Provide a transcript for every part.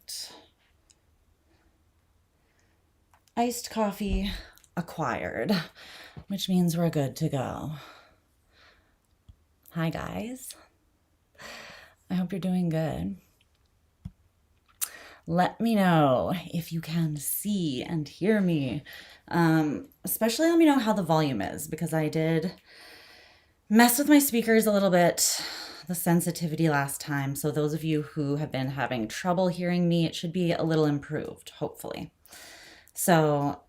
Perfect. Iced coffee acquired, which means we're good to go. Hi, guys. I hope you're doing good. Let me know if you can see and hear me. Especially let me know how the volume is, because I did mess with my speakers a little bit, the sensitivity last time. So those of you who have been having trouble hearing me, it should be a little improved, hopefully. So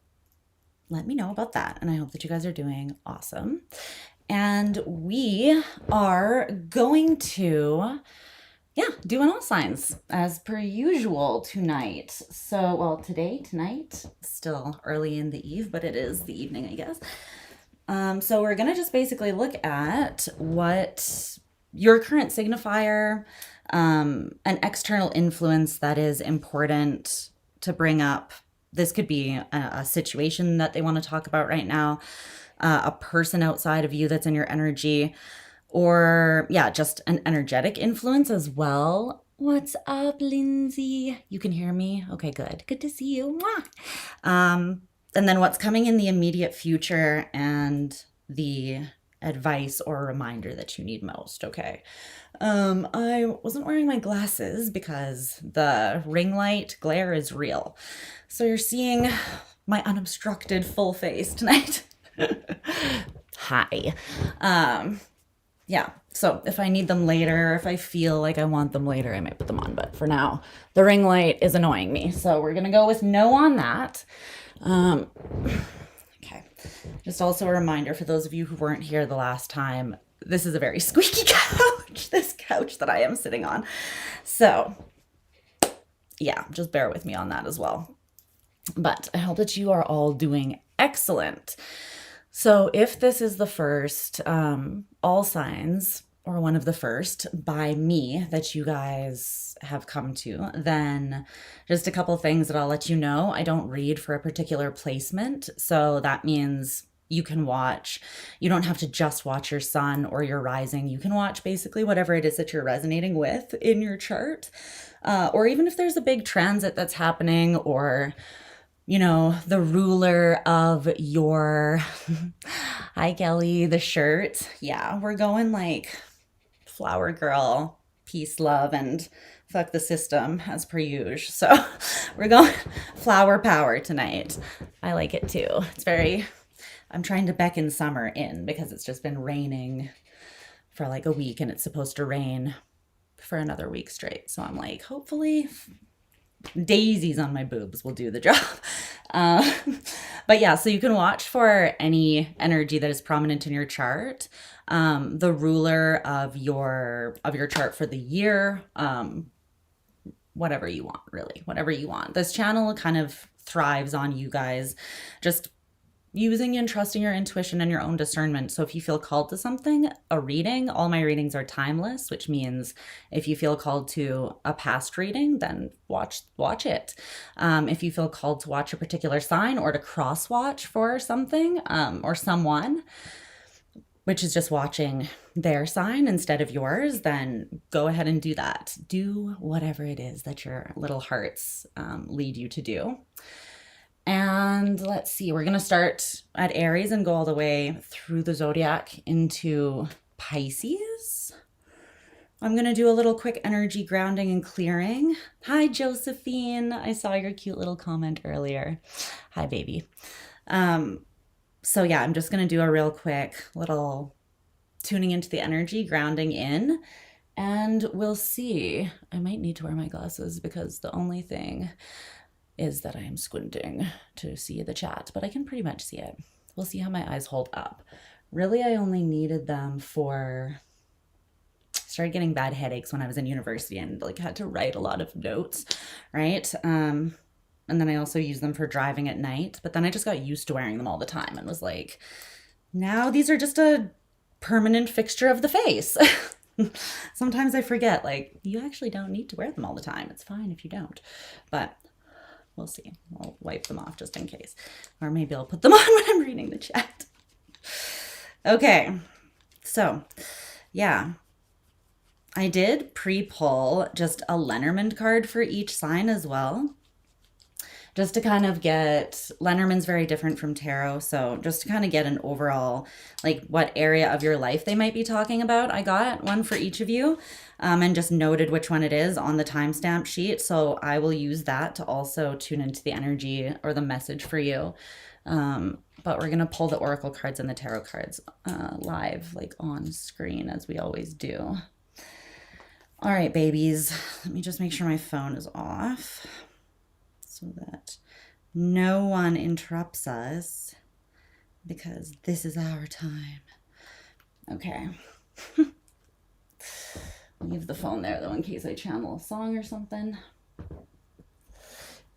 let me know about that. And I hope that you guys are doing awesome. And we are going to, do an all signs as per usual tonight. So, well, tonight, still early in the eve, but it is the evening, I guess. So we're going to just basically look at what your current signifier, an external influence that is important to bring up. This could be a situation that they want to talk about right now, a person outside of you that's in your energy, or just an energetic influence as well. What's up, Lindsay? You can hear me? Okay, good. Good to see you. Mwah! And then what's coming in the immediate future and the advice or reminder that you need most, okay? I wasn't wearing my glasses because the ring light glare is real. So you're seeing my unobstructed full face tonight. Hi. So if I need them later, if I feel like I want them later, I might put them on. But for now, the ring light is annoying me. So we're going to go with no on that. Okay. Just also a reminder for those of you who weren't here the last time, this is a very squeaky couch, this couch that I am sitting on. So just bear with me on that as well. But I hope that you are all doing excellent. So if this is the first all signs, or one of the first by me that you guys have come to, then just a couple things that I'll let you know. I don't read for a particular placement. So that means you can watch, you don't have to just watch your sun or your rising. You can watch basically whatever it is that you're resonating with in your chart. Or even if there's a big transit that's happening, or the ruler of your, hi Kelly, the shirt. Yeah, we're going like flower girl, peace, love, and fuck the system as per usual. So we're going flower power tonight. I like it too. I'm trying to beckon summer in because it's just been raining for like a week and it's supposed to rain for another week straight. So I'm like, hopefully daisies on my boobs will do the job. But so you can watch for any energy that is prominent in your chart, the ruler of your chart for the year, whatever you want, really, whatever you want. This channel kind of thrives on you guys just using and trusting your intuition and your own discernment. So if you feel called to something, a reading, all my readings are timeless, which means if you feel called to a past reading, then watch it. If you feel called to watch a particular sign or to cross watch for something or someone, which is just watching their sign instead of yours, then go ahead and do that. Do whatever it is that your little hearts lead you to do. And let's see, we're going to start at Aries and go all the way through the zodiac into Pisces. I'm going to do a little quick energy grounding and clearing. Hi, Josephine. I saw your cute little comment earlier. Hi, baby. So I'm just going to do a real quick little tuning into the energy, grounding in, and we'll see. I might need to wear my glasses because the only thing is that I am squinting to see the chat, but I can pretty much see it. We'll see how my eyes hold up. Really, I only needed them I started getting bad headaches when I was in university and had to write a lot of notes, right? And then I also use them for driving at night, but then I just got used to wearing them all the time and was like, now these are just a permanent fixture of the face. Sometimes I forget, you actually don't need to wear them all the time. It's fine if you don't, but we'll see. I'll wipe them off just in case. Or maybe I'll put them on when I'm reading the chat. Okay. So, I did pre-pull just a Lenormand card for each sign as well. Just to kind of get, Lenormand's very different from tarot, so just to kind of get an overall, like what area of your life they might be talking about. I got one for each of you and just noted which one it is on the timestamp sheet. So I will use that to also tune into the energy or the message for you. But we're going to pull the oracle cards and the tarot cards live, like on screen, as we always do. All right, babies, let me just make sure my phone is off so that no one interrupts us, because this is our time. Okay. Leave the phone there, though, in case I channel a song or something.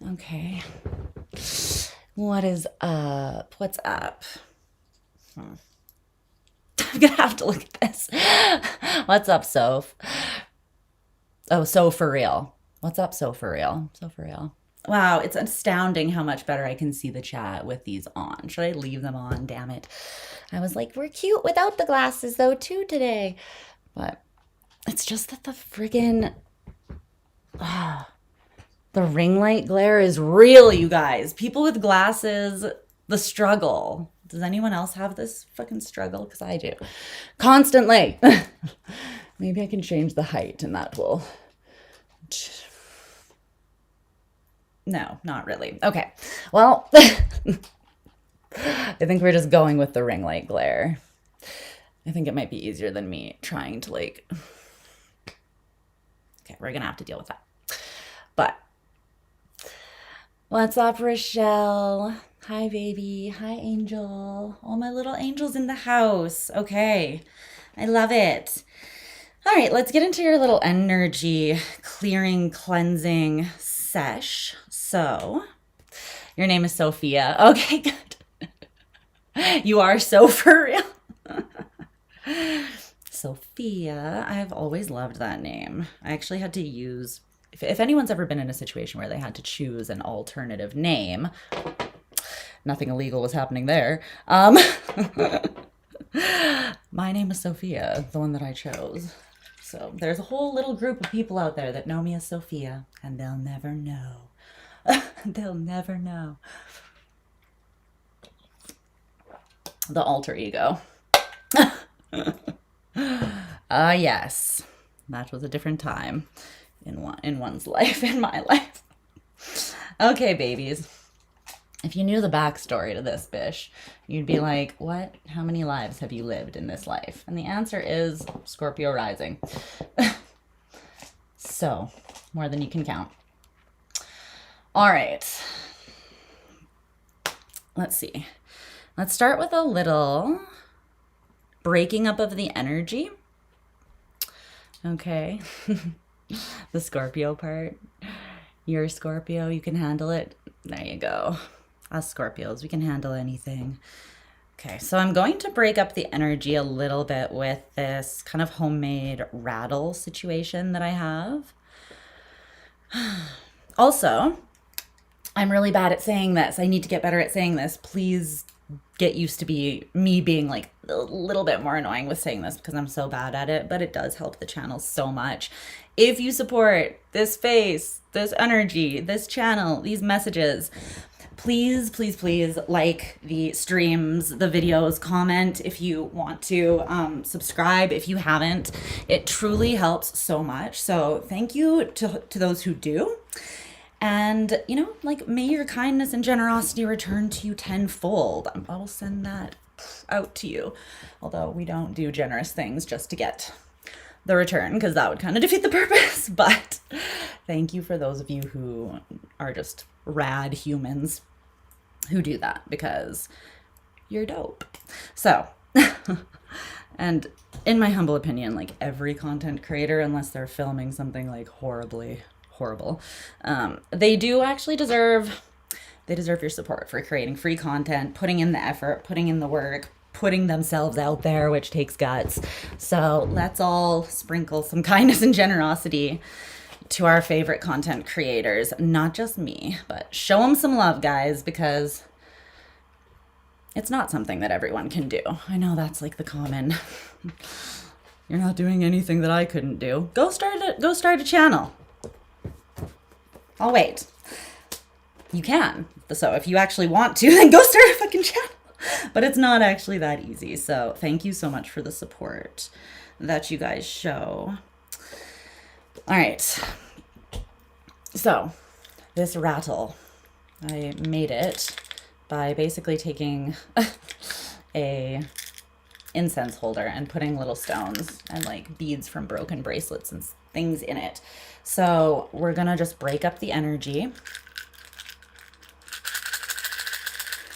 Okay. What is up? What's up? I'm gonna have to look at this. What's up, Soph? Oh, so for real. What's up, so for real? So for real. Wow, it's astounding how much better I can see the chat with these on. Should I leave them on? Damn it. I was like, we're cute without the glasses, though, too, today. But it's just that the friggin'... the ring light glare is real, you guys. People with glasses, the struggle. Does anyone else have this fucking struggle? Because I do. Constantly. Maybe I can change the height and that will... No, not really. Okay. Well, I think we're just going with the ring light glare. I think it might be easier than me trying to like... Okay, we're going to have to deal with that. But what's up, Rochelle? Hi, baby. Hi, Angel. All my little angels in the house. Okay. I love it. All right, let's get into your little energy clearing, cleansing sesh. So, your name is Sophia. Okay, good. You are so for real. Sophia. I've always loved that name. I actually had to use, if anyone's ever been in a situation where they had to choose an alternative name, nothing illegal was happening there. My name is Sophia, the one that I chose. So there's a whole little group of people out there that know me as Sophia, and they'll never know. They'll never know. The alter ego. Yes. That was a different time in one's life, in my life. Okay, babies. If you knew the backstory to this, bish, you'd be like, what? How many lives have you lived in this life? And the answer is Scorpio rising. So, more than you can count. All right. Let's see. Let's start with a little breaking up of the energy. Okay. The Scorpio part. You're a Scorpio. You can handle it. There you go. Us Scorpios, we can handle anything. Okay, so I'm going to break up the energy a little bit with this kind of homemade rattle situation that I have. Also, I'm really bad at saying this. I need to get better at saying this. Please get used to me being like a little bit more annoying with saying this because I'm so bad at it, but it does help the channel so much. If you support this face, this energy, this channel, these messages, please, please, please like the streams, the videos, comment if you want to, subscribe if you haven't. It truly helps so much. So thank you to those who do. And, you know, like, may your kindness and generosity return to you tenfold. I will send that out to you. Although we don't do generous things just to get the return, because that would kind of defeat the purpose. But thank you for those of you who are just rad humans who do that, because you're dope. So, and in my humble opinion, like every content creator, unless they're filming something like horribly horrible, they do actually deserve your support for creating free content, putting in the effort, putting in the work, putting themselves out there, which takes guts. So let's all sprinkle some kindness and generosity to our favorite content creators, not just me, but show them some love, guys, because it's not something that everyone can do. I know that's like the common You're not doing anything that I couldn't do. Go start a channel. I'll wait. You can. So if you actually want to, then go start a fucking channel. But it's not actually that easy. So thank you so much for the support that you guys show. All right. So this rattle, I made it by basically taking a incense holder and putting little stones and like beads from broken bracelets and things in it. So we're gonna just break up the energy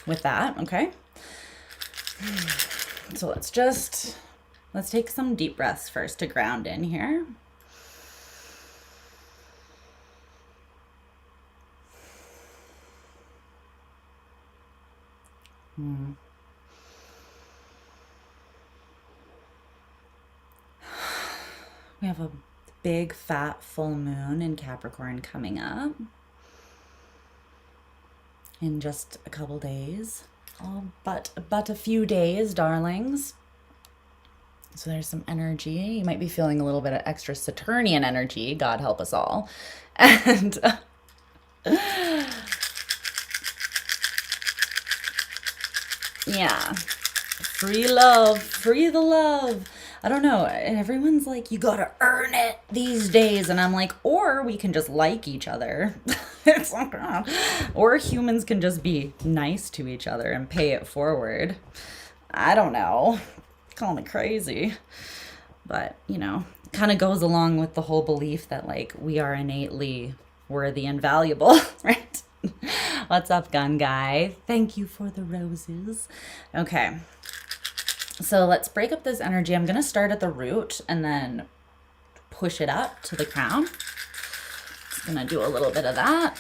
with that, okay? So let's take some deep breaths first to ground in here. We have a big fat full moon in Capricorn coming up in just a couple days. Oh, but a few days, darlings. So there's some energy. You might be feeling a little bit of extra Saturnian energy. God help us all. And yeah, free love, free the love. I don't know. Everyone's like, you gotta earn it these days. And I'm like, or we can just like each other. It's like, or humans can just be nice to each other and pay it forward. I don't know. Call me crazy. But, you know, kind of goes along with the whole belief that like we are innately worthy and valuable, right? What's up, gun guy? Thank you for the roses. Okay. So let's break up this energy. I'm going to start at the root and then push it up to the crown. Just going to do a little bit of that.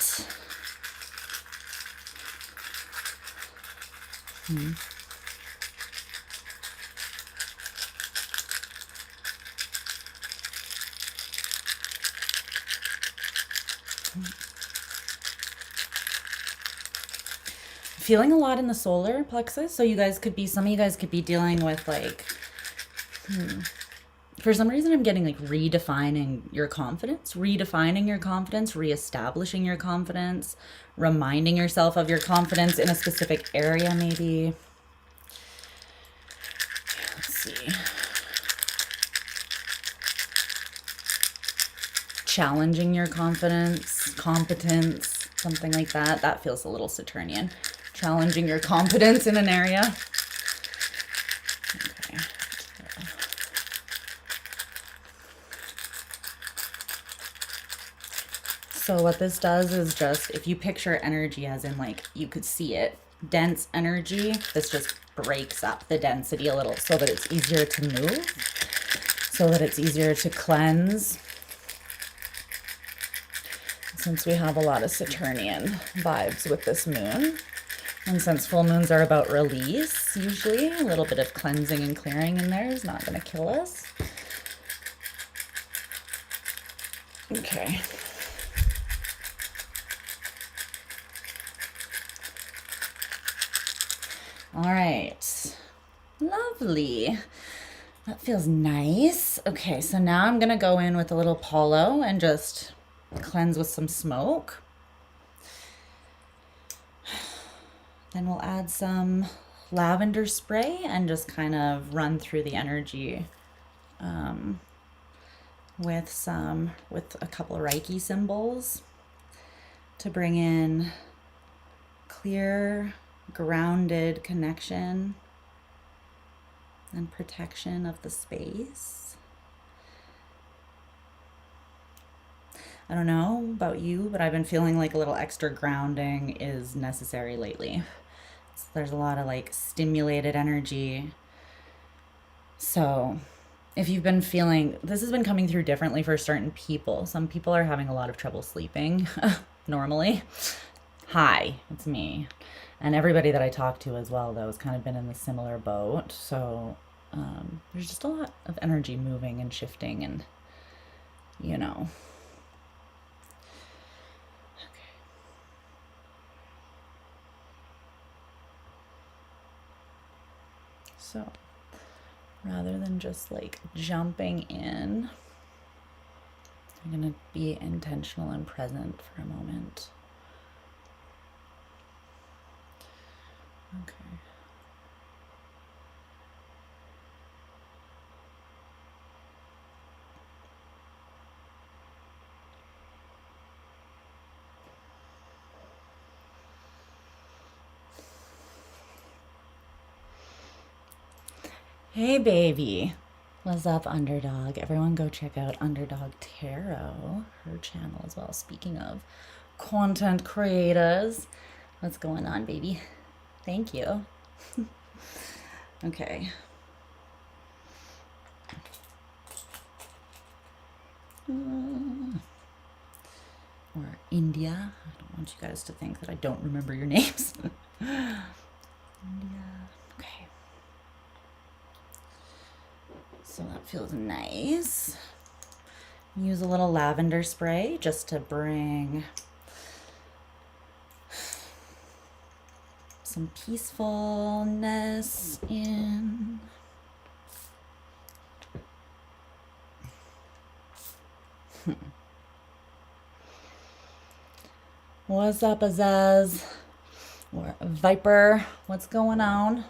Feeling a lot in the solar plexus. So you guys could be, some of you guys could be dealing with like, for some reason I'm getting like redefining your confidence, reestablishing your confidence, reminding yourself of your confidence in a specific area maybe. Let's see. Challenging your confidence, competence, something like that. That feels a little Saturnian. Challenging your competence in an area. Okay. So what this does is just, if you picture energy as in like, you could see it, dense energy, this just breaks up the density a little so that it's easier to move, so that it's easier to cleanse. Since we have a lot of Saturnian vibes with this moon. And since full moons are about release, usually, a little bit of cleansing and clearing in there is not going to kill us. Okay. All right. Lovely. That feels nice. Okay, so now I'm going to go in with a little Palo and just cleanse with some smoke. Then we'll add some lavender spray and just kind of run through the energy with a couple of Reiki symbols to bring in clear, grounded connection and protection of the space. I don't know about you, but I've been feeling like a little extra grounding is necessary lately. So there's a lot of like stimulated energy. So if you've been feeling, this has been coming through differently for certain people. Some people are having a lot of trouble sleeping normally. Hi, it's me. And everybody that I talk to as well, though, has kind of been in the similar boat. So there's just a lot of energy moving and shifting and, you know. So rather than just like jumping in. I'm going to be intentional and present for a moment. Okay. Hey, baby. What's up, Underdog? Everyone go check out Underdog Tarot, her channel as well. Speaking of content creators, what's going on, baby? Thank you. Okay. Or India. I don't want you guys to think that I don't remember your names. India. Okay. So that feels nice. Use a little lavender spray just to bring some peacefulness in. What's up, Azaz? Or Viper? What's going on?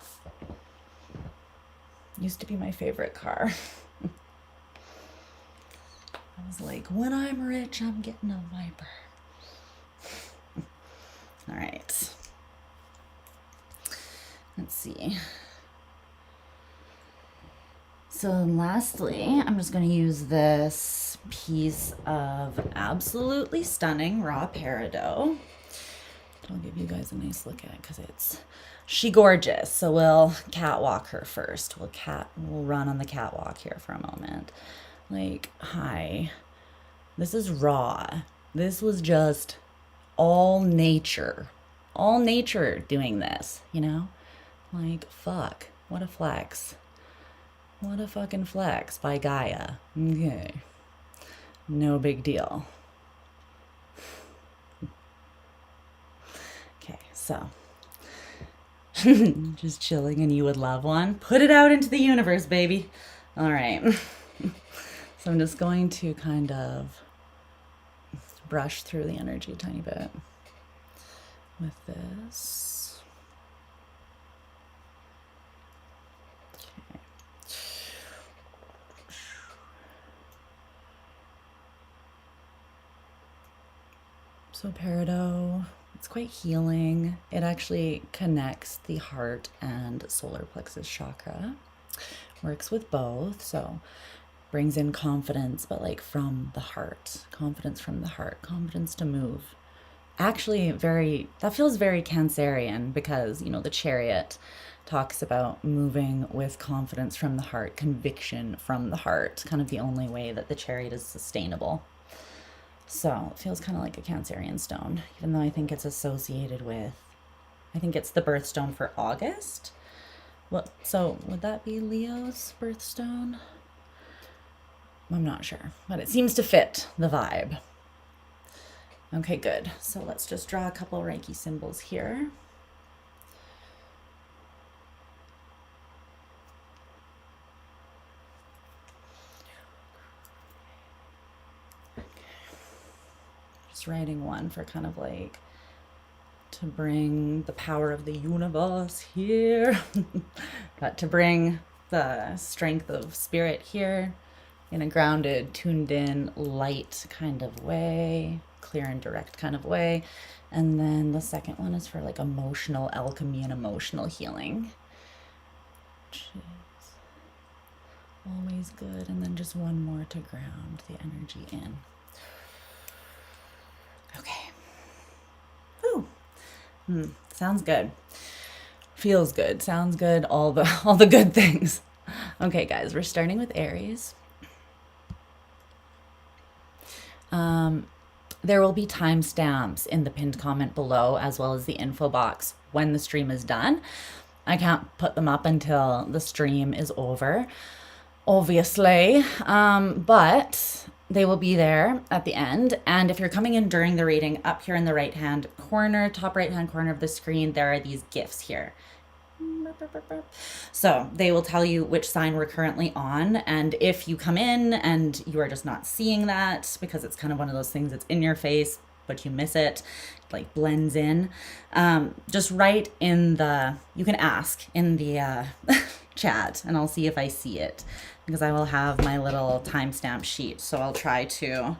Used to be my favorite car. I was like, when I'm rich, I'm getting a Viper. All right. Let's see. So lastly, I'm just going to use this piece of absolutely stunning raw peridot. I'll give you guys a nice look at it because she gorgeous. So we'll catwalk her first. We'll run on the catwalk here for a moment. Like, hi, this is raw. This was just all nature doing this, you know? Like, fuck, what a flex. What a fucking flex by Gaia. Okay, no big deal. Okay, so just chilling and you would love one. Put it out into the universe, baby. All right. So I'm just going to kind of brush through the energy a tiny bit with this. Okay. So peridot, it's quite healing. It actually connects the heart and solar plexus chakra. Works with both, so brings in confidence, but like from the heart. Confidence from the heart. Confidence to move. Actually, that feels very Cancerian because, you know, the Chariot talks about moving with confidence from the heart, conviction from the heart, kind of the only way that the Chariot is sustainable. So it feels kind of like a Cancerian stone, even though I think it's associated with, I think it's the birthstone for August. Well, so would that be Leo's birthstone? I'm not sure, but it seems to fit the vibe. Okay, good. So let's just draw a couple Reiki symbols here. Just writing one for kind of like to bring the power of the universe here, but to bring the strength of spirit here in a grounded, tuned in, light kind of way, clear and direct kind of way. And then the second one is for like emotional alchemy and emotional healing, which is always good. And then just one more to ground the energy in. Okay. Whew. Sounds good. Feels good. Sounds good. All the good things. Okay, guys, we're starting with Aries. There will be timestamps in the pinned comment below, as well as the info box when the stream is done. I can't put them up until the stream is over, obviously, but they will be there at the end. And if you're coming in during the reading, up here in the right-hand corner, top right-hand corner of the screen, there are these gifs here. So they will tell you which sign we're currently on. And if you come in and you are just not seeing that because it's kind of one of those things that's in your face, but you miss it, like blends in, just write in the, you can ask in the chat and I'll see if I see it because I will have my little timestamp sheet. So I'll try to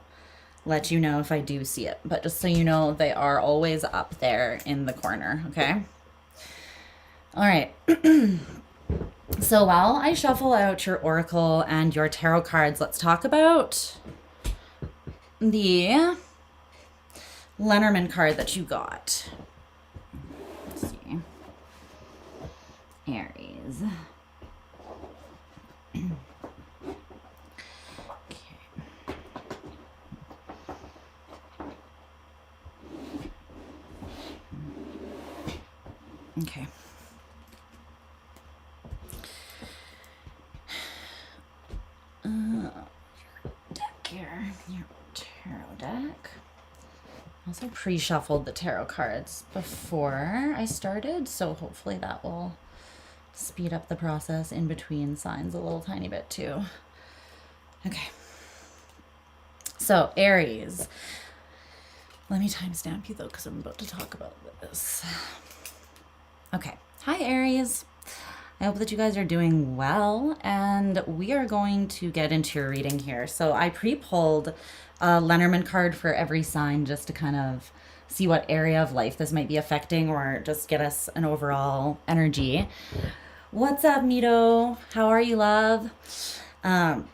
let you know if I do see it. But just so you know, they are always up there in the corner, okay? All right. So while I shuffle out your oracle and your tarot cards, let's talk about the Lenormand card that you got. Let's see. Aries. Okay. Deck here, your tarot deck. I also pre-shuffled the tarot cards before I started, so hopefully that will speed up the process in between signs a little tiny bit too. Okay. So Aries. Let me timestamp you though, because I'm about to talk about this. Okay. Hi Aries. I hope that you guys are doing well, and we are going to get into your reading here. So I pre-pulled a Lenormand card for every sign just to kind of see what area of life this might be affecting or just get us an overall energy. What's up, Mito? How are you, love?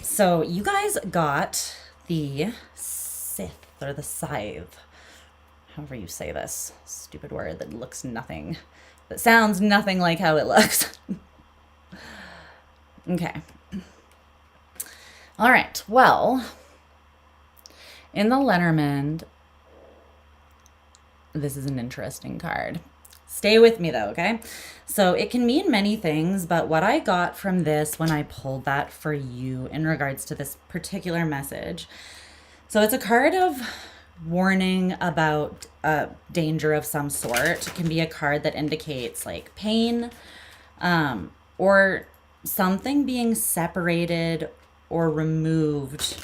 So you guys got the Scythe or the Scythe, however you say this stupid word that looks nothing, that sounds nothing like how it looks. Okay. All right. Well, in the Lenormand, this is an interesting card. Stay with me though, okay? So it can mean many things, but what I got from this when I pulled that for you in regards to this particular message. So it's a card of warning about a danger of some sort. It can be a card that indicates like pain, or something being separated or removed,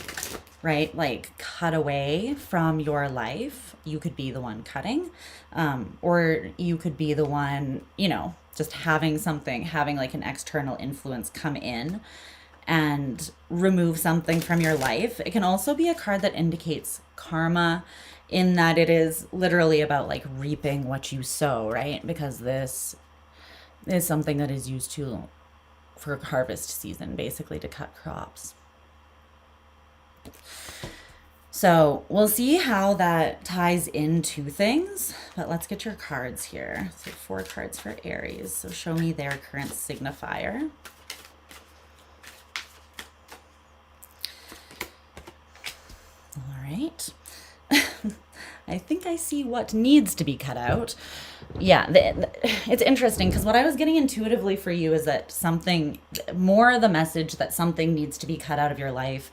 right? Like cut away from your life. You could be the one cutting, or you could be the one, you know, just having something, having like an external influence come in and remove something from your life. It can also be a card that indicates karma, in that it is literally about like reaping what you sow, right? Because this is something that is used to for harvest season, basically to cut crops. So we'll see how that ties into things, but let's get your cards here. So 4 cards for Aries. So show me their current signifier. All right. I think I see what needs to be cut out. Yeah, it's interesting because what I was getting intuitively for you is that something more, the message that something needs to be cut out of your life.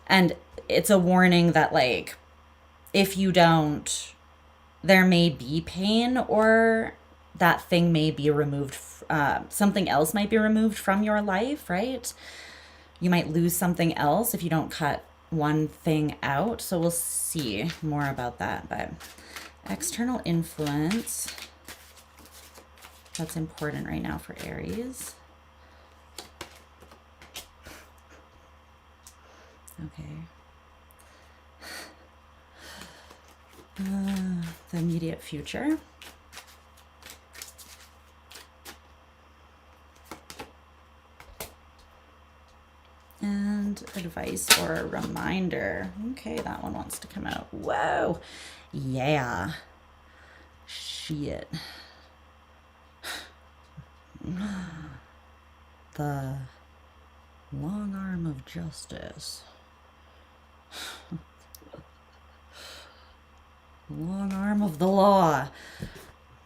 And it's a warning that like, if you don't, there may be pain, or that thing may be removed. Something else might be removed from your life, right? You might lose something else if you don't cut one thing out. So we'll see more about that. But external influence, that's important right now for Aries. Okay. The immediate future. And advice or a reminder. Okay, that one wants to come out. Whoa. Yeah. Shit. The long arm of justice. Long arm of the law.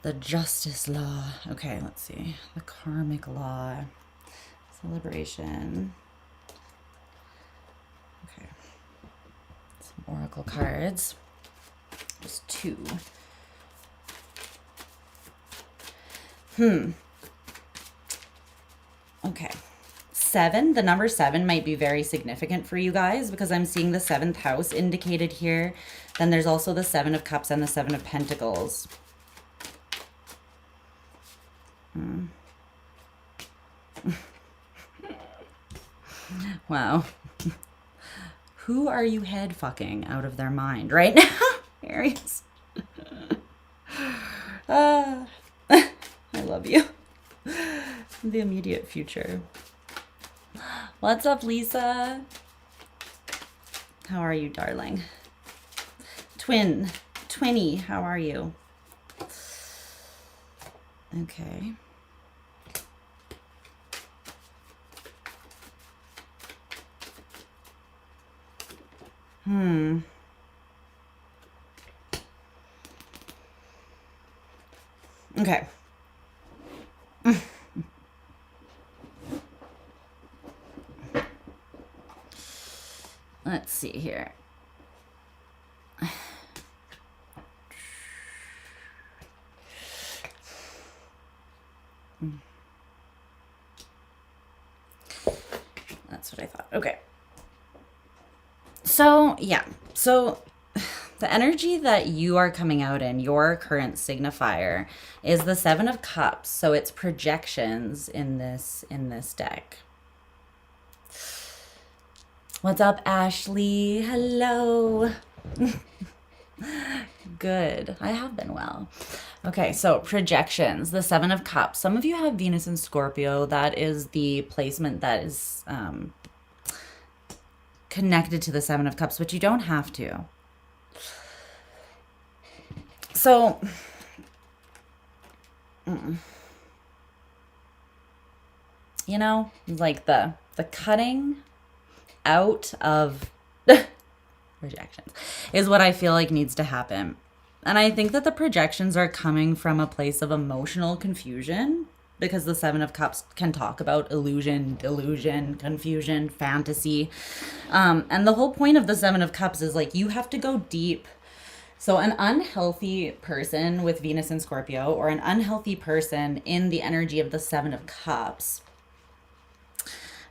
The justice law. Okay, let's see. The karmic law. Celebration. Okay. Some oracle cards. Just 2. 7, the number 7 might be very significant for you guys because I'm seeing the 7th house indicated here. Then there's also the 7 of Cups and the 7 of Pentacles. Wow. Who are you head fucking out of their mind right now, Aries? I love you. The immediate future. What's up, Lisa? How are you, darling? Twinny, how are you? Okay. Okay. Let's see here. That's what I thought. Okay. So, yeah. So, the energy that you are coming out in, your current signifier, is the 7 of Cups. So, it's projections in this deck. What's up, Ashley? Hello. Good. I have been well. Okay, so projections, the 7 of Cups. Some of you have Venus in Scorpio. That is the placement that is connected to the 7 of Cups, but you don't have to. So, you know, like the cutting out of projections is what I feel like needs to happen. And I think that the projections are coming from a place of emotional confusion, because the 7 of Cups can talk about illusion, delusion, confusion, fantasy. And the whole point of the 7 of Cups is like, you have to go deep. So an unhealthy person with Venus in Scorpio, or an unhealthy person in the energy of the 7 of Cups,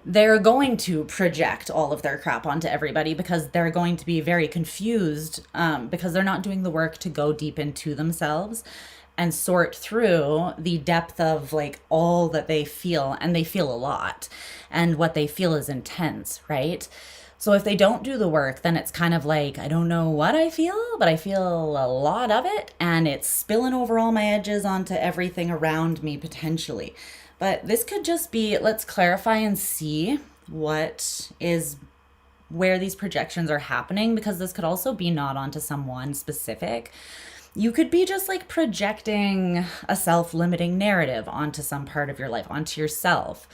they're going to project all of their crap onto everybody because they're going to be very confused because they're not doing the work to go deep into themselves and sort through the depth of like all that they feel. And they feel a lot, and what they feel is intense, right? So if they don't do the work, then it's kind of like, I don't know what I feel, but I feel a lot of it, and it's spilling over all my edges onto everything around me potentially. But this could just be, let's clarify and see what is, where these projections are happening, because this could also be not onto someone specific. You could be just like projecting a self-limiting narrative onto some part of your life, onto yourself.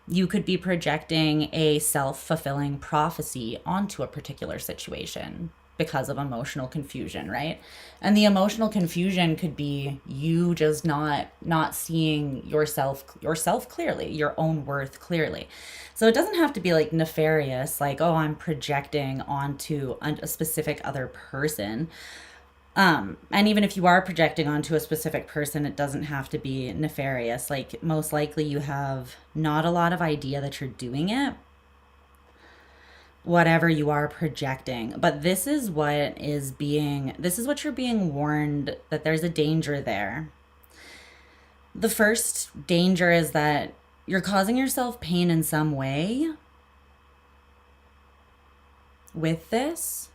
You could be projecting a self-fulfilling prophecy onto a particular situation because of emotional confusion, right? And the emotional confusion could be you just not seeing yourself clearly, your own worth clearly. So it doesn't have to be like nefarious, like, oh, I'm projecting onto a specific other person. And even if you are projecting onto a specific person, it doesn't have to be nefarious. Like, most likely you have not a lot of idea that you're doing it, whatever you are projecting. But this is what you're being warned, that there's a danger there. The first danger is that you're causing yourself pain in some way with this.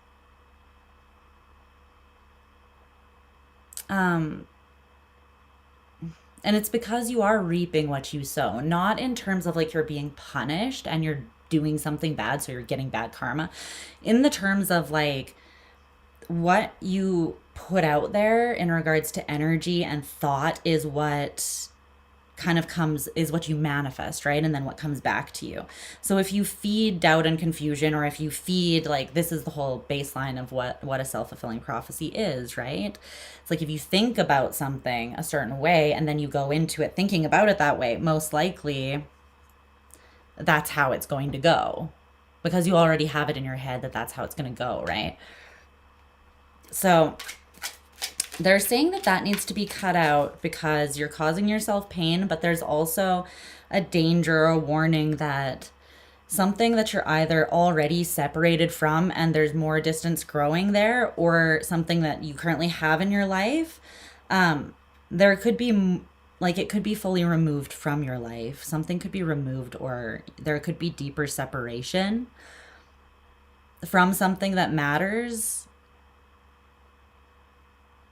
And it's because you are reaping what you sow, not in terms of like you're being punished and you're doing something bad, so you're getting bad karma. In the terms of like what you put out there in regards to energy and thought is what kind of is what you manifest, right? And then what comes back to you. So if you feed doubt and confusion, or if you feed, like, this is the whole baseline of what a self-fulfilling prophecy is, right? It's like if you think about something a certain way and then you go into it thinking about it that way, most likely that's how it's going to go, because you already have it in your head that that's how it's going to go, right? So they're saying that needs to be cut out because you're causing yourself pain, but there's also a danger, a warning that something that you're either already separated from and there's more distance growing there, or something that you currently have in your life. There could be like it could be fully removed from your life. Something could be removed, or there could be deeper separation from something that matters,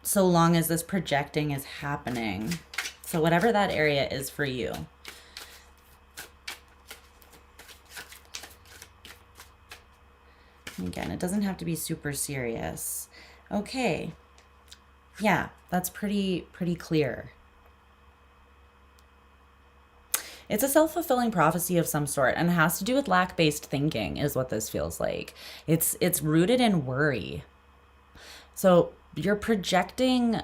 so long as this projecting is happening. So whatever that area is for you. Again, it doesn't have to be super serious. Okay. Yeah, that's pretty clear. It's a self-fulfilling prophecy of some sort, and it has to do with lack-based thinking is what this feels like. It's rooted in worry. So you're projecting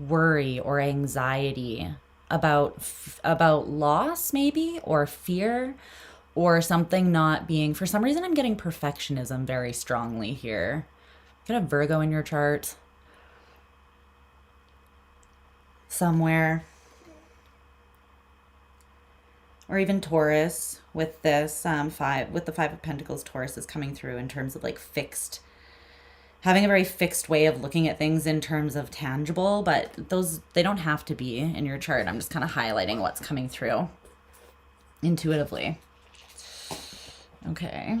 worry or anxiety about loss maybe, or fear, or something not being, for some reason I'm getting perfectionism very strongly here. You could have Virgo in your chart somewhere, or even Taurus with this with the Five of Pentacles. Taurus is coming through in terms of like fixed, having a very fixed way of looking at things in terms of tangible, but those, they don't have to be in your chart. I'm just kind of highlighting what's coming through intuitively. Okay.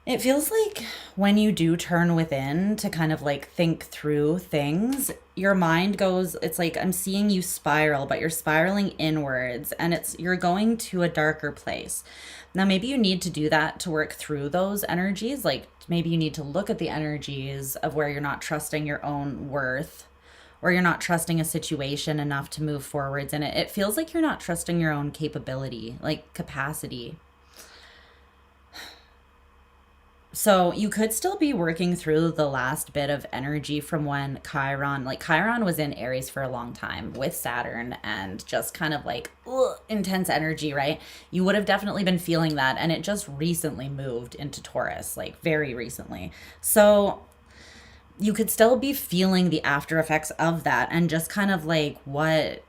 It feels like when you do turn within to kind of like think through things, your mind goes, it's like I'm seeing you spiral, but you're spiraling inwards, and you're going to a darker place. Now, maybe you need to do that to work through those energies. Like maybe you need to look at the energies of where you're not trusting your own worth, or you're not trusting a situation enough to move forwards in it. It feels like you're not trusting your own capability, like capacity. So you could still be working through the last bit of energy from when Chiron was in Aries for a long time with Saturn, and just kind of like intense energy, right? You would have definitely been feeling that, and it just recently moved into Taurus, like very recently. So you could still be feeling the after effects of that, and just kind of like what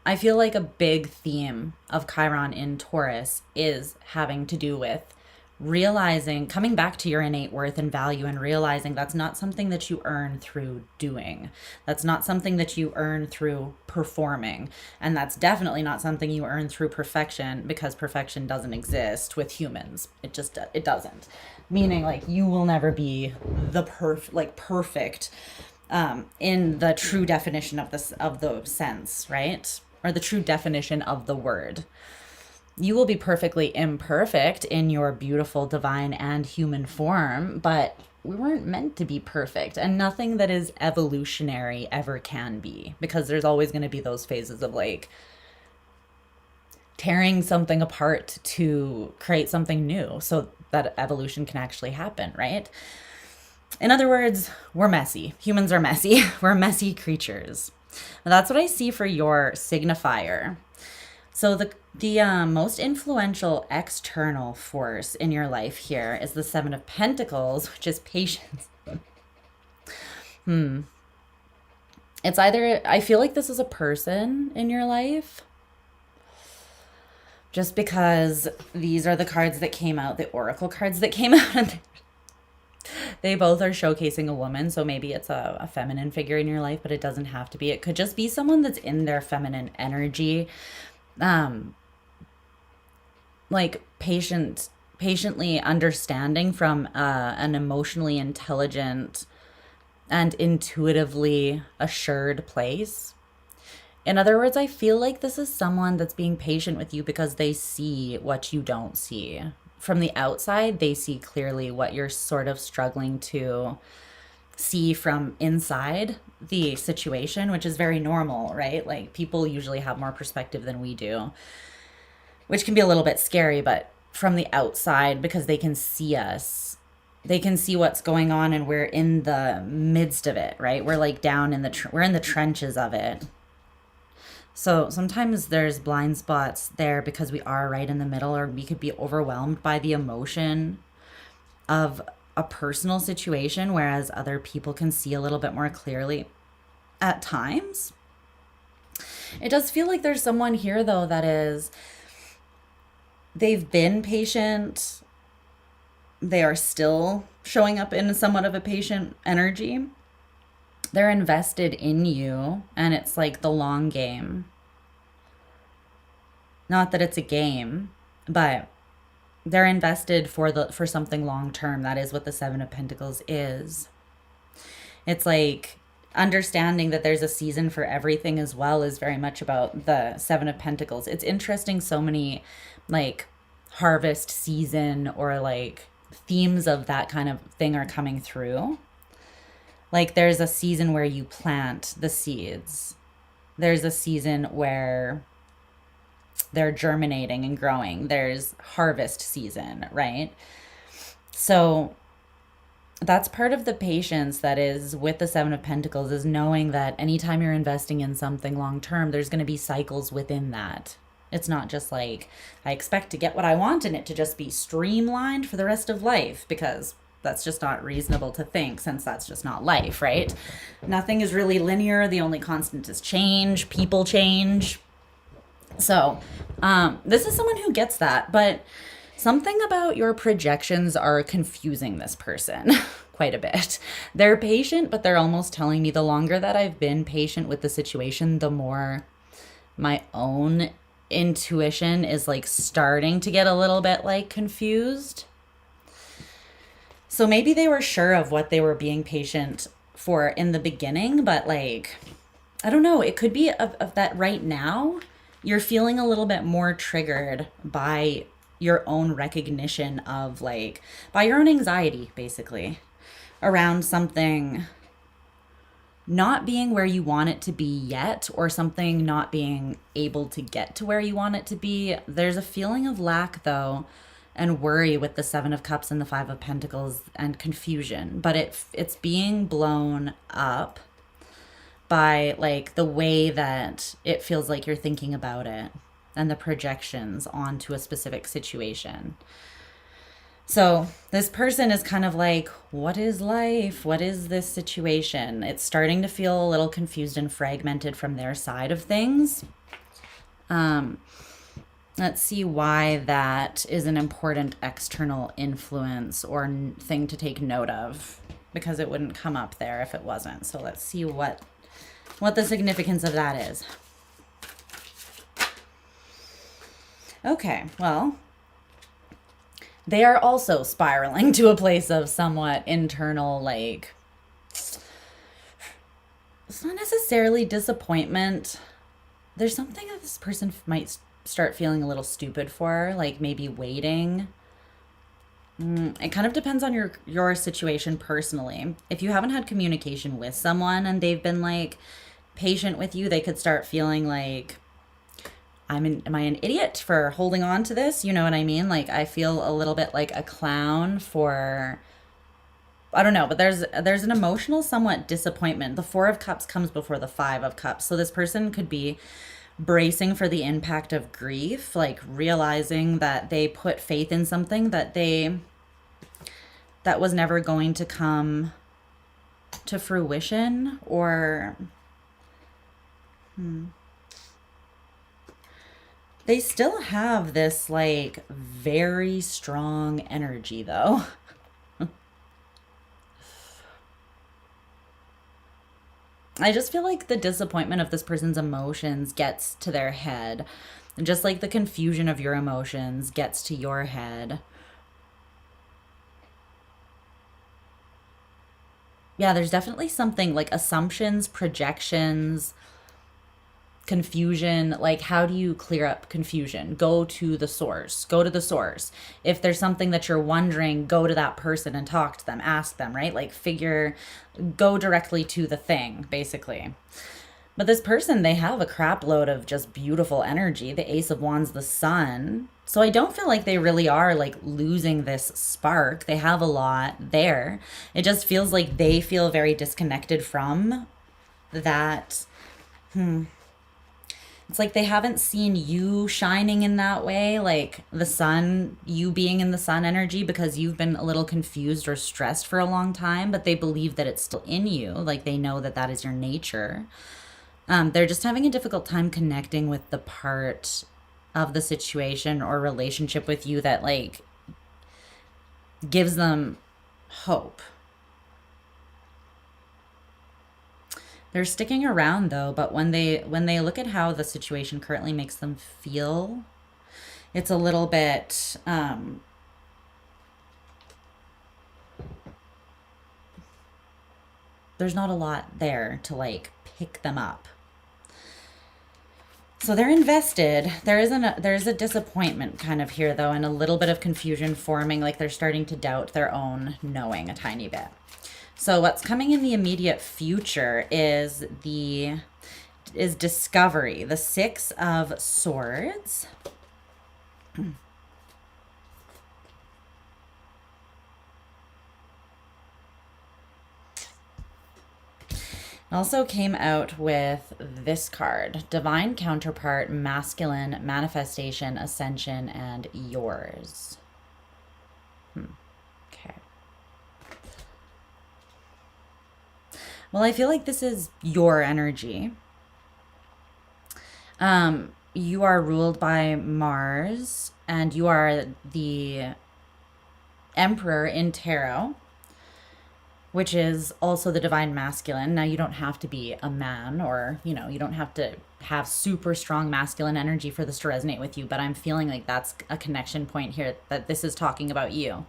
I feel like a big theme of Chiron in Taurus is having to do with realizing, coming back to your innate worth and value, and realizing that's not something that you earn through doing. That's not something that you earn through performing. And that's definitely not something you earn through perfection, because perfection doesn't exist with humans. It doesn't. Meaning like you will never be the perfect in the true definition of the sense, right? Or the true definition of the word. You will be perfectly imperfect in your beautiful divine and human form, but we weren't meant to be perfect, and nothing that is evolutionary ever can be, because there's always going to be those phases of like tearing something apart to create something new so that evolution can actually happen, right? In other words, we're messy. Humans are messy. We're messy creatures. That's what I see for your signifier. So the most influential external force in your life here is the Seven of Pentacles, which is patience. It's either, I feel like this is a person in your life, just because these are the cards that came out, the oracle cards that came out, and they both are showcasing a woman. So maybe it's a feminine figure in your life, but it doesn't have to be. It could just be someone that's in their feminine energy, like patiently understanding from an emotionally intelligent and intuitively assured place. In other words, I feel like this is someone that's being patient with you because they see what you don't see. From the outside, they see clearly what you're sort of struggling to see from inside the situation, which is very normal, right? Like people usually have more perspective than we do, which can be a little bit scary, but from the outside, because they can see us, they can see what's going on, and we're in the midst of it, right? We're like down in we're in the trenches of it. So sometimes there's blind spots there because we are right in the middle, or we could be overwhelmed by the emotion of a personal situation, whereas other people can see a little bit more clearly at times. It does feel like there's someone here, though, that is, they've been patient. They are still showing up in somewhat of a patient energy. They're invested in you, and it's like the long game. Not that it's a game, but they're invested for something long term. That is what the Seven of Pentacles is. It's like understanding that there's a season for everything as well is very much about the Seven of Pentacles. It's interesting, so many like harvest season or like themes of that kind of thing are coming through. Like there's a season where you plant the seeds. There's a season where they're germinating and growing. There's harvest season, right? So that's part of the patience that is with the Seven of Pentacles, is knowing that anytime you're investing in something long term, there's going to be cycles within that. It's not just like, I expect to get what I want and it to just be streamlined for the rest of life, because that's just not reasonable to think, since that's just not life, right? Nothing is really linear. The only constant is change. People change. So this is someone who gets that, but something about your projections are confusing this person quite a bit. They're patient, but they're almost telling me the longer that I've been patient with the situation, the more my own intuition is like starting to get a little bit like confused. So maybe they were sure of what they were being patient for in the beginning, but like, I don't know, it could be of that right now you're feeling a little bit more triggered by your own recognition of like, by your own anxiety, basically, around something not being where you want it to be yet, or something not being able to get to where you want it to be. There's a feeling of lack, though, and worry with the Seven of Cups and the Five of Pentacles, and confusion, but it's being blown up by like the way that it feels like you're thinking about it and the projections onto a specific situation. So this person is kind of like, what is life? What is this situation? It's starting to feel a little confused and fragmented from their side of things. Let's see why that is an important external influence or thing to take note of, because it wouldn't come up there if it wasn't. So let's see what the significance of that is. Okay, well, they are also spiraling to a place of somewhat internal, like, it's not necessarily disappointment. There's something that this person might start feeling a little stupid for, like maybe waiting. It kind of depends on your situation personally. If you haven't had communication with someone and they've been like patient with you, they could start feeling like, am I an idiot for holding on to this? You know what I mean? Like, I feel a little bit like a clown for, I don't know, but there's an emotional somewhat disappointment. The Four of Cups comes before the Five of Cups. So this person could be bracing for the impact of grief, like realizing that they put faith in something that was never going to come to fruition, or they still have this like very strong energy, though. I just feel like the disappointment of this person's emotions gets to their head, just like the confusion of your emotions gets to your head. Yeah, there's definitely something like assumptions, projections, confusion. Like, how do you clear up confusion? Go to the source. Go to the source. If there's something that you're wondering, go to that person and talk to them, ask them, right? Like, go directly to the thing, basically. But this person, they have a crap load of just beautiful energy. The Ace of Wands, the Sun. So I don't feel like they really are like losing this spark. They have a lot there. It just feels like they feel very disconnected from that. It's like they haven't seen you shining in that way, like the sun, you being in the sun energy, because you've been a little confused or stressed for a long time, but they believe that it's still in you. Like they know that that is your nature. They're just having a difficult time connecting with the part of the situation or relationship with you that like gives them hope. They're sticking around though, but when they look at how the situation currently makes them feel, it's a little bit there's not a lot there to like pick them up. So they're invested. There's a disappointment kind of here though, and a little bit of confusion forming, like they're starting to doubt their own knowing a tiny bit. So what's coming in the immediate future is discovery. The Six of Swords. Also came out with this card, Divine Counterpart, Masculine, Manifestation, Ascension, and Yours. Okay. Well, I feel like this is your energy. You are ruled by Mars, and you are the Emperor in Tarot, which is also the divine masculine. Now, you don't have to be a man, or, you know, you don't have to have super strong masculine energy for this to resonate with you, but I'm feeling like that's a connection point here, that this is talking about you.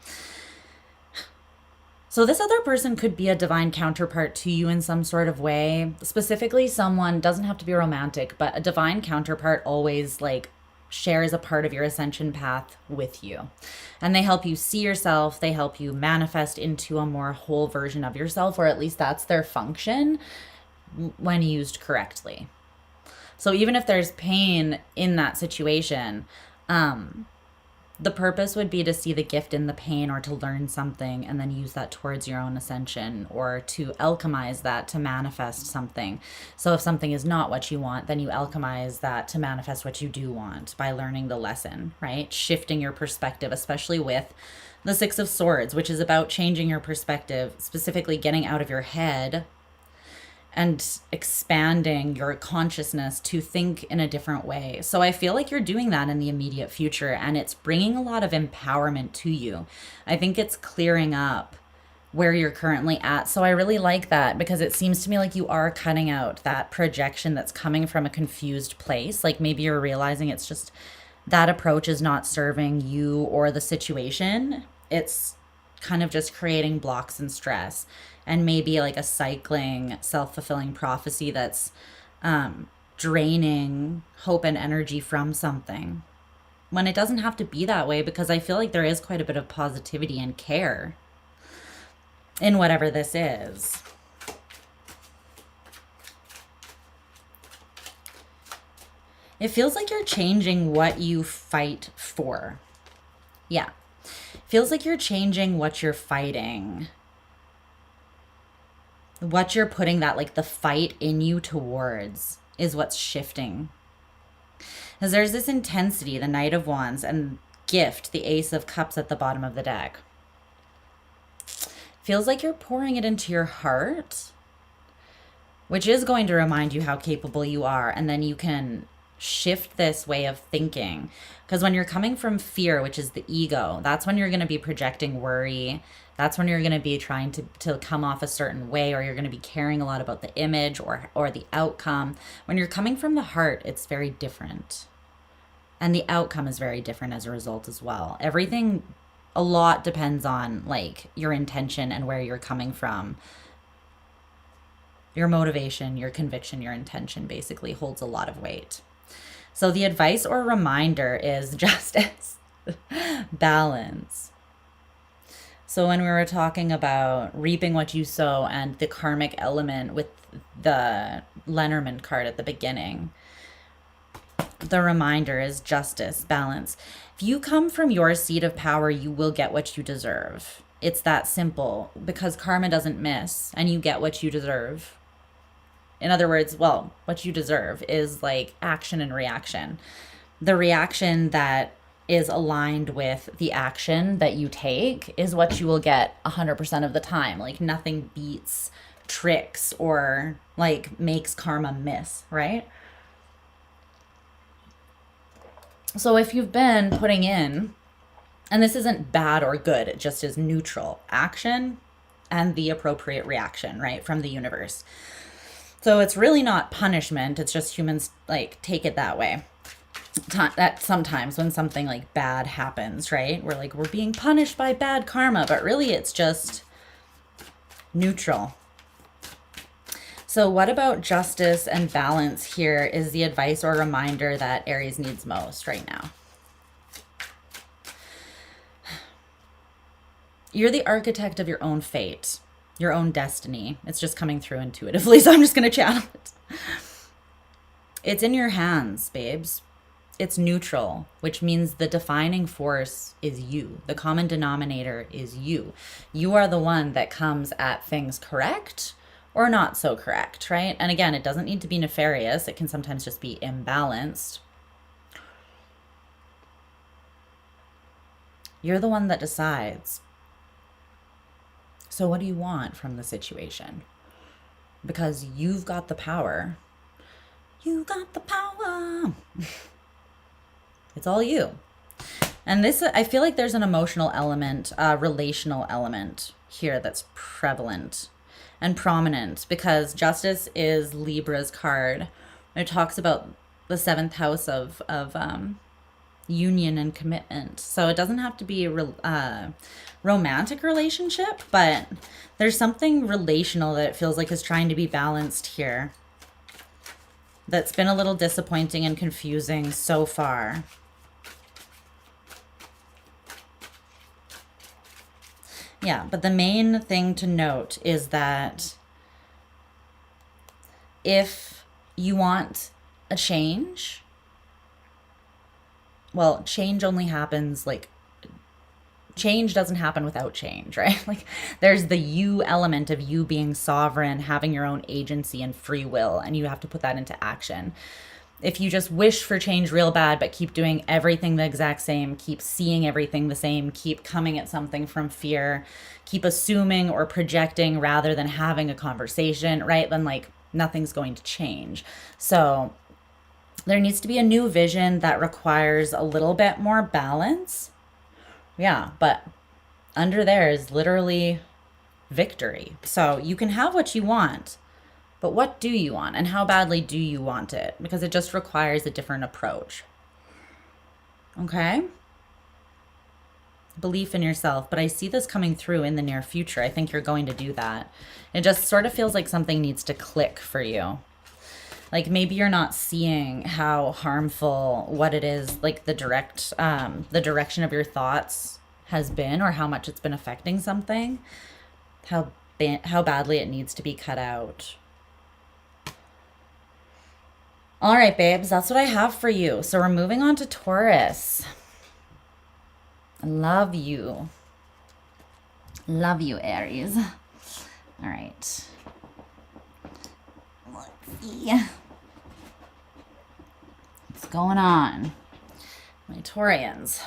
So this other person could be a divine counterpart to you in some sort of way. Specifically, someone, doesn't have to be romantic, but a divine counterpart always like shares a part of your ascension path with you. And they help you see yourself. They help you manifest into a more whole version of yourself, or at least that's their function when used correctly. So even if there's pain in that situation, the purpose would be to see the gift in the pain, or to learn something and then use that towards your own ascension, or to alchemize that to manifest something. So if something is not what you want, then you alchemize that to manifest what you do want by learning the lesson, right? Shifting your perspective, especially with the Six of Swords, which is about changing your perspective, specifically getting out of your head and expanding your consciousness to think in a different way. So I feel like you're doing that in the immediate future, and it's bringing a lot of empowerment to you. I think it's clearing up where you're currently at. So I really like that, because it seems to me like you are cutting out that projection that's coming from a confused place. Like maybe you're realizing it's just that approach is not serving you or the situation. It's kind of just creating blocks and stress, and maybe like a cycling, self-fulfilling prophecy that's draining hope and energy from something, when it doesn't have to be that way, because I feel like there is quite a bit of positivity and care in whatever this is. It feels like you're changing what you fight for. Yeah. Feels like you're changing what you're fighting. What you're putting that, like the fight in you towards, is what's shifting. Because there's this intensity, the Knight of Wands, and gift, the Ace of Cups at the bottom of the deck. Feels like you're pouring it into your heart, which is going to remind you how capable you are. And then you can shift this way of thinking. Because when you're coming from fear, which is the ego, that's when you're going to be projecting worry. That's when you're going to be trying to come off a certain way, or you're going to be caring a lot about the image or the outcome. When you're coming from the heart, it's very different. And the outcome is very different as a result as well. Everything, a lot depends on like your intention and where you're coming from. Your motivation, your conviction, your intention basically holds a lot of weight. So the advice or reminder is justice, balance. So when we were talking about reaping what you sow and the karmic element with the Lenormand card at the beginning, the reminder is justice, balance. If you come from your seat of power, you will get what you deserve. It's that simple, because karma doesn't miss, and you get what you deserve In other words, well, what you deserve is like action and reaction. The reaction that is aligned with the action that you take is what you will get 100% of the time. Like nothing beats tricks or like makes karma miss, right? So if you've been putting in, and this isn't bad or good, it just is neutral action and the appropriate reaction, right, from the universe. So it's really not punishment. It's just humans like take it that way. That sometimes when something like bad happens, right, we're like, we're being punished by bad karma, but really it's just neutral. So what about justice and balance here is the advice or reminder that Aries needs most right now. You're the architect of your own fate, your own destiny. It's just coming through intuitively, so I'm just going to channel it. It's in your hands, babes. It's neutral, which means the defining force is you. The common denominator is you. You are the one that comes at things correct or not so correct, right? And again, it doesn't need to be nefarious. It can sometimes just be imbalanced. You're the one that decides. So what do you want from the situation? Because you've got the power. You got the power. It's all you. And this, I feel like there's an emotional element, relational element here that's prevalent and prominent because justice is Libra's card. It talks about the 7th house of union and commitment. So it doesn't have to be a romantic relationship, but there's something relational that it feels like is trying to be balanced here. That's been a little disappointing and confusing so far. Yeah, but the main thing to note is that if you want a change, well, change only happens, like, change doesn't happen without change, right? Like, there's the you element of you being sovereign, having your own agency and free will, and you have to put that into action. If you just wish for change real bad, but keep doing everything the exact same, keep seeing everything the same, keep coming at something from fear, keep assuming or projecting rather than having a conversation, right? Then like nothing's going to change. So there needs to be a new vision that requires a little bit more balance. Yeah, but under there is literally victory. So you can have what you want, but what do you want and how badly do you want it? Because it just requires a different approach. Okay? Belief in yourself, but I see this coming through in the near future. I think you're going to do that. It just sort of feels like something needs to click for you. Like maybe you're not seeing how harmful what it is, like the direction of your thoughts has been or how much it's been affecting something, how badly it needs to be cut out. All right, babes, that's what I have for you. So we're moving on to Taurus. I love you. Love you, Aries. All right. Let's see. What's going on? My Taurians.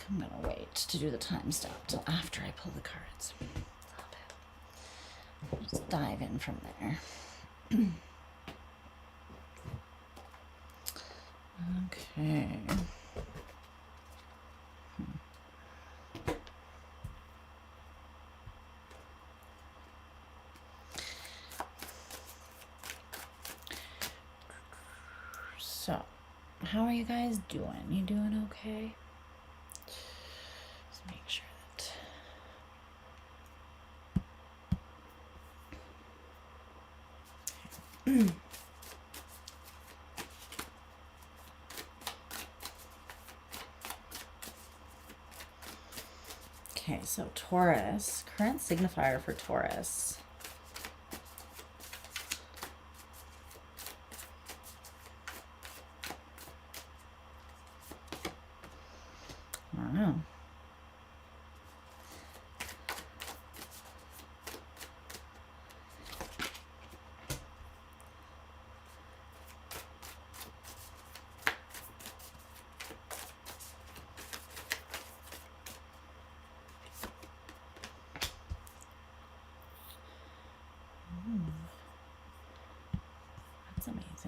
I'm gonna wait to do the time stop till after I pull the cards. Just dive in from there. Okay. So, how are you guys doing? You doing okay? Make sure that okay, so Taurus, current signifier for Taurus.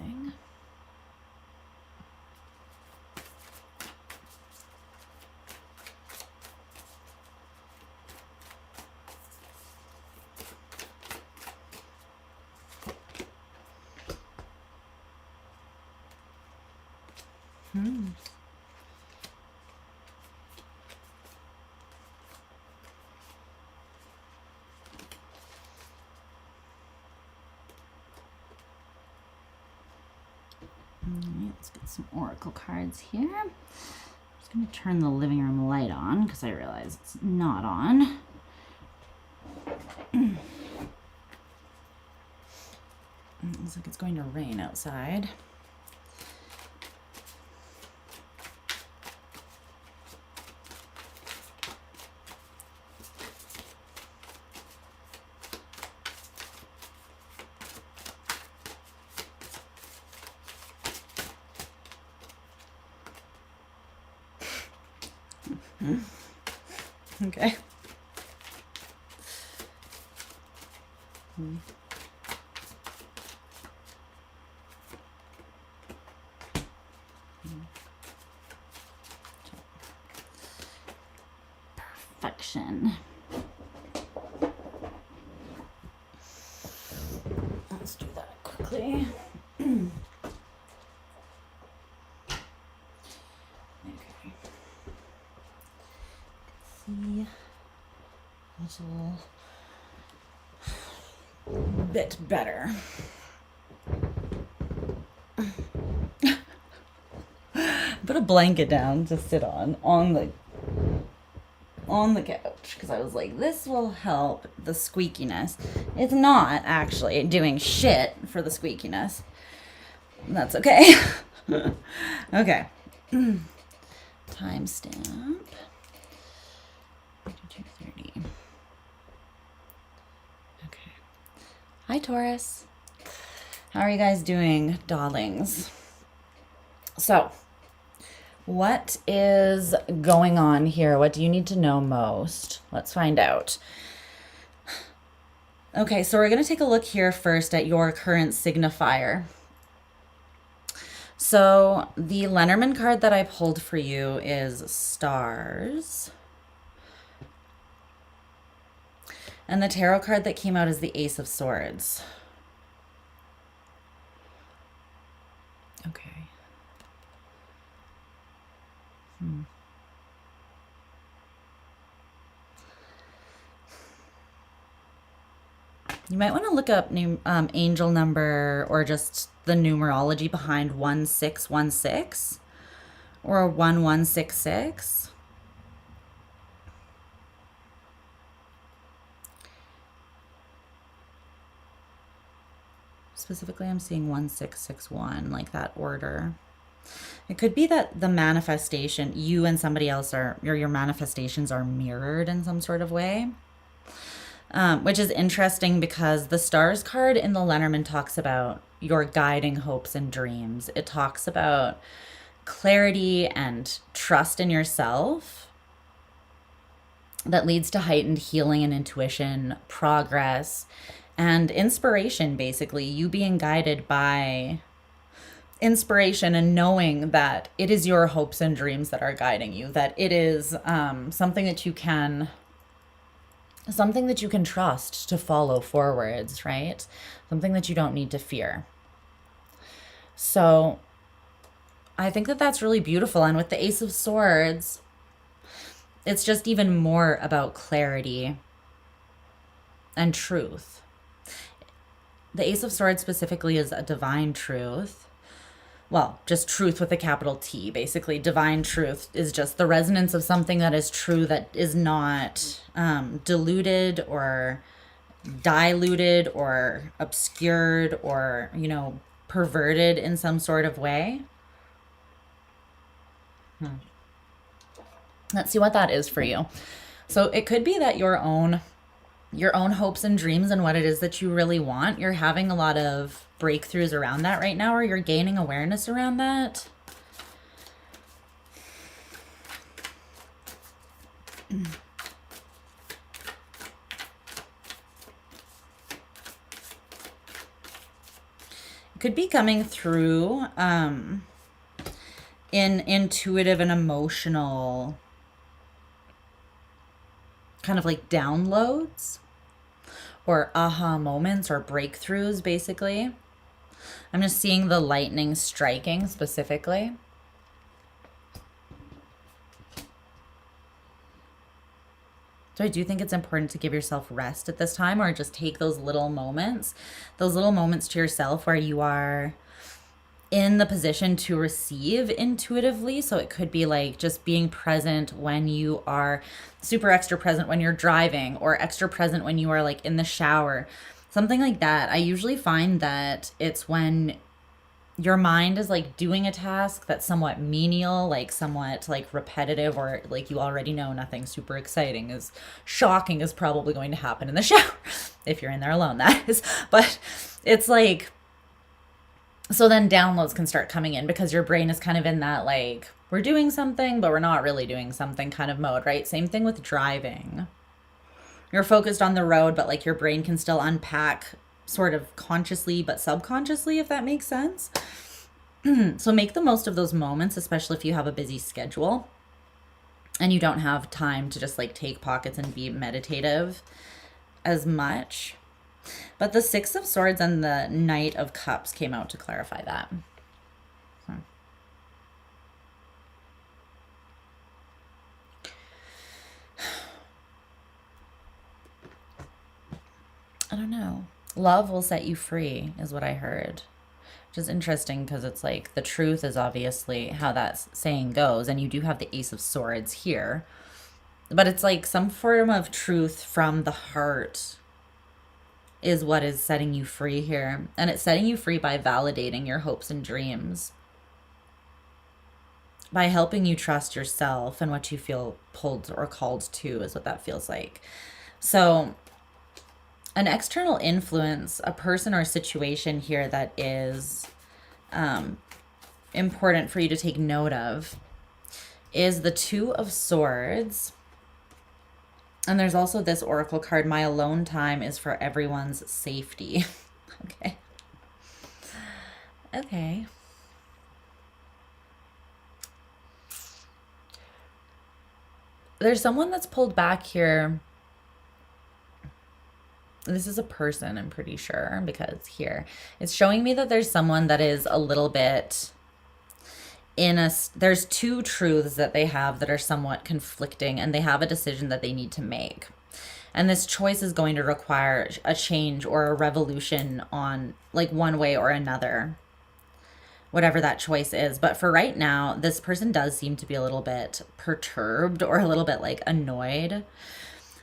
going. Alright, let's get some oracle cards here. I'm just going to turn the living room light on because I realize it's not on. It looks like it's going to rain outside. Okay. Perfection. Let's do that quickly. A bit better. Put a blanket down to sit on the couch because I was like, this will help the squeakiness. It's not actually doing shit for the squeakiness. That's okay. Okay. Timestamp. 22:30. Okay. Hi, Taurus. How are you guys doing, darlings? So, what is going on here? What do you need to know most? Let's find out. Okay, so we're going to take a look here first at your current signifier. So, the Lenormand card that I pulled for you is Stars. And the tarot card that came out is the Ace of Swords. Okay. You might want to look up angel number or just the numerology behind 1616 or 1166. Specifically, I'm seeing 1661, like that order. It could be that the manifestation, you and somebody else are, or your manifestations are mirrored in some sort of way. Which is interesting because the Stars card in the Lenormand talks about your guiding hopes and dreams. It talks about clarity and trust in yourself that leads to heightened healing and intuition, progress, and inspiration, basically. You being guided by inspiration and knowing that it is your hopes and dreams that are guiding you, that it is something that you can trust to follow forwards, right? Something that you don't need to fear. So I think that that's really beautiful. And with the Ace of Swords, it's just even more about clarity and truth. The Ace of Swords specifically is a divine truth. Well, just truth with a capital T. Basically, divine truth is just the resonance of something that is true, that is not diluted or diluted or obscured or, perverted in some sort of way. Let's see what that is for you. So it could be that your own hopes and dreams and what it is that you really want, you're having a lot of breakthroughs around that right now, or you're gaining awareness around that. Could be coming through in intuitive and emotional kind of like downloads or aha moments or breakthroughs, basically. I'm just seeing the lightning striking specifically. So I do think it's important to give yourself rest at this time, or just take those little moments to yourself where you are in the position to receive intuitively. So it could be like just being present when you are super extra present when you're driving, or extra present when you are like in the shower, something like that. I usually find that it's when your mind is like doing a task that's somewhat menial, like somewhat like repetitive, or like you already know nothing super exciting is shocking is probably going to happen in the shower if you're in there alone, that is. But it's like, so then downloads can start coming in because your brain is kind of in that like, we're doing something, but we're not really doing something kind of mode, right? Same thing with driving. You're focused on the road, but like your brain can still unpack sort of consciously, but subconsciously, if that makes sense. So make the most of those moments, especially if you have a busy schedule and you don't have time to just like take pockets and be meditative as much. But the Six of Swords and the Knight of Cups came out to clarify that. I don't know. Love will set you free is what I heard. Which is interesting because it's like the truth is obviously how that saying goes. And you do have the Ace of Swords here. But it's like some form of truth from the heart is what is setting you free here. And it's setting you free by validating your hopes and dreams, by helping you trust yourself and what you feel pulled or called to, is what that feels like. So an external influence, a person or a situation here that is important for you to take note of, is the Two of Swords. And there's also this oracle card, my alone time is for everyone's safety. Okay. Okay. There's someone that's pulled back here. This is a person, I'm pretty sure, because here it's showing me that there's someone that is a little bit there's two truths that they have that are somewhat conflicting, and they have a decision that they need to make. And this choice is going to require a change or a revolution on like one way or another, whatever that choice is. But for right now, this person does seem to be a little bit perturbed or a little bit like annoyed.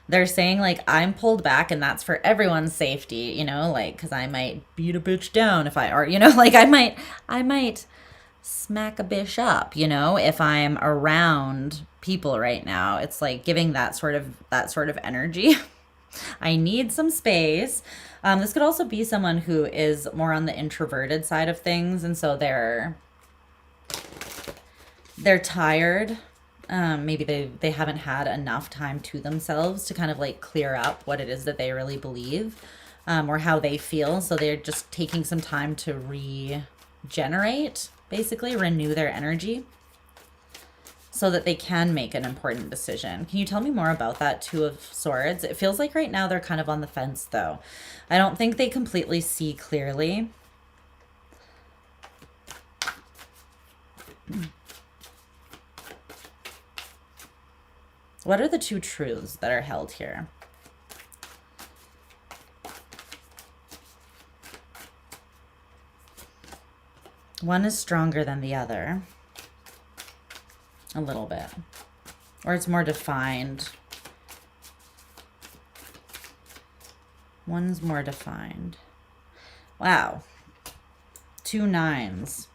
They're saying like, I'm pulled back and that's for everyone's safety, you know, like, cause I might beat a bitch down if I are, you know, like I might smack a bitch up, you know, if I'm around people right now. It's like giving that sort of energy. I need some space. This could also be someone who is more on the introverted side of things, and so they're tired. Maybe they haven't had enough time to themselves to kind of like clear up what it is that they really believe, or how they feel. So they're just taking some time to regenerate, basically renew their energy, so that they can make an important decision. Can you tell me more about that Two of Swords? It feels like right now they're kind of on the fence, though. I don't think they completely see clearly. What are the two truths that are held here? One is stronger than the other. A little bit. Or it's more defined. One's more defined. Wow. 2 9s.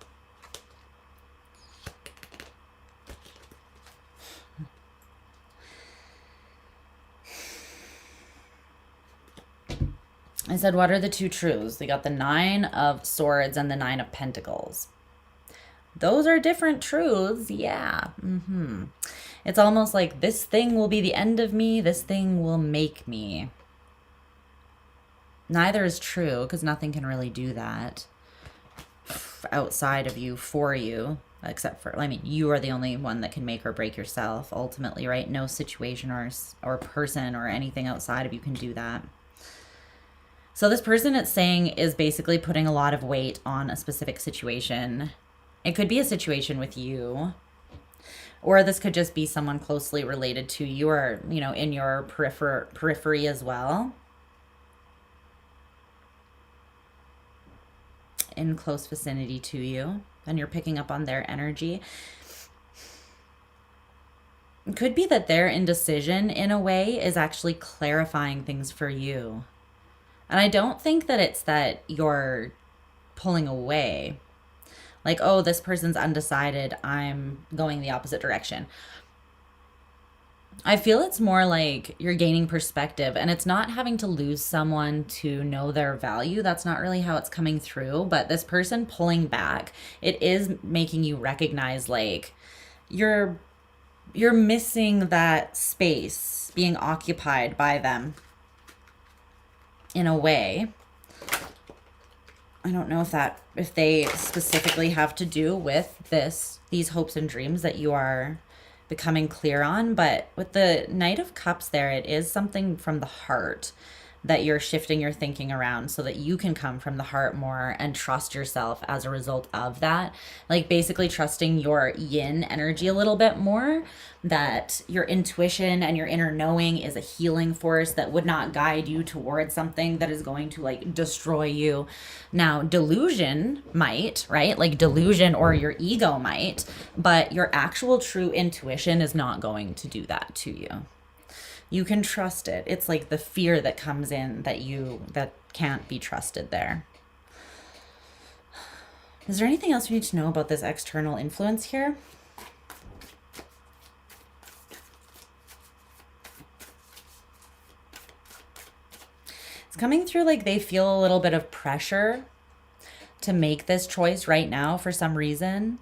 I said, what are the two truths? They got the 9 of Swords and the 9 of Pentacles. Those are different truths. Yeah. It's almost like this thing will be the end of me. This thing will make me. Neither is true because nothing can really do that. outside of you for you, except for, I mean, you are the only one that can make or break yourself ultimately, right? No situation or person or anything outside of you can do that. So this person, it's saying, is basically putting a lot of weight on a specific situation. It could be a situation with you, or this could just be someone closely related to you, or, you know, in your periphery as well. In close vicinity to you, and you're picking up on their energy. It could be that their indecision, in a way, is actually clarifying things for you. And I don't think that it's that you're pulling away. Like, oh, this person's undecided, I'm going the opposite direction. I feel it's more like you're gaining perspective, and it's not having to lose someone to know their value. That's not really how it's coming through. But this person pulling back, it is making you recognize, like, you're missing that space being occupied by them in a way. I don't know if they specifically have to do with these hopes and dreams that you are becoming clear on, but with the Knight of Cups there, it is something from the heart that you're shifting your thinking around so that you can come from the heart more and trust yourself as a result of that. Like basically trusting your yin energy a little bit more, that your intuition and your inner knowing is a healing force that would not guide you towards something that is going to like destroy you. Now, delusion might, right? Like delusion or your ego might, but your actual true intuition is not going to do that to you. You can trust it. It's like the fear that comes in that can't be trusted there. Is there anything else we need to know about this external influence here? It's coming through like they feel a little bit of pressure to make this choice right now for some reason.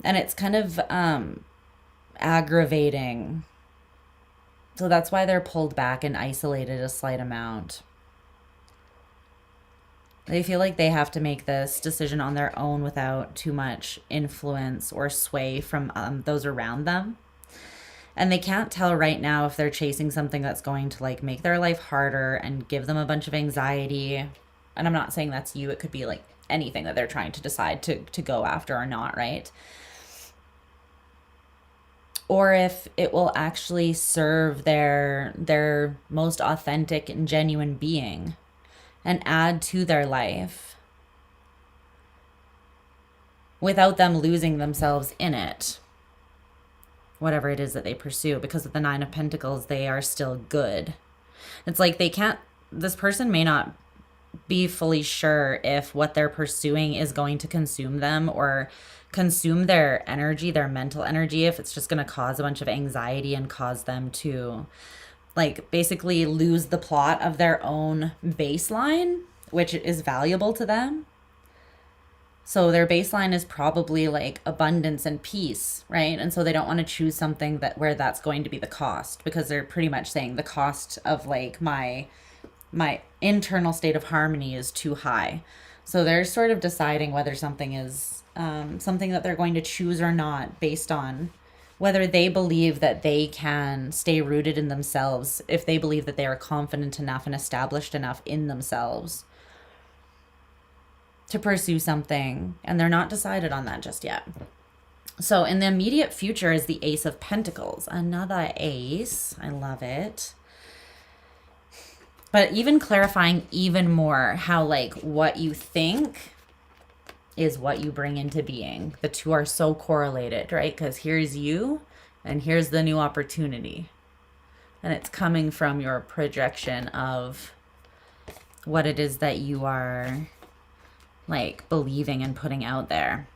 And it's kind of aggravating. So that's why they're pulled back and isolated a slight amount. They feel like they have to make this decision on their own without too much influence or sway from those around them. And they can't tell right now if they're chasing something that's going to like make their life harder and give them a bunch of anxiety. And I'm not saying that's you. It could be like anything that they're trying to decide to go after or not, right? Or if it will actually serve their most authentic and genuine being and add to their life without them losing themselves in it, whatever it is that they pursue. Because of the Nine of Pentacles, they are still good. It's like this person may not be fully sure if what they're pursuing is going to consume them or consume their energy, their mental energy, if it's just going to cause a bunch of anxiety and cause them to like basically lose the plot of their own baseline, which is valuable to them. So their baseline is probably like abundance and peace, right? And so they don't want to choose something where that's going to be the cost, because they're pretty much saying the cost of like my internal state of harmony is too high. So they're sort of deciding whether something is something that they're going to choose or not, based on whether they believe that they can stay rooted in themselves, if they believe that they are confident enough and established enough in themselves to pursue something. And they're not decided on that just yet. So in the immediate future is the Ace of Pentacles. Another ace. I love it. But even clarifying even more how like what you think is what you bring into being. The two are so correlated, right? Because here's you and here's the new opportunity. And it's coming from your projection of what it is that you are like believing and putting out there.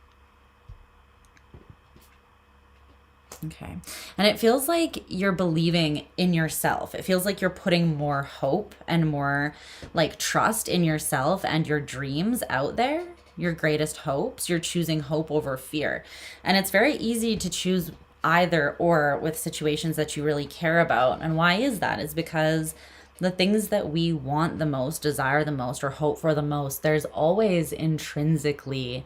Okay. And it feels like you're believing in yourself. It feels like you're putting more hope and more like trust in yourself and your dreams out there. Your greatest hopes. You're choosing hope over fear. And it's very easy to choose either or with situations that you really care about. And why is that? Is because the things that we want the most, desire the most, or hope for the most, there's always intrinsically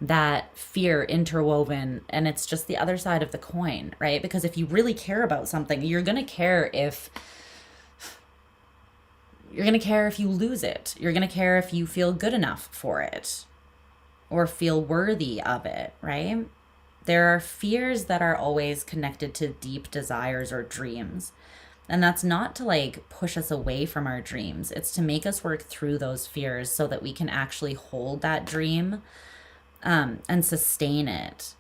that fear interwoven, and it's just the other side of the coin, right? Because if you really care about something, you're going to care if you lose it. You're going to care if you feel good enough for it or feel worthy of it, right? There are fears that are always connected to deep desires or dreams. And that's not to like push us away from our dreams. It's to make us work through those fears so that we can actually hold that dream and sustain it.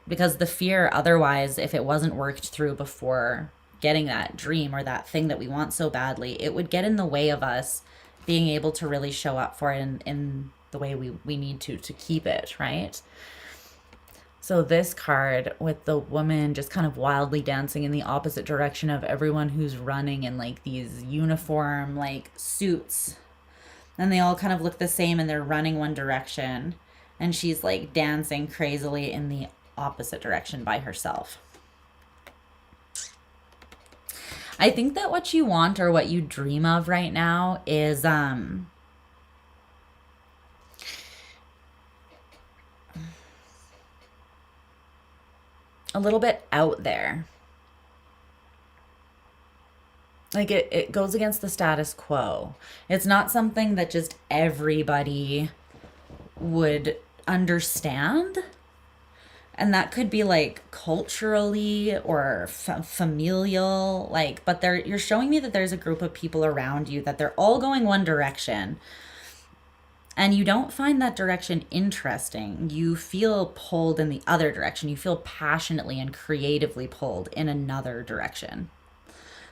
Because the fear, otherwise, if it wasn't worked through before getting that dream or that thing that we want so badly, it would get in the way of us being able to really show up for it in the way we need to keep it, right? So this card with the woman just kind of wildly dancing in the opposite direction of everyone who's running in like these uniform like suits. And they all kind of look the same and they're running one direction. And she's like dancing crazily in the opposite direction by herself. I think that what you want or what you dream of right now is a little bit out there. Like it goes against the status quo. It's not something that just everybody would understand. And that could be like culturally or familial, like, but you're showing me that there's a group of people around you that they're all going one direction. And you don't find that direction interesting. You feel pulled in the other direction. You feel passionately and creatively pulled in another direction.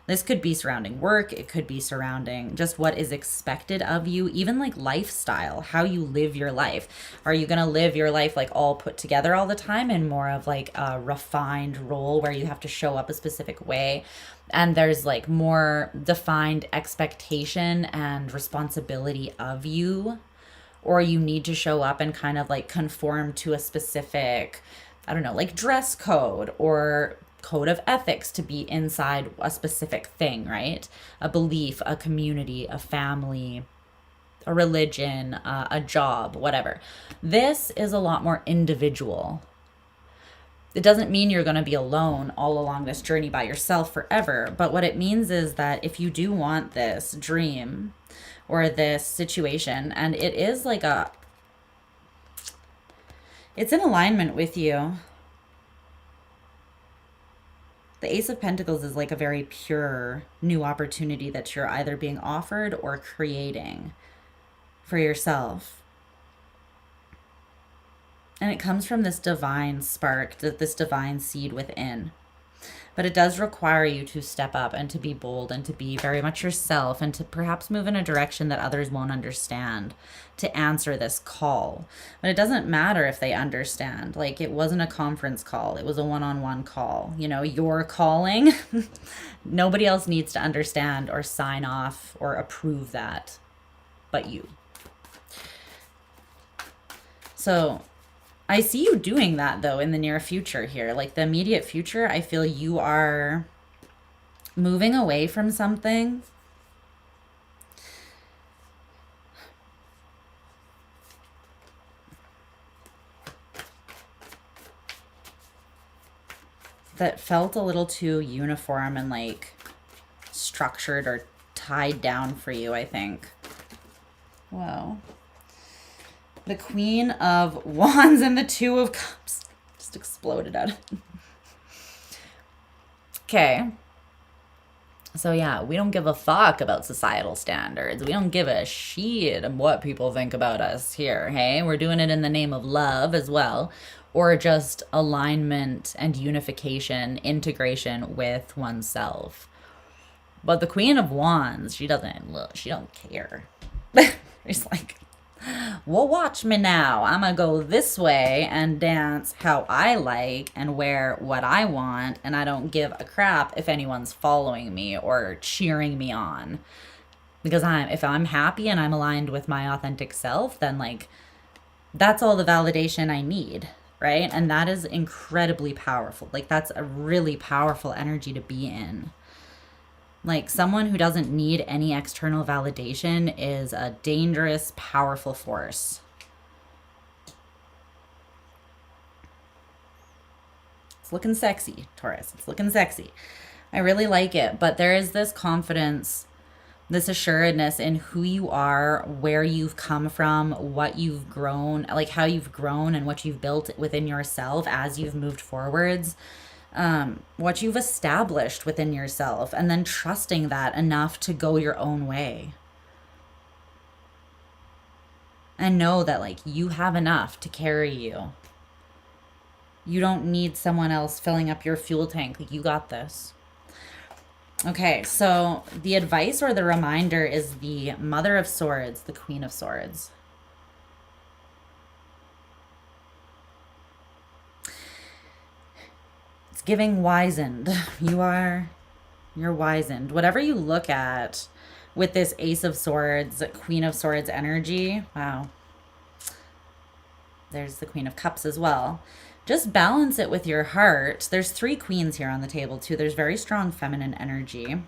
This could be surrounding work. It could be surrounding just what is expected of you, even like lifestyle, how you live your life. Are you going to live your life like all put together all the time and more of like a refined role where you have to show up a specific way? And there's like more defined expectation and responsibility of you, or you need to show up and kind of like conform to a specific, I don't know, like dress code or code of ethics to be inside a specific thing, right? A belief, a community, a family, a religion, a job, whatever. This is a lot more individual. It doesn't mean you're going to be alone all along this journey by yourself forever. But what it means is that if you do want this dream or this situation, and it is like it's in alignment with you. The Ace of Pentacles is like a very pure new opportunity that you're either being offered or creating for yourself. And it comes from this divine spark, this divine seed within. But it does require you to step up and to be bold and to be very much yourself and to perhaps move in a direction that others won't understand to answer this call. But it doesn't matter if they understand. Like, it wasn't a conference call. It was a one-on-one call. You know, you're calling. Nobody else needs to understand or sign off or approve that but you. So I see you doing that, though, in the near future here. Like, the immediate future, I feel you are moving away from something that felt a little too uniform and, like, structured or tied down for you, I think. Whoa. The Queen of Wands and the Two of Cups just exploded out. Okay. So yeah, we don't give a fuck about societal standards. We don't give a shit of what people think about us here, hey? We're doing it in the name of love as well, or just alignment and unification, integration with oneself. But the Queen of Wands, she don't care. She's like, well, watch me now. I'm going to go this way and dance how I like and wear what I want. And I don't give a crap if anyone's following me or cheering me on. Because if I'm happy and I'm aligned with my authentic self, then like, that's all the validation I need, right? And that is incredibly powerful. Like, that's a really powerful energy to be in. Like, someone who doesn't need any external validation is a dangerous, powerful force. It's looking sexy, Taurus. It's looking sexy. I really like it, but there is this confidence, this assuredness in who you are, where you've come from, what you've grown, like how you've grown and what you've built within yourself as you've moved forwards, what you've established within yourself, and then trusting that enough to go your own way. And know that like you have enough to carry you. You don't need someone else filling up your fuel tank. Like, you got this. Okay, so the advice or the reminder is the Mother of Swords, the Queen of Swords. It's giving wizened. You're wizened. Whatever you look at with this Ace of Swords, Queen of Swords energy, wow. There's the Queen of Cups as well. Just balance it with your heart. There's 3 queens here on the table too. There's very strong feminine energy.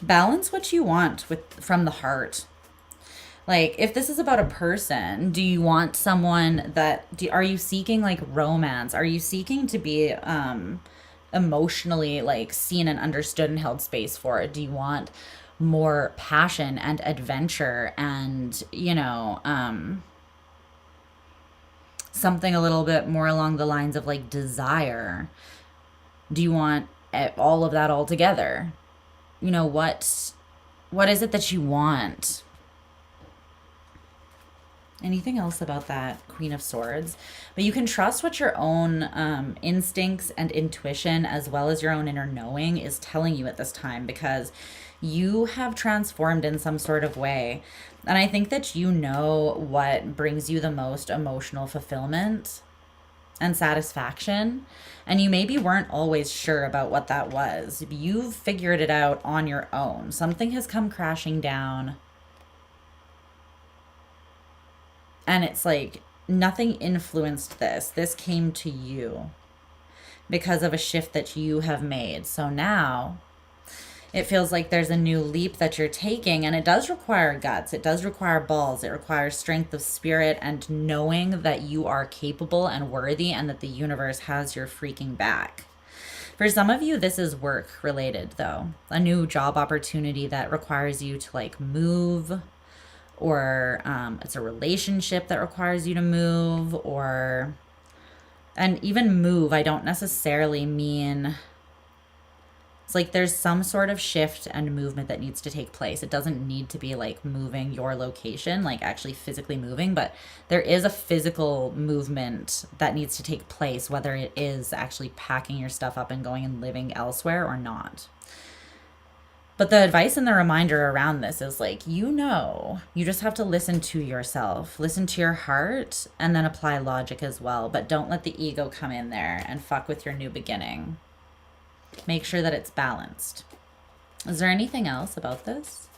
Balance what you want from the heart. Like, if this is about a person, do you want someone that, are you seeking like romance? Are you seeking to be emotionally like seen and understood and held space for? Do you want more passion and adventure and, you know, something a little bit more along the lines of like desire? Do you want all of that all together? You know, what is it that you want? Anything else about that Queen of Swords? But you can trust what your own instincts and intuition, as well as your own inner knowing, is telling you at this time, because you have transformed in some sort of way. And I think that you know what brings you the most emotional fulfillment and satisfaction. And you maybe weren't always sure about what that was. You've figured it out on your own. Something has come crashing down. And it's like nothing influenced this. This came to you because of a shift that you have made. So now it feels like there's a new leap that you're taking, and it does require guts. It does require balls. It requires strength of spirit and knowing that you are capable and worthy, and that the universe has your freaking back. For some of you, this is work related though. A new job opportunity that requires you to like move, or it's a relationship that requires you to move, and even move, I don't necessarily mean, it's like there's some sort of shift and movement that needs to take place. It doesn't need to be like moving your location, like actually physically moving, but there is a physical movement that needs to take place, whether it is actually packing your stuff up and going and living elsewhere or not. But the advice and the reminder around this is like, you just have to listen to yourself, listen to your heart, and then apply logic as well. But don't let the ego come in there and fuck with your new beginning. Make sure that it's balanced. Is there anything else about this?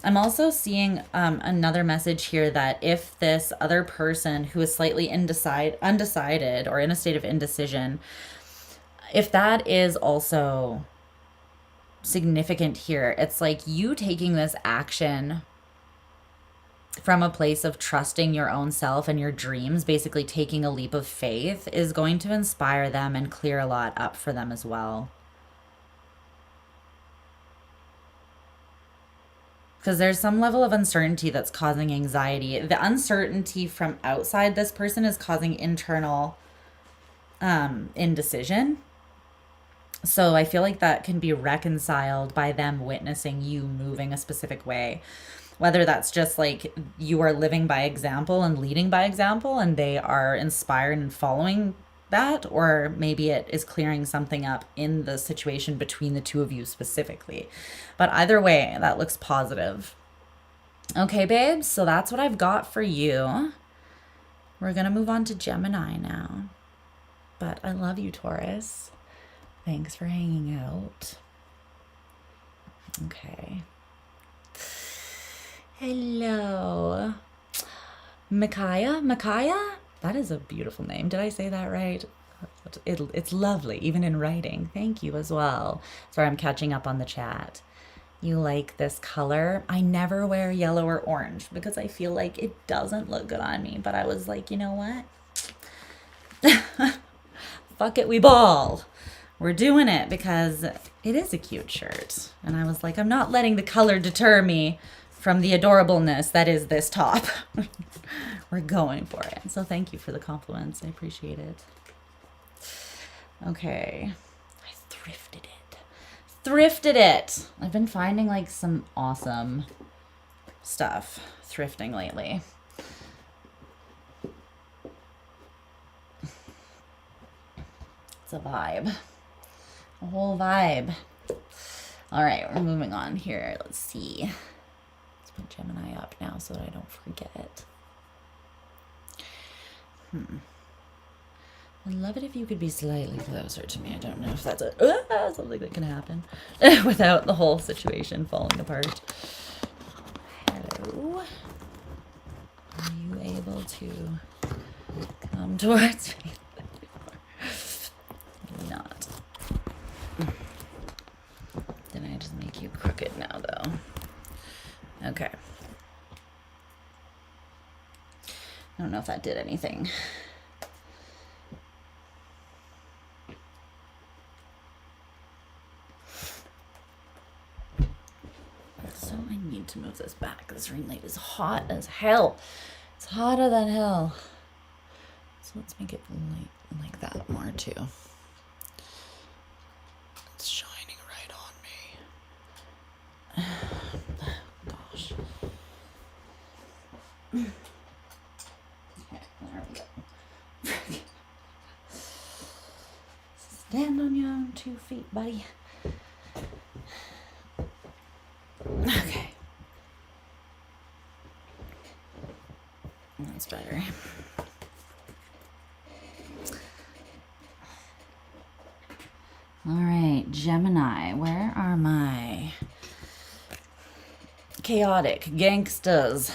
I'm also seeing another message here that if this other person who is slightly undecided or in a state of indecision, if that is also significant here, it's like you taking this action from a place of trusting your own self and your dreams, basically taking a leap of faith, is going to inspire them and clear a lot up for them as well. Because there's some level of uncertainty that's causing anxiety. The uncertainty from outside this person is causing internal indecision. So I feel like that can be reconciled by them witnessing you moving a specific way. Whether that's just like you are living by example and leading by example, and they are inspired and following that, or maybe it is clearing something up in the situation between the two of you specifically. But either way, that looks positive. Okay, babes, so that's what I've got for you. We're going to move on to Gemini now. But I love you, Taurus. Thanks for hanging out. Okay. Hello. Micaiah? That is a beautiful name. Did I say that right? It's lovely, even in writing. Thank you as well. Sorry, I'm catching up on the chat. you like this color. I never wear yellow or orange because I feel like it doesn't look good on me. But I was like, you know what? Fuck it, we ball. We're doing it because it is a cute shirt. And I was like, I'm not letting the color deter me from the adorableness that is this top. We're going for it. So thank you for the compliments. I appreciate it. Okay. I thrifted it. Thrifted it. I've been finding like some awesome stuff thrifting lately. It's a vibe. A whole vibe. All right, we're moving on here. Let's see. Let's put Gemini up now so that I don't forget. I'd love it if you could be slightly closer to me. I don't know if that's something that can happen without the whole situation falling apart. Hello. Are you able to come towards me? Maybe not. Did I just make you crooked now, though? Okay. I don't know if that did anything. So I need to move this back. This ring light is hot as hell. It's hotter than hell. So let's make it light like that more too. It's shining right on me. Gosh. Okay, there we go. Stand on your own 2 feet, buddy. Okay. That's better. All right, Gemini, where are my chaotic gangsters?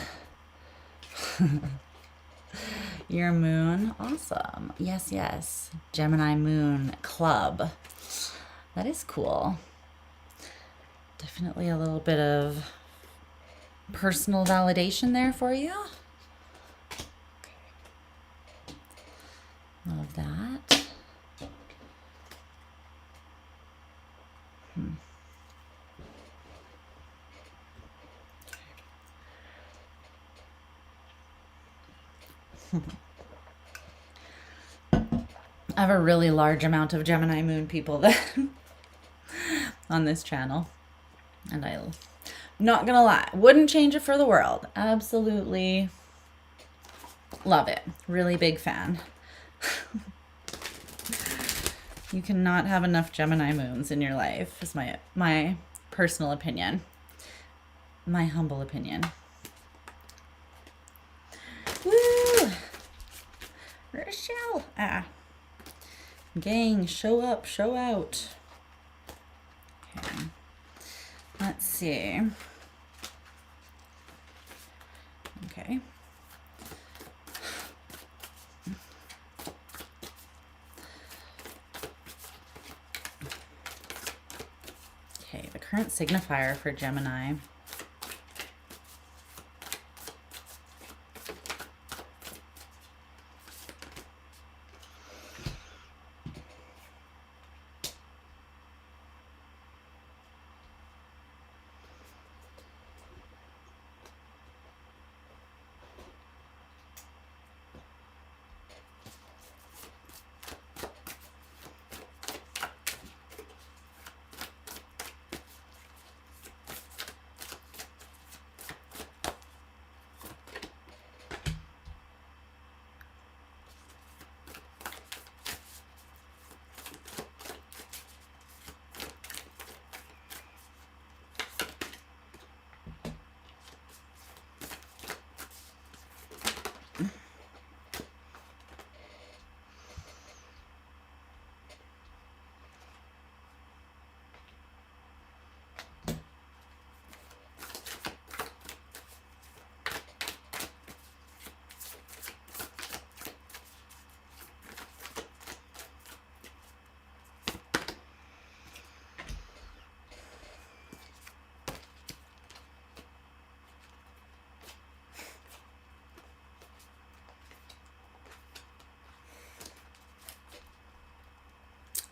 Your moon, awesome. Yes, yes. Gemini moon club. That is cool. Definitely a little bit of personal validation there for you. Okay. Love that. I have a really large amount of Gemini moon people that on this channel. And I'm not gonna lie, wouldn't change it for the world. Absolutely love it. Really big fan. You cannot have enough Gemini moons in your life, is my personal opinion. My humble opinion. Woo! Rochelle! Ah. Gang, show up, show out. Okay. Let's see. Okay. Okay, the current signifier for Gemini.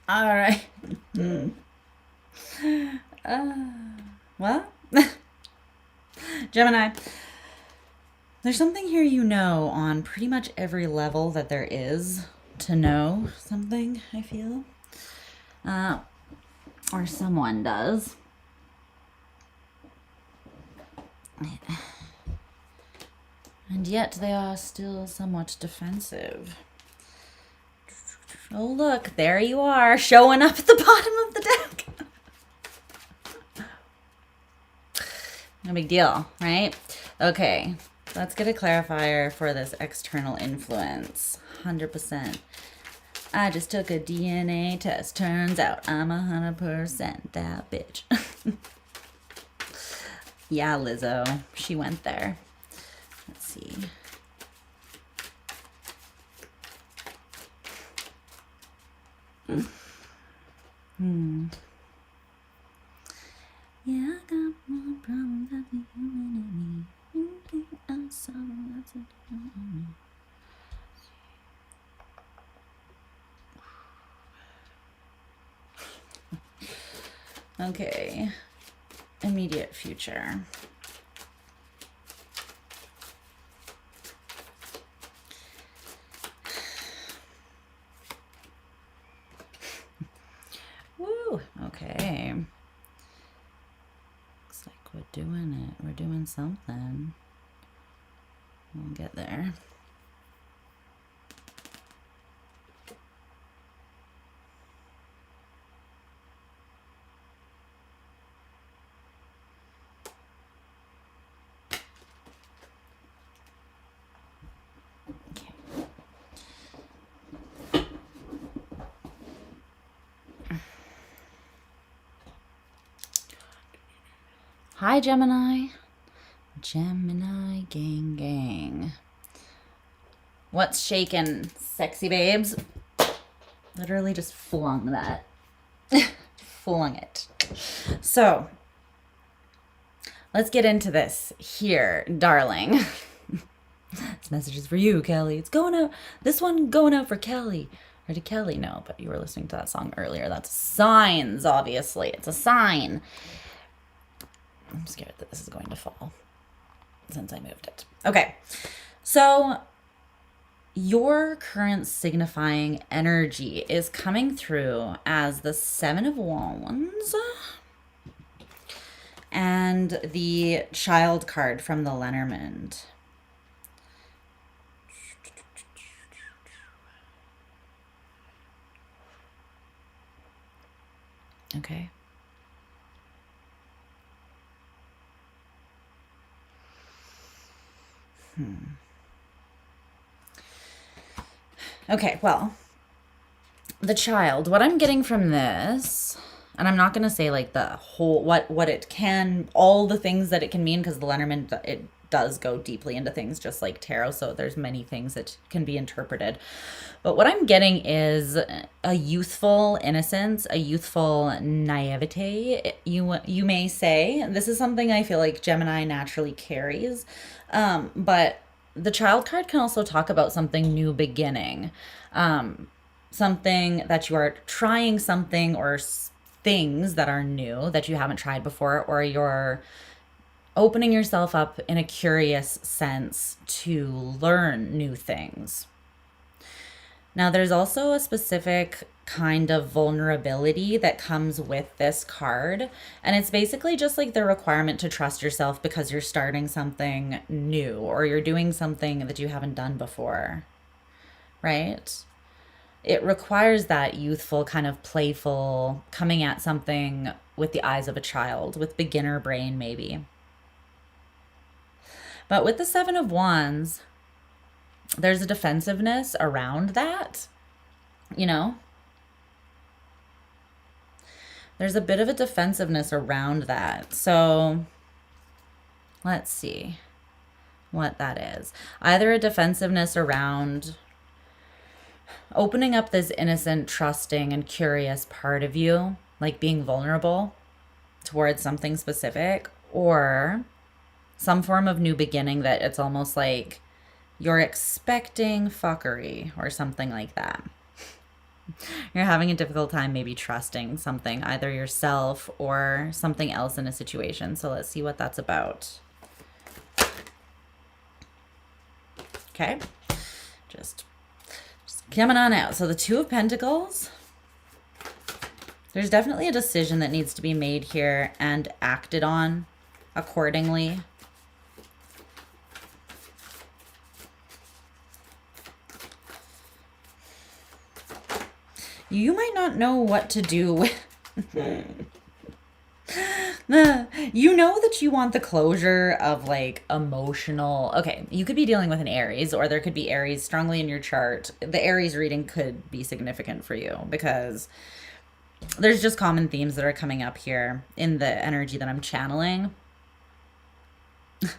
All right. Well, Gemini, there's something here you know on pretty much every level that there is to know something, I feel. Or someone does. And yet they are still somewhat defensive. Oh, look, there you are, showing up at the bottom of the deck. No big deal, right? Okay, let's get a clarifier for this external influence. 100%. I just took a DNA test. Turns out I'm 100% that bitch. Yeah, Lizzo. She went there. Let's see. Yeah, I got more problems than the human in me. I'm sorry, that's it. Okay. Immediate future. Woo! Okay. Looks like we're doing it. We're doing something. We'll get there. Hi, Gemini. Gemini gang gang. What's shaking, sexy babes? Literally just flung that. Flung it. So, let's get into this here, darling. This message is for you, Kelly. It's going out. This one going out for Kelly. Or to Kelly, no, but you were listening to that song earlier. That's signs, obviously. It's a sign. I'm scared that this is going to fall since I moved it. Okay, so your current signifying energy is coming through as the Seven of Wands and the Child card from the Lenormand. Okay. Okay, well, the Child, what I'm getting from this, and I'm not going to say like the whole, what it can, all the things that it can mean, because the Lenormand, it does go deeply into things just like tarot, so there's many things that can be interpreted. But what I'm getting is a youthful innocence, a youthful naivete, you may say. This is something I feel like Gemini naturally carries. But the Child card can also talk about something new beginning, something that you are trying something or things that are new that you haven't tried before, or you're opening yourself up in a curious sense to learn new things. Now, there's also a specific kind of vulnerability that comes with this card, and it's basically just like the requirement to trust yourself because you're starting something new or you're doing something that you haven't done before, right? It requires that youthful, kind of playful, coming at something with the eyes of a child, with beginner brain maybe. But with the Seven of Wands, there's a defensiveness around that, you know? There's a bit of a defensiveness around that. So let's see what that is. Either a defensiveness around opening up this innocent, trusting, and curious part of you, like being vulnerable towards something specific, or some form of new beginning that it's almost like you're expecting fuckery or something like that. You're having a difficult time maybe trusting something, either yourself or something else in a situation. So let's see what that's about. Okay. Just coming on out. So the Two of Pentacles. There's definitely a decision that needs to be made here and acted on accordingly. You might not know what to do with... You know that you want the closure of like emotional... Okay, you could be dealing with an Aries, or there could be Aries strongly in your chart. The Aries reading could be significant for you because there's just common themes that are coming up here in the energy that I'm channeling. But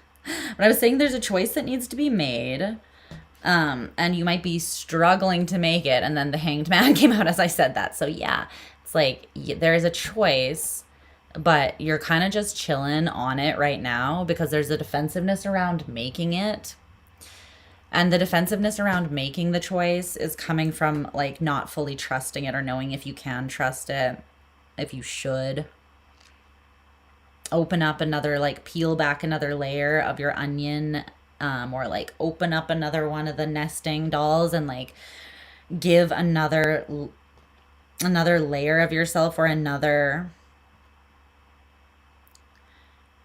I was saying there's a choice that needs to be made. And you might be struggling to make it. And then the Hanged Man came out as I said that. So yeah, it's like there is a choice, but you're kind of just chilling on it right now because there's a defensiveness around making it. And the defensiveness around making the choice is coming from like not fully trusting it or knowing if you can trust it, if you should. Open up another, like peel back another layer of your onion, or like open up another one of the nesting dolls and like give another layer of yourself or another...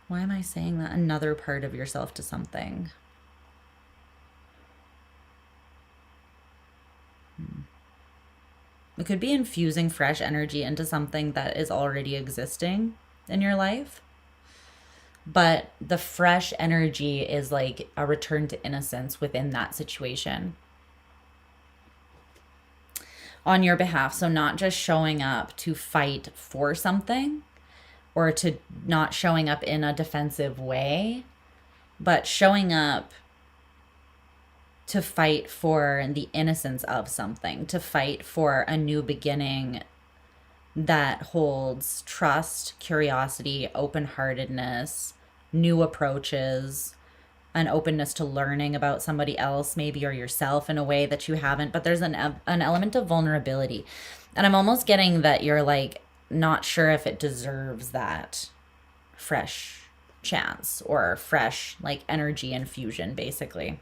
Why am I saying that? Another part of yourself to something. It could be infusing fresh energy into something that is already existing in your life. But the fresh energy is like a return to innocence within that situation on your behalf. So not just showing up to fight for something or to not showing up in a defensive way, but showing up to fight for the innocence of something, to fight for a new beginning that holds trust, curiosity, open-heartedness, new approaches, an openness to learning about somebody else maybe or yourself in a way that you haven't. But there's an element of vulnerability. And I'm almost getting that you're like not sure if it deserves that fresh chance or fresh like energy infusion basically,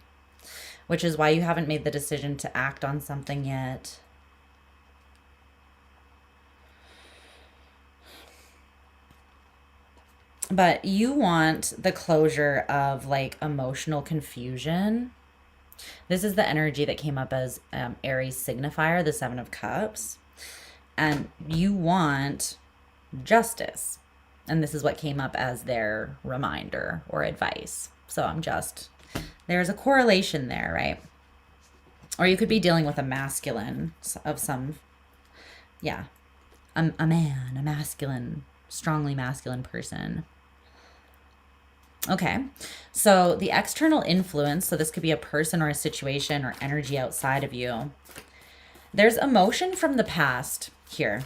which is why you haven't made the decision to act on something yet. But you want the closure of like emotional confusion. This is the energy that came up as Aries signifier, the Seven of Cups. And you want justice. And this is what came up as their reminder or advice. So there's a correlation there, right? Or you could be dealing with a masculine of some, yeah, a man, a masculine, strongly masculine person. Okay, so the external influence, so this could be a person or a situation or energy outside of you. There's emotion from the past here.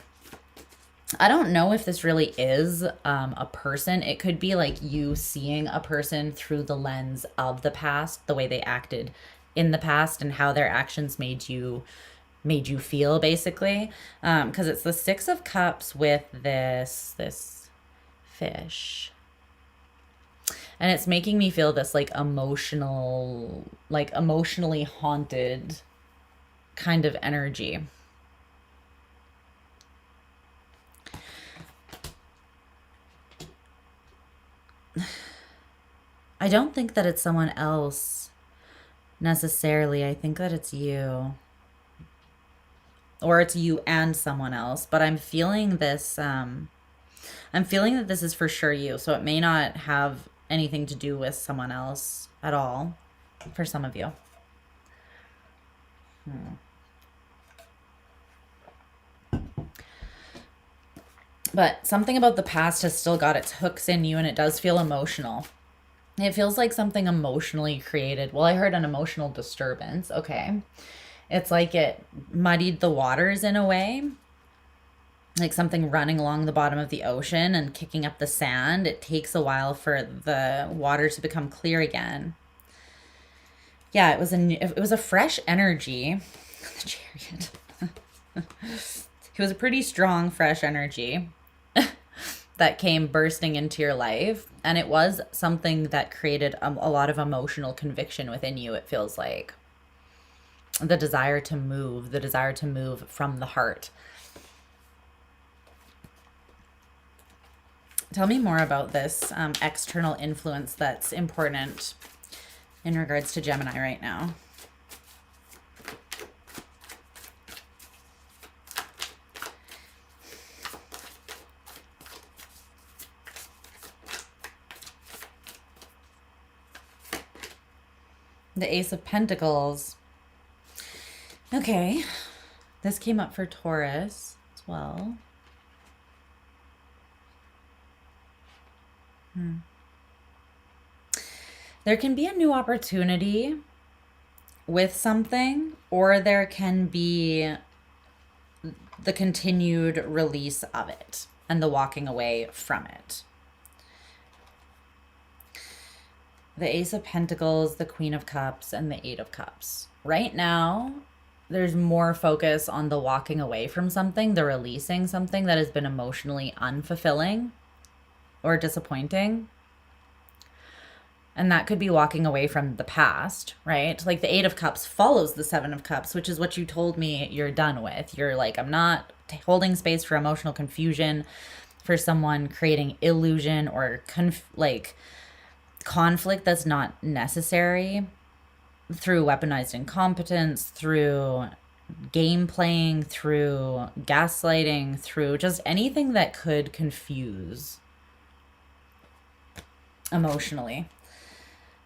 I don't know if this really is a person. It could be like you seeing a person through the lens of the past, the way they acted in the past and how their actions made you feel basically. Because it's the Six of Cups with this fish. And it's making me feel this like emotionally haunted kind of energy. I don't think that it's someone else necessarily. I think that it's you. Or it's you and someone else. But I'm feeling this, I'm feeling that this is for sure you. So it may not have anything to do with someone else at all for some of you. But something about the past has still got its hooks in you, and it does feel emotional. It feels like something emotionally created. Well, I heard an emotional disturbance. Okay. It's like it muddied the waters in a way. Like something running along the bottom of the ocean and kicking up the sand. It takes a while for the water to become clear again. Yeah, it was a fresh energy. The Chariot. He was a pretty strong, fresh energy that came bursting into your life. And it was something that created a lot of emotional conviction within you, it feels like. The desire to move from the heart. Tell me more about this external influence that's important in regards to Gemini right now. The Ace of Pentacles. Okay. This came up for Taurus as well. There can be a new opportunity with something, or there can be the continued release of it and the walking away from it. The Ace of Pentacles, the Queen of Cups, and the Eight of Cups. Right now, there's more focus on the walking away from something, the releasing something that has been emotionally unfulfilling or disappointing. And that could be walking away from the past, right? Like the Eight of Cups follows the Seven of Cups, which is what you told me you're done with. You're like, I'm not holding space for emotional confusion, for someone creating illusion or conflict that's not necessary through weaponized incompetence, through game playing, through gaslighting, through just anything that could confuse emotionally.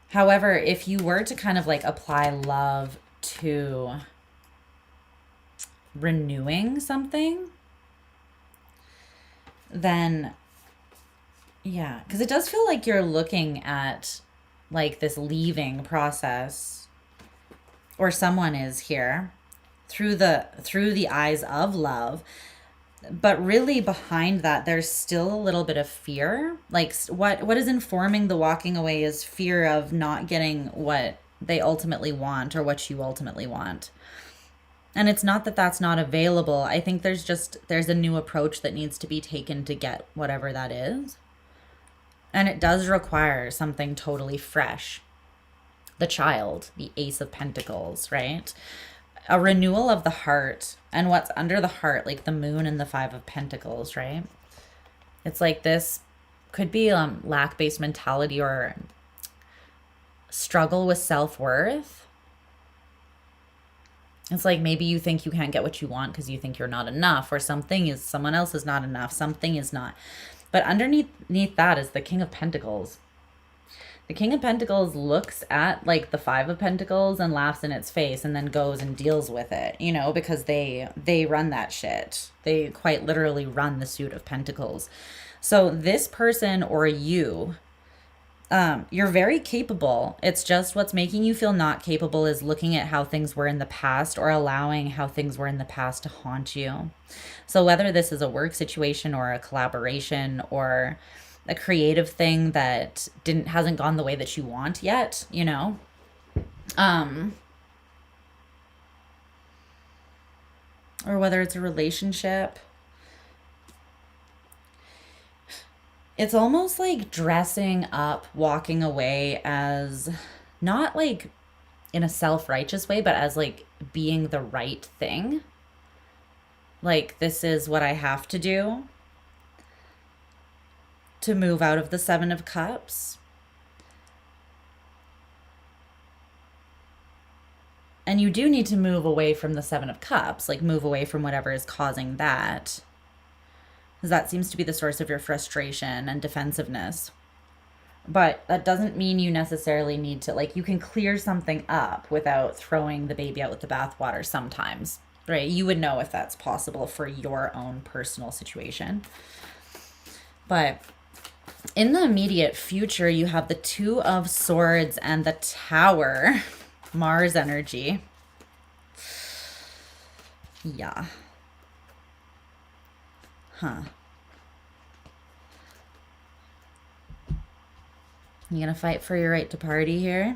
However, if you were to kind of like apply love to renewing something, then yeah, because it does feel like you're looking at like this leaving process, or someone is here through the eyes of love. But really behind that, there's still a little bit of fear. Like what is informing the walking away is fear of not getting what they ultimately want or what you ultimately want. And it's not that that's not available. I think there's a new approach that needs to be taken to get whatever that is. And it does require something totally fresh. The Child, the Ace of Pentacles, right? A renewal of the heart, and what's under the heart, like the Moon and the Five of Pentacles, right? It's like this could be lack-based mentality or struggle with self-worth. It's like maybe you think you can't get what you want because you think you're not enough, or someone else is not enough, something is not. But underneath that is the King of Pentacles. The King of Pentacles looks at like the Five of Pentacles and laughs in its face and then goes and deals with it, you know, because they run that shit. They quite literally run the suit of Pentacles. So this person or you, you're very capable. It's just what's making you feel not capable is looking at how things were in the past, or allowing how things were in the past to haunt you. So whether this is a work situation or a collaboration or a creative thing that hasn't gone the way that you want yet, you know, or whether it's a relationship, it's almost like dressing up, walking away as not like in a self-righteous way, but as like being the right thing. Like, this is what I have to do to move out of the Seven of Cups. And you do need to move away from the Seven of Cups, like move away from whatever is causing that, because that seems to be the source of your frustration and defensiveness. But that doesn't mean you necessarily need to, like, you can clear something up without throwing the baby out with the bathwater sometimes, right? You would know if that's possible for your own personal situation. But in the immediate future, you have the Two of Swords and the Tower, Mars energy. Yeah. Huh. You gonna fight for your right to party here?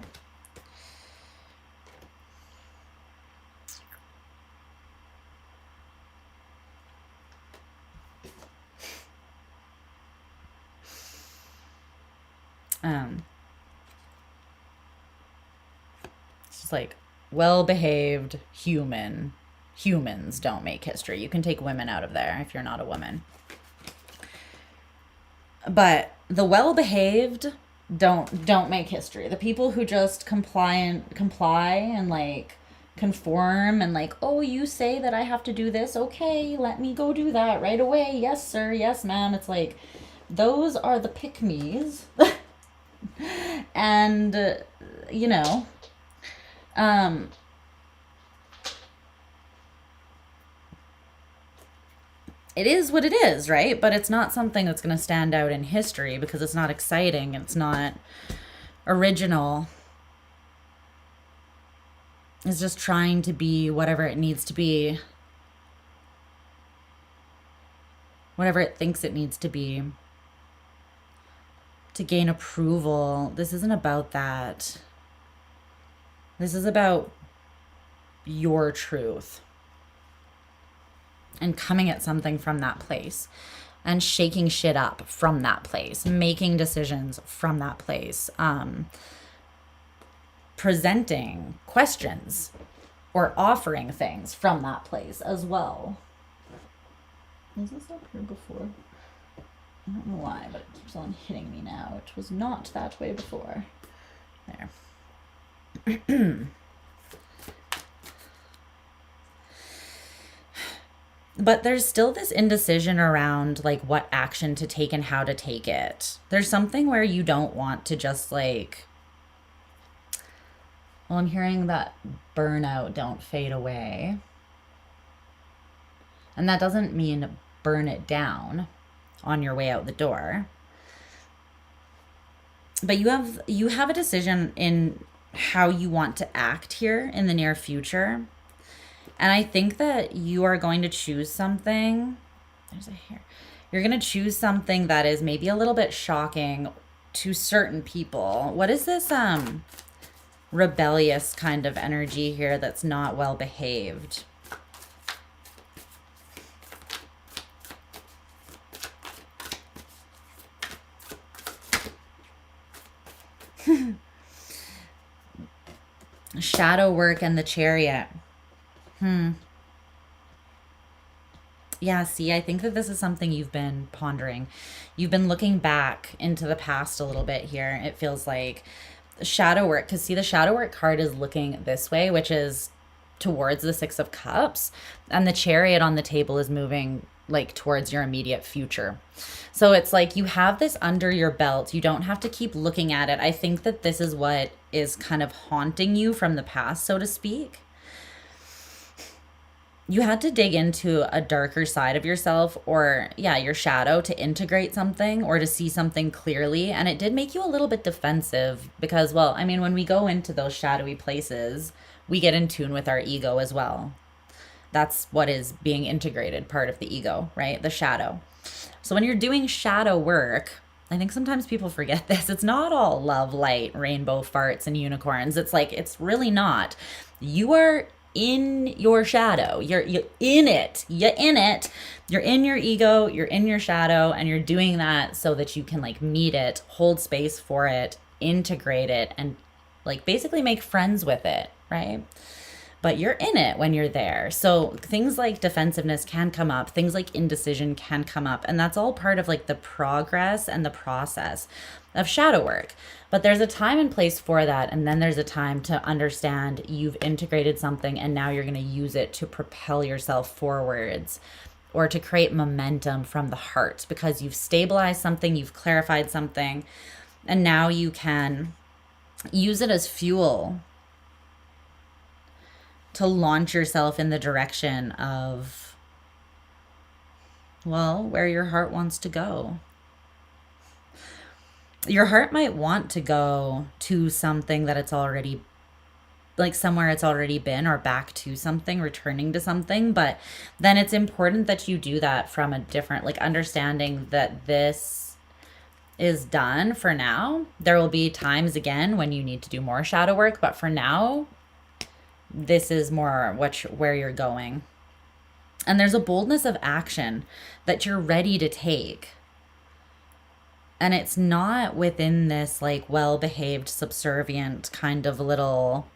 It's just like well-behaved humans don't make history. You can take women out of there if you're not a woman. But the well-behaved don't make history. The people who just comply and like conform and like, oh, you say that I have to do this, okay, let me go do that right away. Yes, sir. Yes, ma'am. It's like those are the pick-me's. And you know, it is what it is, right? But it's not something that's going to stand out in history because it's not exciting and it's not original. It's just trying to be whatever it needs to be, whatever it thinks it needs to be, to gain approval. This isn't about that. This is about your truth and coming at something from that place and shaking shit up from that place, making decisions from that place, presenting questions or offering things from that place as well. Was this up here before? I don't know why, but it keeps on hitting me now. It was not that way before. There. But there's still this indecision around like what action to take and how to take it. There's something where you don't want to just like, well, I'm hearing that burnout, don't fade away. And that doesn't mean burn it down on your way out the door. But you have a decision in how you want to act here in the near future. And I think that you are going to choose something. There's a hair. You're going to choose something that is maybe a little bit shocking to certain people. What is this rebellious kind of energy here that's not well behaved? Shadow work and the Chariot. Yeah, see, I think that this is something you've been pondering. You've been looking back into the past a little bit here. It feels like shadow work, because see, the shadow work card is looking this way, which is towards the Six of Cups, and the Chariot on the table is moving like towards your immediate future. So it's like you have this under your belt. You don't have to keep looking at it. I think that this is what is kind of haunting you from the past, so to speak. You had to dig into a darker side of yourself, or yeah, your shadow, to integrate something or to see something clearly. And it did make you a little bit defensive because, well, I mean, when we go into those shadowy places, we get in tune with our ego as well. That's what is being integrated, part of the ego, right? The shadow. So when you're doing shadow work, I think sometimes people forget this. It's not all love, light, rainbow farts, and unicorns. It's like, it's really not. You are in your shadow. You're in it. You're in it. You're in your ego. You're in your shadow, and you're doing that so that you can like meet it, hold space for it, integrate it, and like basically make friends with it, right? But you're in it when you're there. So things like defensiveness can come up. Things like indecision can come up. And that's all part of like the progress and the process of shadow work. But there's a time and place for that. And then there's a time to understand you've integrated something and now you're going to use it to propel yourself forwards or to create momentum from the heart because you've stabilized something, you've clarified something, and now you can use it as fuel to launch yourself in the direction of, well, where your heart wants to go. Your heart might want to go to something that it's already, like somewhere it's already been, or back to something, returning to something. But then it's important that you do that from a different, like understanding that this is done for now. There will be times again when you need to do more shadow work, but for now, this is more where you're going. And there's a boldness of action that you're ready to take. And it's not within this like well-behaved, subservient kind of little,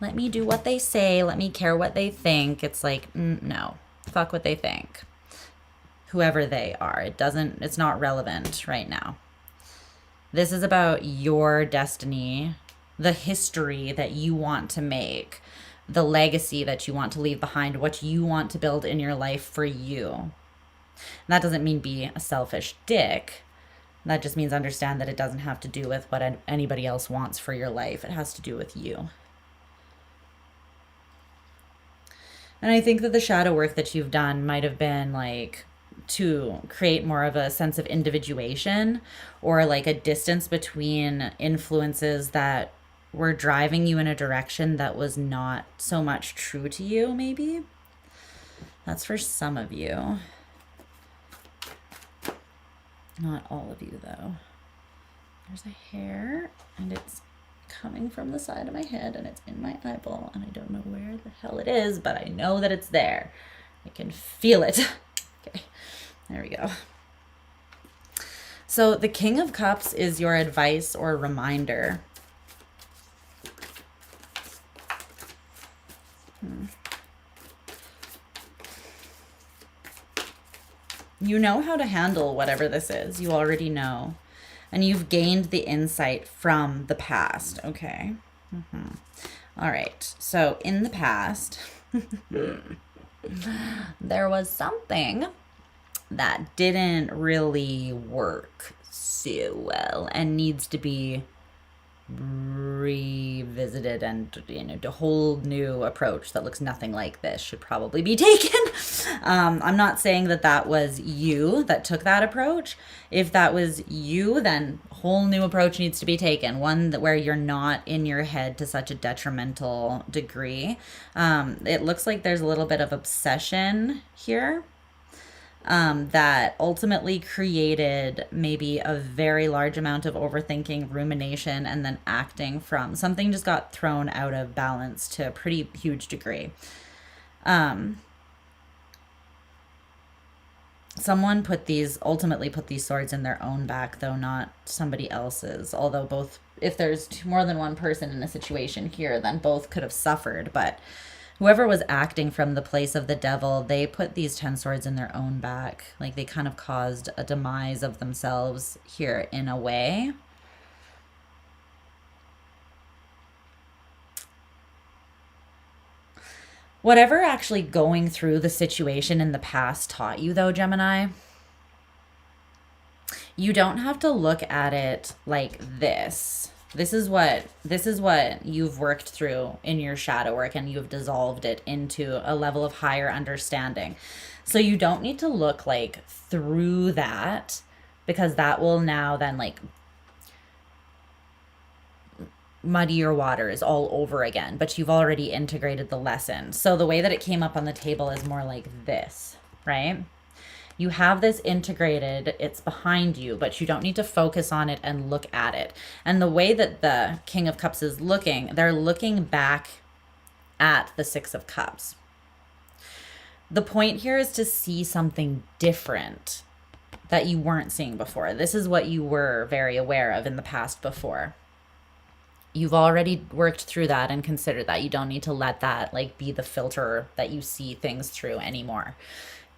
let me do what they say, let me care what they think. It's like, no, fuck what they think. Whoever they are, it's not relevant right now. This is about your destiny, the history that you want to make, the legacy that you want to leave behind, what you want to build in your life for you. And that doesn't mean be a selfish dick. That just means understand that it doesn't have to do with what anybody else wants for your life. It has to do with you. And I think that the shadow work that you've done might have been like to create more of a sense of individuation, or like a distance between influences that were driving you in a direction that was not so much true to you, maybe. That's for some of you. Not all of you, though. There's a hair, and it's coming from the side of my head, and it's in my eyeball, and I don't know where the hell it is, but I know that it's there. I can feel it. Okay, there we go. So the King of Cups is your advice or reminder. You know how to handle whatever this is. You already know. And you've gained the insight from the past. Okay. All right. So in the past, there was something that didn't really work so well and needs to be revisited, and a whole new approach that looks nothing like this should probably be taken. I'm not saying that that was you that took that approach. If that was you, then a whole new approach needs to be taken, one that where you're not in your head to such a detrimental degree. It looks like there's a little bit of obsession here. That ultimately created maybe a very large amount of overthinking, rumination, and then acting from something just got thrown out of balance to a pretty huge degree. Someone ultimately put these swords in their own back, though not somebody else's. Although if there's more than one person in a situation here, then both could have suffered. But whoever was acting from the place of the devil, they put these 10 swords in their own back. Like they kind of caused a demise of themselves here in a way. Whatever actually going through the situation in the past taught you, though, Gemini, you don't have to look at it like this. This is what you've worked through in your shadow work, and you've dissolved it into a level of higher understanding. So you don't need to look like through that, because that will now then like muddy your waters all over again. But you've already integrated the lesson. So the way that it came up on the table is more like this, right? You have this integrated, it's behind you, but you don't need to focus on it and look at it. And the way that the King of Cups is looking, they're looking back at the Six of Cups. The point here is to see something different that you weren't seeing before. This is what you were very aware of in the past before. You've already worked through that and considered that. You don't need to let that like be the filter that you see things through anymore,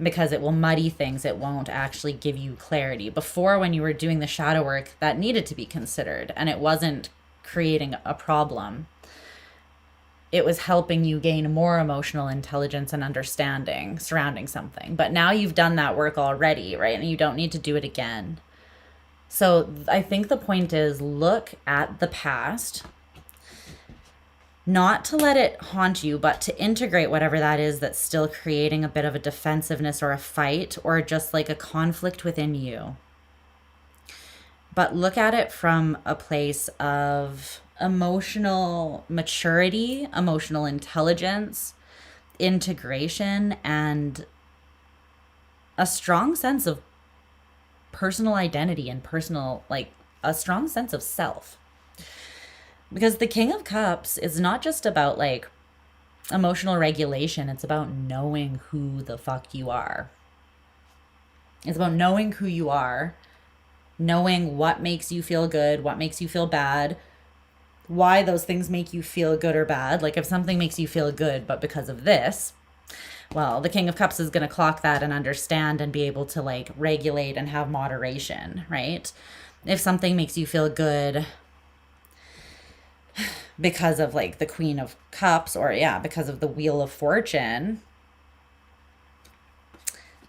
because it will muddy things. It won't actually give you clarity. Before, when you were doing the shadow work, that needed to be considered, and it wasn't creating a problem. It was helping you gain more emotional intelligence and understanding surrounding something. But now you've done that work already, right? And you don't need to do it again. So I think the point is, look at the past, not to let it haunt you, but to integrate whatever that is that's still creating a bit of a defensiveness or a fight or just like a conflict within you. But look at it from a place of emotional maturity, emotional intelligence, integration, and a strong sense of personal identity and a strong sense of self. Because the King of Cups is not just about like emotional regulation. It's about knowing who the fuck you are. It's about knowing who you are knowing what makes you feel good, what makes you feel bad, why those things make you feel good or bad. Like if something makes you feel good, but because of this, well, the King of Cups is going to clock that and understand and be able to like regulate and have moderation, right? If something makes you feel good because of like the Queen of Cups, or yeah, because of the Wheel of Fortune,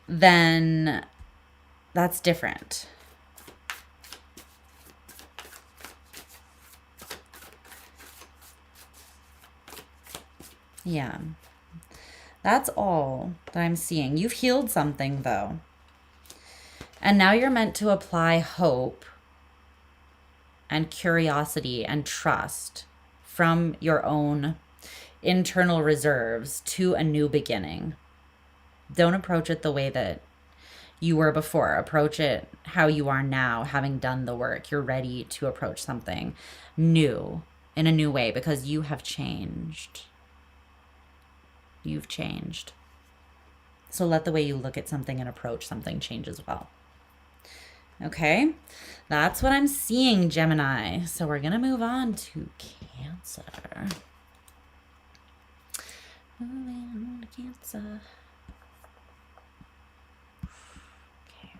then that's different. Yeah. That's all that I'm seeing. You've healed something though. And now you're meant to apply hope and curiosity and trust from your own internal reserves to a new beginning. Don't approach it the way that you were before. Approach it how you are now, having done the work. You're ready to approach something new in a new way because you have changed. You've changed. So let the way you look at something and approach something change as well. Okay, that's what I'm seeing, Gemini. So we're going to move on to Cancer. Moving on to Cancer. Okay.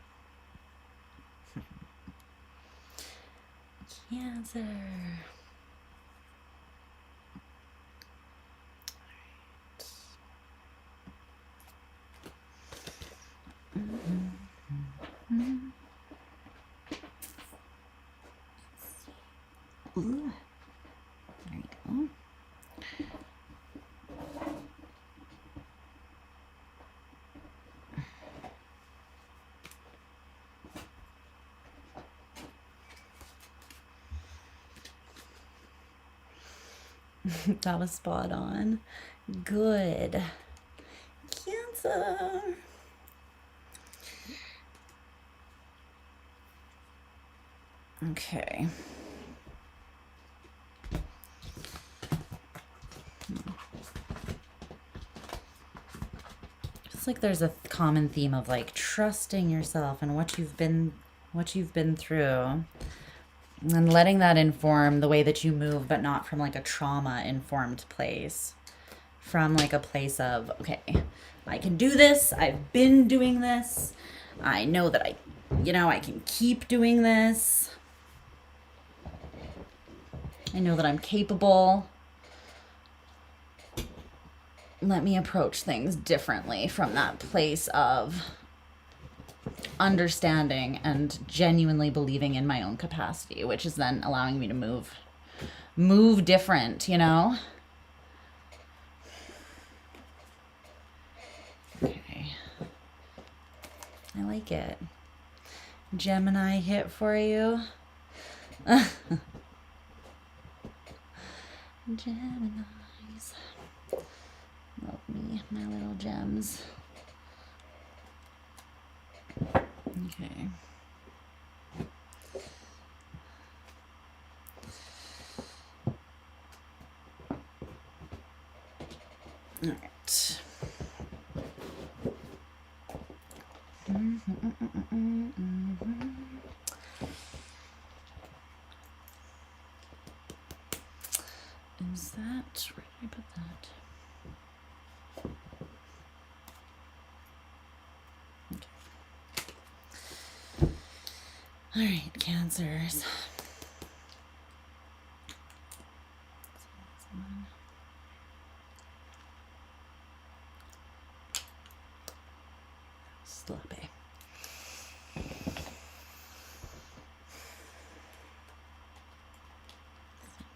Cancer. Ooh. There you go. That was spot on. Good. Cancer. Okay. Just like there's a common theme of like trusting yourself and what you've been through, and letting that inform the way that you move, but not from like a trauma informed place. From like a place of, okay, I can do this. I've been doing this. I know that I can keep doing this. I know that I'm capable. Let me approach things differently from that place of understanding and genuinely believing in my own capacity, which is then allowing me to move different, you know? Okay. I like it. Gemini hit for you. Geminis. Love me, my little gems. Okay. All right. Is that, where did I put that? Okay. All right, Cancers. Sloppy.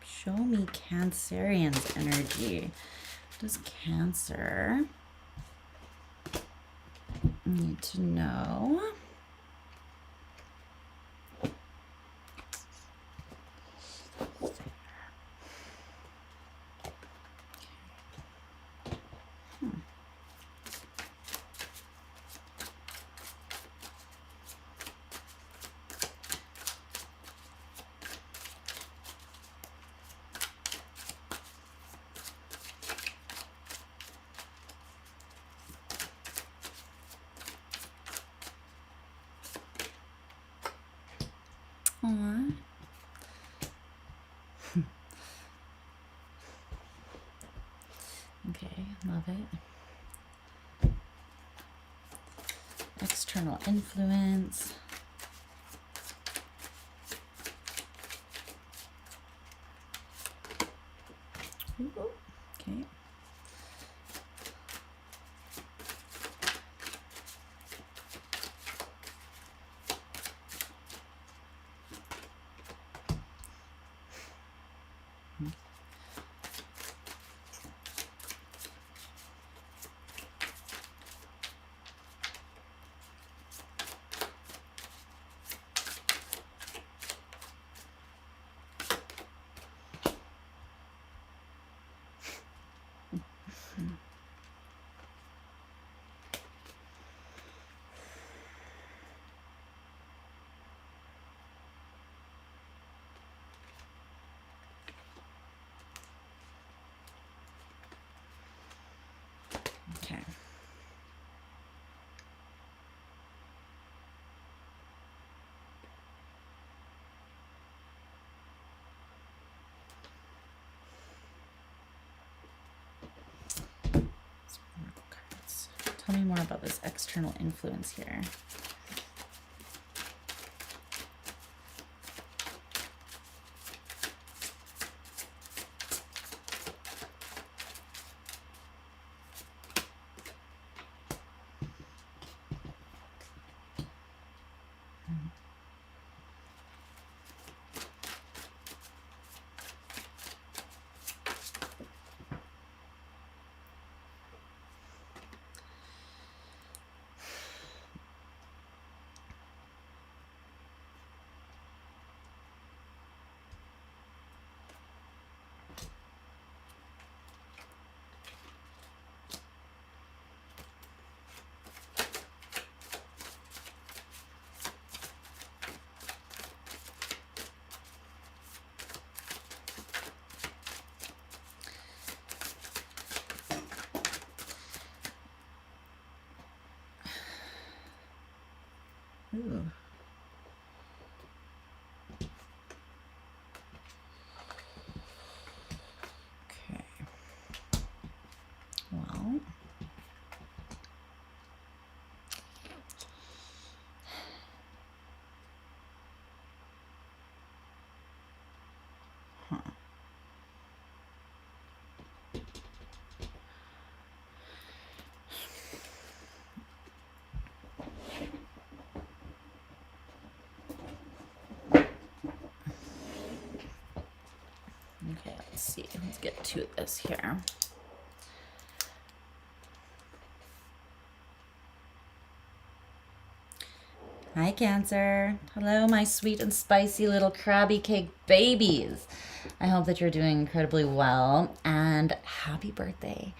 Show me Cancerian's energy. What does Cancer need to know? Aw. Okay, love it. External influence. Ooh, okay. Okay. Oracle cards. Tell me more about this external influence here. Ooh. Okay. Well. Huh. Okay, let's see. Let's get to this here. Hi, Cancer. Hello, my sweet and spicy little crabby cake babies. I hope that you're doing incredibly well, and happy birthday.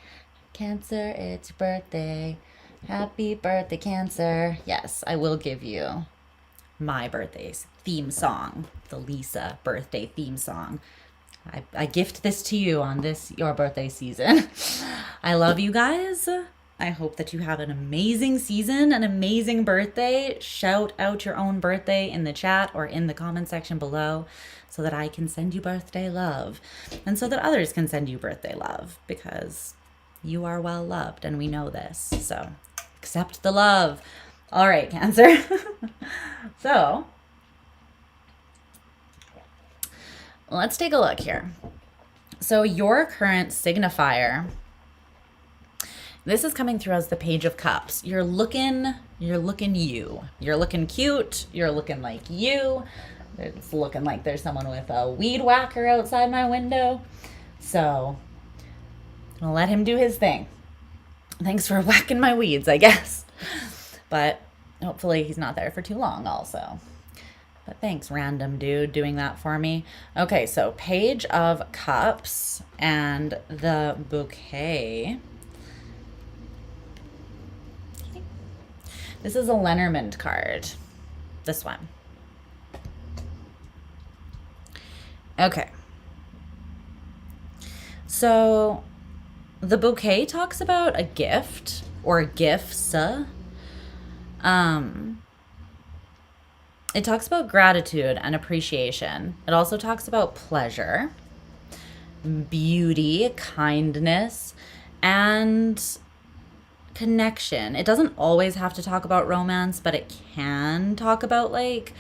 Cancer, it's your birthday. Happy birthday, Cancer. Yes, I will give you my birthday's theme song, the Lisa birthday theme song. I gift this to you on this, your birthday season. I love you guys. I hope that you have an amazing season, an amazing birthday. Shout out your own birthday in the chat or in the comment section below so that I can send you birthday love and so that others can send you birthday love, because you are well loved and we know this. So accept the love. All right, Cancer. So let's take a look here. So your current signifier, this is coming through as the Page of Cups. You're looking you. You're looking cute. You're looking like you. It's looking like there's someone with a weed whacker outside my window. So I'll let him do his thing. Thanks for whacking my weeds, I guess. But hopefully he's not there for too long also. But thanks, random dude, doing that for me. Okay, so Page of Cups and the bouquet. This is a Lenormand card. This one. Okay. So the bouquet talks about a gift or gifts. It talks about gratitude and appreciation. It also talks about pleasure, beauty, kindness, and connection. It doesn't always have to talk about romance, but it can talk about like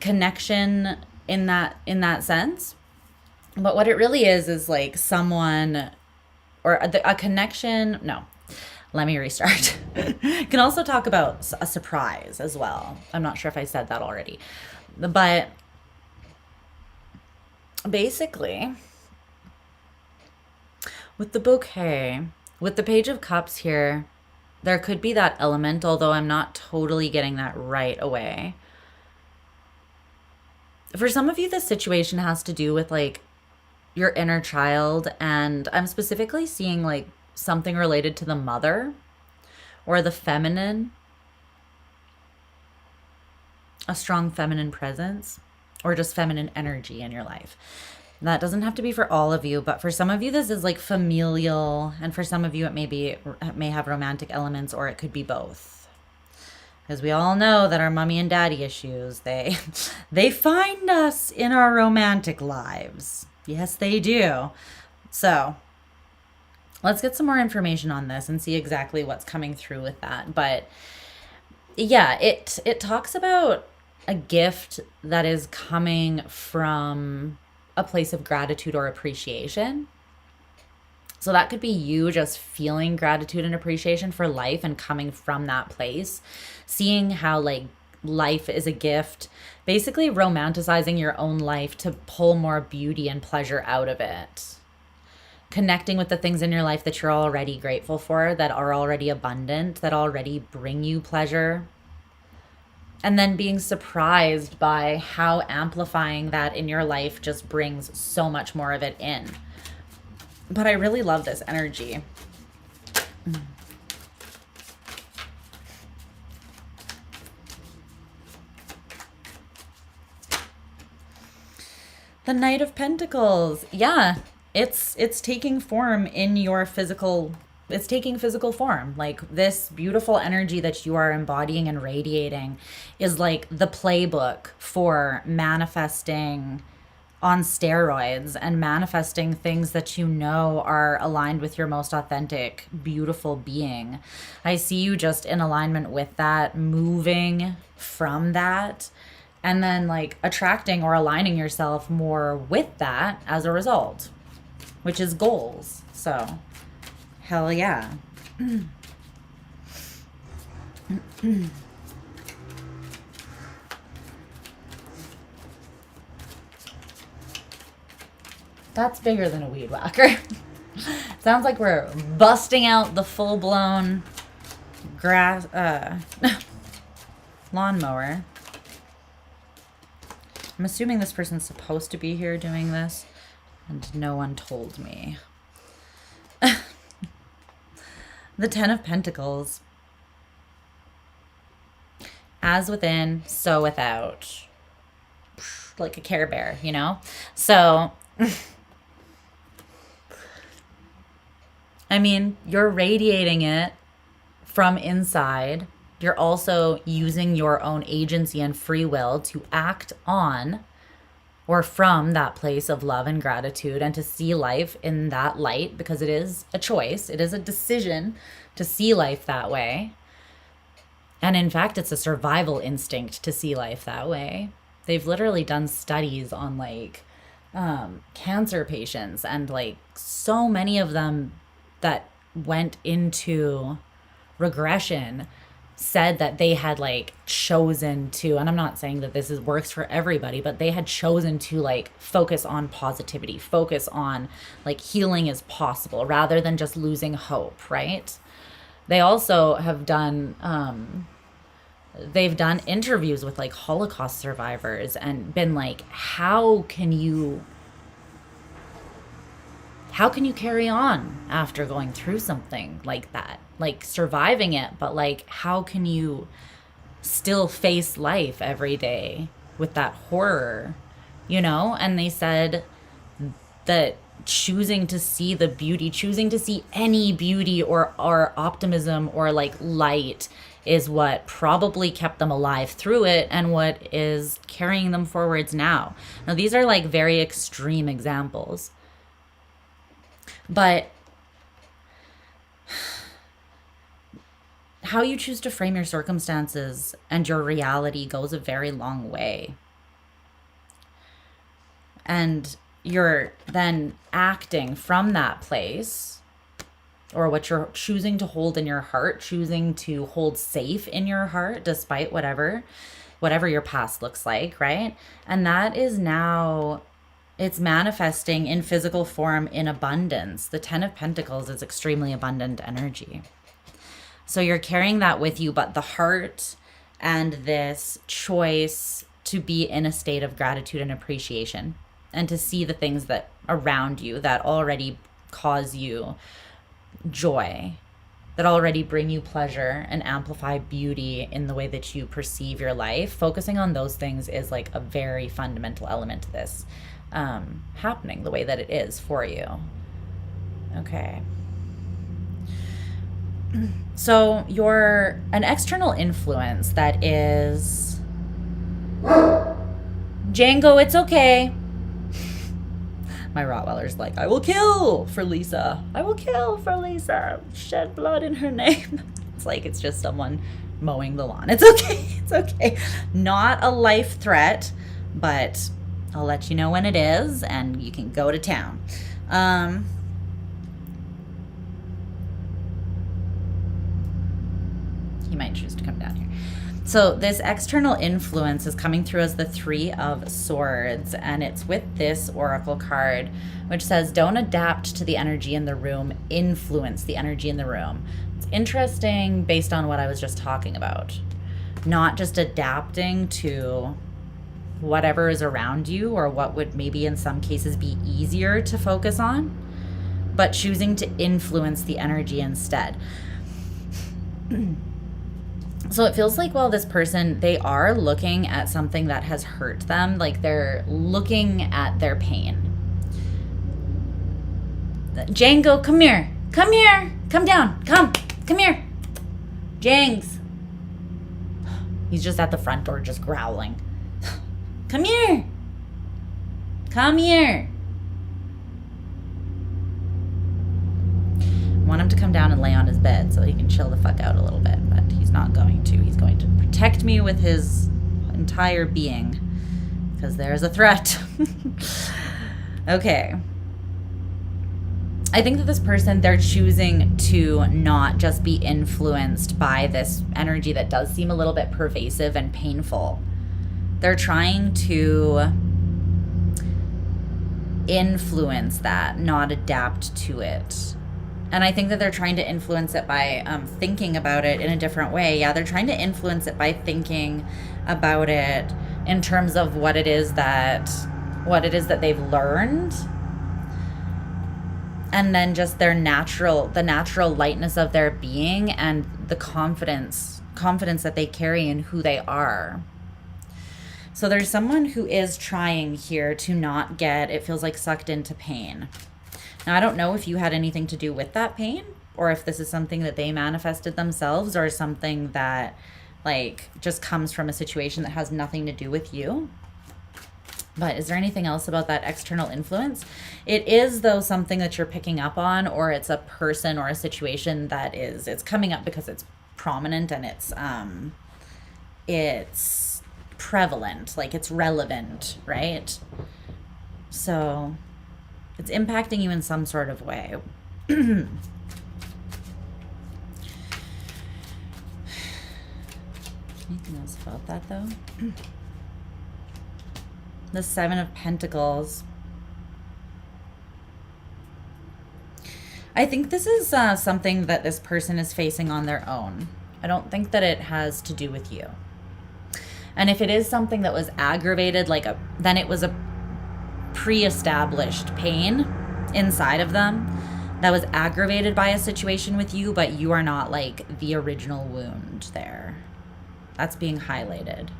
connection in that sense. But what it really is like someone or a connection. No, let me restart. Can also talk about a surprise as well. I'm not sure if I said that already, but basically with the bouquet, with the Page of Cups here, there could be that element, although I'm not totally getting that right away. For some of you, this situation has to do with like your inner child, and I'm specifically seeing like something related to the mother or the feminine, a strong feminine presence, or just feminine energy in your life. That doesn't have to be for all of you, but for some of you, this is like familial, and for some of you, it may have romantic elements, or it could be both. Because we all know that our mommy and daddy issues, they find us in our romantic lives. Yes, they do. So let's get some more information on this and see exactly what's coming through with that. But yeah, it talks about a gift that is coming from a place of gratitude or appreciation. So that could be you just feeling gratitude and appreciation for life and coming from that place, seeing how like life is a gift, basically romanticizing your own life to pull more beauty and pleasure out of it. Connecting with the things in your life that you're already grateful for, that are already abundant, that already bring you pleasure. And then being surprised by how amplifying that in your life just brings so much more of it in. But I really love this energy. The Knight of Pentacles. Yeah, it's taking form in your physical. It's taking physical form. Like this beautiful energy that you are embodying and radiating is like the playbook for manifesting on steroids and manifesting things that you know are aligned with your most authentic, beautiful being. I see you just in alignment with that, moving from that, and then like attracting or aligning yourself more with that as a result, which is goals. So hell yeah. That's bigger than a weed whacker. Sounds like we're busting out the full-blown grass lawnmower. I'm assuming this person's supposed to be here doing this, and no one told me. The Ten of Pentacles. As within, so without. Like a Care Bear, you know? So, I mean, you're radiating it from inside. You're also using your own agency and free will to act on or from that place of love and gratitude, and to see life in that light, because it is a choice. It is a decision to see life that way. And in fact, it's a survival instinct to see life that way. They've literally done studies on like cancer patients, and like so many of them that went into regression said that they had like chosen to, and I'm not saying that this works for everybody, but they had chosen to like focus on positivity, focus on like healing is possible rather than just losing hope, right? They also have done they've done interviews with like Holocaust survivors and been like, how can you carry on after going through something like that? Like surviving it, but like how can you still face life every day with that horror, you know? And they said that choosing to see the beauty, choosing to see any beauty or optimism or like light is what probably kept them alive through it and what is carrying them forwards now. Now, these are like very extreme examples, but how you choose to frame your circumstances and your reality goes a very long way. And you're then acting from that place, or what you're choosing to hold in your heart, choosing to hold safe in your heart despite whatever your past looks like, right? And that is now, it's manifesting in physical form in abundance. The Ten of Pentacles is extremely abundant energy. So you're carrying that with you, but the heart and this choice to be in a state of gratitude and appreciation, and to see the things that around you that already cause you joy, that already bring you pleasure and amplify beauty in the way that you perceive your life. Focusing on those things is like a very fundamental element to this happening the way that it is for you. Okay. So you're an external influence that is... Django, it's okay. My Rottweiler's like, I will kill for Lisa. I will kill for Lisa. Shed blood in her name. It's like, it's just someone mowing the lawn. It's okay. It's okay. Not a life threat, but I'll let you know when it is, and you can go to town. He might choose to come down here. So this external influence is coming through as the Three of Swords, and it's with this oracle card, which says, don't adapt to the energy in the room, influence the energy in the room. It's interesting based on what I was just talking about. Not just adapting to whatever is around you, or what would maybe in some cases be easier to focus on, but choosing to influence the energy instead. So it feels like, well, this person, they are looking at something that has hurt them. Like they're looking at their pain. Django, come here. Come here. Come down. Come here. Jangs. He's just at the front door just growling. Come here. Come here. I want him to come down and lay on his bed so he can chill the fuck out a little bit, but he's not going to. He's going to protect me with his entire being, because there's a threat. Okay. I think that this person, they're choosing to not just be influenced by this energy that does seem a little bit pervasive and painful. They're trying to influence that, not adapt to it. And I think that they're trying to influence it by thinking about it in a different way. Yeah, they're trying to influence it by thinking about it in terms of what it is that they've learned. And then just the natural lightness of their being, and the confidence that they carry in who they are. So there's someone who is trying here to not get, it feels like, sucked into pain. Now, I don't know if you had anything to do with that pain, or if this is something that they manifested themselves, or something that like just comes from a situation that has nothing to do with you. But is there anything else about that external influence? It is, though, something that you're picking up on, or it's a person or a situation that is, it's coming up because it's prominent and it's prevalent, like it's relevant, right? So it's impacting you in some sort of way. Anything else about that, though? The Seven of Pentacles. I think this is something that this person is facing on their own. I don't think that it has to do with you. And if it is something that was aggravated, then it was a pre-established pain inside of them that was aggravated by a situation with you, but you are not like the original wound there. That's being highlighted.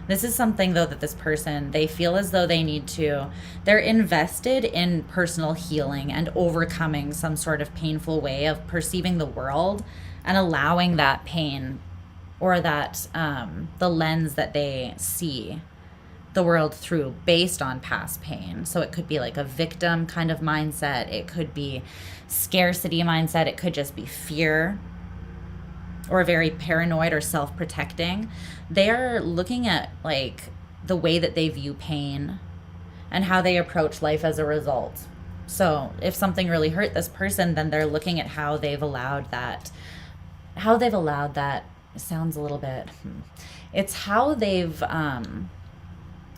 This is something, though, that this person, they feel as though they're invested in personal healing and overcoming some sort of painful way of perceiving the world, and allowing that pain or that the lens that they see the world through based on past pain. So it could be like a victim kind of mindset. It could be scarcity mindset. It could just be fear or very paranoid or self-protecting. They're looking at like the way that they view pain and how they approach life as a result. So if something really hurt this person, then they're looking at how they've allowed that. It sounds a little bit, it's how they've,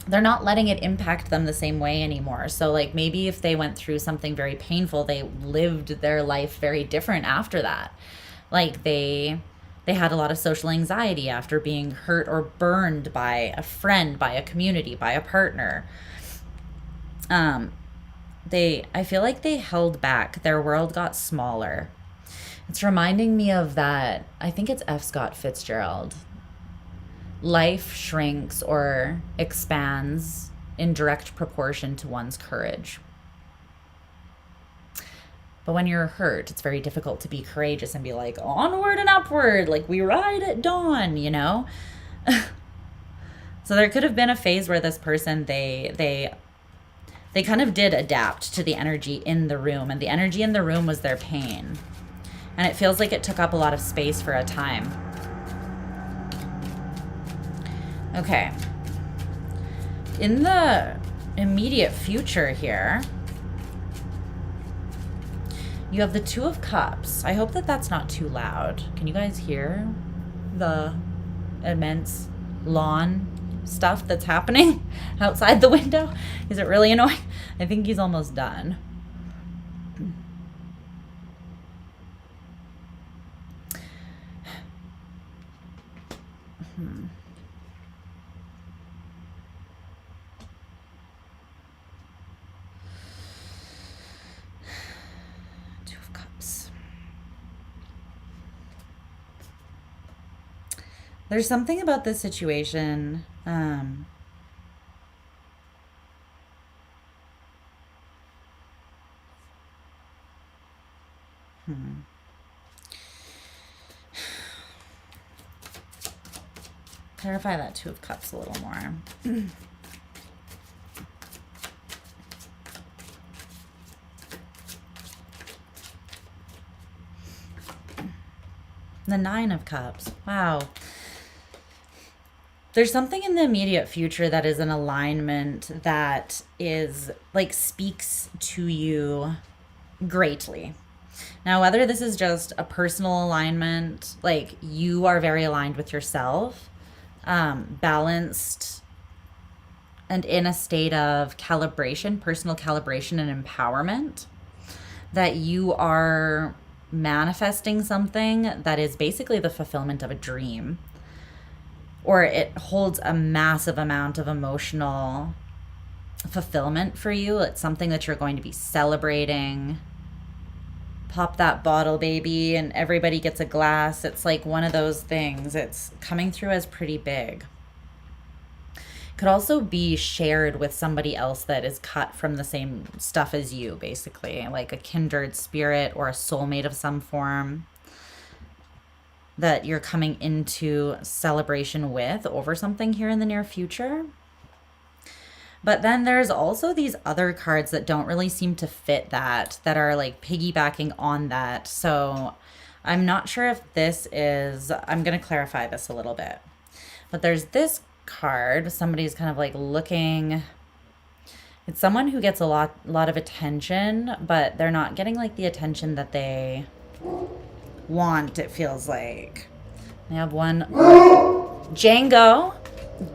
they're not letting it impact them the same way anymore. So like maybe if they went through something very painful, they lived their life very different after that. Like they had a lot of social anxiety after being hurt or burned by a friend, by a community, by a partner. I feel like they held back. Their world got smaller. It's reminding me of that, I think it's F. Scott Fitzgerald. Life shrinks or expands in direct proportion to one's courage. But when you're hurt, it's very difficult to be courageous and be like, onward and upward, like we ride at dawn, you know? So there could have been a phase where this person, they kind of did adapt to the energy in the room, and the energy in the room was their pain. And it feels like it took up a lot of space for a time. Okay. In the immediate future here, you have the Two of Cups. I hope that that's not too loud. Can you guys hear the immense lawn stuff that's happening outside the window? Is it really annoying? I think he's almost done. Two of Cups. There's something about this situation. Clarify that Two of Cups a little more. The Nine of Cups. Wow. There's something in the immediate future that is an alignment that is like speaks to you greatly. Now, whether this is just a personal alignment, like you are very aligned with yourself, balanced and in a state of calibration, personal calibration and empowerment, that you are manifesting something that is basically the fulfillment of a dream, or it holds a massive amount of emotional fulfillment for you. It's something that you're going to be celebrating. Pop that bottle, baby, and everybody gets a glass. It's like one of those things. It's coming through as pretty big. Could also be shared with somebody else that is cut from the same stuff as you, basically, like a kindred spirit or a soulmate of some form that you're coming into celebration with over something here in the near future. But then there's also these other cards that don't really seem to fit that are like piggybacking on that. So I'm not sure if this is, I'm going to clarify this a little bit. But there's this card. Somebody's kind of like looking, it's someone who gets a lot of attention, but they're not getting like the attention that they want, it feels like. I have one. Django,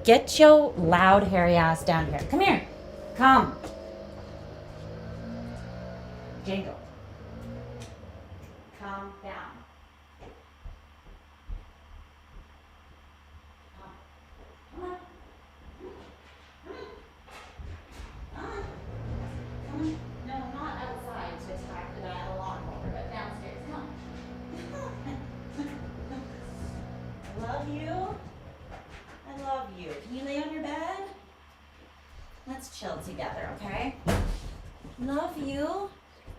get your loud hairy ass down here. Come here. Come. Django. Calm down. Come on. Come on. Come on. No, not outside to attack the lawnmower, but downstairs. Come on. Love you. I love you. Can you lay on your bed? Let's chill together, okay? Love you.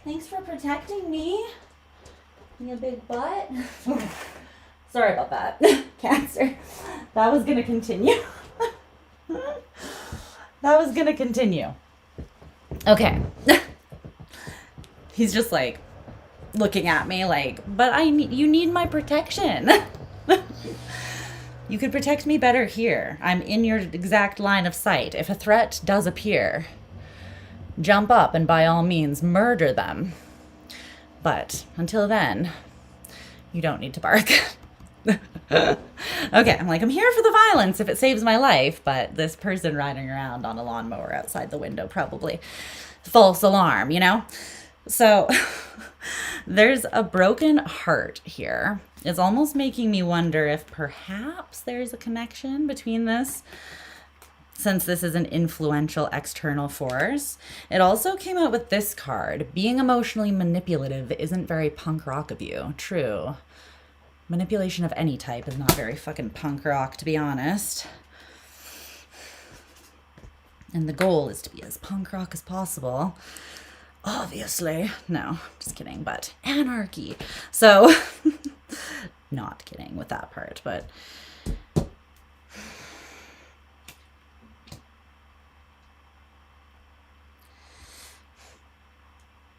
Thanks for protecting me. You big butt. Sorry about that. Cancer. That was going to continue. That was going to continue. Okay. He's just like looking at me like, but you need my protection. You could protect me better here. I'm in your exact line of sight. If a threat does appear, jump up and by all means murder them. But until then, you don't need to bark. Okay, I'm like, I'm here for the violence if it saves my life, but this person riding around on a lawnmower outside the window probably false alarm, you know? So there's a broken heart here. It's almost making me wonder if perhaps there's a connection between this, since this is an influential external force. It also came out with this card. Being emotionally manipulative isn't very punk rock of you. True. Manipulation of any type is not very fucking punk rock, to be honest. And the goal is to be as punk rock as possible. Obviously. No, just kidding, but anarchy. So, not kidding with that part, but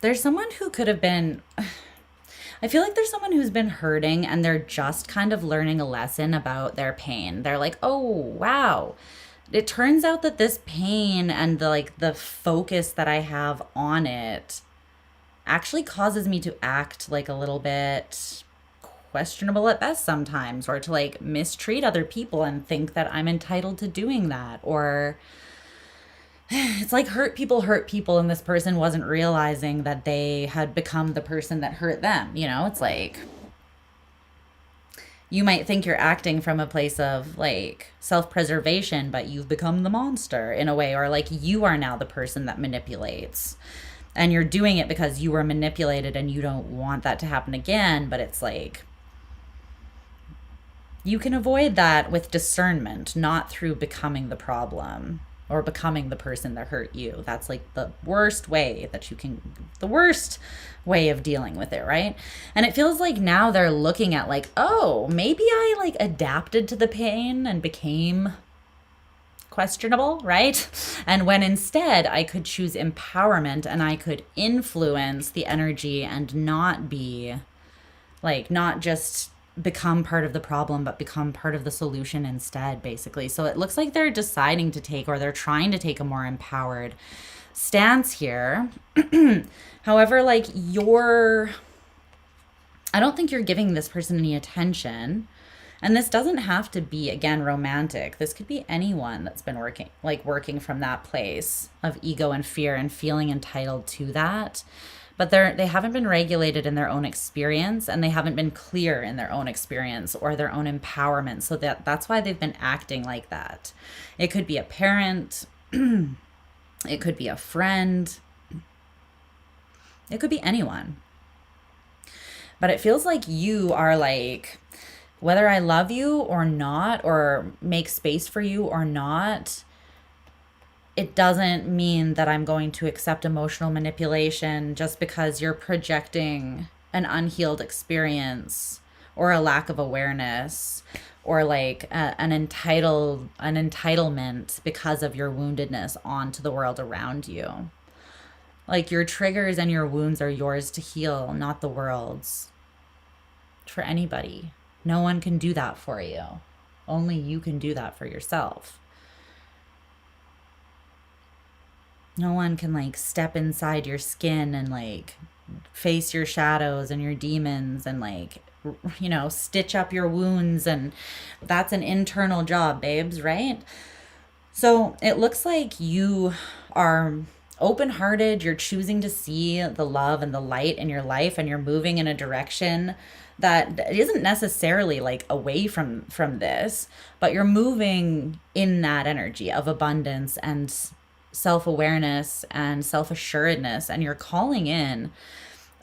there's someone who could have been, I feel like there's someone who's been hurting and they're just kind of learning a lesson about their pain. They're like, oh, wow. It turns out that this pain and the focus that I have on it actually causes me to act like a little bit questionable at best sometimes, or to like mistreat other people and think that I'm entitled to doing that. Or it's like hurt people, and this person wasn't realizing that they had become the person that hurt them. You know, it's like, you might think you're acting from a place of like self-preservation, but you've become the monster in a way, or like you are now the person that manipulates, and you're doing it because you were manipulated and you don't want that to happen again. But it's like, you can avoid that with discernment, not through becoming the problem or becoming the person that hurt you. That's like the worst way that you can, the worst way of dealing with it, right? And it feels like now they're looking at like, oh, maybe I like adapted to the pain and became questionable, right? And when instead I could choose empowerment and I could influence the energy and not be like, not just become part of the problem, but become part of the solution instead, basically. So it looks like they're deciding to take, or they're trying to take, a more empowered stance here. However, like I don't think you're giving this person any attention. And this doesn't have to be, again, romantic. This could be anyone that's been working from that place of ego and fear and feeling entitled to that. But they haven't been regulated in their own experience, and they haven't been clear in their own experience or their own empowerment. So that's why they've been acting like that. It could be a parent. It could be a friend. It could be anyone. But it feels like you are like, whether I love you or not, or make space for you or not, it doesn't mean that I'm going to accept emotional manipulation just because you're projecting an unhealed experience or a lack of awareness, or like an entitlement because of your woundedness onto the world around you. Like, your triggers and your wounds are yours to heal, not the world's. For anybody. No one can do that for you. Only you can do that for yourself. No one can like step inside your skin and like face your shadows and your demons and like, you know, stitch up your wounds. And that's an internal job, babes, right? So it looks like you are open-hearted. You're choosing to see the love and the light in your life, and you're moving in a direction that isn't necessarily like away from this, but you're moving in that energy of abundance and self-awareness and self-assuredness, and you're calling in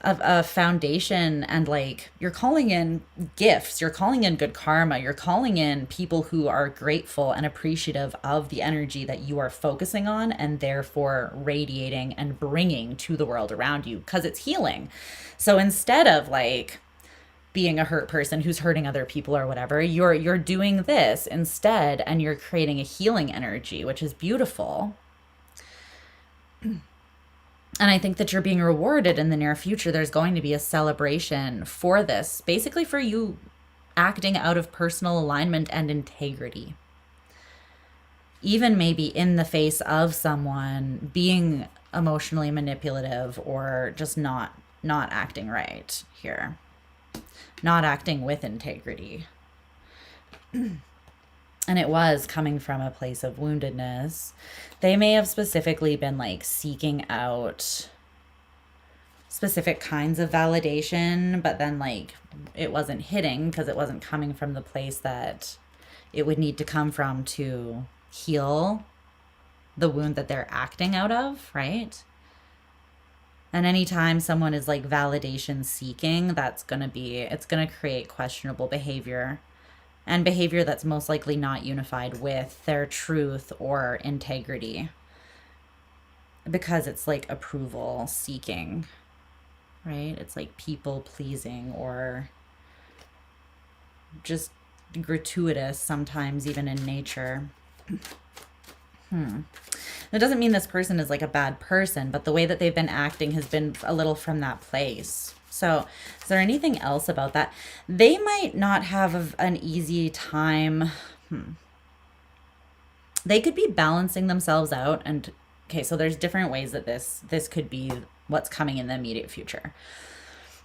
a foundation, and like, you're calling in gifts, you're calling in good karma, you're calling in people who are grateful and appreciative of the energy that you are focusing on, and therefore radiating and bringing to the world around you, because it's healing. So instead of like being a hurt person who's hurting other people or whatever. You're doing this instead, and you're creating a healing energy, which is beautiful. And I think that you're being rewarded in the near future. There's going to be a celebration for this, basically for you acting out of personal alignment and integrity. Even maybe in the face of someone being emotionally manipulative or just not acting right here. Not acting with integrity. And it was coming from a place of woundedness. They may have specifically been like seeking out specific kinds of validation, but then like it wasn't hitting because it wasn't coming from the place that it would need to come from to heal the wound that they're acting out of, right? And anytime someone is like validation seeking, it's going to create questionable behavior, and behavior that's most likely not unified with their truth or integrity, because it's like approval seeking, right? It's like people pleasing, or just gratuitous sometimes, even in nature. That doesn't mean this person is like a bad person, but the way that they've been acting has been a little from that place. So is there anything else about that? They might not have an easy time. They could be balancing themselves out. And okay, so there's different ways that this could be what's coming in the immediate future.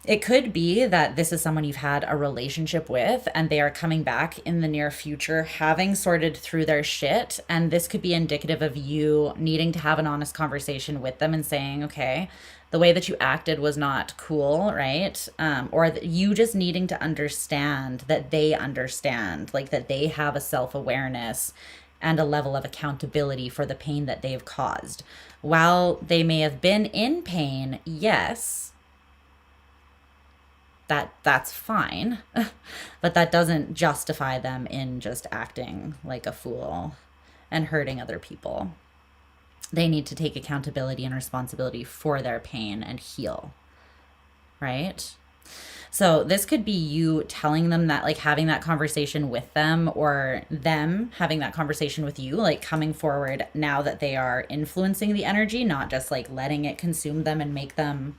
It could be that this is someone you've had a relationship with, and they are coming back in the near future having sorted through their shit. And this could be indicative of you needing to have an honest conversation with them and saying, okay, the way that you acted was not cool, right? Or that you just needing to understand that they understand, like that they have a self-awareness and a level of accountability for the pain that they've caused. While they may have been in pain, yes, that's fine, but that doesn't justify them in just acting like a fool and hurting other people. They need to take accountability and responsibility for their pain and heal, right? So this could be you telling them that, like having that conversation with them, or them having that conversation with you, like coming forward now that they are influencing the energy, not just like letting it consume them and make them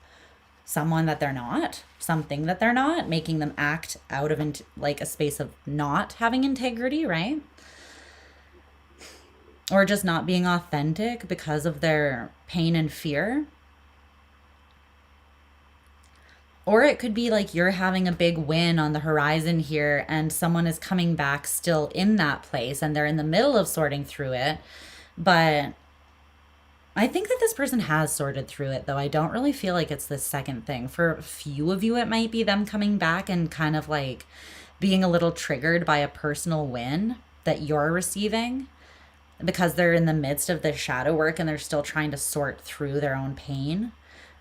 someone that they're not, something that they're not, making them act out of like a space of not having integrity, right? Or just not being authentic because of their pain and fear. Or it could be like you're having a big win on the horizon here, and someone is coming back still in that place, and they're in the middle of sorting through it. But I think that this person has sorted through it, though. I don't really feel like it's the second thing. For a few of you, it might be them coming back and kind of like being a little triggered by a personal win that you're receiving, because they're in the midst of the shadow work and they're still trying to sort through their own pain.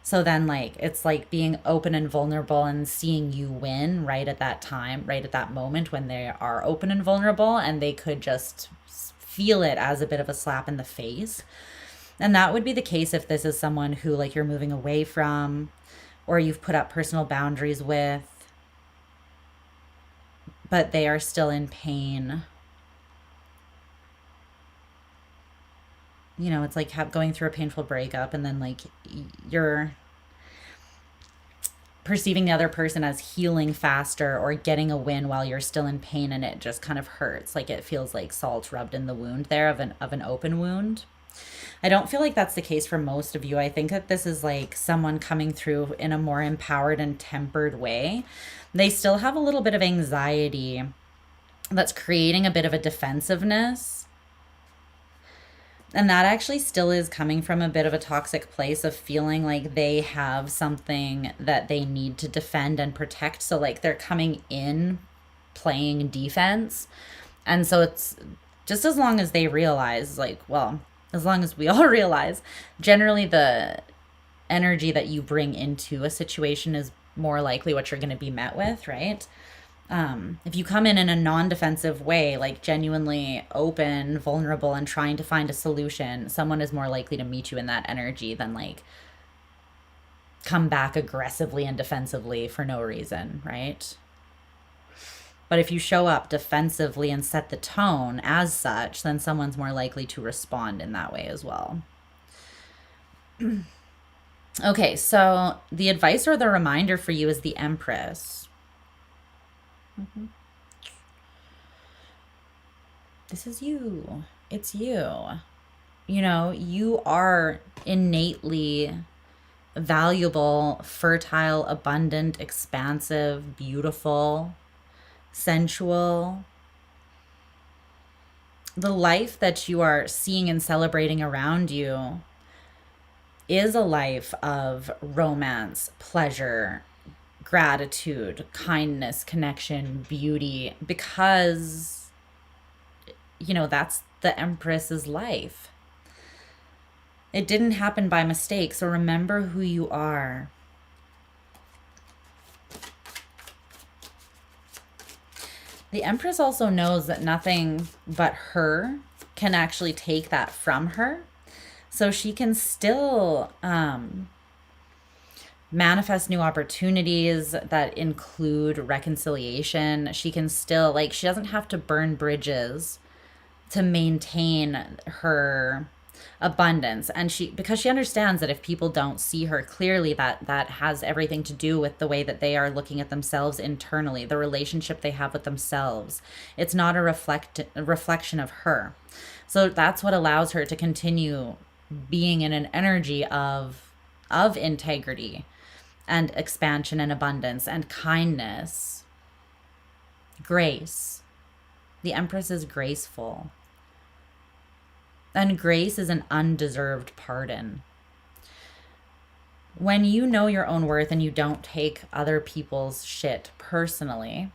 So then like it's like being open and vulnerable and seeing you win right at that time, right at that moment when they are open and vulnerable, and they could just feel it as a bit of a slap in the face. And that would be the case if this is someone who like you're moving away from, or you've put up personal boundaries with, but they are still in pain. You know, it's like going through a painful breakup, and then like you're perceiving the other person as healing faster or getting a win while you're still in pain, and it just kind of hurts. Like it feels like salt rubbed in the wound there of an open wound. I don't feel like that's the case for most of you. I think that this is like someone coming through in a more empowered and tempered way. They still have a little bit of anxiety that's creating a bit of a defensiveness. And that actually still is coming from a bit of a toxic place of feeling like they have something that they need to defend and protect. So like they're coming in playing defense. And so it's just as long as they realize, like, well, as long as we all realize, generally the energy that you bring into a situation is more likely what you're going to be met with, right? If you come in a non-defensive way, like genuinely open, vulnerable, and trying to find a solution, someone is more likely to meet you in that energy than like come back aggressively and defensively for no reason, right? But if you show up defensively and set the tone as such, then someone's more likely to respond in that way as well. Okay, so the advice or the reminder for you is the Empress. This is you. It's you. You know, you are innately valuable, fertile, abundant, expansive, beautiful, sensual. The life that you are seeing and celebrating around you is a life of romance, pleasure, gratitude, kindness, connection, beauty, because, you know, that's the Empress's life. It didn't happen by mistake, so remember who you are. The Empress also knows that nothing but her can actually take that from her. So she can still manifest new opportunities that include reconciliation. She can still, like, she doesn't have to burn bridges to maintain her abundance. And because she understands that if people don't see her clearly, that has everything to do with the way that they are looking at themselves internally, the relationship they have with themselves. It's not a reflection of her. So that's what allows her to continue being in an energy of integrity and expansion and abundance and kindness, grace. The Empress is graceful. And grace is an undeserved pardon. When you know your own worth and you don't take other people's shit personally,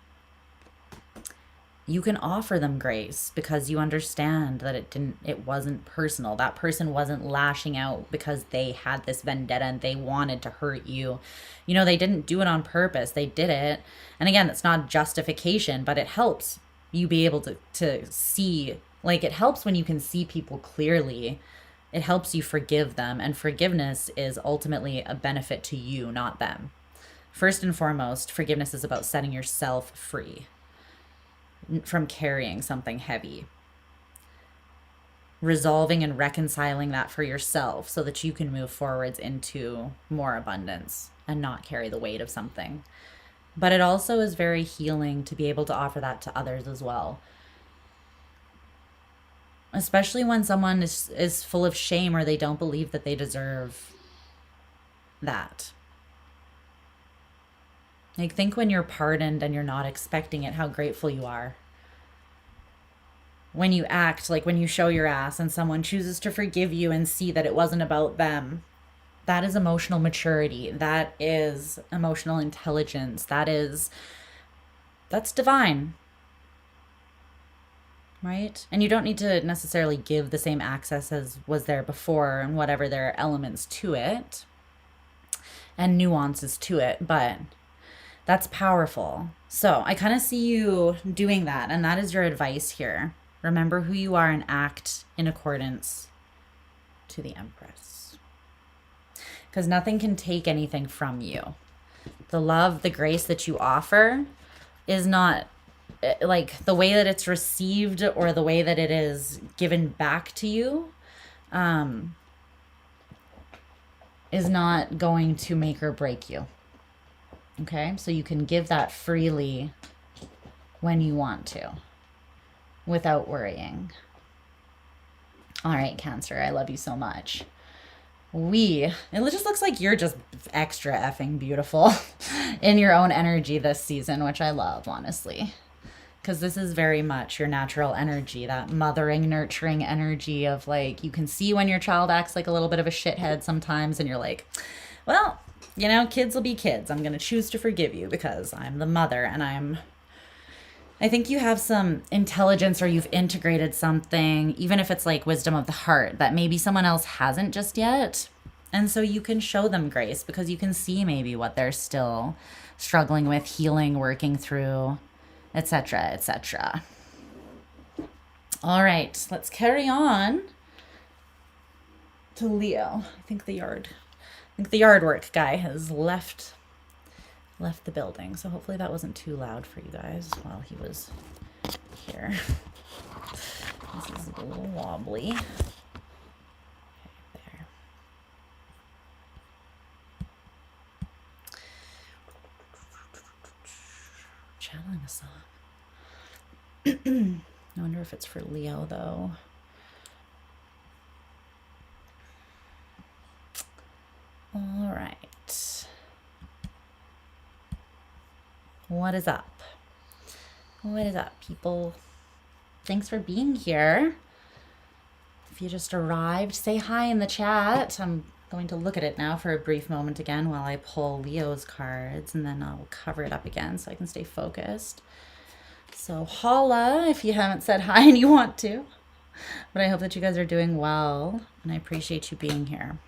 you can offer them grace because you understand that it wasn't personal. That person wasn't lashing out because they had this vendetta and they wanted to hurt you. You know, they didn't do it on purpose. They did it. And again, it's not justification, but it helps you be able to see. Like, it helps when you can see people clearly. It helps you forgive them. And forgiveness is ultimately a benefit to you, not them. First and foremost, forgiveness is about setting yourself free from carrying something heavy. Resolving and reconciling that for yourself so that you can move forwards into more abundance and not carry the weight of something. But it also is very healing to be able to offer that to others as well. Especially when someone is full of shame or they don't believe that they deserve that. Like, think when you're pardoned and you're not expecting it, how grateful you are. When you act, like when you show your ass and someone chooses to forgive you and see that it wasn't about them, that is emotional maturity. That is emotional intelligence. That's divine. Right? And you don't need to necessarily give the same access as was there before and whatever there are elements to it and nuances to it, but that's powerful. So I kind of see you doing that, and that is your advice here. Remember who you are and act in accordance to the Empress. Because nothing can take anything from you. The love, the grace that you offer is not like the way that it's received or the way that it is given back to you is not going to make or break you. Okay, so you can give that freely when you want to without worrying. All right, Cancer, I love you so much. It just looks like you're just extra effing beautiful in your own energy this season, which I love, honestly. Because this is very much your natural energy, that mothering, nurturing energy of, like, you can see when your child acts like a little bit of a shithead sometimes and you're like, well, you know, kids will be kids. I'm going to choose to forgive you because I'm the mother and I think you have some intelligence or you've integrated something, even if it's like wisdom of the heart, that maybe someone else hasn't just yet. And so you can show them grace because you can see maybe what they're still struggling with, healing, working through, etc., etc. All right, let's carry on to Leo. I think the yard work guy has left left the building. So hopefully that wasn't too loud for you guys while he was here. This is a little wobbly. Okay, there. Channeling a song. I wonder if it's for Leo though. All right. What is up? What is up, people? Thanks for being here. If you just arrived, say hi in the chat. I'm going to look at it now for a brief moment again while I pull Leo's cards, and then I'll cover it up again so I can stay focused. So holla if you haven't said hi and you want to. But I hope that you guys are doing well, and I appreciate you being here.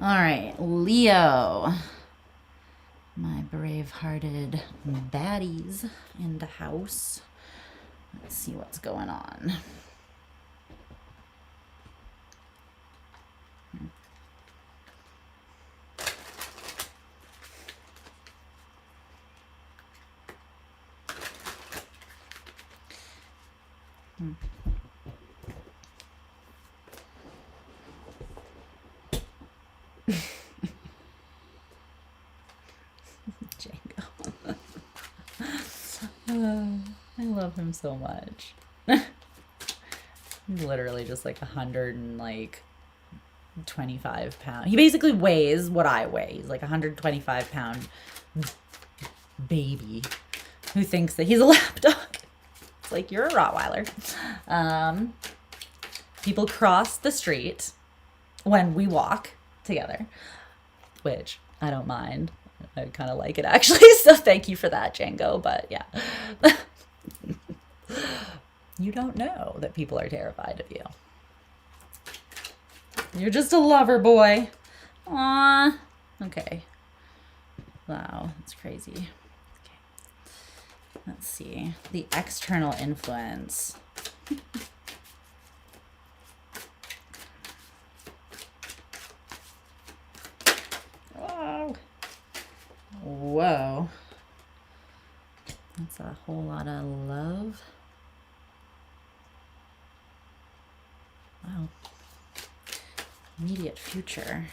All right, Leo. My brave-hearted baddies in the house. Let's see what's going on. I love him so much. He's literally just like 125 pounds. He basically weighs what I weigh. He's like 125-pound baby who thinks that he's a lapdog. It's like, you're a Rottweiler. People cross the street when we walk together, which I don't mind. I kind of like it actually, so thank you for that, Django. But yeah, you don't know that people are terrified of you. You're just a lover boy. Aww. Okay. Wow, that's crazy. Okay. Let's see. The external influence. Whoa. Whoa. That's a whole lot of love. Wow. Immediate future.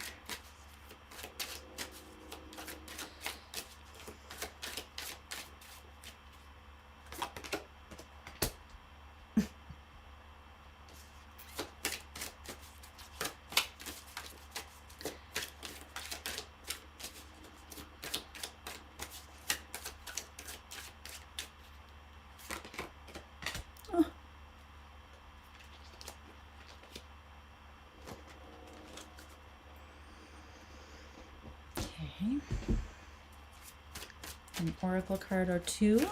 An oracle card or two.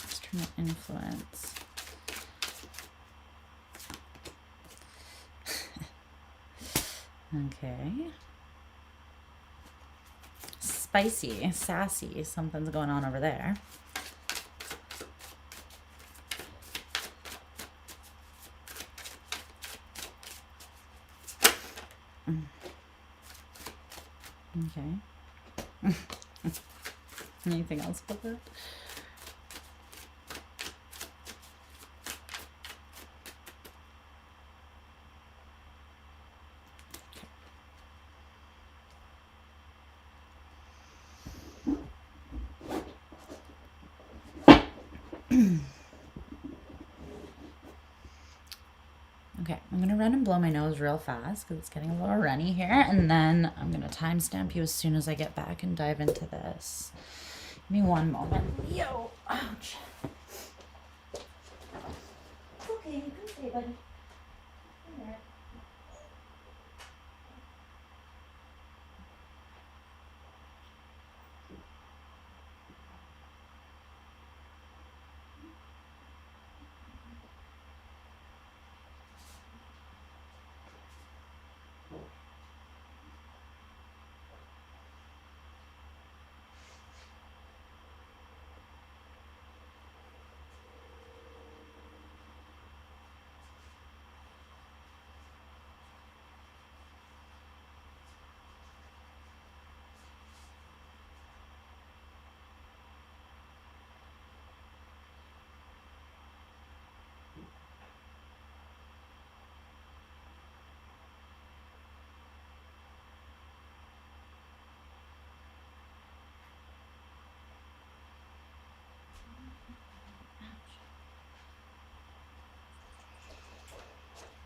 External influence. Okay. Spicy, sassy, something's going on over there. Okay. Anything else about that? Okay, I'm gonna run and blow my nose real fast because it's getting a little runny here, and then I'm gonna timestamp you as soon as I get back and dive into this. Give me one moment. Yo, ouch. Okay, you can stay, buddy. Come here.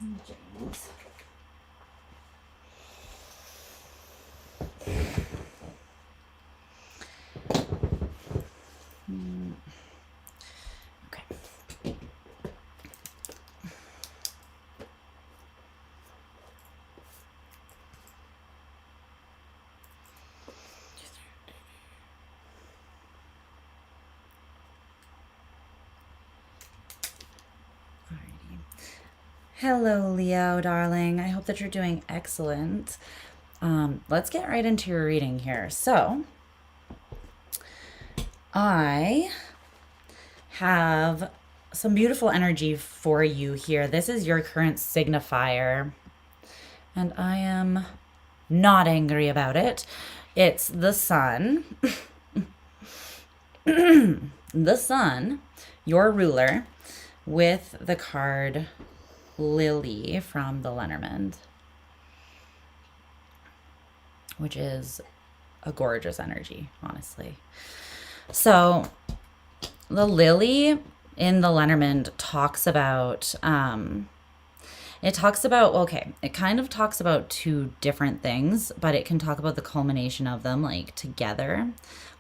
James. Okay. Hello, Leo, darling. I hope that you're doing excellent. Let's get right into your reading here. So, I have some beautiful energy for you here. This is your current signifier, and I am not angry about it. It's the sun. The sun, your ruler, with the card Lily from the Lenormand, which is a gorgeous energy, honestly. So the Lily in the Lenormand talks about, it kind of talks about two different things, but it can talk about the culmination of them, like together,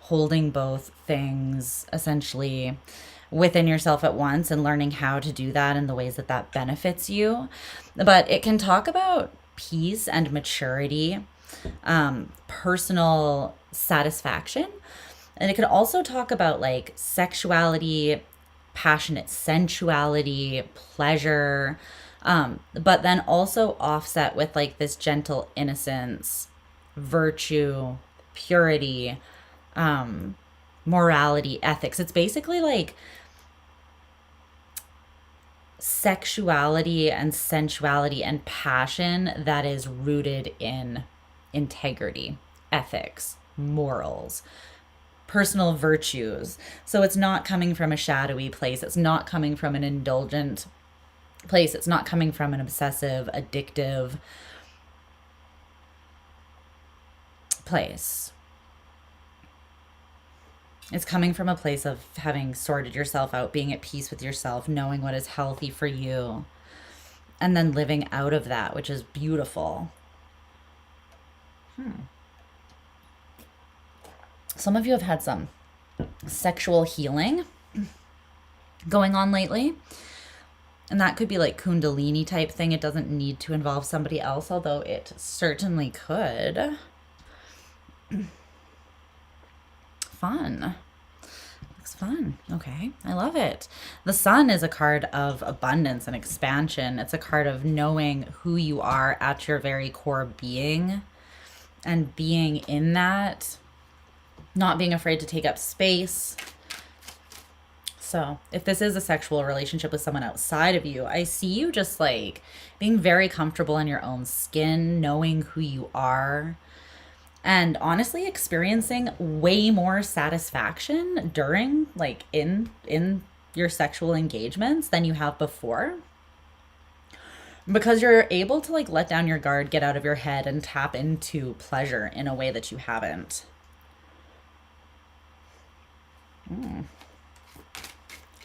holding both things essentially within yourself at once and learning how to do that in the ways that that benefits you. But it can talk about peace and maturity, personal satisfaction. And it can also talk about like sexuality, passionate sensuality, pleasure, but then also offset with like this gentle innocence, virtue, purity, morality, ethics. It's basically like sexuality and sensuality and passion that is rooted in integrity, ethics, morals, personal virtues. So it's not coming from a shadowy place. It's not coming from an indulgent place. It's not coming from an obsessive, addictive place. It's coming from a place of having sorted yourself out, being at peace with yourself, knowing what is healthy for you, and then living out of that, which is beautiful. Some of you have had some sexual healing going on lately. And that could be like Kundalini type thing. It doesn't need to involve somebody else, although it certainly could. Fun. Looks fun. Okay. I love it. The sun is a card of abundance and expansion. It's a card of knowing who you are at your very core being and being in that, not being afraid to take up space. So if this is a sexual relationship with someone outside of you, I see you just like being very comfortable in your own skin, knowing who you are, and honestly experiencing way more satisfaction during like in your sexual engagements than you have before, because you're able to like let down your guard, get out of your head, and tap into pleasure in a way that you haven't.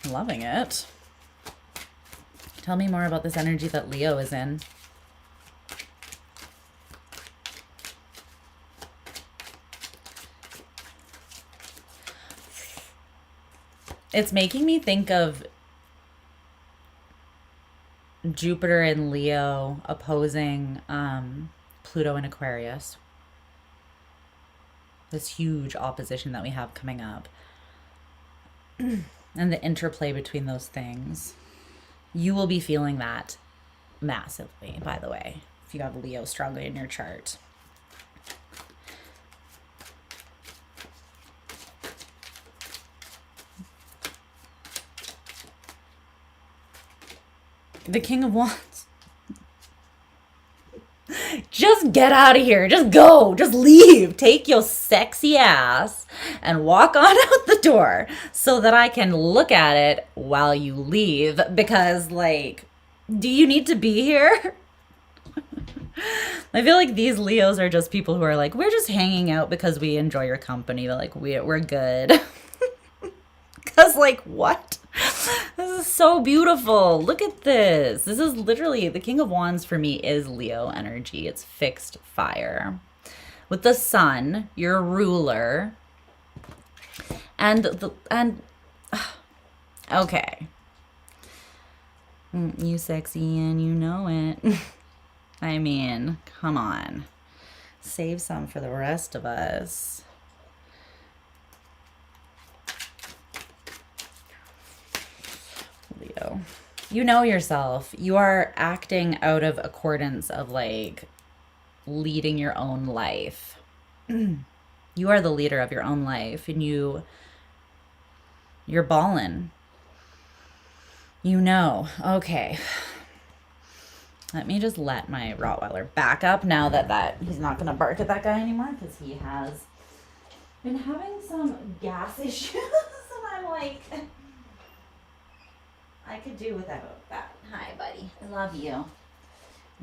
Loving it. Tell me more about this energy that Leo is in. It's making me think of Jupiter and Leo opposing Pluto and Aquarius. This huge opposition that we have coming up. And the interplay between those things. You will be feeling that massively, by the way, if you have Leo strongly in your chart. The King of Wands. Just get out of here. Just go. Just leave. Take your sexy ass and walk on out the door so that I can look at it while you leave. Because, like, do you need to be here? I feel like these Leos are just people who are like, we're just hanging out because we enjoy your company. They're like, we're good. Because, like, what? This is so beautiful. Look at this. This is literally the King of Wands for me is Leo energy. It's fixed fire. With the sun, your ruler. Okay. You sexy and you know it. I mean, come on. Save some for the rest of us. Leo. You know yourself. You are acting out of accordance of like leading your own life. You are the leader of your own life and you're ballin'. You know. Okay. Let me just let my Rottweiler back up now that he's not going to bark at that guy anymore because he has been having some gas issues. And I'm like, I could do without that. Hi, buddy. I love you.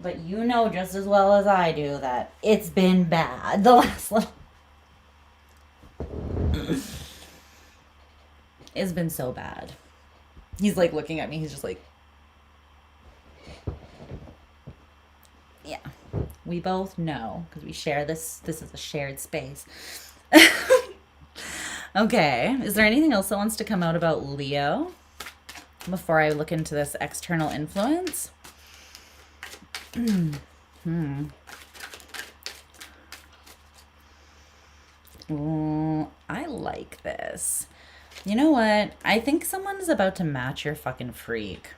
But you know just as well as I do that it's been bad the last little... It's been so bad. He's like looking at me. He's just like... Yeah, we both know because we share this. This is a shared space. Okay, is there anything else that wants to come out about Leo before I look into this external influence? Ooh, I like this. You know what? I think someone's about to match your fucking freak.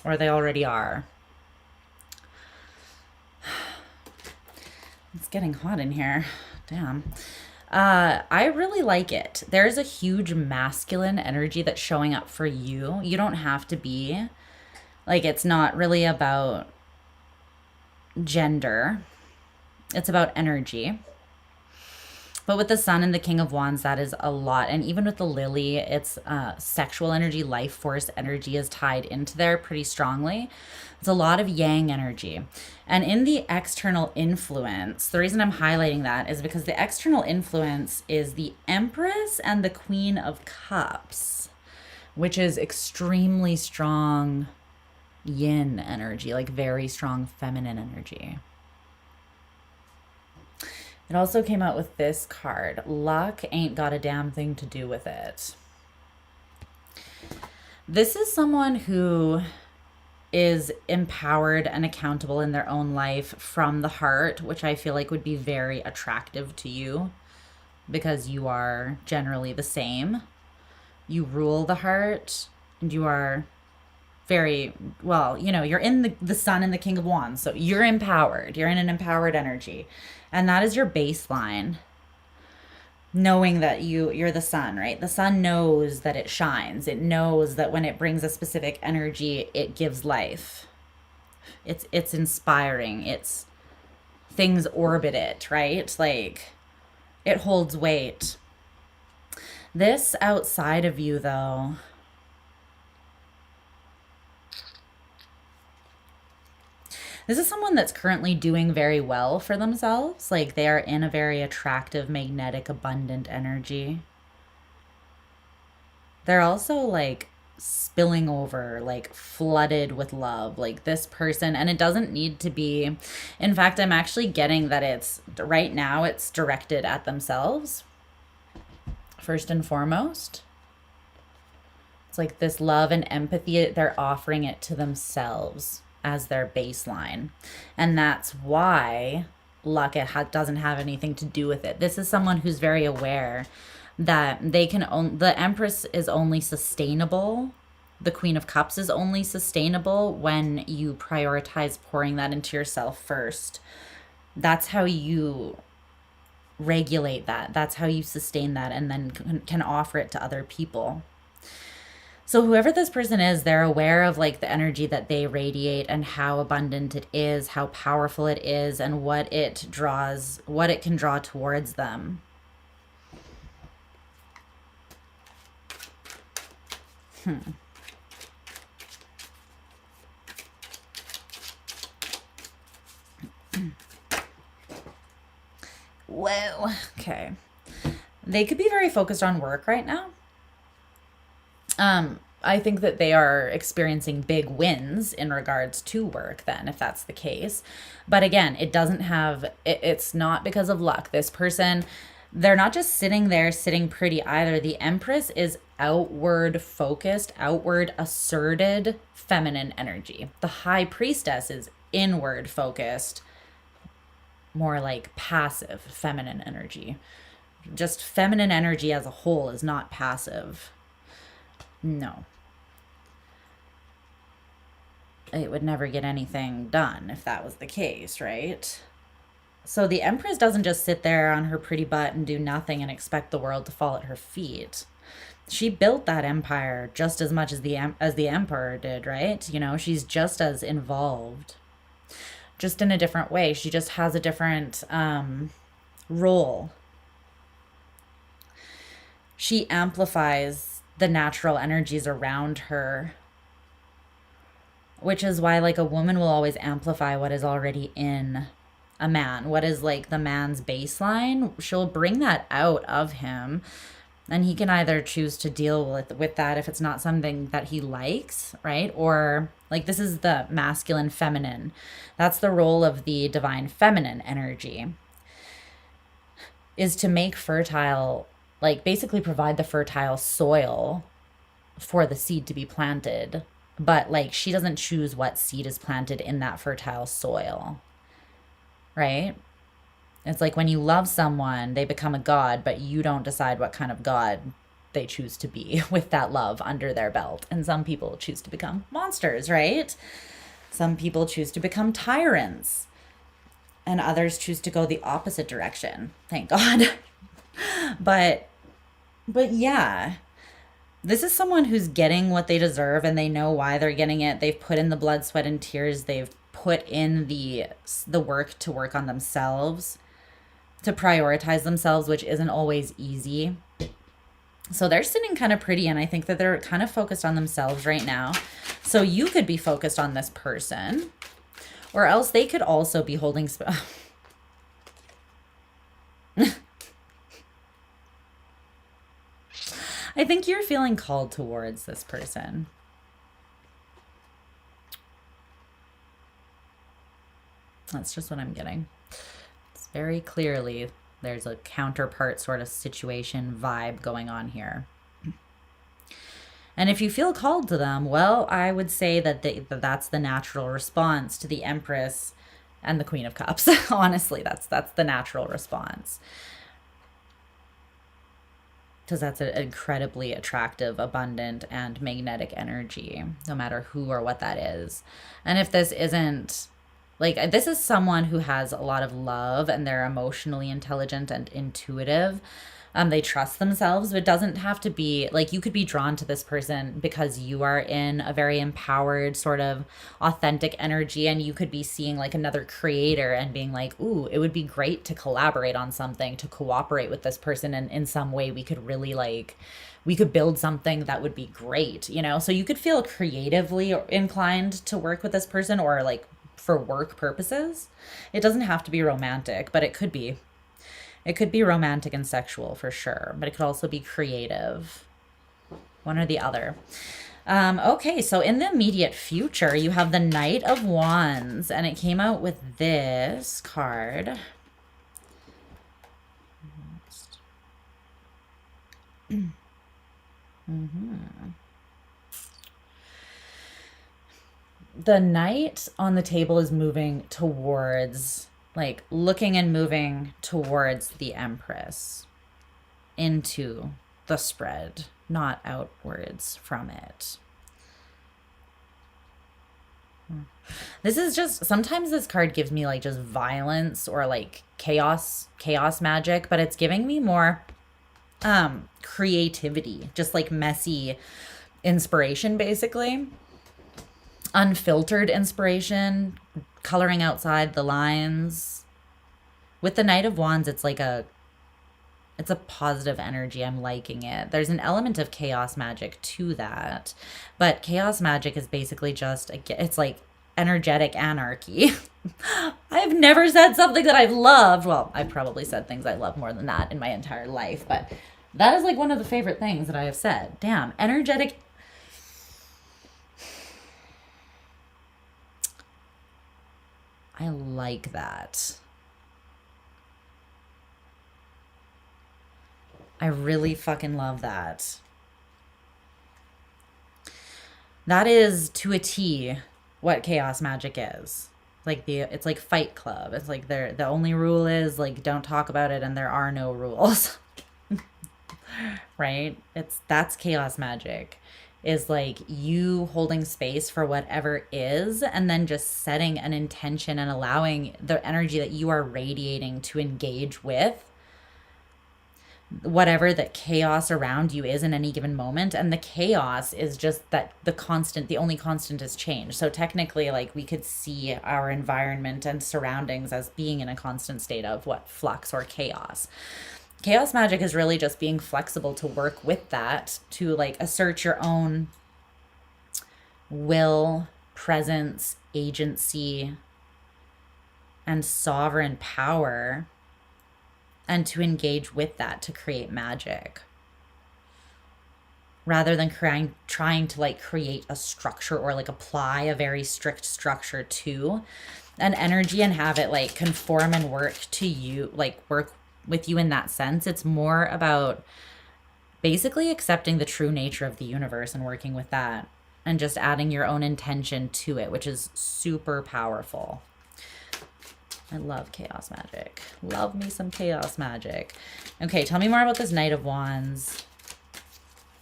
Or they already are. It's getting hot in here. Damn. I really like it. There's a huge masculine energy that's showing up for you. You don't have to be. Like, it's not really about gender. It's about energy. But with the Sun and the King of Wands, that is a lot. And even with the Lily, it's sexual energy, life force energy is tied into there pretty strongly. It's a lot of yang energy. And in the external influence, the reason I'm highlighting that is because the external influence is the Empress and the Queen of Cups, which is extremely strong yin energy, like very strong feminine energy. It also came out with this card. Luck ain't got a damn thing to do with it. This is someone who is empowered and accountable in their own life from the heart, which I feel like would be very attractive to you because you are generally the same. You rule the heart and you are very, well, you know, you're in the Sun and the King of Wands. So you're empowered. You're in an empowered energy. And that is your baseline. Knowing that you're the sun, right? The sun knows that it shines. It knows that when it brings a specific energy, it gives life. It's inspiring. It's things orbit it, right? Like it holds weight. This outside of you though, this is someone that's currently doing very well for themselves. Like they are in a very attractive, magnetic, abundant energy. They're also like spilling over, like flooded with love. Like this person, and it doesn't need to be. In fact, I'm actually getting that it's right now it's directed at themselves. First and foremost. It's like this love and empathy, they're offering it to themselves as their baseline. And that's why luck doesn't have anything to do with it. This is someone who's very aware that they can the Empress is only sustainable. The Queen of Cups is only sustainable when you prioritize pouring that into yourself first. That's how you regulate that. That's how you sustain that and then can offer it to other people. So whoever this person is, they're aware of like the energy that they radiate and how abundant it is, how powerful it is, and what it can draw towards them. Whoa. Okay. They could be very focused on work right now. I think that they are experiencing big wins in regards to work then, if that's the case. But again, it doesn't have, it's not because of luck. This person, they're not just sitting there sitting pretty either. The Empress is outward focused, outward asserted feminine energy. The High Priestess is inward focused, more like passive feminine energy. Just feminine energy as a whole is not passive. No. It would never get anything done if that was the case, right? So the Empress doesn't just sit there on her pretty butt and do nothing and expect the world to fall at her feet. She built that empire just as much as the Emperor did, right? You know, she's just as involved, just in a different way. She just has a different role. She amplifies the natural energies around her, which is why, like, a woman will always amplify what is already in a man. What is, like, the man's baseline, she'll bring that out of him, and he can either choose to deal with that if it's not something that he likes, right? Or, like, this is the masculine feminine. That's the role of the divine feminine energy, is to make fertile, like, basically provide the fertile soil for the seed to be planted. But, like, she doesn't choose what seed is planted in that fertile soil, right? It's like when you love someone, they become a god, but you don't decide what kind of god they choose to be with that love under their belt. And some people choose to become monsters, right? Some people choose to become tyrants. And others choose to go the opposite direction. Thank God. But yeah. This is someone who's getting what they deserve, and they know why they're getting it. They've put in the blood, sweat, and tears. They've put in the work to work on themselves, to prioritize themselves, which isn't always easy. So they're sitting kind of pretty, and I think that they're kind of focused on themselves right now. So you could be focused on this person, or else they could also be holding... I think you're feeling called towards this person. That's just what I'm getting. It's very clearly there's a counterpart sort of situation vibe going on here. And if you feel called to them, well, I would say that that's the natural response to the Empress and the Queen of Cups. Honestly, that's the natural response. Because that's an incredibly attractive, abundant, and magnetic energy, no matter who or what that is. And if this isn't, like, this is someone who has a lot of love and they're emotionally intelligent and intuitive. They trust themselves, but it doesn't have to be, like, you could be drawn to this person because you are in a very empowered, sort of authentic energy, and you could be seeing, like, another creator and being like, ooh, it would be great to collaborate on something, to cooperate with this person, and in some way we could really, like, we could build something that would be great, you know? So you could feel creatively inclined to work with this person, or, like, for work purposes. It doesn't have to be romantic, but it could be. It could be romantic and sexual for sure, but it could also be creative. One or the other. Okay, so in the immediate future, you have the Knight of Wands, and it came out with this card. The Knight on the table is moving towards... like, looking and moving towards the Empress, into the spread, not outwards from it. This is just, sometimes this card gives me, like, just violence or, like, chaos magic, but it's giving me more creativity, just, like, messy inspiration, basically. Unfiltered inspiration, coloring outside the lines. With the Knight of Wands, it's like it's a positive energy. I'm liking it. There's an element of chaos magic to that, but chaos magic is basically just, it's like energetic anarchy. I've never said something that I've loved. Well, I've probably said things I love more than that in my entire life, but that is like one of the favorite things that I have said. Damn, energetic I like that. I really fucking love that. That is to a T what chaos magic is. Like it's like Fight Club. It's like the only rule is like don't talk about it and there are no rules. Right? That's chaos magic. Is like you holding space for whatever is and then just setting an intention and allowing the energy that you are radiating to engage with whatever the chaos around you is in any given moment. And the chaos is just that the only constant is change. So technically, like, we could see our environment and surroundings as being in a constant state of what, flux or chaos. Chaos magic is really just being flexible to work with that, to like assert your own will, presence, agency, and sovereign power, and to engage with that to create magic rather than trying to like create a structure or like apply a very strict structure to an energy and have it like conform and work to you, like work with you in that sense. It's more about basically accepting the true nature of the universe and working with that and just adding your own intention to it, which is super powerful. I love chaos magic. Love me some chaos magic. Okay, tell me more about this Knight of Wands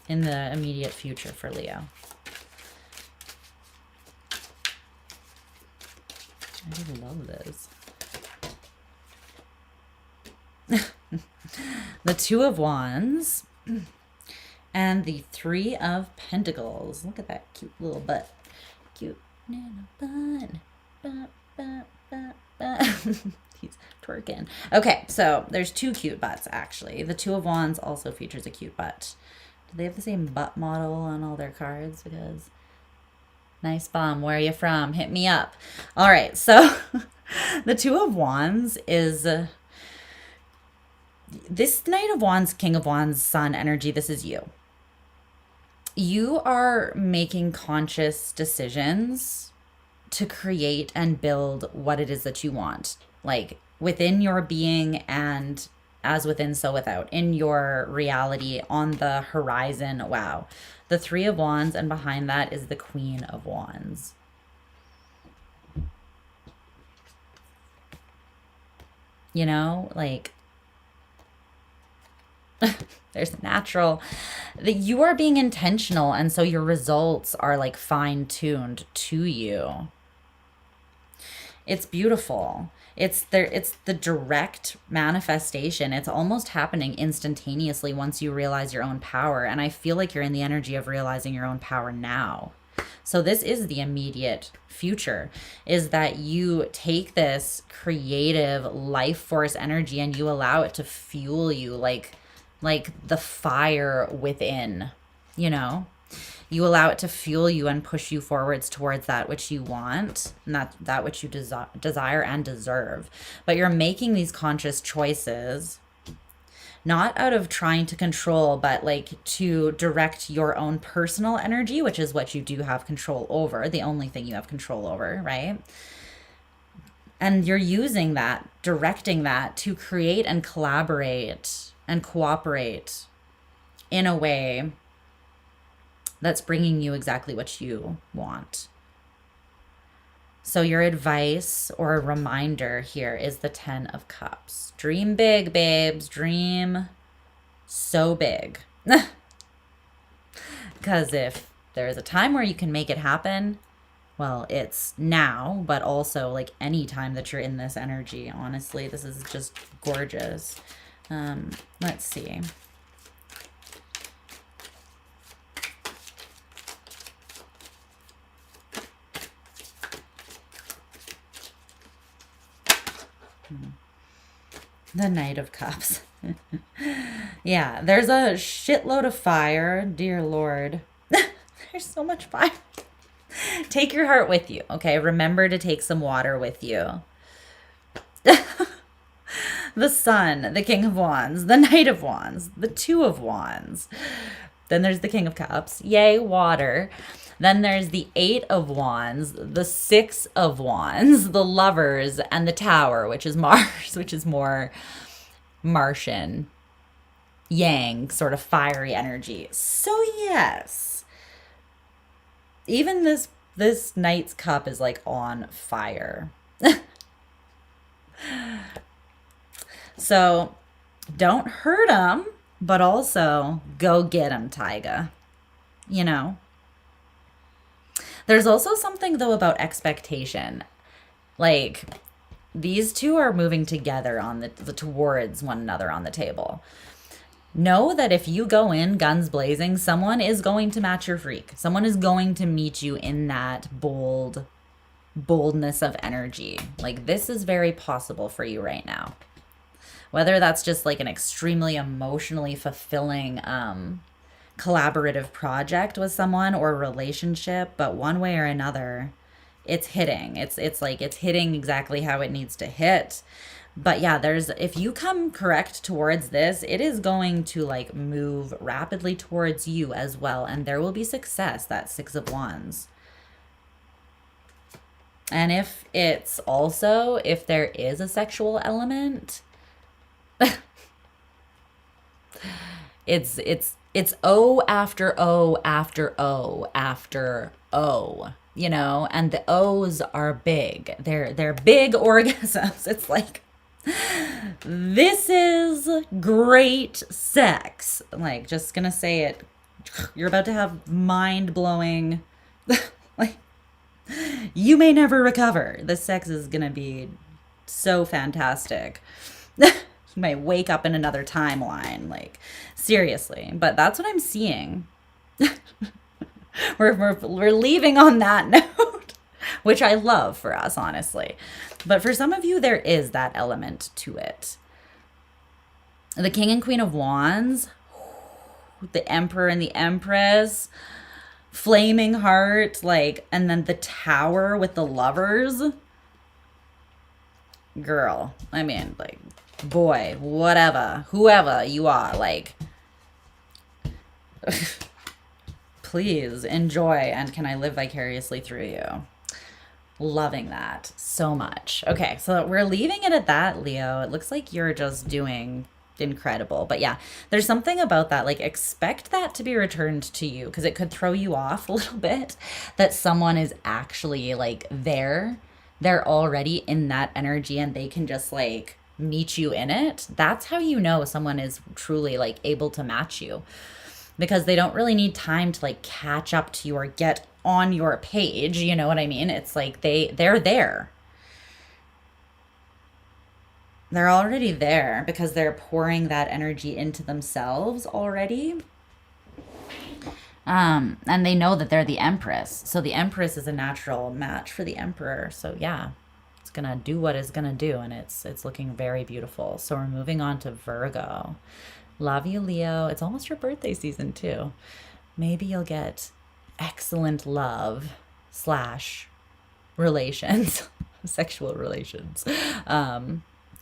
in the immediate future for Leo. I really love this. The Two of Wands and the Three of Pentacles. Look at that cute little butt. Cute little butt. He's twerking. Okay, so there's two cute butts, actually. The Two of Wands also features a cute butt. Do they have the same butt model on all their cards? Because nice bum. Where are you from? Hit me up. All right, so the Two of Wands is this Knight of Wands, King of Wands, Sun energy. This is you. You are making conscious decisions to create and build what it is that you want, like within your being and as within, so without, in your reality, on the horizon. Wow. The Three of Wands, and behind that is the Queen of Wands. You know, like there's natural that you are being intentional, and so your results are like fine-tuned to you. It's beautiful. It's the direct manifestation. It's almost happening instantaneously once you realize your own power. And I feel like you're in the energy of realizing your own power now. So this is the immediate future, is that you take this creative life force energy and you allow it to fuel you like the fire within, you know? You allow it to fuel you and push you forwards towards that which you want, and that which you desire and deserve. But you're making these conscious choices, not out of trying to control, but like to direct your own personal energy, which is what you do have control over, the only thing you have control over, right? And you're using that, directing that to create and collaborate and cooperate in a way that's bringing you exactly what you want. So your advice or a reminder here is the Ten of Cups. Dream big, babes. Dream so big. Because if there's a time where you can make it happen, well, it's now, but also like any time that you're in this energy. Honestly, this is just gorgeous. Let's see. The Knight of Cups. Yeah, there's a shitload of fire. Dear Lord. There's so much fire. Take your heart with you, okay? Remember to take some water with you. The Sun, the King of Wands, the Knight of Wands, the Two of Wands. Then there's the King of Cups. Yay, water. Then there's the Eight of Wands, the Six of Wands, the Lovers, and the Tower, which is Mars, which is more Martian, yang, sort of fiery energy. So yes, even this Knight's Cup is like on fire. So don't hurt him, but also go get him, Tyga. You know? There's also something, though, about expectation. Like, these two are moving together on the towards one another on the table. Know that if you go in guns blazing, someone is going to match your freak. Someone is going to meet you in that boldness of energy. Like, this is very possible for you right now. Whether that's just like an extremely emotionally fulfilling collaborative project with someone or relationship, but one way or another, it's hitting. It's like it's hitting exactly how it needs to hit. But yeah, if you come correct towards this, it is going to like move rapidly towards you as well, and there will be success, that Six of Wands. And if there is a sexual element, it's O after O after O after O, you know, and the O's are big. They're big orgasms. It's like, this is great sex. Like, just gonna say it. You're about to have mind-blowing, like, you may never recover. The sex is gonna be so fantastic. You might wake up in another timeline, like, seriously. But that's what I'm seeing. we're leaving on that note, which I love for us, honestly. But for some of you, there is that element to it. The King and Queen of Wands, the Emperor and the Empress, Flaming Heart, like, and then the Tower with the Lovers. Girl, I mean, like, boy, whatever, whoever you are, like, please enjoy, and can I live vicariously through you? Loving that so much. Okay, so we're leaving it at that, Leo. It looks like you're just doing incredible. But yeah, there's something about that, like, expect that to be returned to you, because it could throw you off a little bit that someone is actually like they're already in that energy and they can just like meet you in it. That's how you know someone is truly like able to match you, because they don't really need time to like catch up to you or get on your page, you know what I mean? It's like they're there. They're already there because they're pouring that energy into themselves already. And they know that they're the Empress. So the Empress is a natural match for the Emperor. So yeah, it's gonna do what it's gonna do, and it's looking very beautiful. So we're moving on to Virgo. Love you, Leo. It's almost your birthday season too. Maybe you'll get excellent love / relations, sexual relations.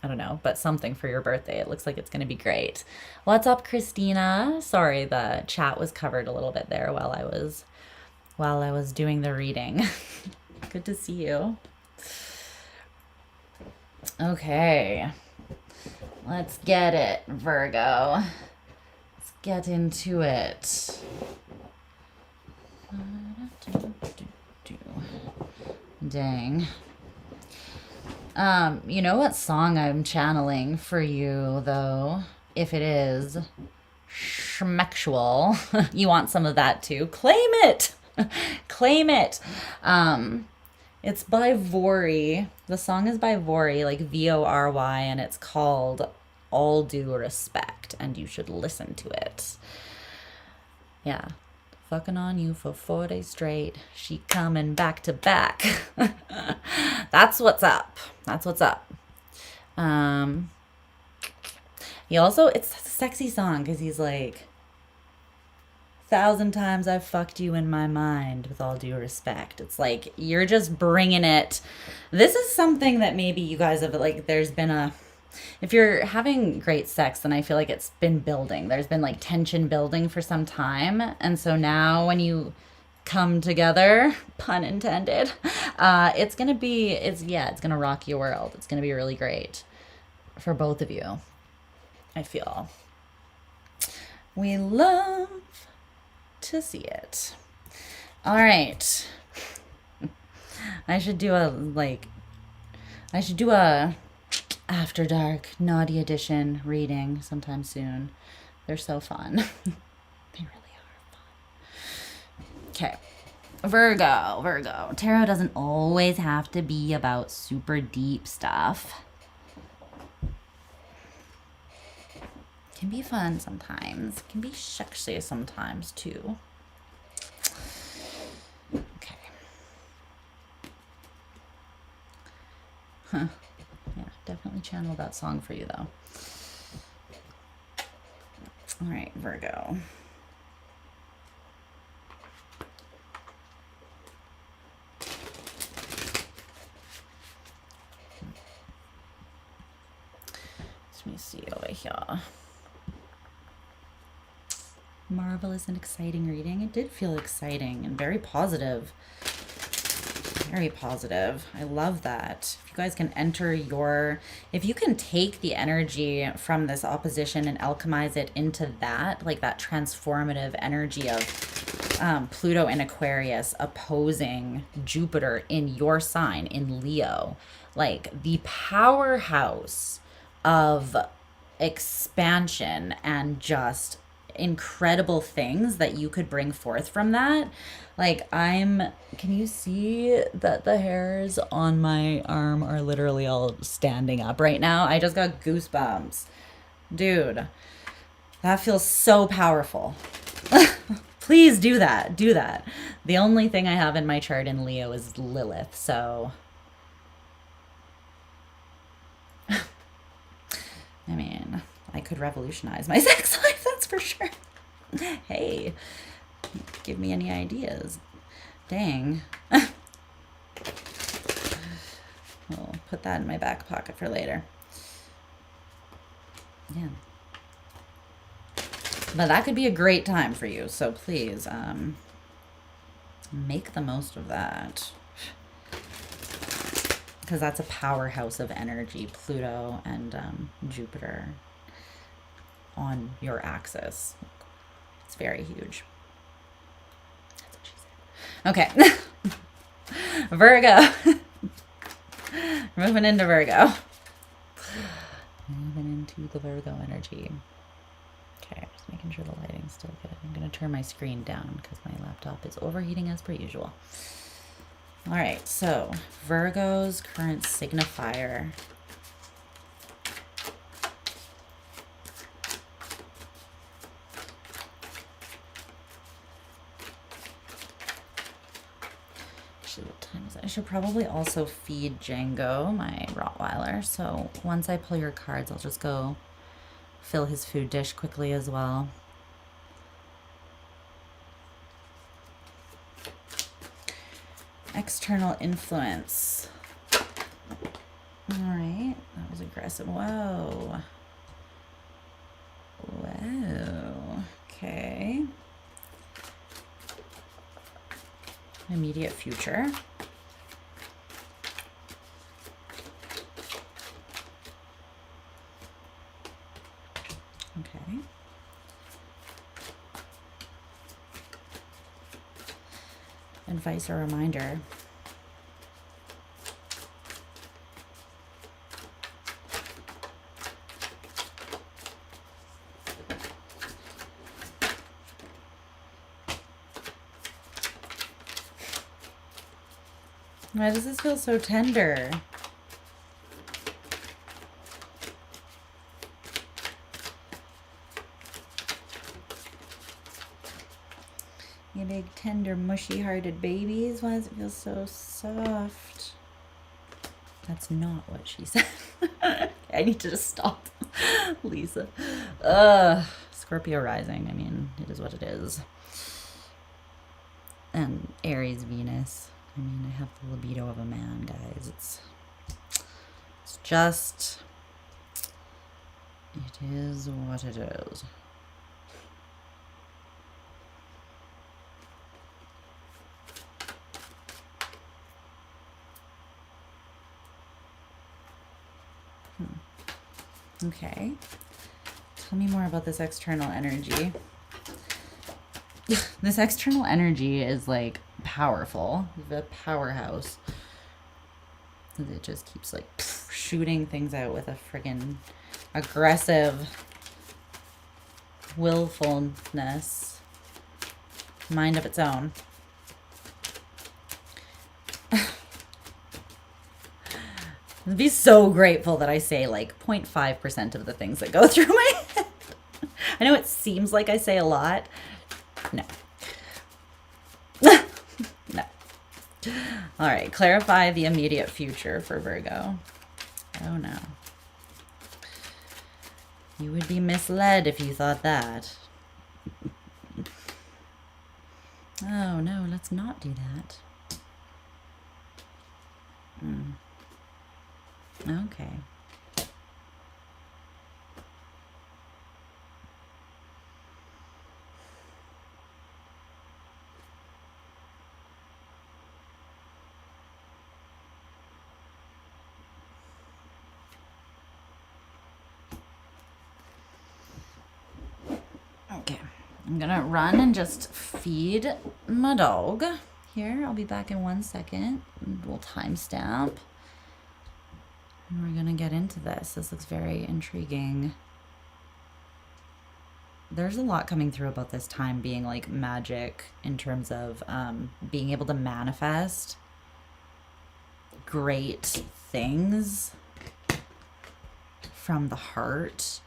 I don't know, but something for your birthday. It looks like it's going to be great. What's up, Christina? Sorry, the chat was covered a little bit there while I was doing the reading. Good to see you. Okay. Let's get it, Virgo. Let's get into it. Dang. You know what song I'm channeling for you, though? If it is schmexual, you want some of that too. Claim it! Claim it! It's by Vory. The song is by Vory, like Vory, and it's called All Due Respect, and you should listen to it. Yeah. Fucking on you for 4 days straight. She coming back to back. That's what's up. That's what's up. He also, it's a sexy song because he's like, 1,000 times I've fucked you in my mind, with all due respect. It's like, you're just bringing it. This is something that maybe you guys have, like, there's been if you're having great sex, then I feel like it's been building. There's been like tension building for some time. And so now when you come together, pun intended. It's gonna be, it's gonna rock your world. It's gonna be really great for both of you, I feel. We love to see it. All right. I should do a after dark naughty edition reading sometime soon. They're so fun. They really are fun. Okay. Virgo. Tarot doesn't always have to be about super deep stuff. It can be fun sometimes. It can be sexy sometimes too. Okay. Huh. Yeah, definitely channel that song for you though. All right, Virgo. Let me see over here. Marvelous and exciting reading. It did feel exciting and very positive. Very positive. I love that. If you guys can enter if you can take the energy from this opposition and alchemize it into that, like that transformative energy of Pluto and Aquarius opposing Jupiter in your sign, in Leo, like the powerhouse of expansion and just incredible things that you could bring forth from that. Like can you see that the hairs on my arm are literally all standing up right now? I just got goosebumps. Dude, that feels so powerful. Please do that. Do that. The only thing I have in my chart in Leo is Lilith, so I mean, I could revolutionize my sex life, that's for sure. Hey, give me any ideas. Dang. I'll put that in my back pocket for later. Yeah. But that could be a great time for you, so please make the most of that. Because that's a powerhouse of energy, Pluto and Jupiter on your axis. It's very huge. That's what she said. Okay. Virgo. Moving into Virgo. Moving into the Virgo energy. Okay, just making sure the lighting's still good. I'm going to turn my screen down because my laptop is overheating as per usual. All right, so Virgo's current signifier. Actually, what time is it? I should probably also feed Django, my Rottweiler. So once I pull your cards, I'll just go fill his food dish quickly as well. External influence. All right, that was aggressive. Whoa. Whoa. Okay. Immediate future. Okay. Advice or reminder. Why does this feel so tender? You big, tender, mushy-hearted babies. Why does it feel so soft? That's not what she said. I need to just stop. Lisa. Scorpio rising. I mean, it is what it is. And Aries, Venus. I mean, I have the libido of a man, guys. It's just... It is what it is. Okay. Tell me more about this external energy. This external energy is like powerful. The powerhouse. It just keeps like shooting things out with a friggin' aggressive willfulness. Mind of its own. I'd be so grateful that I say like 0.5% of the things that go through my head. I know it seems like I say a lot. No. No. All right, clarify the immediate future for Virgo. Oh no. You would be misled if you thought that. Oh no, let's not do that. Okay. Okay, I'm gonna run and just feed my dog. Here, I'll be back in 1 second. We'll timestamp. And we're gonna get into this. This looks very intriguing. There's a lot coming through about this time being like magic in terms of being able to manifest great things from the heart.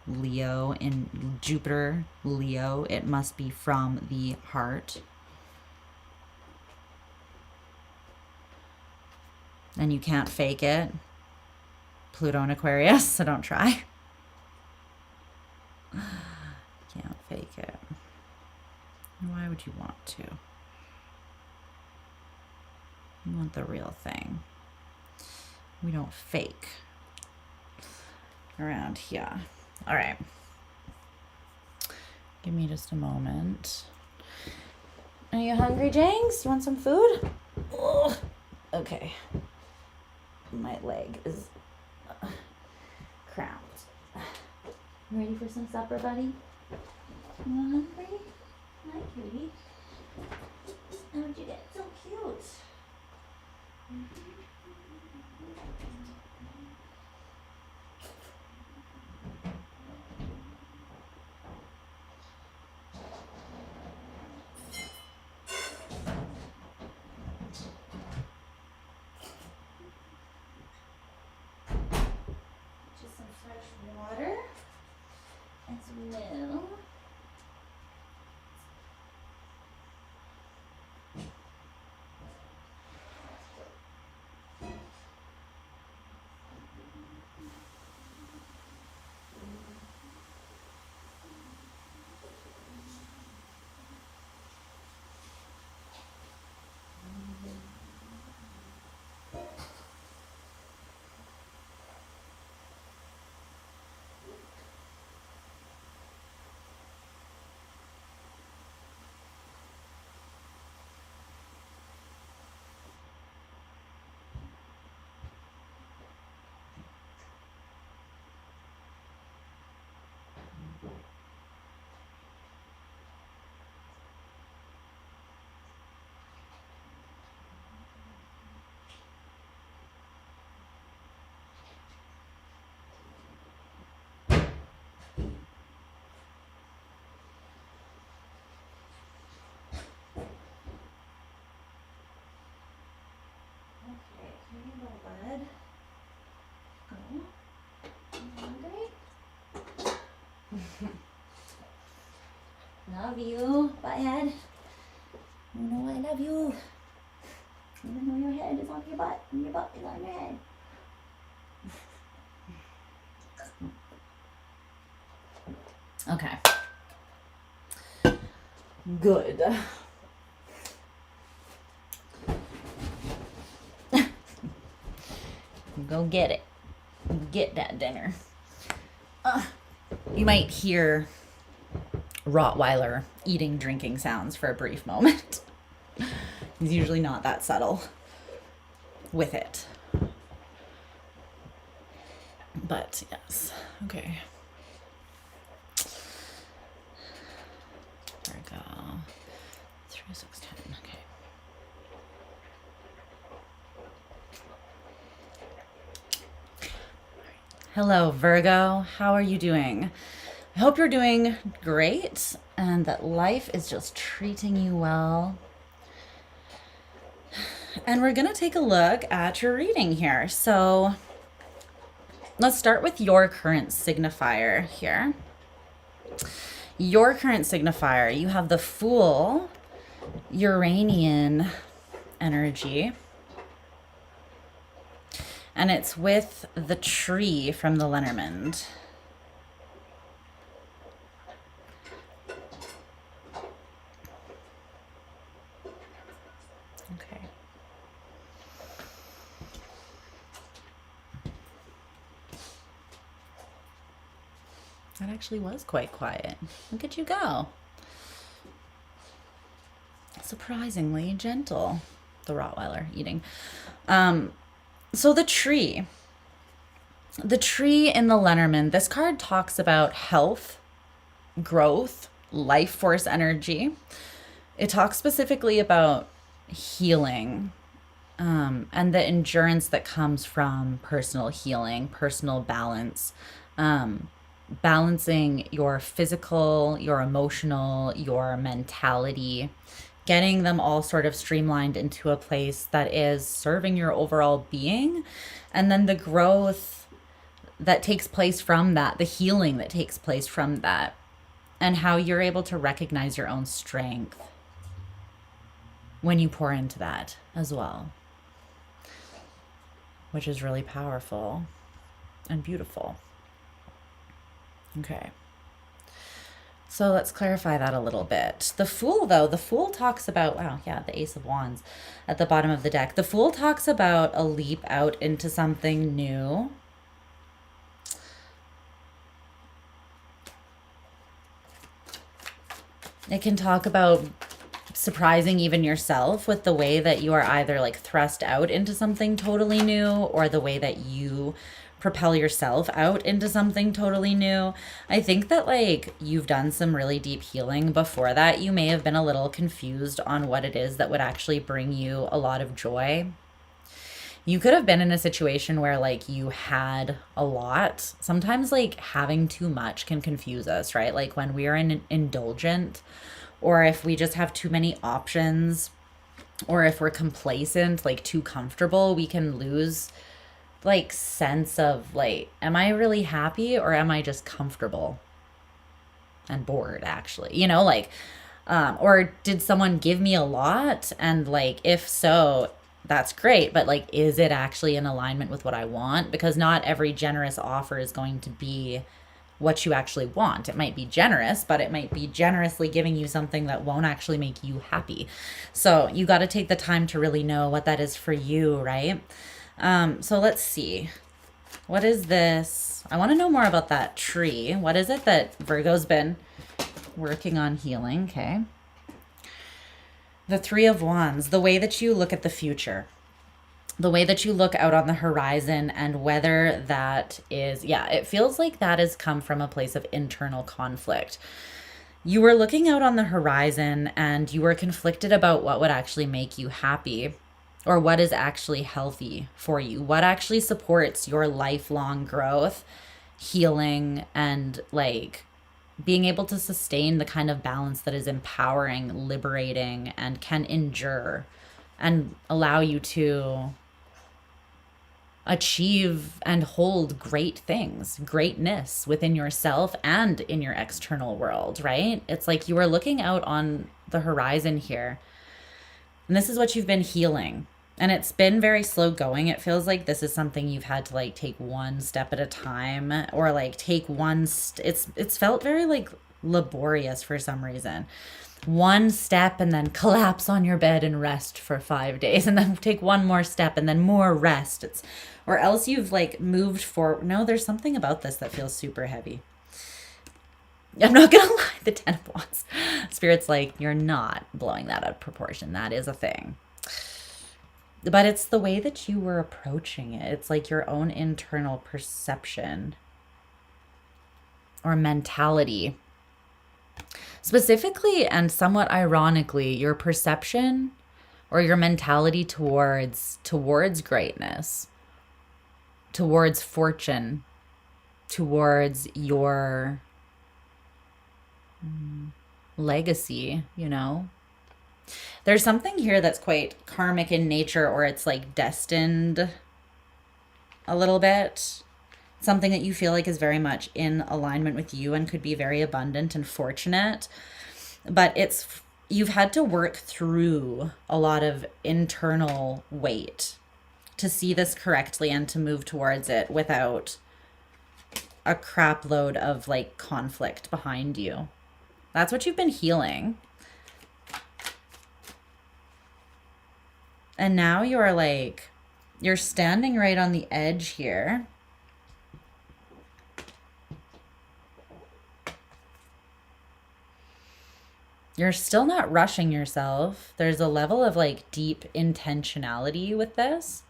Leo in Jupiter, Leo, it must be from the heart. And you can't fake it. Pluto and Aquarius, so don't try. Can't fake it. Why would you want to? You want the real thing. We don't fake around here. All right. Give me just a moment. Are you hungry, James? You want some food? Ugh. Okay. My leg is cramped. Ready for some supper, buddy? You hungry? Hi, cutie. How'd you get so cute? Just some fresh water and some milk. Bud. Go. You hungry? Love you, butthead. You know I love you. Even though your head is on your butt and your butt is on your head. Okay. Good. Go get it. Get that dinner. You might hear Rottweiler eating, drinking sounds for a brief moment. He's usually not that subtle with it. But yes, okay. Virgo, 3, 6, 10, okay. Hello, Virgo. How are you doing? I hope you're doing great and that life is just treating you well. And we're going to take a look at your reading here. So let's start with your current signifier here. Your current signifier, you have the Fool, Uranian energy. And it's with the tree from the Lenormand. Okay. That actually was quite quiet. Look at you go. Surprisingly gentle. The Rottweiler eating. So the tree in the Lenormand, this card talks about health, growth, life force energy. It talks specifically about healing, and the endurance that comes from personal healing, personal balance, balancing your physical, your emotional, your mentality, getting them all sort of streamlined into a place that is serving your overall being. And then the growth that takes place from that, the healing that takes place from that, and how you're able to recognize your own strength when you pour into that as well, which is really powerful and beautiful. Okay. So let's clarify that a little bit. The Fool, though, the Fool talks about, wow, yeah, the Ace of Wands at the bottom of the deck. The Fool talks about a leap out into something new. It can talk about surprising even yourself with the way that you are either like thrust out into something totally new, or the way that you propel yourself out into something totally new. I think that like you've done some really deep healing before that. You may have been a little confused on what it is that would actually bring you a lot of joy. You could have been in a situation where like you had a lot. Sometimes like having too much can confuse us, right? Like when we are indulgent, or if we just have too many options, or if we're complacent, like too comfortable, we can lose like sense of like, am I really happy, or am I just comfortable and bored actually, you know, like, or did someone give me a lot? And like, if so, that's great. But like, is it actually in alignment with what I want? Because not every generous offer is going to be what you actually want. It might be generous, but it might be generously giving you something that won't actually make you happy. So you got to take the time to really know what that is for you, right? So let's see. What is this? I want to know more about that tree. What is it that Virgo's been working on healing? Okay. The Three of Wands, the way that you look at the future, the way that you look out on the horizon, and whether that is, yeah, it feels like that has come from a place of internal conflict. You were looking out on the horizon and you were conflicted about what would actually make you happy, or what is actually healthy for you, what actually supports your lifelong growth, healing, and like being able to sustain the kind of balance that is empowering, liberating, and can endure and allow you to achieve and hold great things, greatness within yourself and in your external world, right? It's like you are looking out on the horizon here, and this is what you've been healing. And it's been very slow going. It feels like this is something you've had to like take one step at a time, or like take it's felt very like laborious for some reason. One step and then collapse on your bed and rest for 5 days, and then take one more step and then more rest. Or else you've like moved forward. No, there's something about this that feels super heavy. I'm not gonna lie, the Ten of Wands. Spirit's like, you're not blowing that out of proportion. That is a thing. But it's the way that you were approaching it. It's like your own internal perception or mentality. Specifically and somewhat ironically, your perception or your mentality towards greatness, towards fortune, towards your legacy, you know? There's something here that's quite karmic in nature, or it's like destined a little bit. Something that you feel like is very much in alignment with you and could be very abundant and fortunate. But you've had to work through a lot of internal weight to see this correctly and to move towards it without a crap load of like conflict behind you. That's what you've been healing. And now you're standing right on the edge here. You're still not rushing yourself. There's a level of like deep intentionality with this.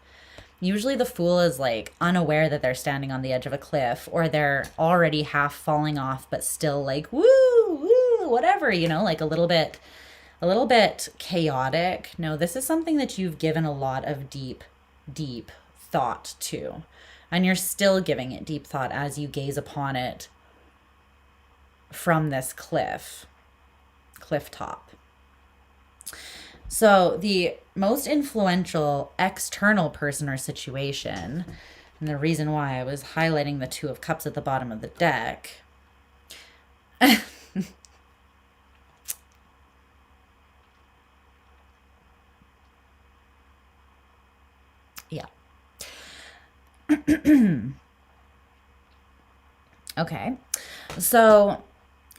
Usually the fool is like unaware that they're standing on the edge of a cliff, or they're already half falling off, but still like, woo, woo, whatever, you know, like a little bit chaotic. No, this is something that you've given a lot of deep thought to. And you're still giving it deep thought as you gaze upon it from this cliff top. So the most influential external person or situation, and the reason why I was highlighting the Two of Cups at the bottom of the deck, yeah. Okay. So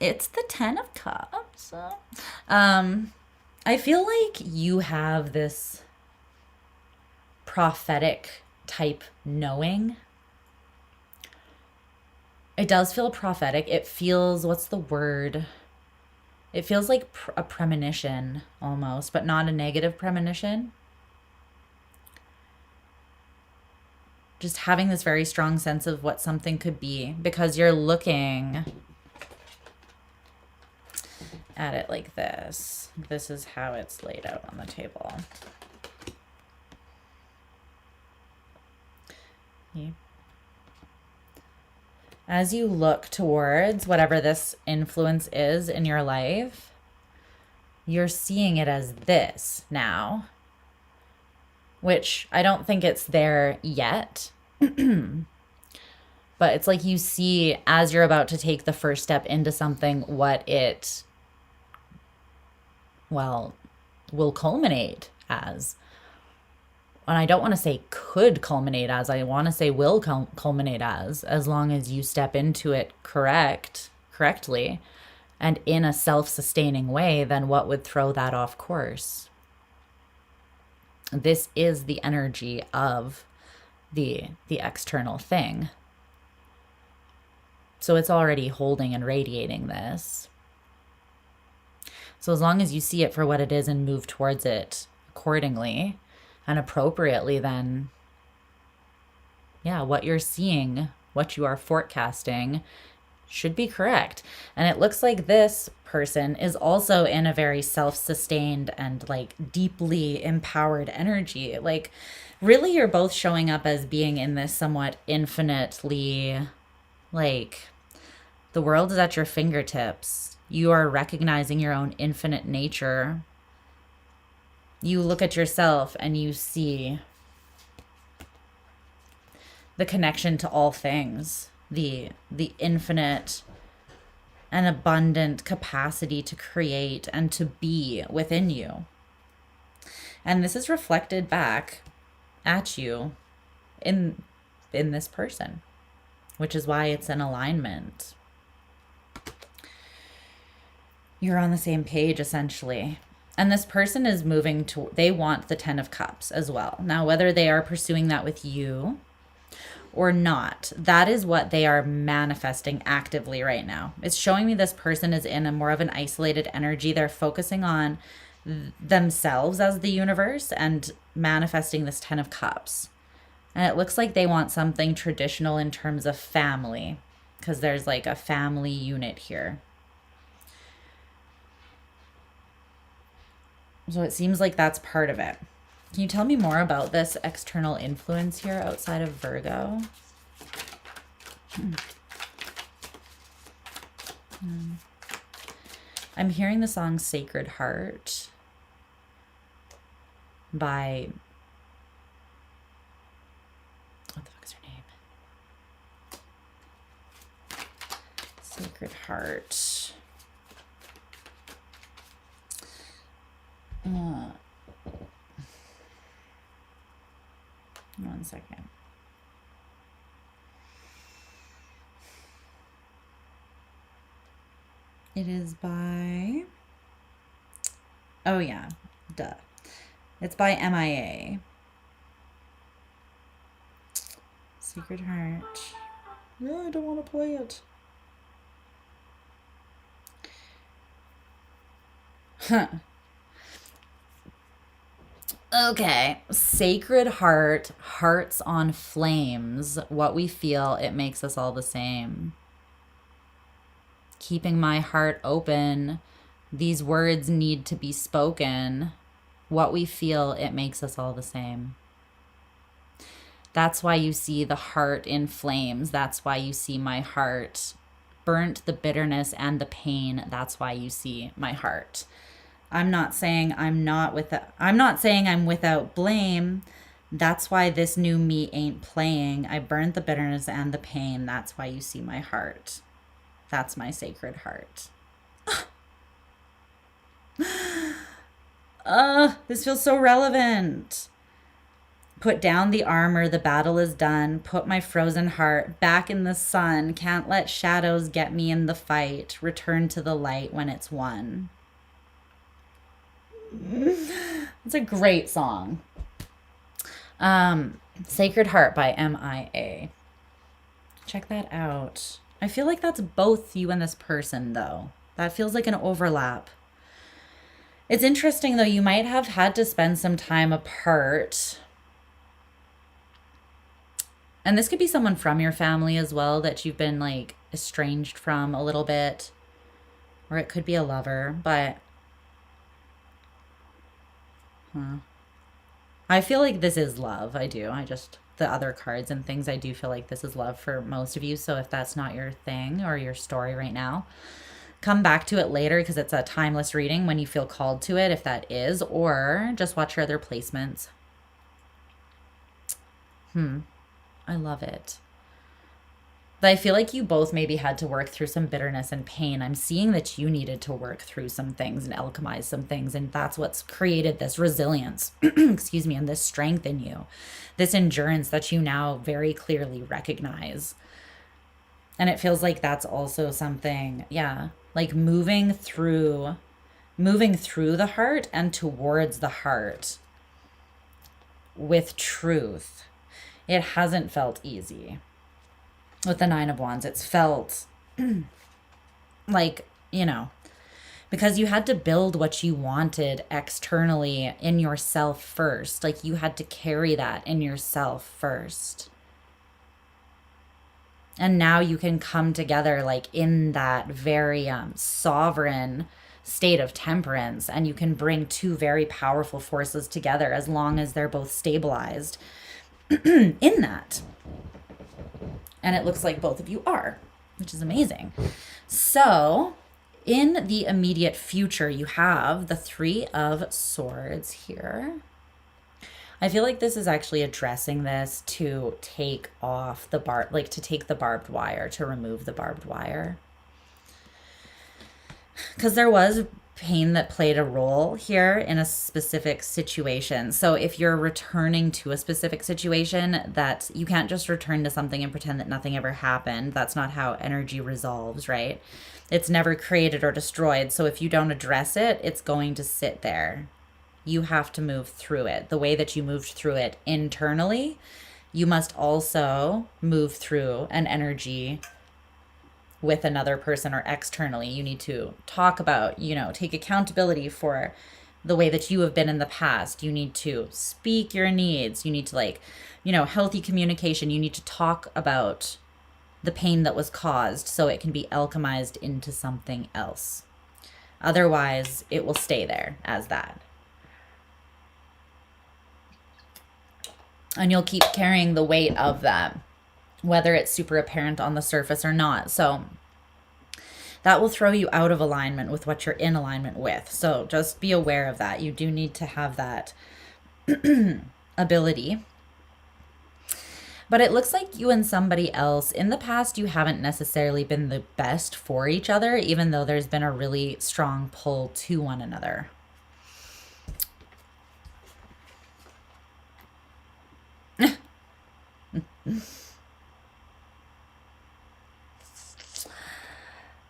it's the Ten of Cups. I feel like you have this prophetic type knowing. It does feel prophetic. It feels, what's the word? It feels like a premonition almost, but not a negative premonition. Just having this very strong sense of what something could be, because you're looking at it like this. This is how it's laid out on the table. Yeah. As you look towards whatever this influence is in your life, you're seeing it as this now, which I don't think it's there yet. But it's like you see, as you're about to take the first step into something, what it, well, will culminate as. And I don't want to say could culminate as, I want to say will culminate as long as you step into it correctly and in a self-sustaining way. Then what would throw that off course? This is the energy of the external thing. So it's already holding and radiating this. So as long as you see it for what it is and move towards it accordingly and appropriately, then yeah, what you're seeing, what you are forecasting should be correct. And it looks like this person is also in a very self-sustained and like deeply empowered energy. Like really you're both showing up as being in this somewhat infinitely, like the world is at your fingertips. You are recognizing your own infinite nature. You look at yourself and you see the connection to all things, the infinite and abundant capacity to create and to be within you. And this is reflected back at you in this person, which is why it's in alignment. You're on the same page, essentially. And this person is moving to, they want the Ten of Cups as well. Now, whether they are pursuing that with you or not, that is what they are manifesting actively right now. It's showing me this person is in a more of an isolated energy. They're focusing on themselves as the universe and manifesting this 10 of Cups. And it looks like they want something traditional in terms of family, because there's like a family unit here. So it seems like that's part of it. Can you tell me more about this external influence here outside of Virgo? I'm hearing the song Sacred Heart by, what the fuck is her name? Sacred Heart. One second. It is by, oh yeah, duh. It's by MIA. Sacred Heart. No, I don't want to play it. Huh. Okay, Sacred Heart, hearts on flames. What we feel, it makes us all the same. Keeping my heart open. These words need to be spoken. What we feel, it makes us all the same. That's why you see the heart in flames. That's why you see my heart burnt, the bitterness and the pain. That's why you see my heart. I'm not saying I'm saying I'm without blame. That's why this new me ain't playing. I burnt the bitterness and the pain. That's why you see my heart. That's my Sacred Heart. This feels so relevant. Put down the armor, the battle is done. Put my frozen heart back in the sun. Can't let shadows get me in the fight. Return to the light when it's won. It's a great song. Sacred Heart by MIA. Check that out. I feel like that's both you and this person, though. That feels like an overlap. It's interesting, though. You might have had to spend some time apart. And this could be someone from your family as well that you've been, like, estranged from a little bit. Or it could be a lover, but... I feel like this is love. I do. The other cards and things, I do feel like this is love for most of you. So if that's not your thing or your story right now, come back to it later because it's a timeless reading when you feel called to it, if that is, or just watch your other placements. I love it. But I feel like you both maybe had to work through some bitterness and pain. I'm seeing that you needed to work through some things and alchemize some things. And that's what's created this resilience, excuse me, and this strength in you, this endurance that you now very clearly recognize. And it feels like that's also something, yeah, like moving through the heart and towards the heart with truth. It hasn't felt easy. With the 9 of Wands, it's felt like, you know, because you had to build what you wanted externally in yourself first. Like you had to carry that in yourself first. And now you can come together like in that very sovereign state of temperance, and you can bring two very powerful forces together as long as they're both stabilized in that. And it looks like both of you are, which is amazing. So in the immediate future, you have the 3 of Swords here. I feel like this is actually addressing this to take off the to take the barbed wire, to remove the barbed wire. Because there was pain that played a role here in a specific situation. So if you're returning to a specific situation, that you can't just return to something and pretend that nothing ever happened. That's not how energy resolves, right? It's never created or destroyed. So if you don't address it, it's going to sit there. You have to move through it. The way that you moved through it internally, you must also move through an energy with another person or externally. You need to talk about, you know, take accountability for the way that you have been in the past. You need to speak your needs. You need to, like, you know, healthy communication. You need to talk about the pain that was caused so it can be alchemized into something else. Otherwise, it will stay there as that. And you'll keep carrying the weight of that, whether it's super apparent on the surface or not. So that will throw you out of alignment with what you're in alignment with. So just be aware of that. You do need to have that ability. But it looks like you and somebody else, in the past, you haven't necessarily been the best for each other, even though there's been a really strong pull to one another.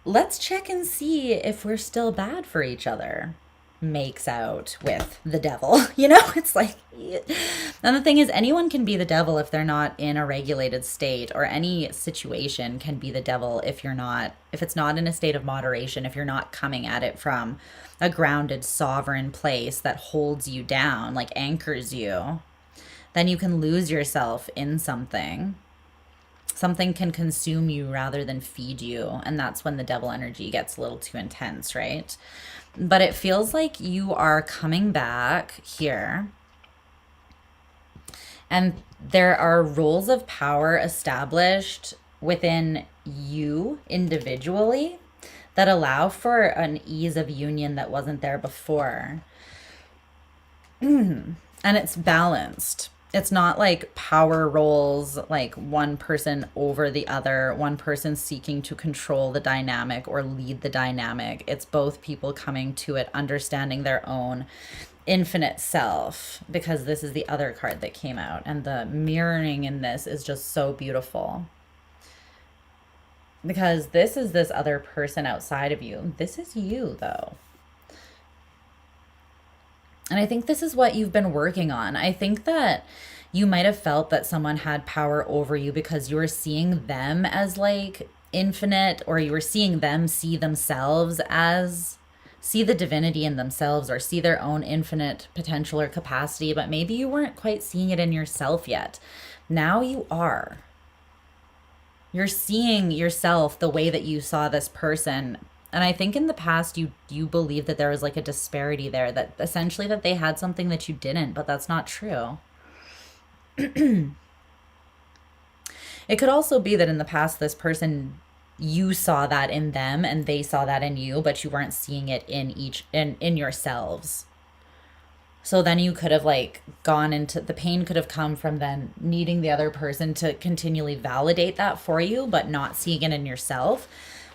Let's check and see if we're still bad for each other. Makes out with the devil. You know, it's like, and the thing is, anyone can be the devil if they're not in a regulated state, or any situation can be the devil if it's not in a state of moderation, if you're not coming at it from a grounded, sovereign place that holds you down, like anchors you, then you can lose yourself in something. Something can consume you rather than feed you. And that's when the devil energy gets a little too intense, right? But it feels like you are coming back here. And there are roles of power established within you individually that allow for an ease of union that wasn't there before. And it's balanced. It's not like power roles, like one person over the other, one person seeking to control the dynamic or lead the dynamic. It's both people coming to it, understanding their own infinite self, because this is the other card that came out. And the mirroring in this is just so beautiful. Because this is this other person outside of you. This is you, though. And I think this is what you've been working on. I think that you might have felt that someone had power over you because you were seeing them as like infinite, or you were seeing them see themselves as, see the divinity in themselves, or see their own infinite potential or capacity, but maybe you weren't quite seeing it in yourself yet. Now you are. You're seeing yourself the way that you saw this person. And I think in the past you believed that there was like a disparity there, that essentially that they had something that you didn't, but that's not true. It could also be that in the past this person, you saw that in them and they saw that in you, but you weren't seeing it in yourselves. So then you could have like gone into, the pain could have come from then needing the other person to continually validate that for you, but not seeing it in yourself.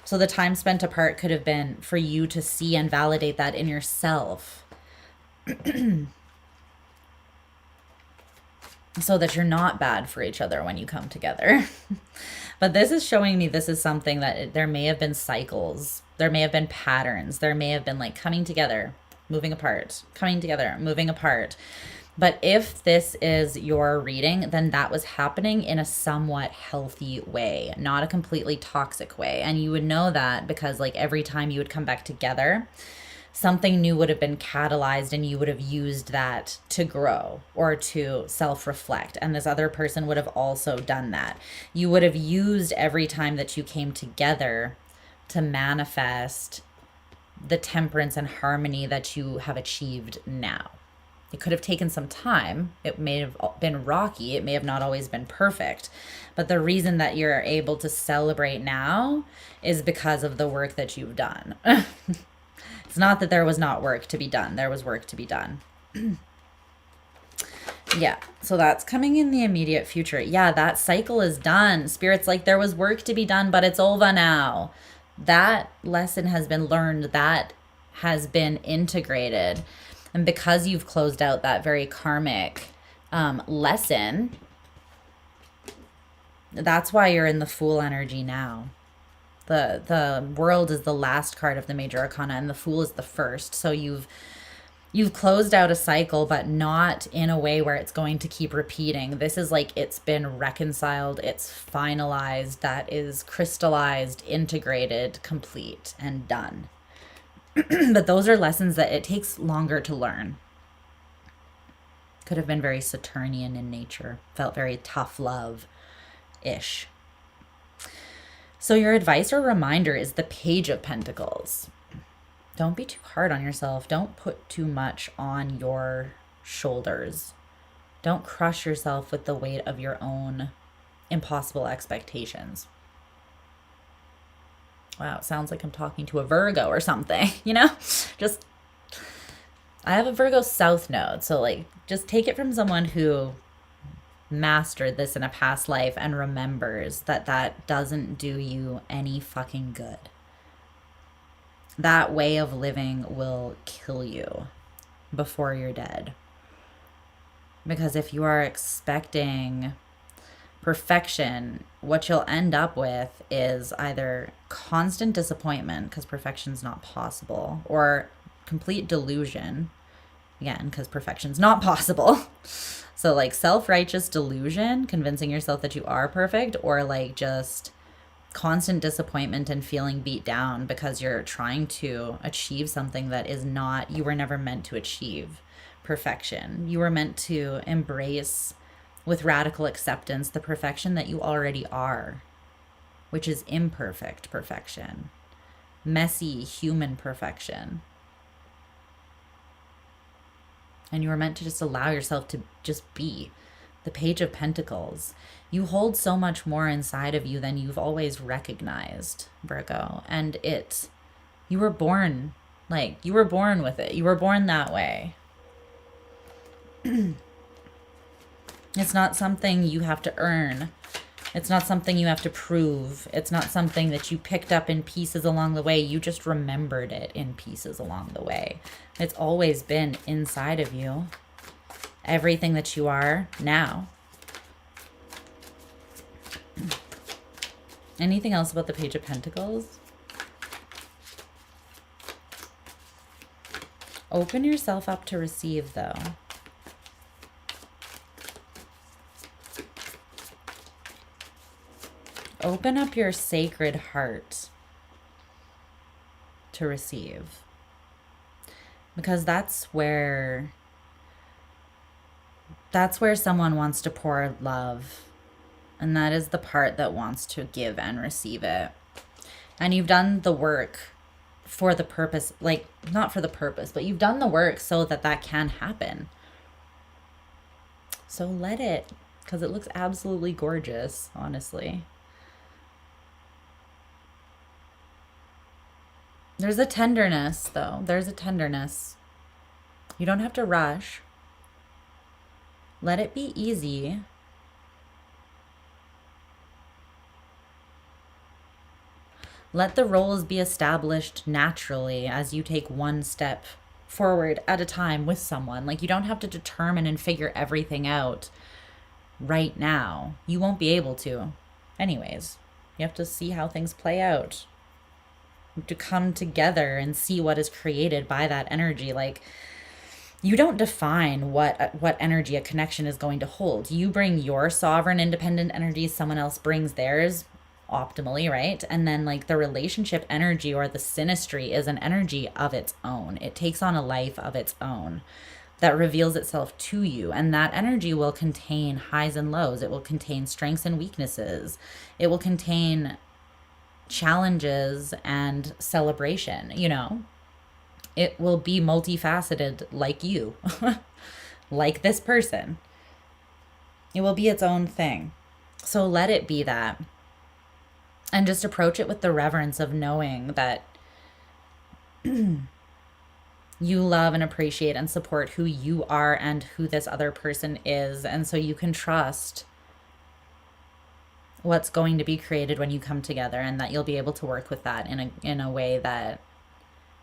So the time spent apart could have been for you to see and validate that in yourself. So that you're not bad for each other when you come together. But this is showing me this is something that there may have been cycles. There may have been patterns. There may have been like coming together, moving apart, coming together, moving apart. But if this is your reading, then that was happening in a somewhat healthy way, not a completely toxic way. And you would know that because like every time you would come back together, something new would have been catalyzed and you would have used that to grow or to self-reflect. And this other person would have also done that. You would have used every time that you came together to manifest the temperance and harmony that you have achieved now. It could have taken some time. It may have been rocky. It may have not always been perfect. But the reason that you're able to celebrate now is because of the work that you've done. It's not that there was not work to be done. There was work to be done. Yeah, so that's coming in the immediate future. Yeah, that cycle is done. Spirit's like, there was work to be done, but it's over now. That lesson has been learned. That has been integrated. And because you've closed out that very karmic lesson, that's why you're in the Fool energy now. The World is the last card of the major arcana, and the Fool is the first. So you've closed out a cycle, but not in a way where it's going to keep repeating. This is like it's been reconciled, it's finalized, that is crystallized, integrated, complete, and done. But those are lessons that it takes longer to learn. Could have been very Saturnian in nature, felt very tough love-ish. So your advice or reminder is the Page of Pentacles. Don't be too hard on yourself. Don't put too much on your shoulders. Don't crush yourself with the weight of your own impossible expectations. Wow, it sounds like I'm talking to a Virgo or something, you know? Just, I have a Virgo South node, so like, just take it from someone who mastered this in a past life and remembers that that doesn't do you any fucking good. That way of living will kill you before you're dead. Because if you are expecting perfection, what you'll end up with is either constant disappointment, because perfection's not possible, or complete delusion, again, because perfection's not possible. So like self-righteous delusion, convincing yourself that you are perfect, or like just constant disappointment and feeling beat down because you're trying to achieve something that is not, you were never meant to achieve perfection. You were meant to embrace with radical acceptance the perfection that you already are, which is imperfect perfection, messy human perfection. And you were meant to just allow yourself to just be. The Page of Pentacles. You hold so much more inside of you than you've always recognized, Virgo. And you were born, like, you were born with it. You were born that way. It's not something you have to earn. It's not something you have to prove. It's not something that you picked up in pieces along the way. You just remembered it in pieces along the way. It's always been inside of you. Everything that you are now. Anything else about the Page of Pentacles? Open yourself up to receive, though. Open up your sacred heart to receive. Because that's where someone wants to pour love. And that is the part that wants to give and receive it. And you've done the work for the purpose, like, not for the purpose, but you've done the work so that that can happen. So let it, because it looks absolutely gorgeous, honestly. There's a tenderness, though. There's a tenderness. You don't have to rush. Let it be easy. Let the roles be established naturally as you take one step forward at a time with someone. Like, you don't have to determine and figure everything out right now. You won't be able to. Anyways, you have to see how things play out. You have to come together and see what is created by that energy. Like, you don't define what energy a connection is going to hold. You bring your sovereign, independent energy, someone else brings theirs optimally, right? And then like the relationship energy or the synastry is an energy of its own. It takes on a life of its own that reveals itself to you. And that energy will contain highs and lows. It will contain strengths and weaknesses. It will contain challenges and celebration, you know? It will be multifaceted like you, like this person. It will be its own thing. So let it be that. And just approach it with the reverence of knowing that you love and appreciate and support who you are and who this other person is. And so you can trust what's going to be created when you come together, and that you'll be able to work with that in a way that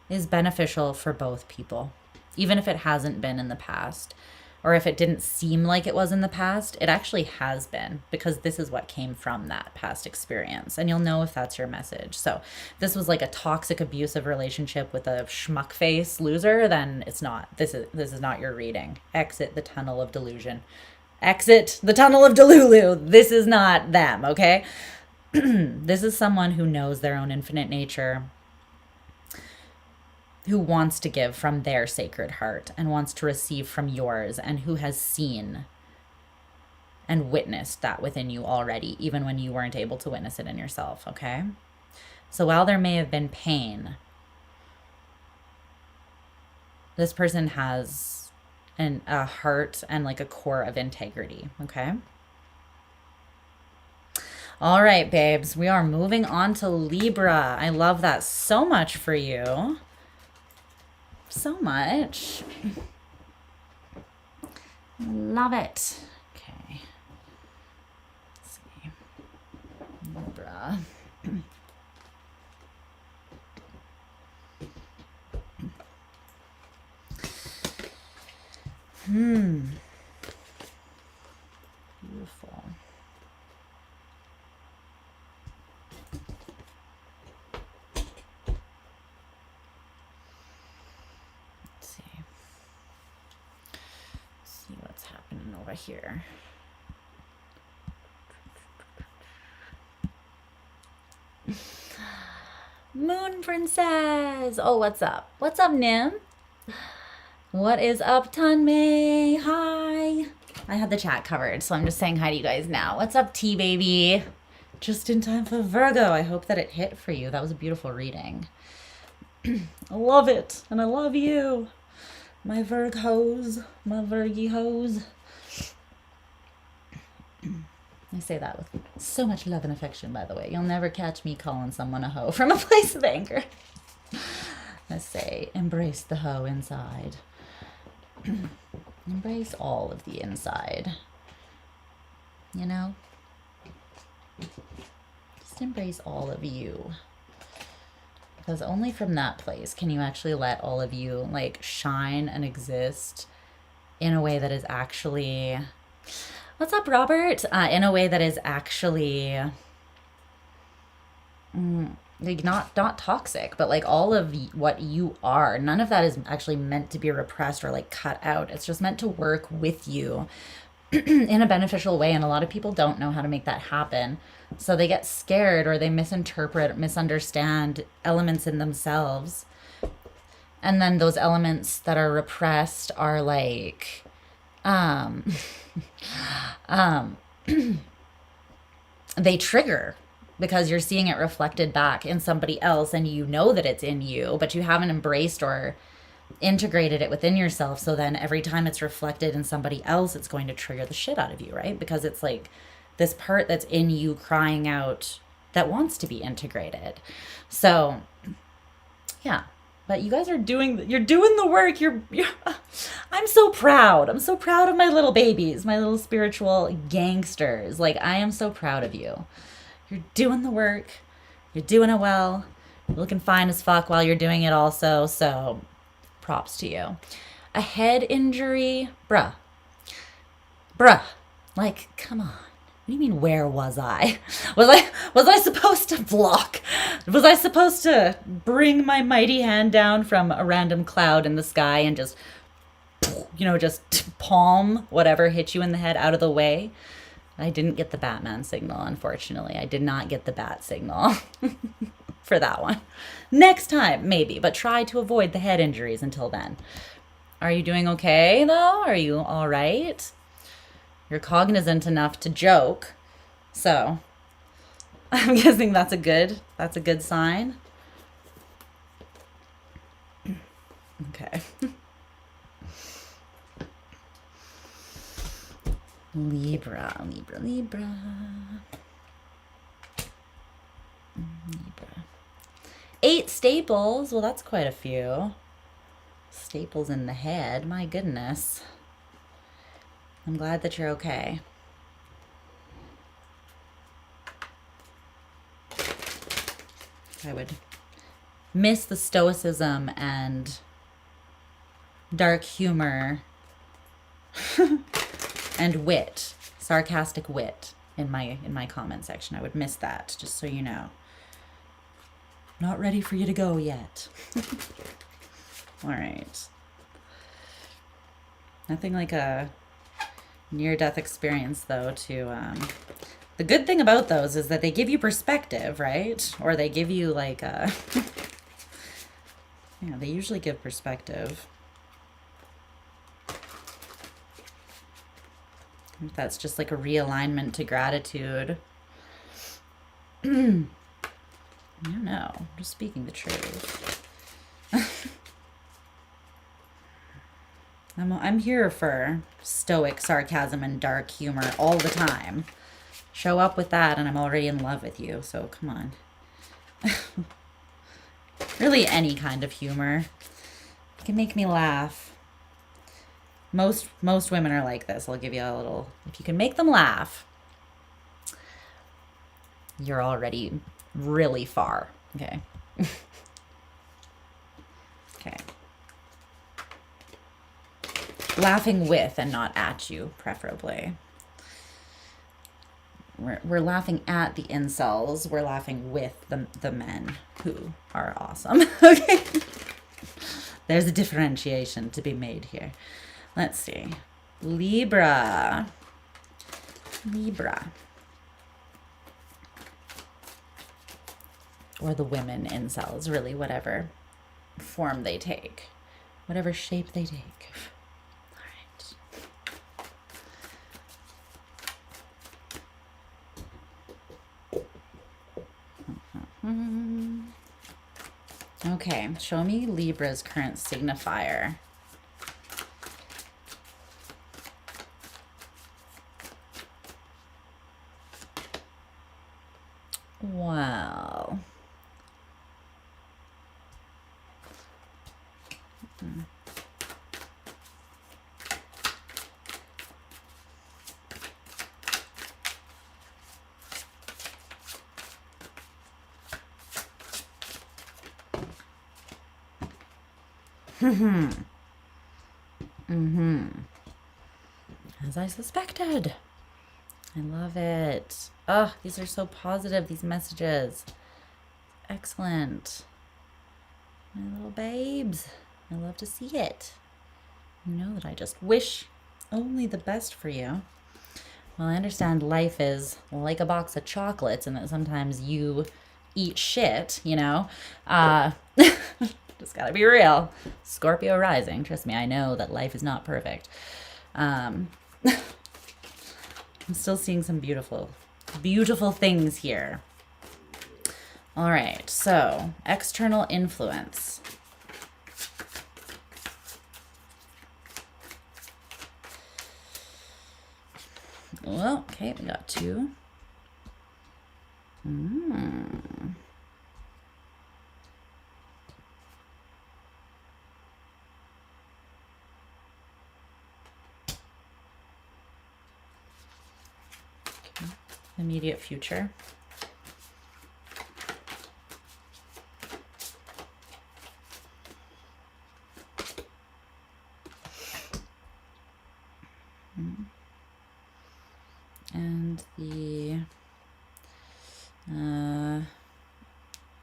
is beneficial for both people. Even if it hasn't been in the past, or if it didn't seem like it was in the past, it actually has been, because this is what came from that past experience. And you'll know if that's your message. So if this was like a toxic, abusive relationship with a schmuck face loser, then it's not. This is not your reading. Exit the tunnel of delusion. Exit the tunnel of Delulu. This is not them, okay? This is someone who knows their own infinite nature, who wants to give from their sacred heart and wants to receive from yours, and who has seen and witnessed that within you already, even when you weren't able to witness it in yourself, okay? So while there may have been pain, this person has a heart and like a core of integrity, okay? All right, babes, we are moving on to Libra. I love that so much for you. So much. Love it. Okay. Let's see. Libra. Beautiful. See what's happening over here. Moon Princess. Oh, what's up? What's up, Nim? What is up, Tunmei? Hi. I had the chat covered, so I'm just saying hi to you guys now. What's up, T-Baby? Just in time for Virgo. I hope that it hit for you. That was a beautiful reading. I love it, and I love you. My Virg hoes, my Virgy hoes. I say that with so much love and affection, by the way. You'll never catch me calling someone a hoe from a place of anger. I say, embrace the hoe inside. Embrace all of the inside. You know? Just embrace all of you. Because only from that place can you actually let all of you like shine and exist in a way that is actually, what's up, Robert? In a way that is actually like not toxic, but like all of what you are, none of that is actually meant to be repressed or like cut out. It's just meant to work with you in a beneficial way. And a lot of people don't know how to make that happen. So they get scared or they misinterpret, misunderstand elements in themselves. And then those elements that are repressed are like, they trigger because you're seeing it reflected back in somebody else and you know that it's in you, but you haven't embraced or integrated it within yourself. So then every time it's reflected in somebody else, it's going to trigger the shit out of you, right? Because it's like this part that's in you crying out that wants to be integrated. So yeah, but you guys are you're doing the work. I'm so proud. I'm so proud of my little babies, my little spiritual gangsters. Like, I am so proud of you. You're doing the work. You're doing it well. You're looking fine as fuck while you're doing it also. So props to you. A head injury? Bruh. Like, come on. What do you mean, where was I? Was I supposed to block? Was I supposed to bring my mighty hand down from a random cloud in the sky and just, just palm whatever hit you in the head out of the way? I didn't get the Batman signal, unfortunately. I did not get the bat signal for that one. Next time, maybe, but try to avoid the head injuries until then. Are you doing okay, though? Are you all right? You're cognizant enough to joke, so I'm guessing that's a good sign. Okay. Libra. 8 staples. Well, that's quite a few. Staples in the head. My goodness. I'm glad that you're okay. I would miss the stoicism and dark humor and wit, sarcastic wit in my comment section. I would miss that, just so you know. Not ready for you to go yet. All right. Nothing like a near-death experience, though, to the good thing about those is that they give you perspective, right? Or they give you like a Yeah, they usually give perspective. If that's just like a realignment to gratitude. I don't know. I'm just speaking the truth. I'm here for stoic sarcasm and dark humor all the time. Show up with that and I'm already in love with you, so come on. Really any kind of humor. It can make me laugh. Most women are like this. I'll give you a little... If you can make them laugh, you're already really far. Okay. Okay. Laughing with and not at you, preferably. We're laughing at the incels. We're laughing with the men who are awesome. Okay. There's a differentiation to be made here. Let's see. Libra. Libra. Or the women incels, really, whatever form they take. Whatever shape they take. Okay, show me Libra's current signifier. Wow. As I suspected. I love it. Oh, these are so positive, these messages. Excellent. My little babes. I love to see it. You know that I just wish only the best for you. Well, I understand life is like a box of chocolates and that sometimes you eat shit, you know? Just gotta be real. Scorpio rising. Trust me, I know that life is not perfect. I'm still seeing some beautiful things here. All right, so external influence. Well, okay, we got two. Immediate future. And the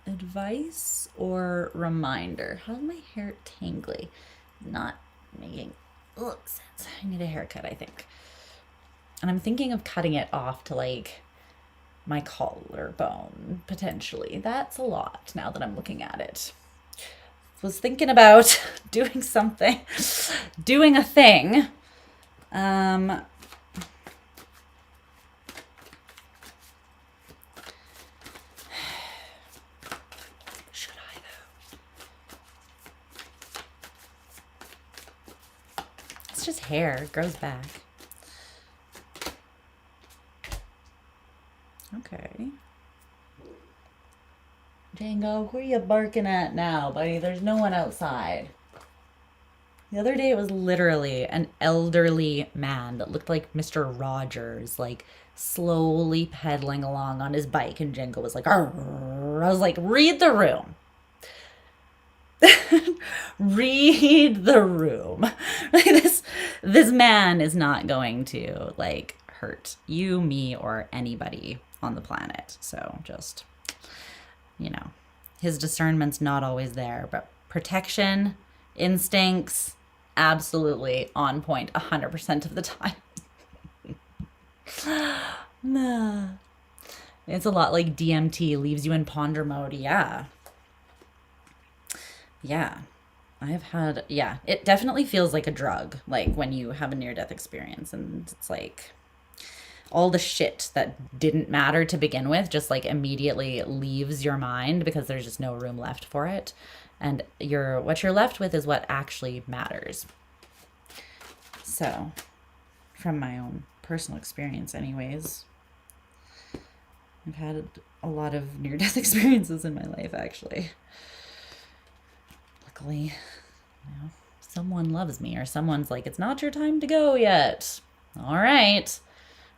advice or reminder. How's my hair tangly? Not making sense. I need a haircut, I think. And I'm thinking of cutting it off to like my collarbone, potentially. That's a lot now that I'm looking at it. Was thinking about doing something, doing a thing. Should I though? It's just hair, it grows back. Okay. Django, who are you barking at now, buddy? There's no one outside. The other day it was literally an elderly man that looked like Mr. Rogers, like slowly pedaling along on his bike, and Django was like, "Arr." I was like, read the room. Read the room. This man is not going to like hurt you, me, or anybody on the planet. So just, you know, his discernment's not always there, but protection, instincts, absolutely on point 100% of the time. It's a lot like DMT, leaves you in ponder mode. Yeah. Yeah. I've had, yeah, it definitely feels like a drug, like when you have a near death experience and it's like all the shit that didn't matter to begin with just like immediately leaves your mind because there's just no room left for it. And what you're left with is what actually matters. So, from my own personal experience, anyways, I've had a lot of near death experiences in my life, actually. Luckily, you know, someone loves me, or someone's like, it's not your time to go yet. All right.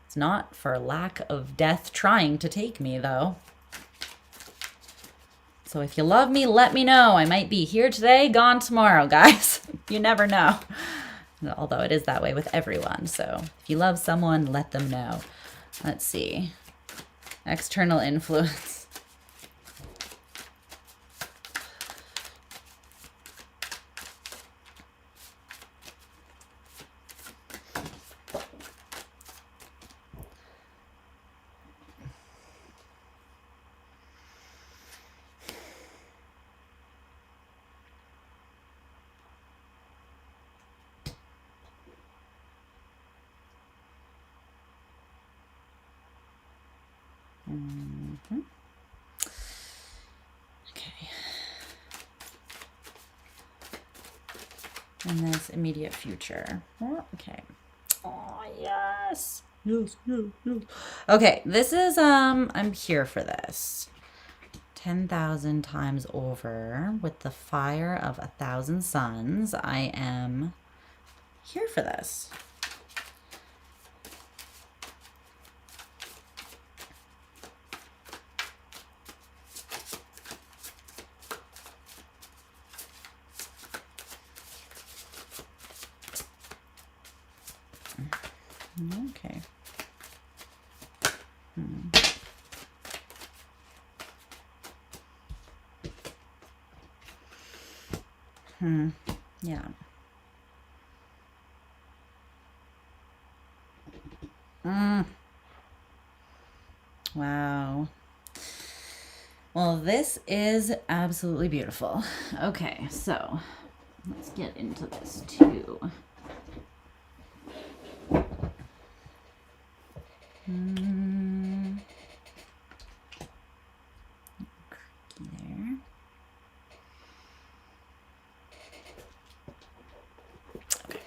It's not for lack of death trying to take me, though. So if you love me, let me know. I might be here today, gone tomorrow, guys. You never know. Although it is that way with everyone. So if you love someone, let them know. Let's see. External influence. Okay. In this immediate future. Okay. Oh, yes. Yes, yes, yes. Okay, this is, I'm here for this. 10,000 times over with the fire of 1,000 suns. I am here for this. Okay. Yeah. Wow. Well, this is absolutely beautiful. Okay, so let's get into this too. There. Okay.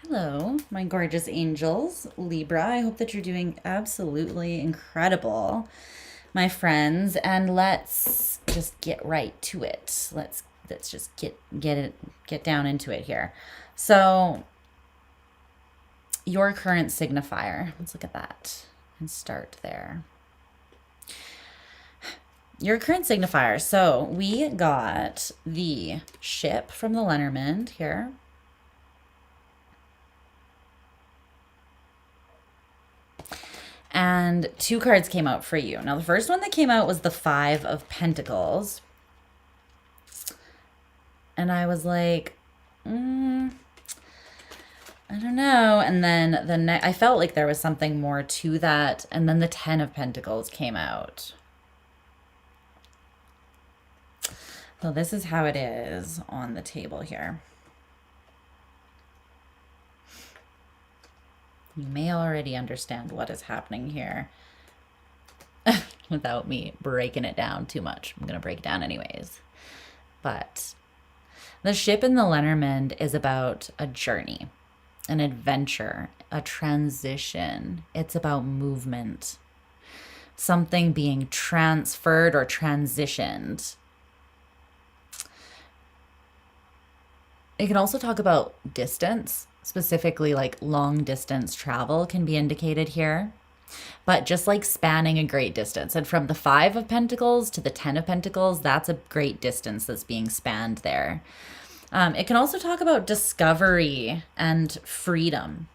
Hello, my gorgeous angels, Libra. I hope that you're doing absolutely incredible, my friends. And let's just get right to it. Let's just get down into it here. So, your current signifier. Let's look at that and start there. Your current signifier. So we got the ship from the Lenormand here. And two cards came out for you. Now, the first one that came out was the Five of Pentacles. And I was like, I don't know. And then I felt like there was something more to that. And then the Ten of Pentacles came out. So this is how it is on the table here. You may already understand what is happening here without me breaking it down too much. I'm going to break it down anyways. But the ship in the Lenormand is about a journey, an adventure, a transition. It's about movement, something being transferred or transitioned. It can also talk about distance, specifically like long distance travel can be indicated here. But just like spanning a great distance. And from the Five of Pentacles to the Ten of Pentacles, that's a great distance that's being spanned there. It can also talk about discovery and freedom.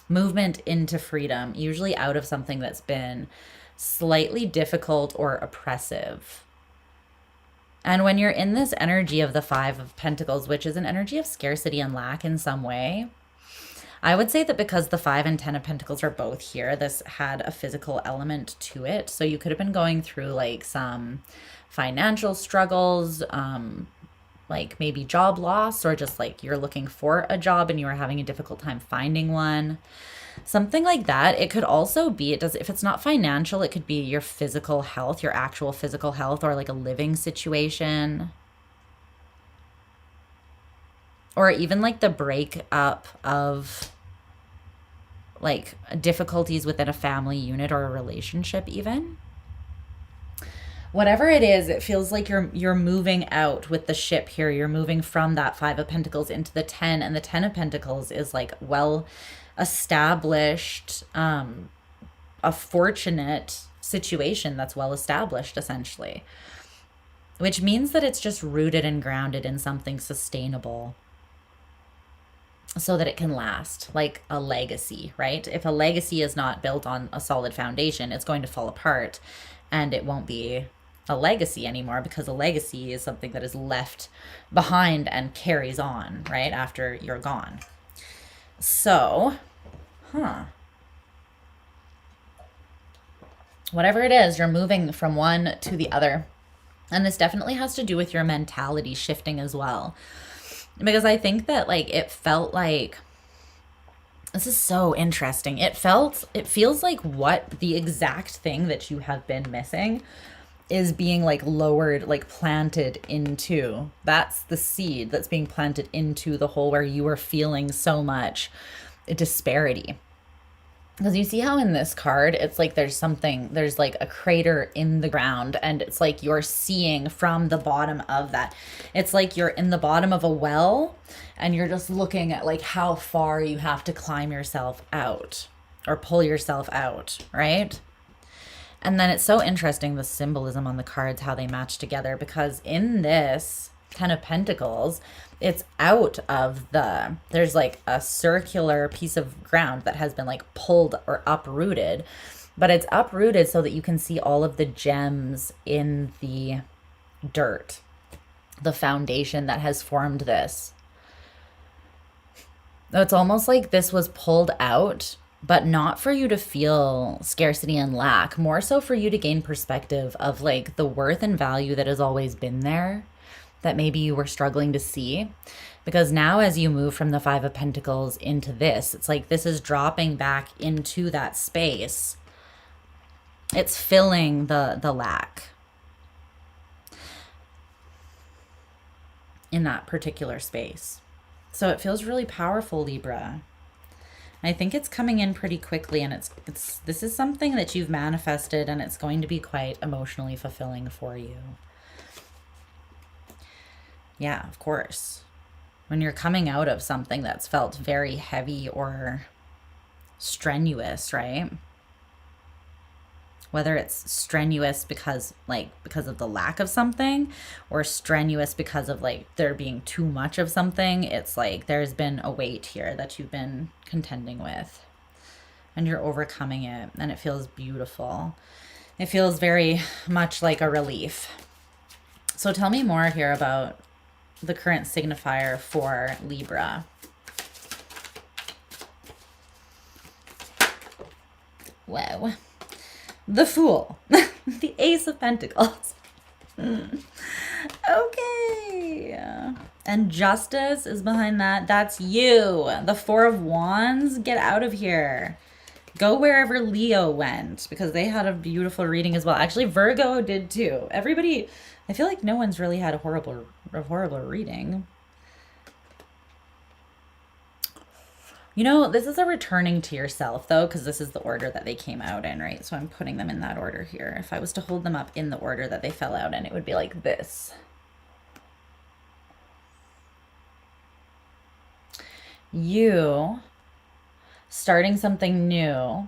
Movement into freedom, usually out of something that's been slightly difficult or oppressive. And when you're in this energy of the Five of Pentacles, which is an energy of scarcity and lack in some way, I would say that because the 5 and 10 of Pentacles are both here, this had a physical element to it. So you could have been going through like some financial struggles, like maybe job loss, or just like you're looking for a job and you are having a difficult time finding one. Something like that. It could also be, if it's not financial, it could be your physical health, your actual physical health, or like a living situation. Or even like the breakup of like difficulties within a family unit or a relationship even. Whatever it is, it feels like you're moving out with the ship here. You're moving from that 5 of Pentacles into the 10, and the 10 of Pentacles is like well established, a fortunate situation that's well established essentially, which means that it's just rooted and grounded in something sustainable so that it can last, like a legacy, right? If a legacy is not built on a solid foundation, it's going to fall apart and it won't be a legacy anymore, because a legacy is something that is left behind and carries on, right, after you're gone. So, whatever it is, you're moving from one to the other. And this definitely has to do with your mentality shifting as well. Because I think that like it felt like, this is so interesting. It feels like what the exact thing that you have been missing is being like lowered, like planted into. That's the seed that's being planted into the hole where you are feeling so much disparity. Because you see how in this card, it's like there's like a crater in the ground, and it's like you're seeing from the bottom of that. It's like you're in the bottom of a well and you're just looking at like how far you have to climb yourself out or pull yourself out, right? And then it's so interesting, the symbolism on the cards, how they match together, because in this 10 of Pentacles, it's out of there's like a circular piece of ground that has been like pulled or uprooted, but it's uprooted so that you can see all of the gems in the dirt, the foundation that has formed this. It's almost like this was pulled out, but not for you to feel scarcity and lack, more so for you to gain perspective of like the worth and value that has always been there, that maybe you were struggling to see. Because now as you move from the 5 of Pentacles into this, it's like this is dropping back into that space. It's filling the lack in that particular space. So it feels really powerful, Libra. I think it's coming in pretty quickly, and this is something that you've manifested, and it's going to be quite emotionally fulfilling for you. Yeah, of course. When you're coming out of something that's felt very heavy or strenuous, right? Whether it's strenuous because of the lack of something, or strenuous because of like there being too much of something, it's like there's been a weight here that you've been contending with, and you're overcoming it, and it feels beautiful. It feels very much like a relief. So tell me more here about the current signifier for Libra. Whoa. The Fool. The Ace of Pentacles. Okay. And Justice is behind that. That's you. The Four of Wands. Get out of here. Go wherever Leo went, because they had a beautiful reading as well. Actually, Virgo did too. Everybody, I feel like no one's really had a horrible reading. You know, this is a returning to yourself, though, because this is the order that they came out in, right? So I'm putting them in that order here. If I was to hold them up in the order that they fell out in, it would be like this. You starting something new,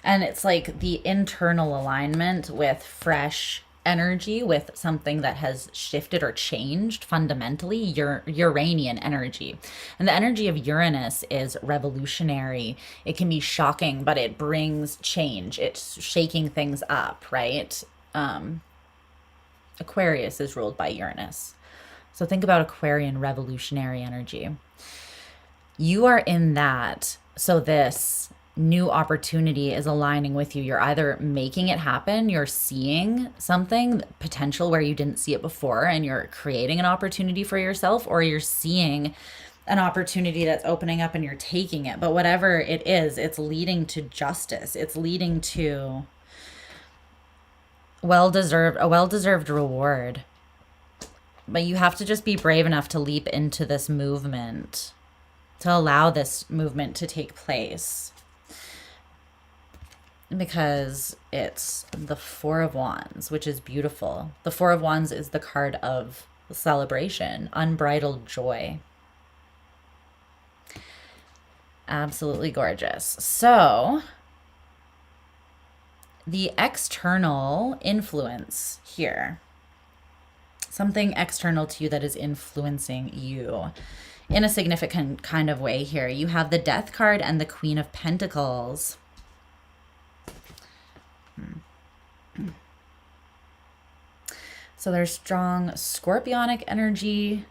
and it's like the internal alignment with fresh energy, with something that has shifted or changed fundamentally, your Uranian energy. And the energy of Uranus is revolutionary. It can be shocking, but it brings change. It's shaking things up, right? Aquarius is ruled by Uranus. So think about Aquarian revolutionary energy. You are in that. So this new opportunity is aligning with you. You're either making it happen, you're seeing something, potential where you didn't see it before, and you're creating an opportunity for yourself, or you're seeing an opportunity that's opening up and you're taking it. But whatever it is, it's leading to justice. It's leading to a well-deserved reward. But you have to just be brave enough to leap into this movement, to allow this movement to take place. Because it's the Four of Wands, which is beautiful. The Four of Wands is the card of celebration, unbridled joy. Absolutely gorgeous. So the external influence here, something external to you that is influencing you in a significant kind of way here. You have the Death card and the Queen of Pentacles. So there's strong scorpionic energy.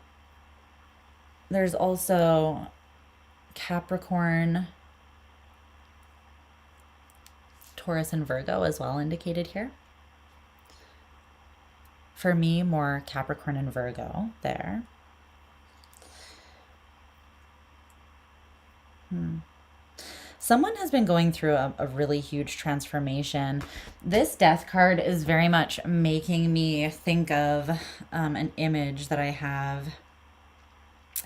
There's also Capricorn, Taurus, and Virgo as well indicated here. For me, more Capricorn and Virgo there. Someone has been going through a really huge transformation. This Death card is very much making me think of an image that I have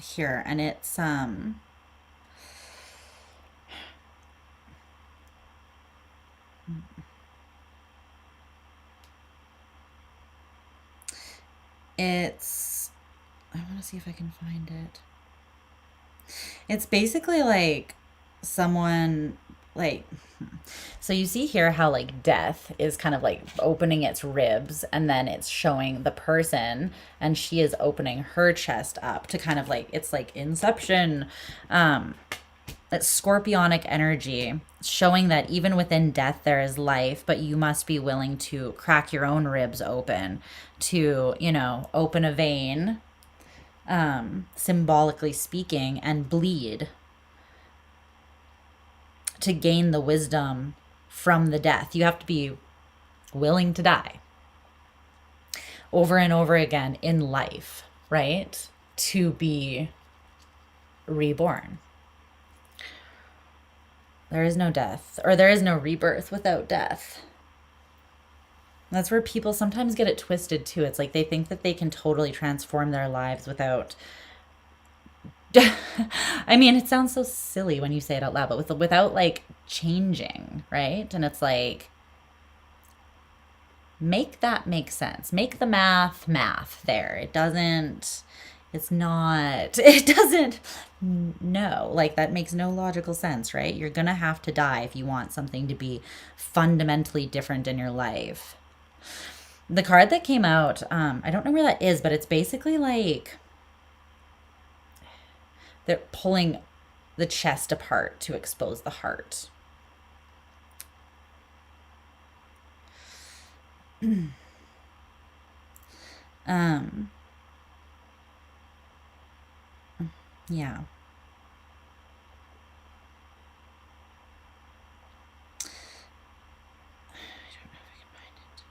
here, and it's I want to see if I can find it. It's basically like someone like, so you see here how like death is kind of like opening its ribs, and then it's showing the person, and she is opening her chest up to kind of like, it's like Inception. It's scorpionic energy, showing that even within death there is life, but you must be willing to crack your own ribs open to, you know, open a vein, symbolically speaking, and bleed to gain the wisdom from the death. You have to be willing to die over and over again in life, right? To be reborn. There is no death, or there is no rebirth without death. That's where people sometimes get it twisted too. It's like they think that they can totally transform their lives without I mean, it sounds so silly when you say it out loud, but without like changing, right? And it's like, make that make sense. Make the math there. It doesn't, no, like that makes no logical sense, right? You're gonna have to die if you want something to be fundamentally different in your life. The card that came out, I don't know where that is, but it's basically like they're pulling the chest apart to expose the heart. Yeah.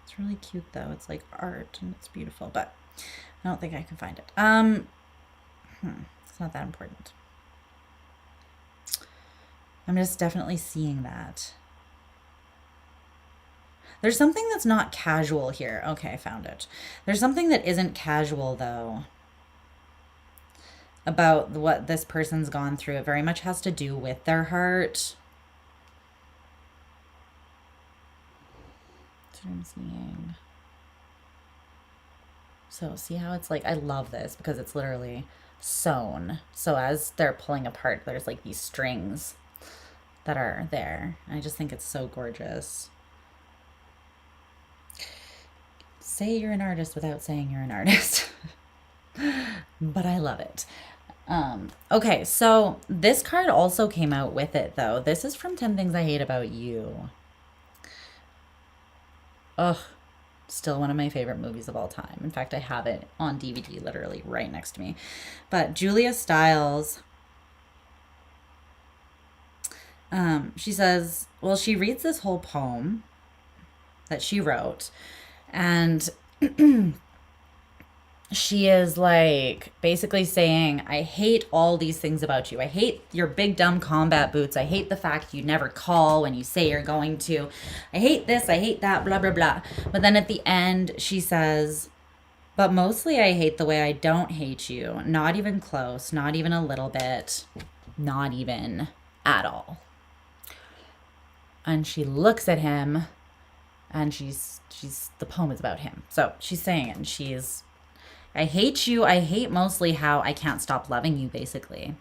It's really cute though. It's like art and it's beautiful, but I don't think I can find it. It's not that important. I'm just definitely seeing that. There's something that's not casual here. Okay, I found it. There's something that isn't casual though about what this person's gone through. It very much has to do with their heart. That's what I'm seeing. So see how it's like, I love this because it's literally sewn. So as they're pulling apart, there's like these strings that are there. I just think it's so gorgeous. Say you're an artist without saying you're an artist. But I love it. Okay, so this card also came out with it though. This is from 10 Things I Hate About You. Ugh, Still one of my favorite movies of all time. In fact, I have it on DVD literally right next to me. But Julia Stiles, she says, well, she reads this whole poem that she wrote, and she is like basically saying, I hate all these things about you. I hate your big dumb combat boots. I hate the fact you never call when you say you're going to. I hate this. I hate that, blah, blah, blah. But then at the end, she says, but mostly I hate the way I don't hate you. Not even close. Not even a little bit. Not even at all. And she looks at him, and the poem is about him. So she's saying it, and she's, I hate you. I hate mostly how I can't stop loving you, basically.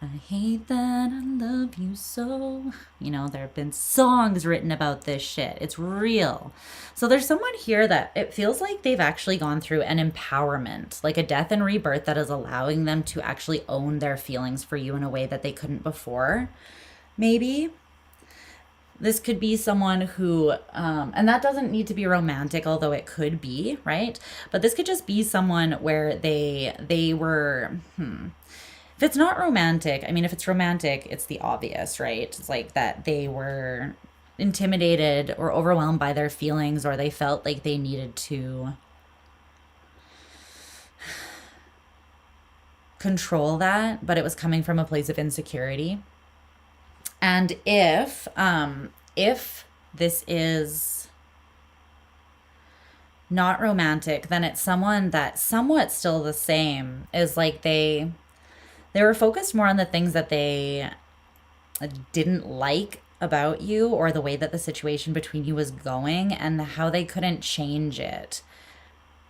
I hate that I love you so. You know, there have been songs written about this shit. It's real. So there's someone here that it feels like they've actually gone through an empowerment, like a death and rebirth that is allowing them to actually own their feelings for you in a way that they couldn't before. Maybe. This could be someone who, and that doesn't need to be romantic, although it could be, right? But this could just be someone where they were, if it's not romantic, I mean, if it's romantic, it's the obvious, right? It's like that they were intimidated or overwhelmed by their feelings, or they felt like they needed to control that, but it was coming from a place of insecurity. And if this is not romantic, then it's someone that's somewhat still the same, is like they were focused more on the things that they didn't like about you, or the way that the situation between you was going, and how they couldn't change it.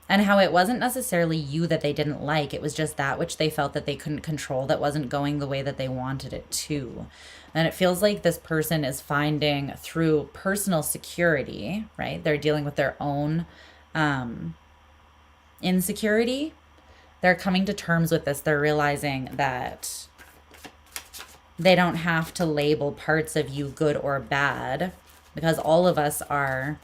And how it wasn't necessarily you that they didn't like. It was just that which they felt that they couldn't control, that wasn't going the way that they wanted it to. And it feels like this person is finding through personal security, right? They're dealing with their own insecurity. They're coming to terms with this. They're realizing that they don't have to label parts of you good or bad, because all of us are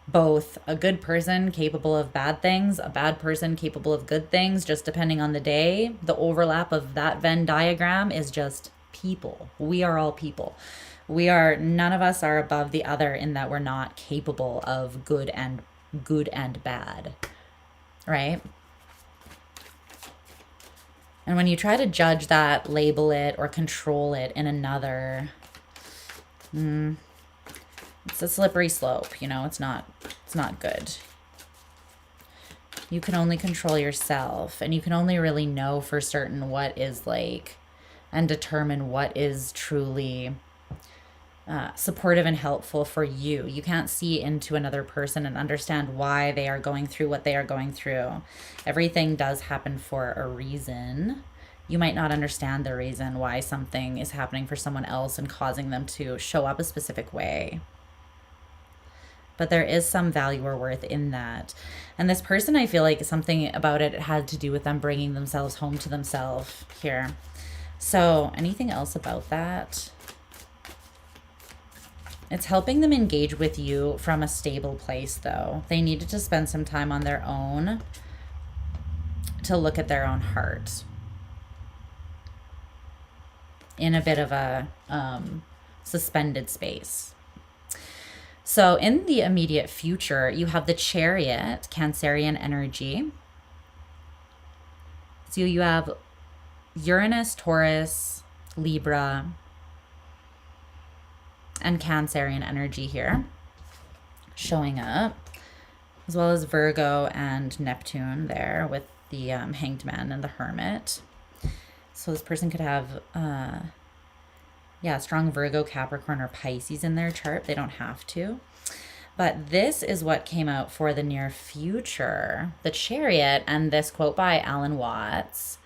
both a good person capable of bad things, a bad person capable of good things, just depending on the day. The overlap of that Venn diagram is just people. We are all people. None of us are above the other in that we're not capable of good and bad, right? And when you try to judge that, label it, or control it in another, it's a slippery slope, you know, it's not good. You can only control yourself, and you can only really know for certain what is like, and determine what is truly supportive and helpful for you. You can't see into another person and understand why they are going through what they are going through. Everything does happen for a reason. You might not understand the reason why something is happening for someone else and causing them to show up a specific way. But there is some value or worth in that. And this person, I feel like something about it had to do with them bringing themselves home to themselves here. So anything else about that? It's helping them engage with you from a stable place, though. They needed to spend some time on their own to look at their own heart in a bit of a suspended space. So in the immediate future, you have the Chariot, Cancerian energy. So you have Uranus, Taurus, Libra, and Cancerian energy here showing up, as well as Virgo and Neptune there with the Hanged Man and the Hermit. So this person could have strong Virgo, Capricorn, or Pisces in their chart. They don't have to. But this is what came out for the near future, the Chariot, and this quote by Alan Watts.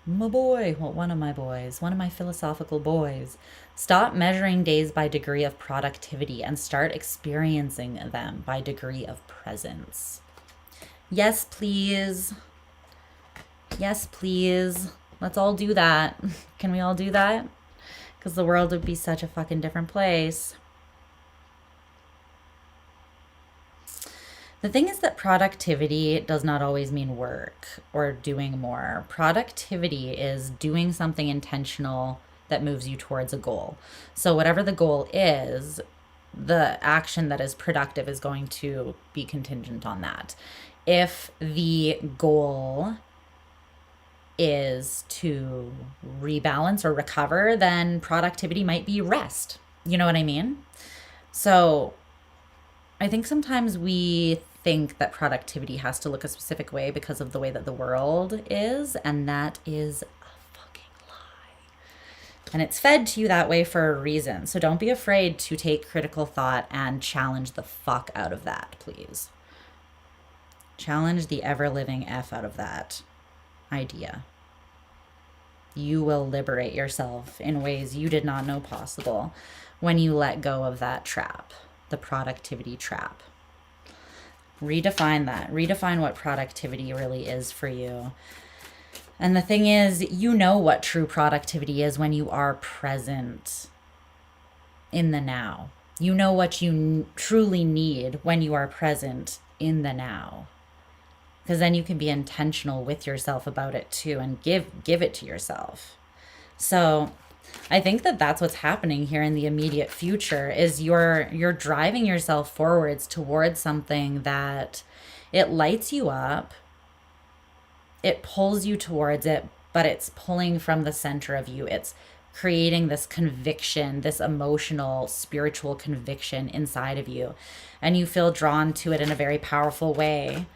My boy, well, one of my boys, one of my philosophical boys. Stop measuring days by degree of productivity and start experiencing them by degree of presence. Yes, please. Yes, please. Let's all do that. Can we all do that? Because the world would be such a fucking different place. The thing is that productivity does not always mean work or doing more. Productivity is doing something intentional that moves you towards a goal. So, whatever the goal is, the action that is productive is going to be contingent on that. If the goal is to rebalance or recover, then productivity might be rest. You know what I mean? So, I think sometimes we think that productivity has to look a specific way because of the way that the world is, and that is a fucking lie. And it's fed to you that way for a reason. So don't be afraid to take critical thought and challenge the fuck out of that, please. Challenge the ever-living F out of that idea. You will liberate yourself in ways you did not know possible when you let go of that trap. The productivity trap. Redefine that. Redefine what productivity really is for you. And the thing is, you know what true productivity is when you are present in the now. You know what you truly need when you are present in the now. Because then you can be intentional with yourself about it too and give it to yourself. So I think that that's what's happening here in the immediate future is you're driving yourself forwards towards something that it lights you up, it pulls you towards it, but it's pulling from the center of you. It's creating this conviction, this emotional, spiritual conviction inside of you, and you feel drawn to it in a very powerful way.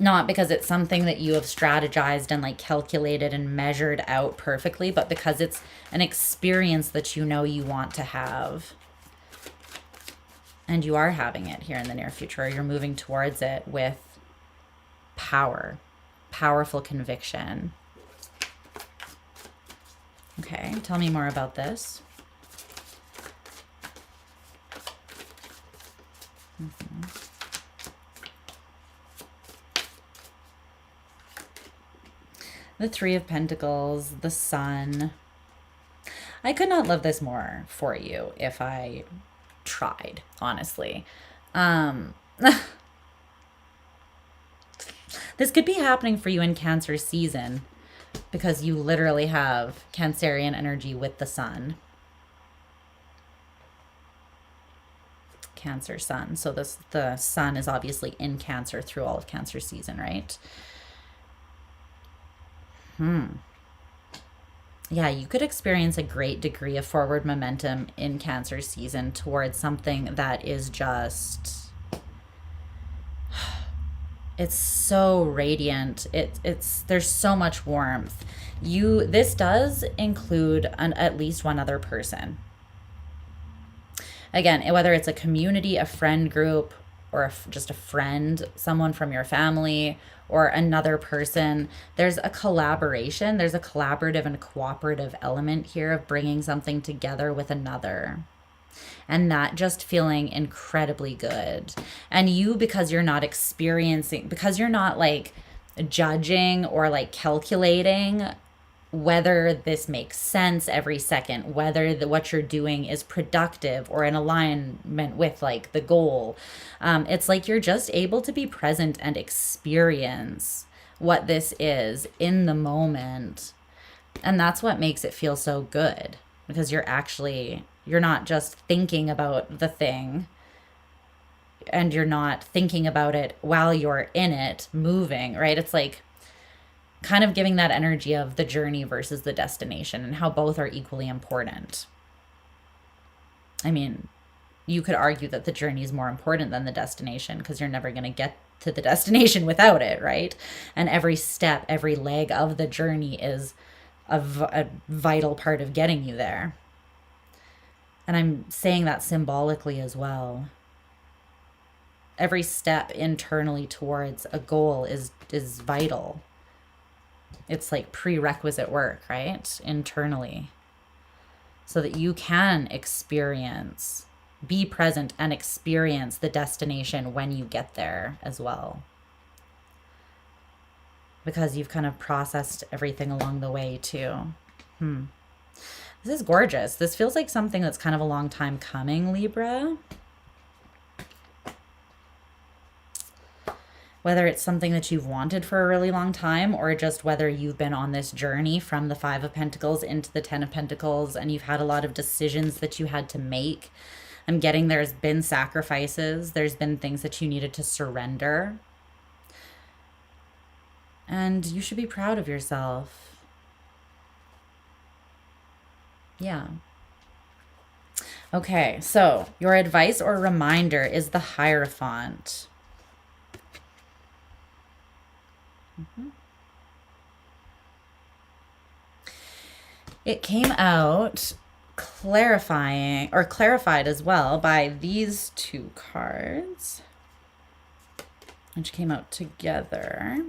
Not because it's something that you have strategized and like calculated and measured out perfectly, but because it's an experience that you know you want to have. And you are having it here in the near future. You're moving towards it with power, powerful conviction. Okay, tell me more about this. The Three of Pentacles, the Sun. I could not love this more for you if I tried, honestly. This could be happening for you in Cancer season because you literally have Cancerian energy with the Sun. Cancer Sun. So the Sun is obviously in Cancer through all of Cancer season, right? Yeah, you could experience a great degree of forward momentum in Cancer season towards something that is just, it's so radiant. There's so much warmth. This does include at least one other person. Again, whether it's a community, a friend group, or just a friend, someone from your family, or another person, there's a collaboration. There's a collaborative and cooperative element here of bringing something together with another. And that just feeling incredibly good. And you, because you're not experiencing, because you're not like judging or like calculating whether this makes sense every second, whether what you're doing is productive or in alignment with like the goal. It's like you're just able to be present and experience what this is in the moment. And that's what makes it feel so good, because you're not just thinking about the thing, and you're not thinking about it while you're in it moving, right? It's like kind of giving that energy of the journey versus the destination and how both are equally important. I mean, you could argue that the journey is more important than the destination because you're never going to get to the destination without it, right? And every step, every leg of the journey is a vital part of getting you there. And I'm saying that symbolically as well. Every step internally towards a goal is vital. It's like prerequisite work, right? Internally. So that you can experience, be present and experience the destination when you get there as well. Because you've kind of processed everything along the way too. This is gorgeous. This feels like something that's kind of a long time coming, Libra. whether it's something that you've wanted for a really long time or just whether you've been on this journey from the Five of Pentacles into the Ten of Pentacles and you've had a lot of decisions that you had to make. I'm getting there's been sacrifices. There's been things that you needed to surrender. And you should be proud of yourself. Yeah. Okay, so your advice or reminder is the Hierophant. It came out clarifying or clarified as well by these two cards, which came out together.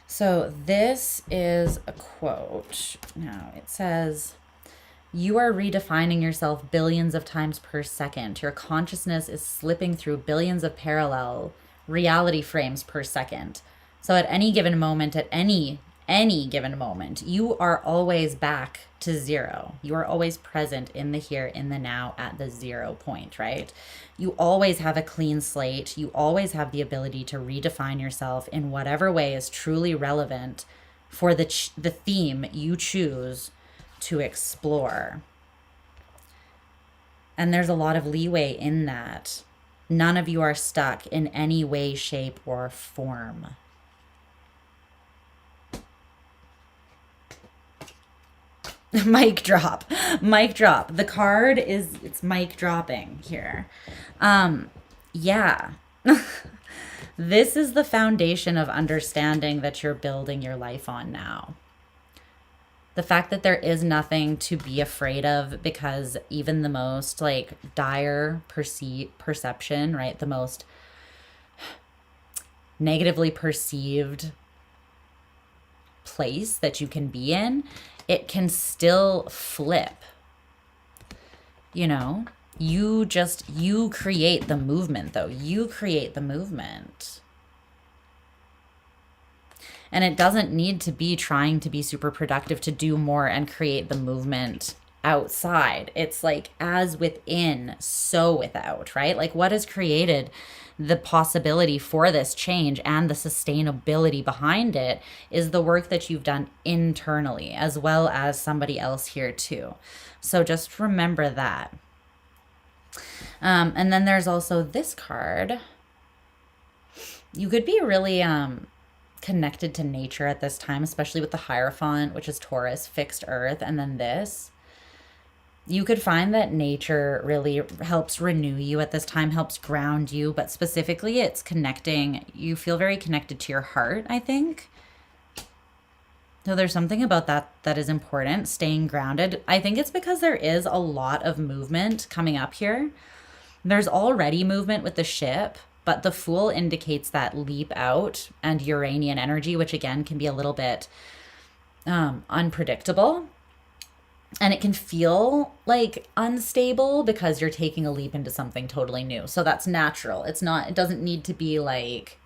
So this is a quote. Now it says, "You are redefining yourself billions of times per second. Your consciousness is slipping through billions of parallel reality frames per second. So at any given moment, at any given moment, you are always back to zero. You are always present in the here, in the now, at the 0 point, right? You always have a clean slate. You always have the ability to redefine yourself in whatever way is truly relevant for the theme you choose to explore. And there's a lot of leeway in that. None of you are stuck in any way, shape, or form." Mic drop. Mic drop. The card is, it's mic dropping here. Yeah. This is the foundation of understanding that you're building your life on now. The fact that there is nothing to be afraid of, because even the most like dire perception, right? The most negatively perceived place that you can be in, it can still flip. You know, you create the movement though. You create the movement. And it doesn't need to be trying to be super productive to do more and create the movement outside. It's like as within, so without, right? Like what has created the possibility for this change and the sustainability behind it is the work that you've done internally, as well as somebody else here too. So just remember that. And then there's also this card. You could be really connected to nature at this time, especially with the Hierophant, which is Taurus, fixed earth, and then this. You could find that nature really helps renew you at this time, helps ground you, but specifically it's connecting. You feel very connected to your heart, I think. So there's something about that is important, staying grounded. I think it's because there is a lot of movement coming up here. There's already movement with the ship, but the Fool indicates that leap out and Uranian energy, which again can be a little bit unpredictable. And it can feel like unstable because you're taking a leap into something totally new. So that's natural. It doesn't need to be like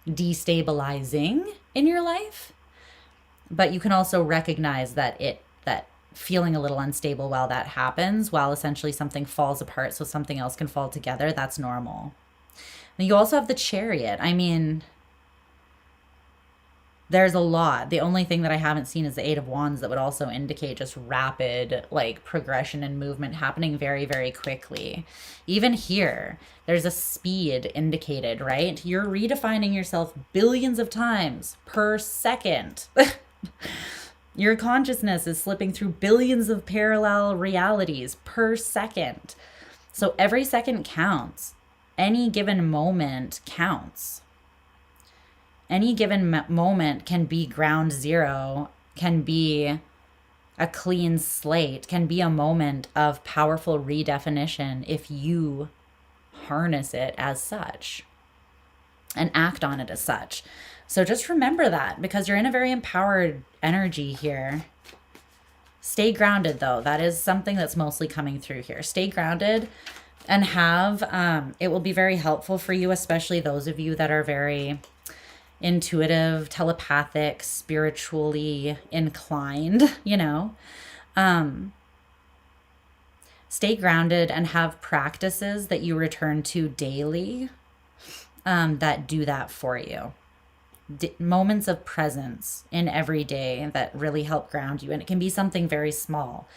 destabilizing in your life. But you can also recognize that that feeling a little unstable while that happens, while essentially something falls apart so something else can fall together, that's normal. And you also have the Chariot. I mean, there's a lot. The only thing that I haven't seen is the Eight of Wands that would also indicate just rapid like progression and movement happening very, very quickly. Even here, there's a speed indicated, right? You're redefining yourself billions of times per second. Your consciousness is slipping through billions of parallel realities per second. So every second counts. Any given moment counts. Any given moment can be ground zero, can be a clean slate, can be a moment of powerful redefinition if you harness it as such and act on it as such. So just remember that, because you're in a very empowered energy here. Stay grounded though. That is something that's mostly coming through here. Stay grounded and it will be very helpful for you, especially those of you that are very intuitive, telepathic, spiritually inclined, you know. stay grounded and have practices that you return to daily that do that for you. Moments of presence in every day that really help ground you. And it can be something very small.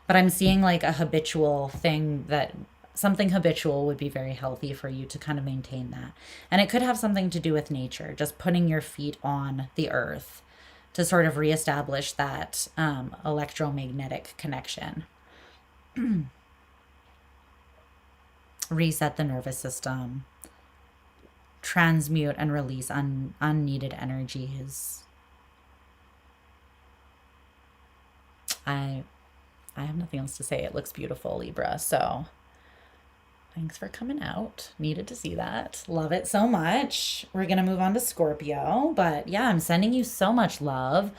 But I'm seeing like a habitual thing, that something habitual would be very healthy for you to kind of maintain that. And it could have something to do with nature, just putting your feet on the earth to sort of reestablish that electromagnetic connection. Reset the nervous system. Transmute and release unneeded energies. I have nothing else to say. It looks beautiful, Libra. So thanks for coming out. Needed to see that. Love it so much. We're going to move on to Scorpio. But yeah, I'm sending you so much love.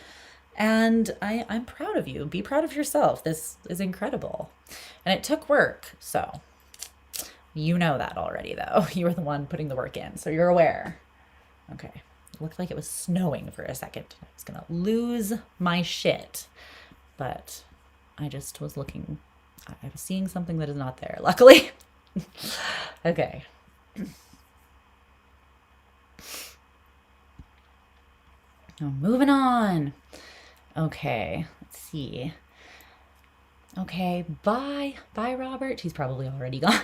And I'm proud of you. Be proud of yourself. This is incredible. And it took work. So you know that already, though. You were the one putting the work in. So you're aware. Okay. It looked like it was snowing for a second. I was going to lose my shit. But I just was looking. I was seeing something that is not there, luckily. Okay. Now moving on. Okay, let's see. Okay, bye. Bye, Robert. He's probably already gone.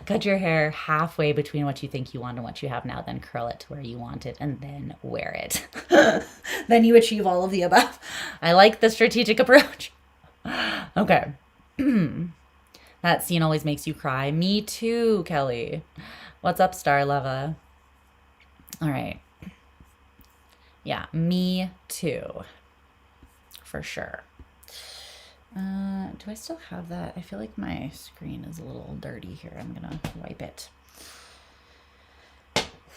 Cut your hair halfway between what you think you want and what you have now, then curl it to where you want it, and then wear it. Then you achieve all of the above. I like the strategic approach. Okay. That scene always makes you cry. Me too, Kelly. What's up, Star Lava? All right. Yeah, me too. For sure. Do I still have that? I feel like my screen is a little dirty here. I'm gonna wipe it.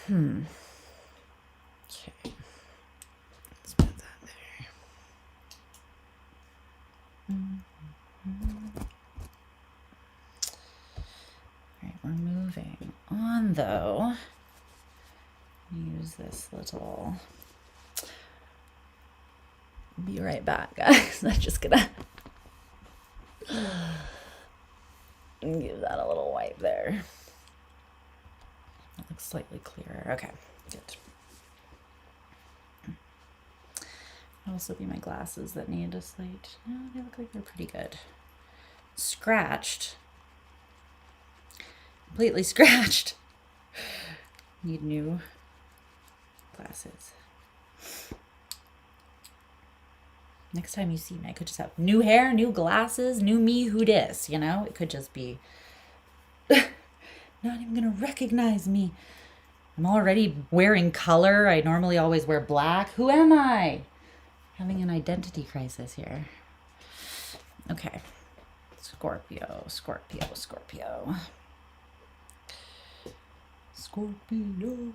Okay. Let's put that there. All right, we're moving on though. Use this little. Be right back, guys. I'm just gonna give that a little wipe there. That looks slightly clearer. Okay, good. It'll also be my glasses that need a slight. No, they look like they're pretty good. Scratched. Completely scratched. Need new glasses. Next time you see me, I could just have new hair, new glasses, new me, who dis, you know? It could just be not even gonna recognize me. I'm already wearing color. I normally always wear black. Who am I? Having an identity crisis here. Okay. Scorpio, Scorpio, Scorpio. Scorpio.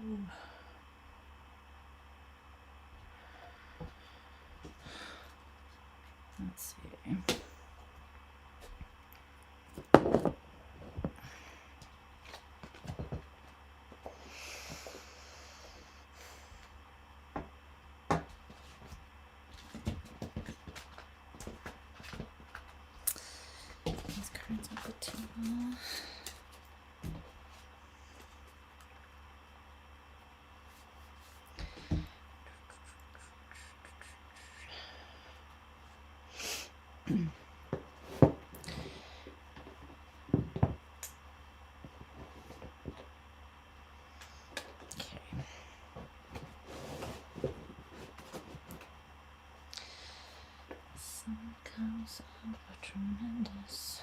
Let's see. These cards are a bit too low. Comes up tremendous.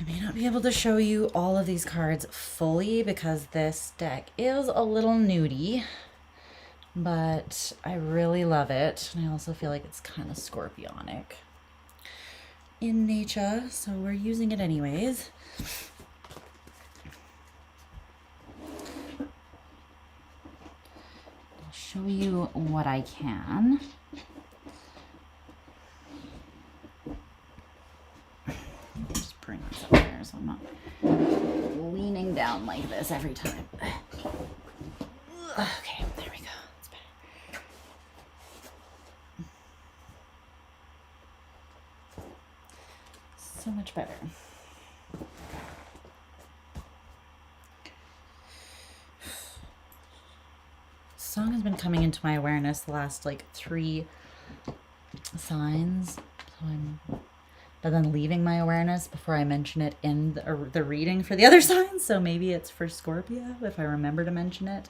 I may not be able to show you all of these cards fully because this deck is a little nudie, but I really love it. And I also feel like it's kind of scorpionic in nature, so we're using it anyways. show you what I can. Just bring this up there so I'm not leaning down like this every time. Okay, there we go. That's better. So much better. Song has been coming into my awareness the last like 3 signs, but then leaving my awareness before I mention it in the reading for the other signs. So maybe it's for Scorpio if I remember to mention it.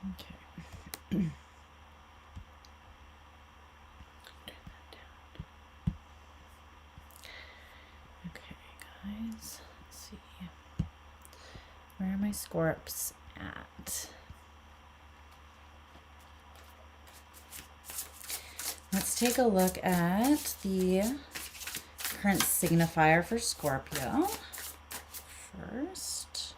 Okay. Okay, guys, let's see. Where are my Scorps at? Let's take a look at the current signifier for Scorpio first.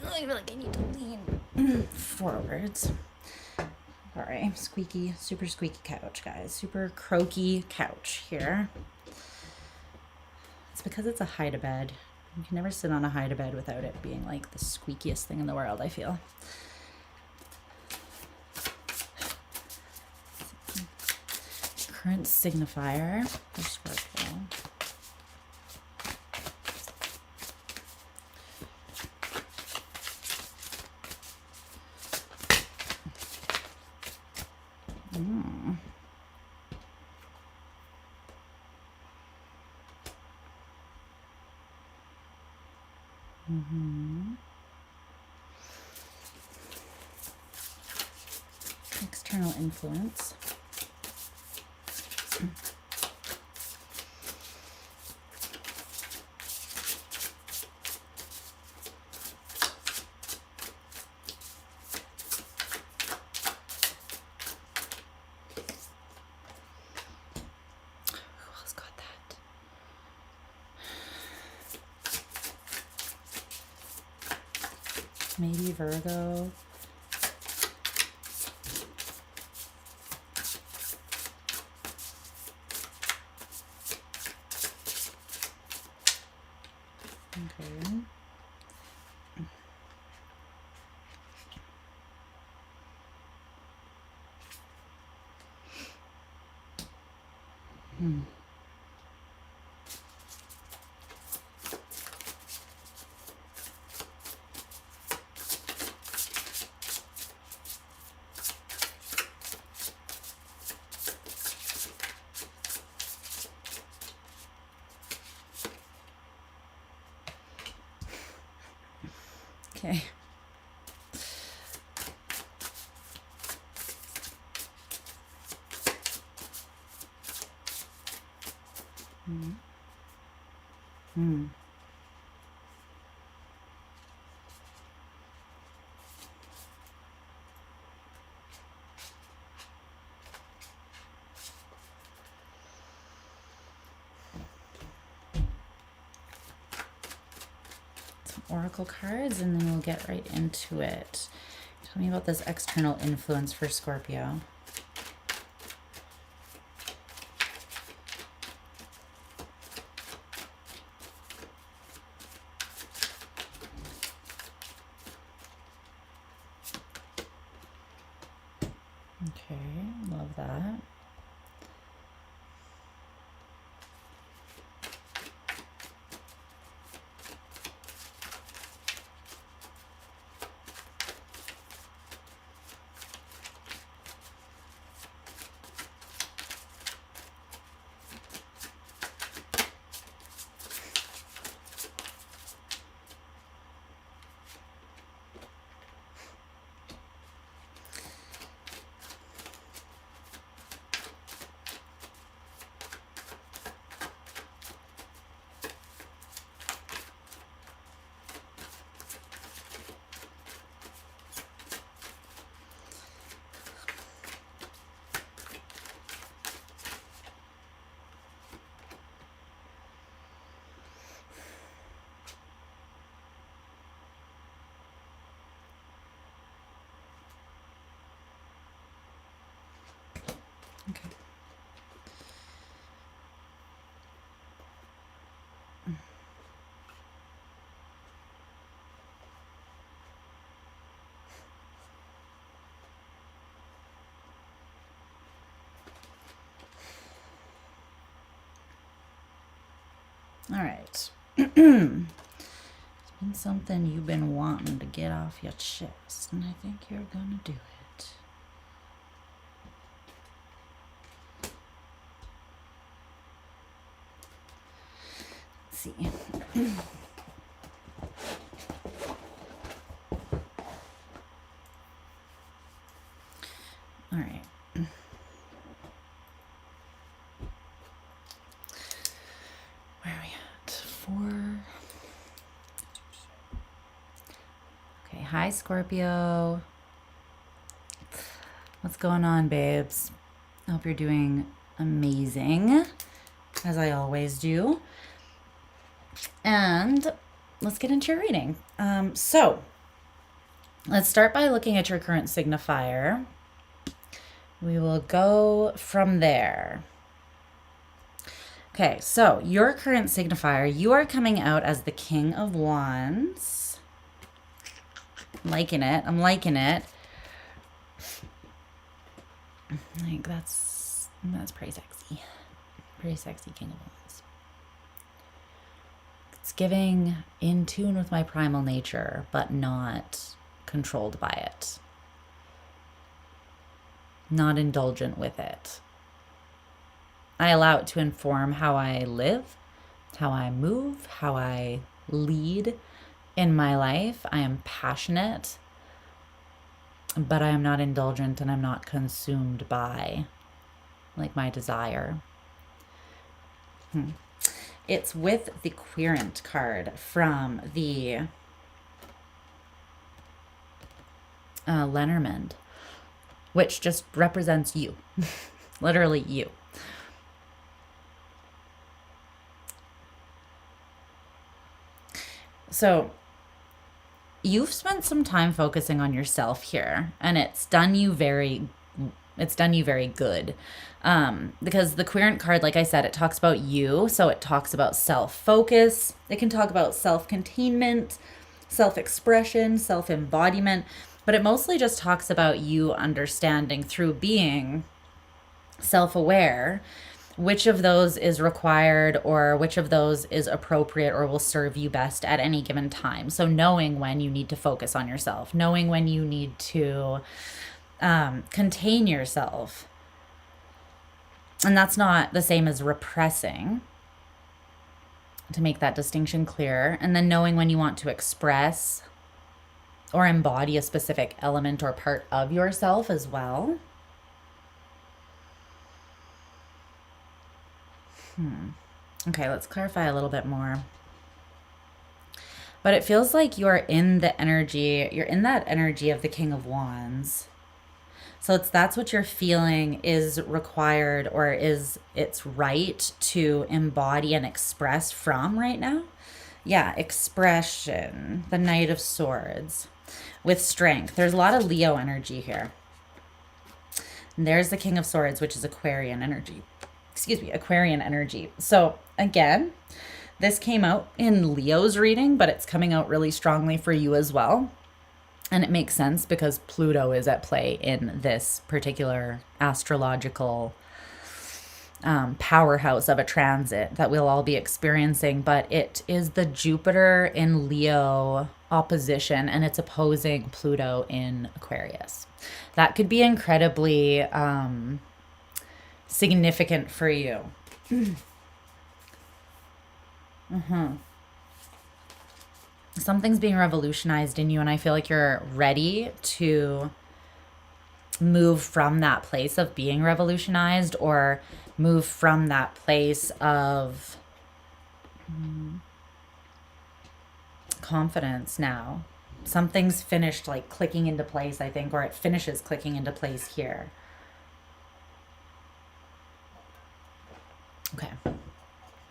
I feel like I need to lean forwards. Sorry, squeaky, super squeaky couch, guys. Super croaky couch here. It's because it's a hide-a-bed. You can never sit on a hide-a-bed without it being like the squeakiest thing in the world, I feel. Current signifier for Scorpio. External influence. Who else got that? Maybe Virgo. Okay. Okay. Oracle cards, and then we'll get right into it. Tell me about this external influence for Scorpio. Okay, love that. All right. It's been something you've been wanting to get off your chest, and I think you're gonna do it. Let's see. All right. Where are we at? 4. Okay, hi Scorpio. What's going on, babes? I hope you're doing amazing, as I always do. And let's get into your reading. So let's start by looking at your current signifier. We will go from there. Okay, so your current signifier, you are coming out as the King of Wands. I'm liking it. I'm liking it. Like that's pretty sexy. Pretty sexy King of Wands. It's giving in tune with my primal nature, but not controlled by it. Not indulgent with it. I allow it to inform how I live, how I move, how I lead in my life. I am passionate, but I am not indulgent and I'm not consumed by like my desire. It's with the Querent card from the Lenormand, which just represents you, literally you. So you've spent some time focusing on yourself here, and it's done you very good. Because the Querent card, like I said, it talks about you. So it talks about self-focus. It can talk about self-containment, self-expression, self-embodiment, but it mostly just talks about you understanding through being self-aware which of those is required or which of those is appropriate or will serve you best at any given time. So knowing when you need to focus on yourself, knowing when you need to contain yourself. And that's not the same as repressing, to make that distinction clear. And then knowing when you want to express or embody a specific element or part of yourself as well. Okay, let's clarify a little bit more. But it feels like you're in that energy of the King of Wands. So that's what you're feeling is required, or it's right to embody and express from right now. Yeah, expression, the Knight of Swords with strength. There's a lot of Leo energy here. And there's the King of Swords, which is Aquarian energy. Aquarian energy. So again, this came out in Leo's reading, but it's coming out really strongly for you as well. And it makes sense because Pluto is at play in this particular astrological powerhouse of a transit that we'll all be experiencing. But it is the Jupiter in Leo opposition, and it's opposing Pluto in Aquarius. That could be incredibly significant for you. Something's being revolutionized in you, and I feel like you're ready to move from that place of being revolutionized, or move from that place of confidence now. Something's finished like clicking into place, I think, or it finishes clicking into place here. Okay.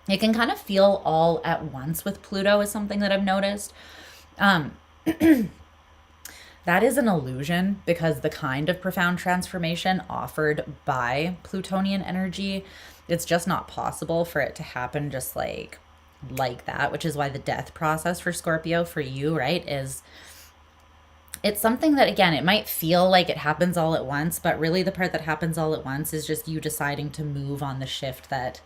It can kind of feel all at once with Pluto is something that I've noticed. That is an illusion, because the kind of profound transformation offered by Plutonian energy, it's just not possible for it to happen just like that, which is why the death process for Scorpio, for you, right, it's something that, again, it might feel like it happens all at once, but really the part that happens all at once is just you deciding to move on the shift that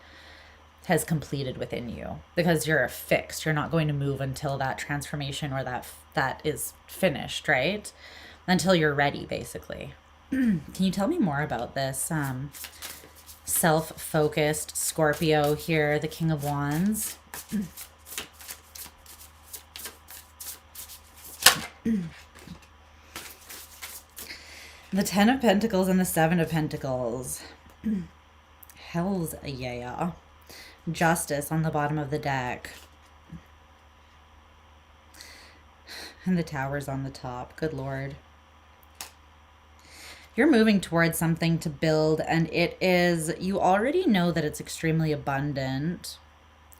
has completed within you, because you're fixed. You're not going to move until that transformation or that is finished, right? Until you're ready, basically. Can you tell me more about this self-focused Scorpio here, the King of Wands? The Ten of Pentacles and the Seven of Pentacles. Hell's yeah. Justice on the bottom of the deck. And the Towers on the top. Good Lord. You're moving towards something to build, and it is, you already know that it's extremely abundant.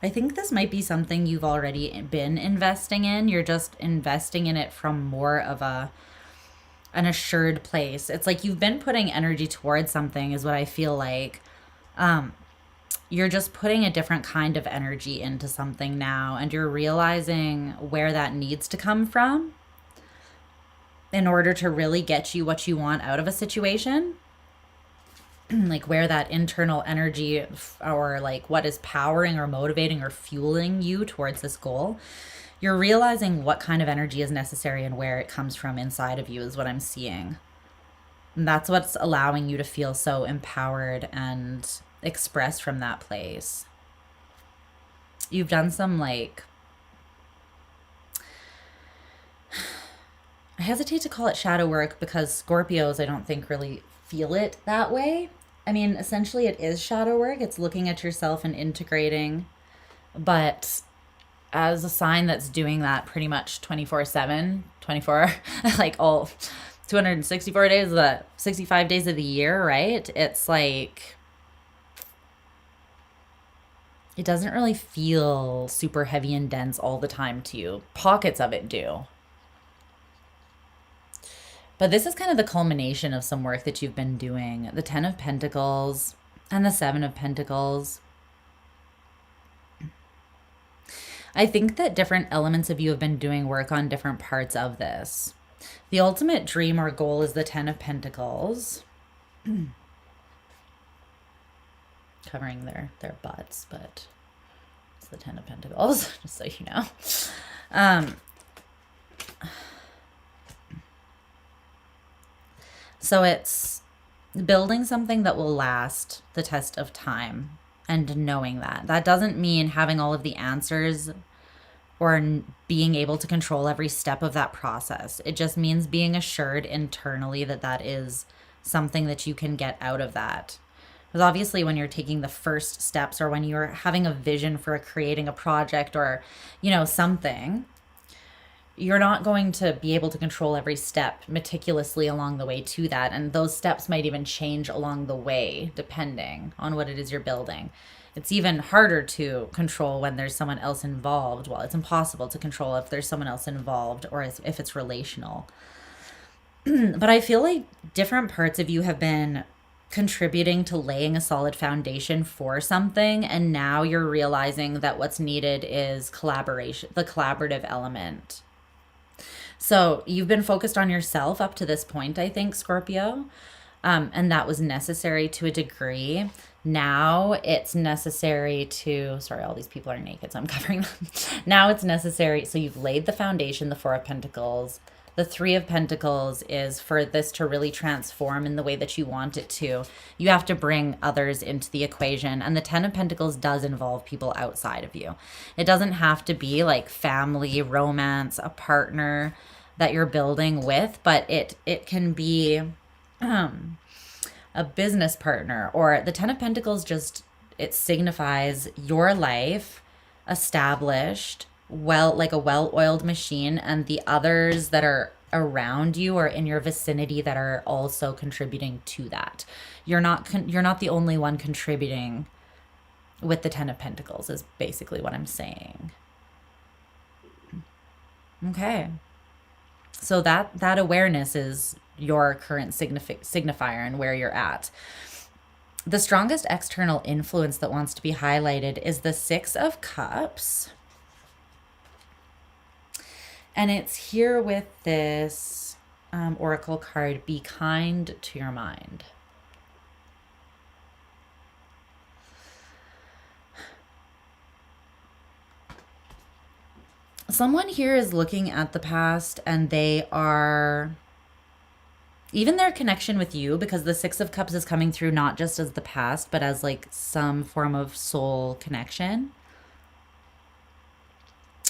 I think this might be something you've already been investing in. You're just investing in it from more of an assured place. It's like you've been putting energy towards something, is what I feel like. You're just putting a different kind of energy into something now, and you're realizing where that needs to come from in order to really get you what you want out of a situation. Like where that internal energy, or like what is powering or motivating or fueling you towards this goal. You're realizing what kind of energy is necessary and where it comes from inside of you, is what I'm seeing. And that's what's allowing you to feel so empowered and express from that place. You've done some, like, I hesitate to call it shadow work, because Scorpios, I don't think, really feel it that way. I mean, essentially it is shadow work. It's looking at yourself and integrating. But as a sign that's doing that pretty much 24/7, 24, like all 264 days, 65 days of the year, right? It's like, it doesn't really feel super heavy and dense all the time to you. Pockets of it do. But this is kind of the culmination of some work that you've been doing. The Ten of Pentacles and the Seven of Pentacles. I think that different elements of you have been doing work on different parts of this. The ultimate dream or goal is the Ten of Pentacles. Covering their butts, but it's the Ten of Pentacles, just so you know. So it's building something that will last the test of time, and knowing that. That doesn't mean having all of the answers or being able to control every step of that process. It just means being assured internally that that is something that you can get out of that. Because obviously when you're taking the first steps, or when you're having a vision for creating a project, or, you know, something, you're not going to be able to control every step meticulously along the way to that. And those steps might even change along the way, depending on what it is you're building. It's even harder to control when there's someone else involved. Well, it's impossible to control if there's someone else involved, or if it's relational. But I feel like different parts of you have been contributing to laying a solid foundation for something, and now you're realizing that what's needed is collaboration, the collaborative element. So you've been focused on yourself up to this point, I think, Scorpio, and that was necessary to a degree. Now it's necessary to, sorry, all these people are naked, so I'm covering them. Now it's necessary, so you've laid the foundation, the Four of Pentacles. The Three of Pentacles is for this to really transform in the way that you want it to. You have to bring others into the equation. And the Ten of Pentacles does involve people outside of you. It doesn't have to be like family, romance, a partner that you're building with, but it can be a business partner. Or the Ten of Pentacles, just, it signifies your life established, well, like a well-oiled machine, and the others that are around you or in your vicinity that are also contributing to that. You're not the only one contributing with the Ten of Pentacles, is basically what I'm saying. Okay. So that awareness is your current signifier and where you're at. The strongest external influence that wants to be highlighted is the Six of Cups. And it's here with this oracle card, be kind to your mind. Someone here is looking at the past and they are, even their connection with you, because the Six of Cups is coming through not just as the past, but as like some form of soul connection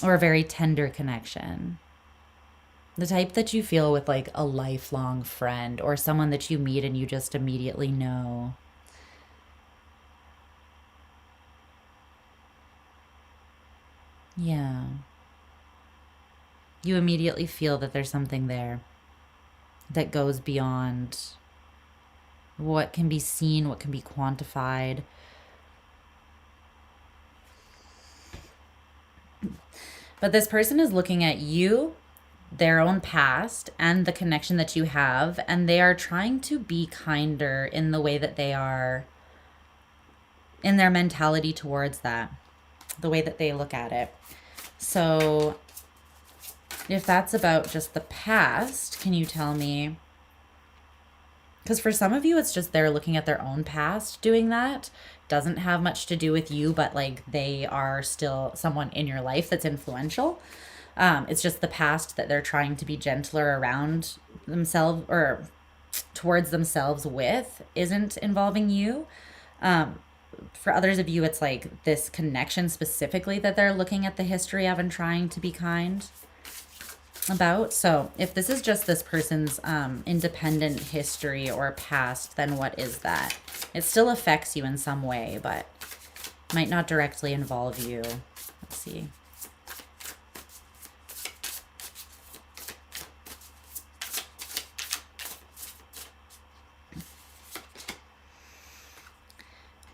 or a very tender connection. The type that you feel with like a lifelong friend or someone that you meet and you just immediately know. Yeah. You immediately feel that there's something there that goes beyond what can be seen, what can be quantified. But this person is looking at you, their own past, and the connection that you have, and they are trying to be kinder in the way that they are, in their mentality towards that, the way that they look at it. So if that's about just the past, can you tell me? Because for some of you, it's just they're looking at their own past doing that. Doesn't have much to do with you, but like they are still someone in your life that's influential. It's just the past that they're trying to be gentler around themselves or towards themselves with isn't involving you. For others of you, it's like this connection specifically that they're looking at the history of and trying to be kind about. So if this is just this person's independent history or past, then what is that? It still affects you in some way, but might not directly involve you. Let's see.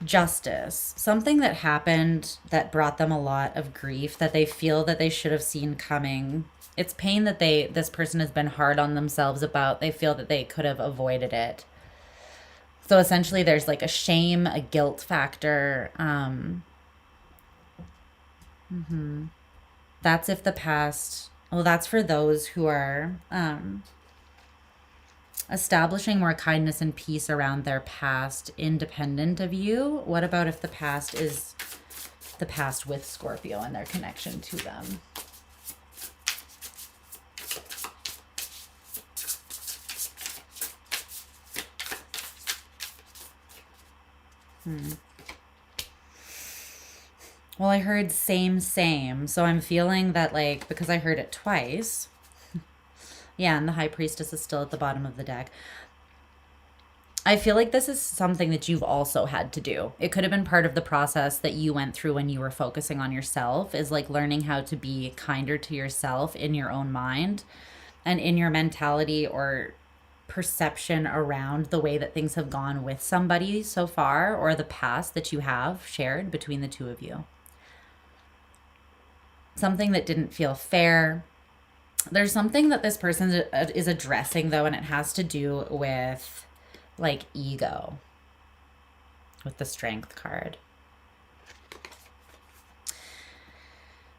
Justice. Something that happened that brought them a lot of grief that they feel that they should have seen coming. It's pain that this person has been hard on themselves about. They feel that they could have avoided it. So essentially there's like a shame, a guilt factor. That's if the past, well, that's for those who are establishing more kindness and peace around their past independent of you. What about if the past is the past with Scorpio and their connection to them? Well, I heard same, so I'm feeling that like, because I heard it twice. Yeah, and the High Priestess is still at the bottom of the deck. I feel like this is something that you've also had to do. It could have been part of the process that you went through when you were focusing on yourself, is like learning how to be kinder to yourself in your own mind and in your mentality or perception around the way that things have gone with somebody so far, or the past that you have shared between the two of you. Something that didn't feel fair. There's something that this person is addressing though, and it has to do with like ego with the Strength card.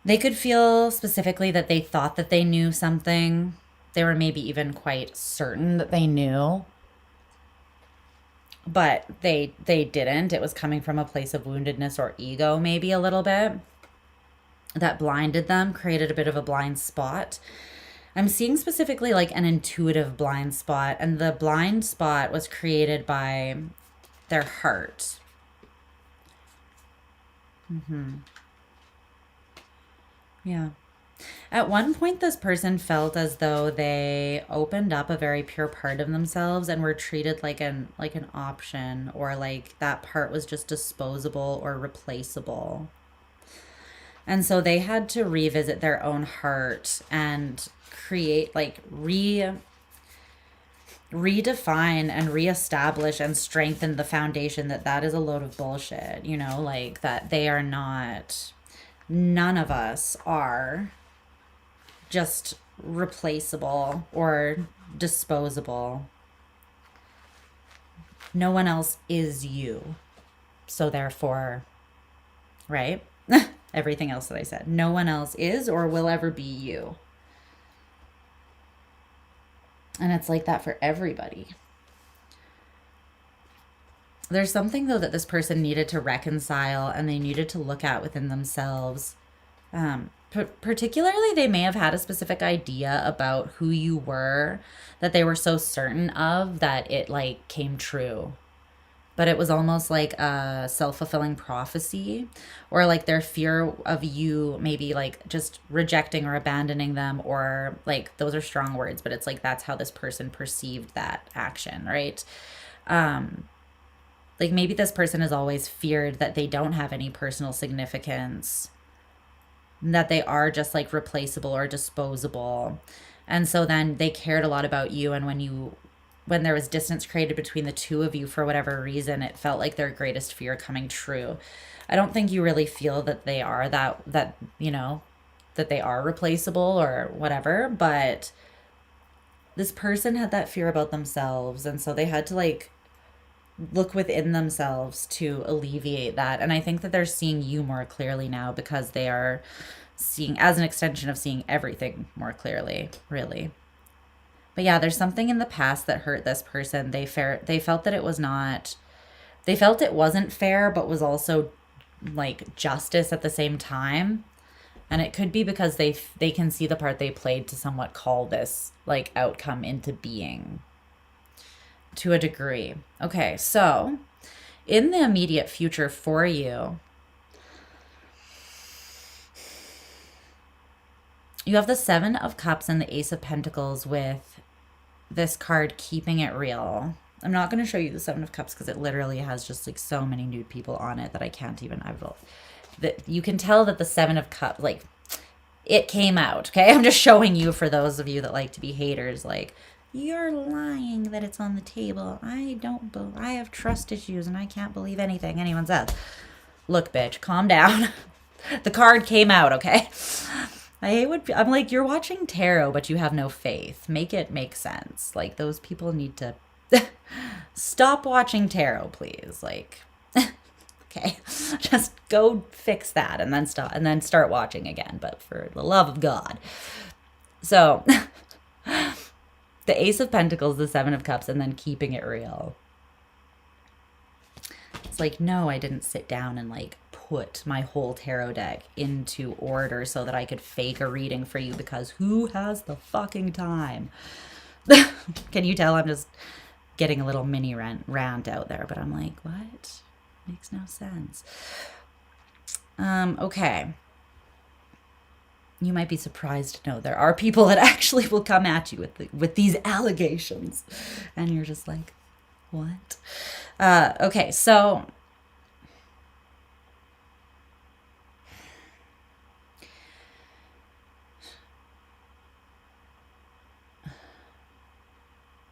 They could feel specifically that they thought that they knew something. They were maybe even quite certain that they knew, but they didn't. It was coming from a place of woundedness or ego, maybe a little bit, that blinded them, created a bit of a blind spot. I'm seeing specifically like an intuitive blind spot, and the blind spot was created by their heart. Yeah. At one point, this person felt as though they opened up a very pure part of themselves and were treated like an option, or like that part was just disposable or replaceable. And so they had to revisit their own heart and create like redefine and reestablish and strengthen the foundation that is a load of bullshit, you know, like that they are not, none of us are just replaceable or disposable. No one else is you. So therefore, right? Everything else that I said. No one else is or will ever be you. And it's like that for everybody. There's something though that this person needed to reconcile and they needed to look at within themselves. Particularly, they may have had a specific idea about who you were that they were so certain of that it like came true. But it was almost like a self-fulfilling prophecy, or like their fear of you maybe like just rejecting or abandoning them, or like those are strong words, but it's like that's how this person perceived that action, right? Like maybe this person has always feared that they don't have any personal significance, that they are just like replaceable or disposable. And so then they cared a lot about you, and when there was distance created between the two of you for whatever reason, it felt like their greatest fear coming true. I don't think you really feel that they are that you know, that they are replaceable or whatever, but this person had that fear about themselves, and so they had to like look within themselves to alleviate that. And I think that they're seeing you more clearly now because they are seeing as an extension of seeing everything more clearly, really. But yeah, there's something in the past that hurt this person. They felt that it was not, they felt it wasn't fair, but was also like justice at the same time. And it could be because they can see the part they played to somewhat call this like outcome into being to a degree. Okay, so in the immediate future for you, you have the Seven of Cups and the Ace of Pentacles with this card keeping it real. I'm not going to show you the Seven of Cups because it literally has just like so many nude people on it that I can't even, that you can tell that the Seven of Cups, like it came out, okay? I'm just showing you for those of you that like to be haters, like, you're lying that it's on the table. I have trust issues and I can't believe anything anyone says. Look, bitch, calm down. The card came out, okay? I'm like, you're watching tarot, but you have no faith. Make it make sense. Like, those people need to stop watching tarot, please. Like, okay, just go fix that and then start watching again. But for the love of God. So, the Ace of Pentacles, the Seven of Cups, and then keeping it real. It's like, no, I didn't sit down and like put my whole tarot deck into order so that I could fake a reading for you, because who has the fucking time? Can you tell I'm just getting a little mini rant out there, but I'm like, what? Makes no sense. Okay. You might be surprised to know there are people that actually will come at you with these allegations. And you're just like, what? Okay, so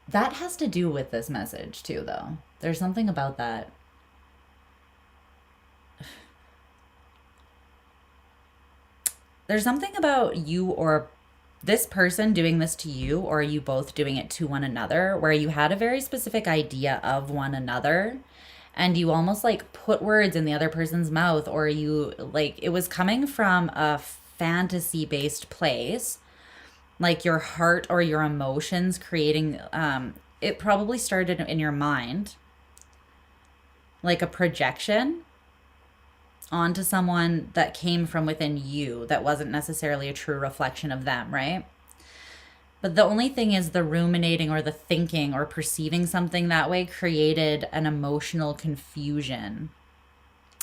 that has to do with this message too, though. There's something about that. There's something about you or this person doing this to you, or you both doing it to one another, where you had a very specific idea of one another and you almost like put words in the other person's mouth, or you like it was coming from a fantasy based place, like your heart or your emotions creating it probably started in your mind, like a projection onto someone that came from within you that wasn't necessarily a true reflection of them, right? But the only thing is the ruminating or the thinking or perceiving something that way created an emotional confusion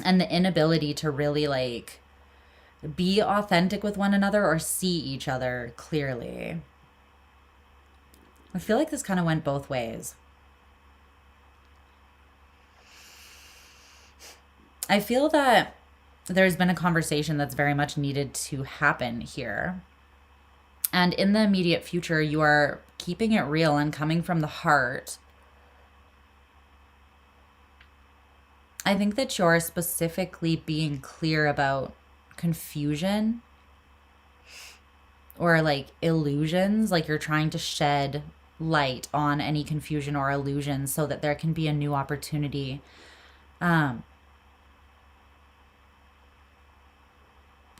and the inability to really like be authentic with one another or see each other clearly. I feel like this kind of went both ways. I feel that there's been a conversation that's very much needed to happen here. And in the immediate future, you are keeping it real and coming from the heart. I think that you're specifically being clear about confusion or like illusions, like you're trying to shed light on any confusion or illusion so that there can be a new opportunity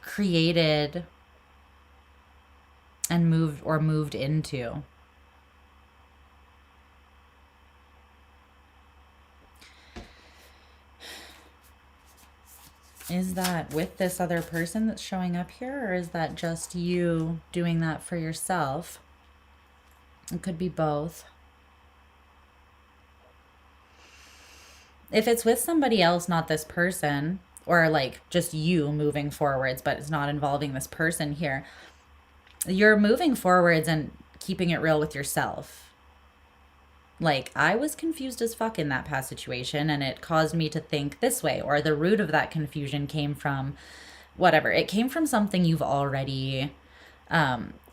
created and moved into. Is that with this other person that's showing up here, or is that just you doing that for yourself? It could be both. If it's with somebody else, not this person, or like just you moving forwards, but it's not involving this person here, you're moving forwards and keeping it real with yourself. Like, I was confused as fuck in that past situation, and it caused me to think this way, or the root of that confusion came from whatever. It came from something you've already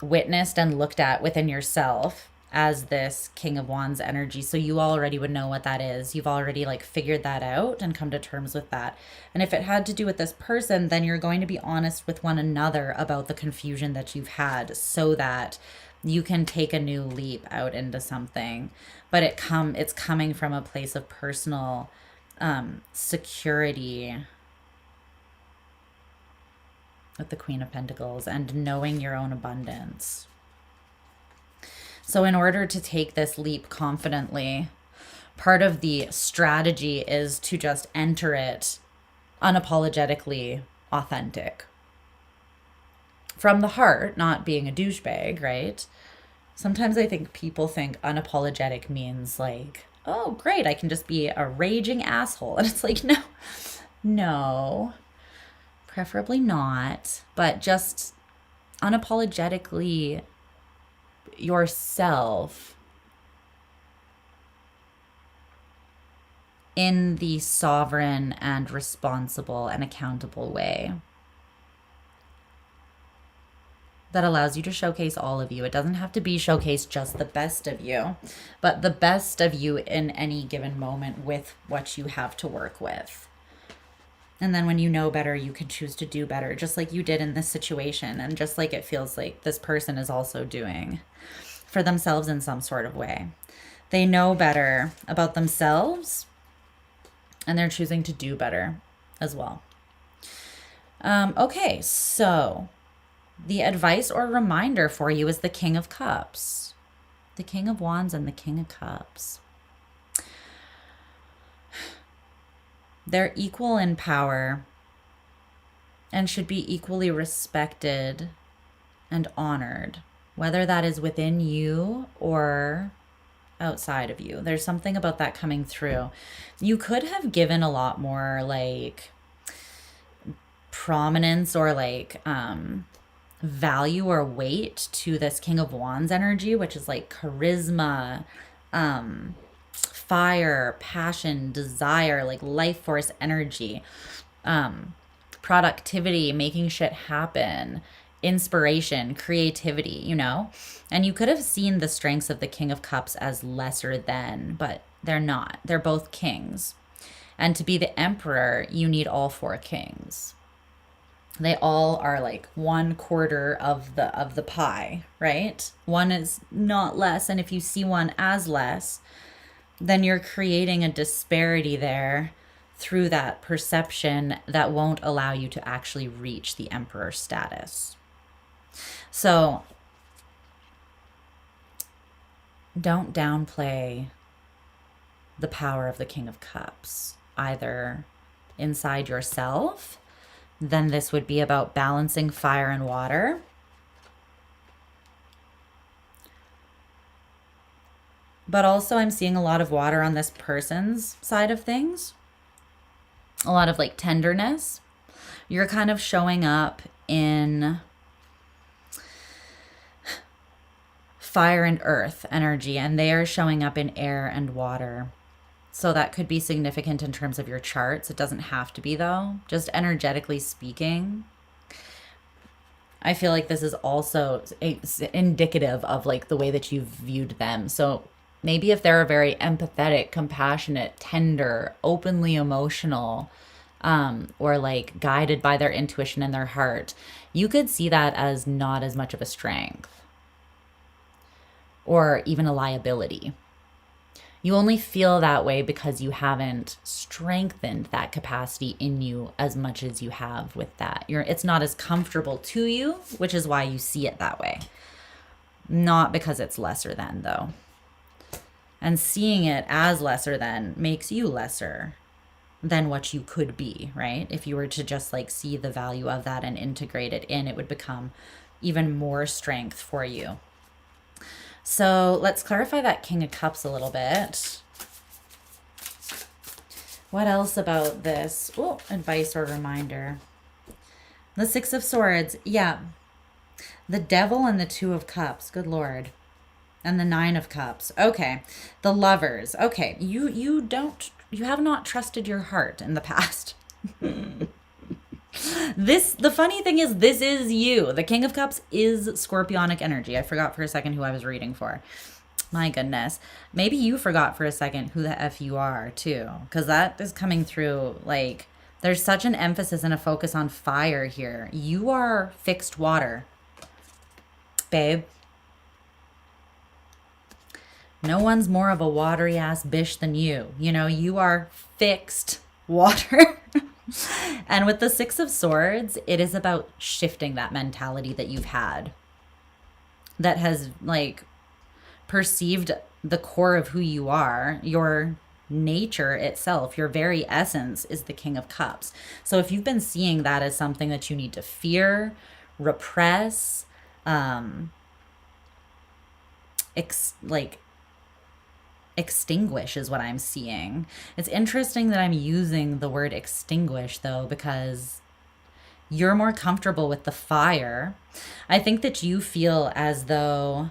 witnessed and looked at within yourself as this King of Wands energy. So you already would know what that is. You've already like figured that out and come to terms with that. And if it had to do with this person, then you're going to be honest with one another about the confusion that you've had so that you can take a new leap out into something. But it's coming from a place of personal security with the Queen of Pentacles and knowing your own abundance. So in order to take this leap confidently, part of the strategy is to just enter it unapologetically authentic. From the heart, not being a douchebag, right? Sometimes I think people think unapologetic means like, oh, great, I can just be a raging asshole. And it's like, no, preferably not, but just unapologetically yourself in the sovereign and responsible and accountable way that allows you to showcase all of you. It doesn't have to be showcase just the best of you, but the best of you in any given moment with what you have to work with. And then when you know better, you can choose to do better, just like you did in this situation, and just like it feels like this person is also doing for themselves in some sort of way. They know better about themselves, and they're choosing to do better as well. Okay, so the advice or reminder for you is the King of Cups, the King of Wands and the King of Cups. They're equal in power and should be equally respected and honored, whether that is within you or outside of you. There's something about that coming through. You could have given a lot more like prominence or like value or weight to this King of Wands energy, which is like charisma, fire, passion, desire, like life force energy, productivity, making shit happen, inspiration, creativity, you know? And you could have seen the strengths of the King of Cups as lesser than, but they're not. They're both kings. And to be the emperor, you need all four kings. They all are like 1/4 of the pie, right? One is not less, and if you see one as less, then you're creating a disparity there through that perception that won't allow you to actually reach the emperor status. So don't downplay the power of the King of Cups, either inside yourself. Then this would be about balancing fire and water. But also I'm seeing a lot of water on this person's side of things. A lot of like tenderness. You're kind of showing up in fire and earth energy, and they are showing up in air and water. So that could be significant in terms of your charts. It doesn't have to be though. Just energetically speaking, I feel like this is also indicative of like the way that you've viewed them. So maybe if they're very empathetic, compassionate, tender, openly emotional, or like guided by their intuition and their heart, you could see that as not as much of a strength or even a liability. You only feel that way because you haven't strengthened that capacity in you as much as you have with that. It's not as comfortable to you, which is why you see it that way. Not because it's lesser than, though. And seeing it as lesser than makes you lesser. than what you could be, right? If you were to just like see the value of that and integrate it in, it would become even more strength for you. So let's clarify that King of Cups a little bit. What else about this? Oh, advice or reminder. The Six of Swords. Yeah. The Devil and the Two of Cups. Good Lord. And the Nine of Cups. Okay. The Lovers. Okay. You have not trusted your heart in the past. The funny thing is, this is you. The King of Cups is Scorpionic energy. I forgot for a second who I was reading for. My goodness. Maybe you forgot for a second who the F you are too, because that is coming through. Like, there's such an emphasis and a focus on fire here. You are fixed water, babe. No one's more of a watery ass bitch than you. You know, you are fixed water. And with the Six of Swords, it is about shifting that mentality that you've had that has like perceived the core of who you are, your nature itself, your very essence is the King of Cups. So if you've been seeing that as something that you need to fear, repress, extinguish is what I'm seeing. It's interesting that I'm using the word extinguish though, because you're more comfortable with the fire. I think that you feel as though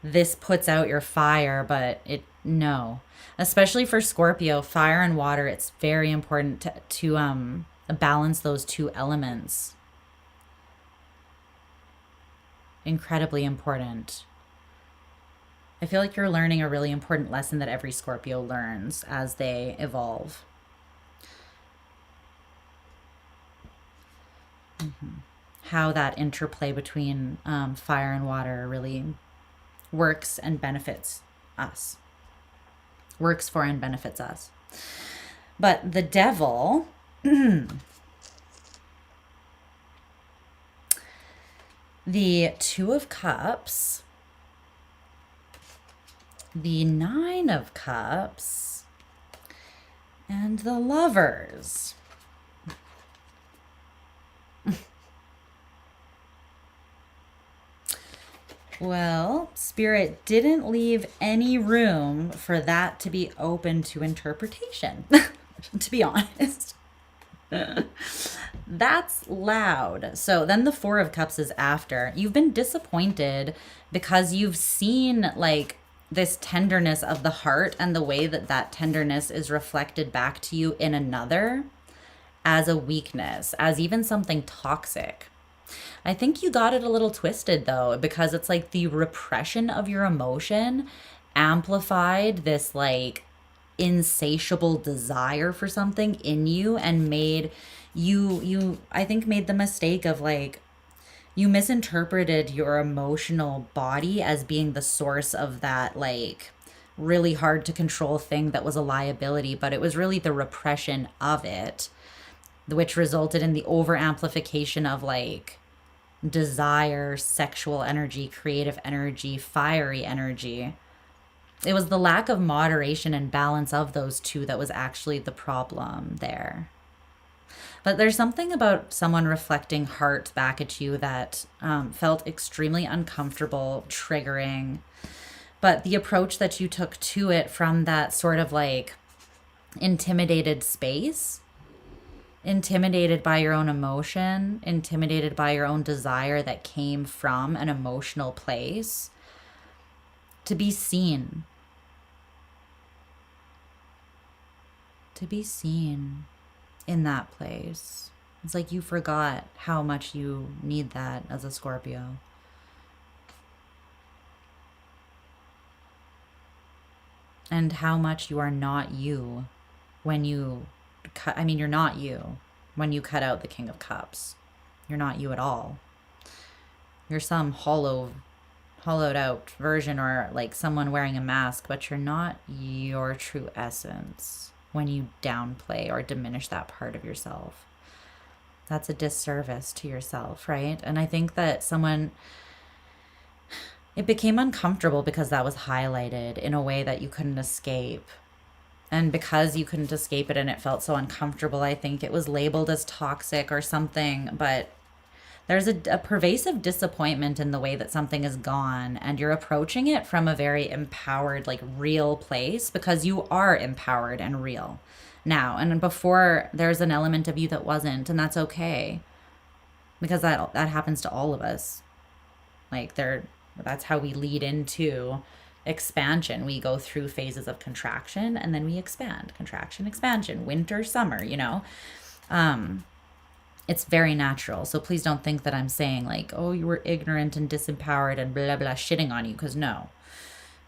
this puts out your fire, but no. Especially for Scorpio, fire and water, it's very important to balance those two elements. Incredibly important. I feel like you're learning a really important lesson that every Scorpio learns as they evolve. How that interplay between fire and water really works and benefits us. Works for and benefits us. But the Devil, the Two of Cups, the Nine of Cups, and the Lovers. Well, Spirit didn't leave any room for that to be open to interpretation, to be honest. That's loud. So then the Four of Cups is after. You've been disappointed because you've seen like this tenderness of the heart and the way that that tenderness is reflected back to you in another as a weakness, as even something toxic. I think you got it a little twisted though, because it's like the repression of your emotion amplified this like insatiable desire for something in you and made you I think made the mistake of like, you misinterpreted your emotional body as being the source of that like really hard to control thing that was a liability, but it was really the repression of it, which resulted in the over amplification of like desire, sexual energy, creative energy, fiery energy. It was the lack of moderation and balance of those two that was actually the problem there. But there's something about someone reflecting heart back at you that felt extremely uncomfortable, triggering. But the approach that you took to it from that sort of like intimidated space, intimidated by your own emotion, intimidated by your own desire that came from an emotional place, to be seen. To be seen in that place. It's like you forgot how much you need that as a Scorpio. And how much you are not you when you you're not you when you cut out the King of Cups. You're not you at all. You're some hollowed out version, or like someone wearing a mask, but you're not your true essence when you downplay or diminish that part of yourself. That's a disservice to yourself, right? And I think that it became uncomfortable because that was highlighted in a way that you couldn't escape. And because you couldn't escape it and it felt so uncomfortable, I think it was labeled as toxic or something. But there's a pervasive disappointment in the way that something is gone, and you're approaching it from a very empowered, like real place, because you are empowered and real now. And before, there's an element of you that wasn't, and that's okay, because that happens to all of us. Like that's how we lead into expansion. We go through phases of contraction and then we expand. Contraction, expansion, winter, summer, you know. It's very natural. So please don't think that I'm saying like, oh, you were ignorant and disempowered and blah blah shitting on you, because no.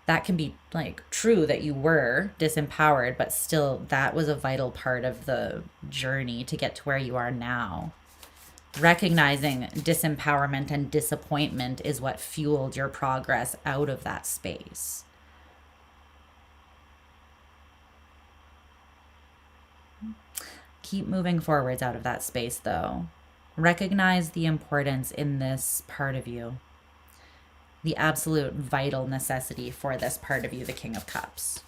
That can be like true that you were disempowered, but still that was a vital part of the journey to get to where you are now. Recognizing disempowerment and disappointment is what fueled your progress out of that space. Keep moving forwards out of that space, though. Recognize the importance in this part of you, the absolute vital necessity for this part of you, the King of Cups.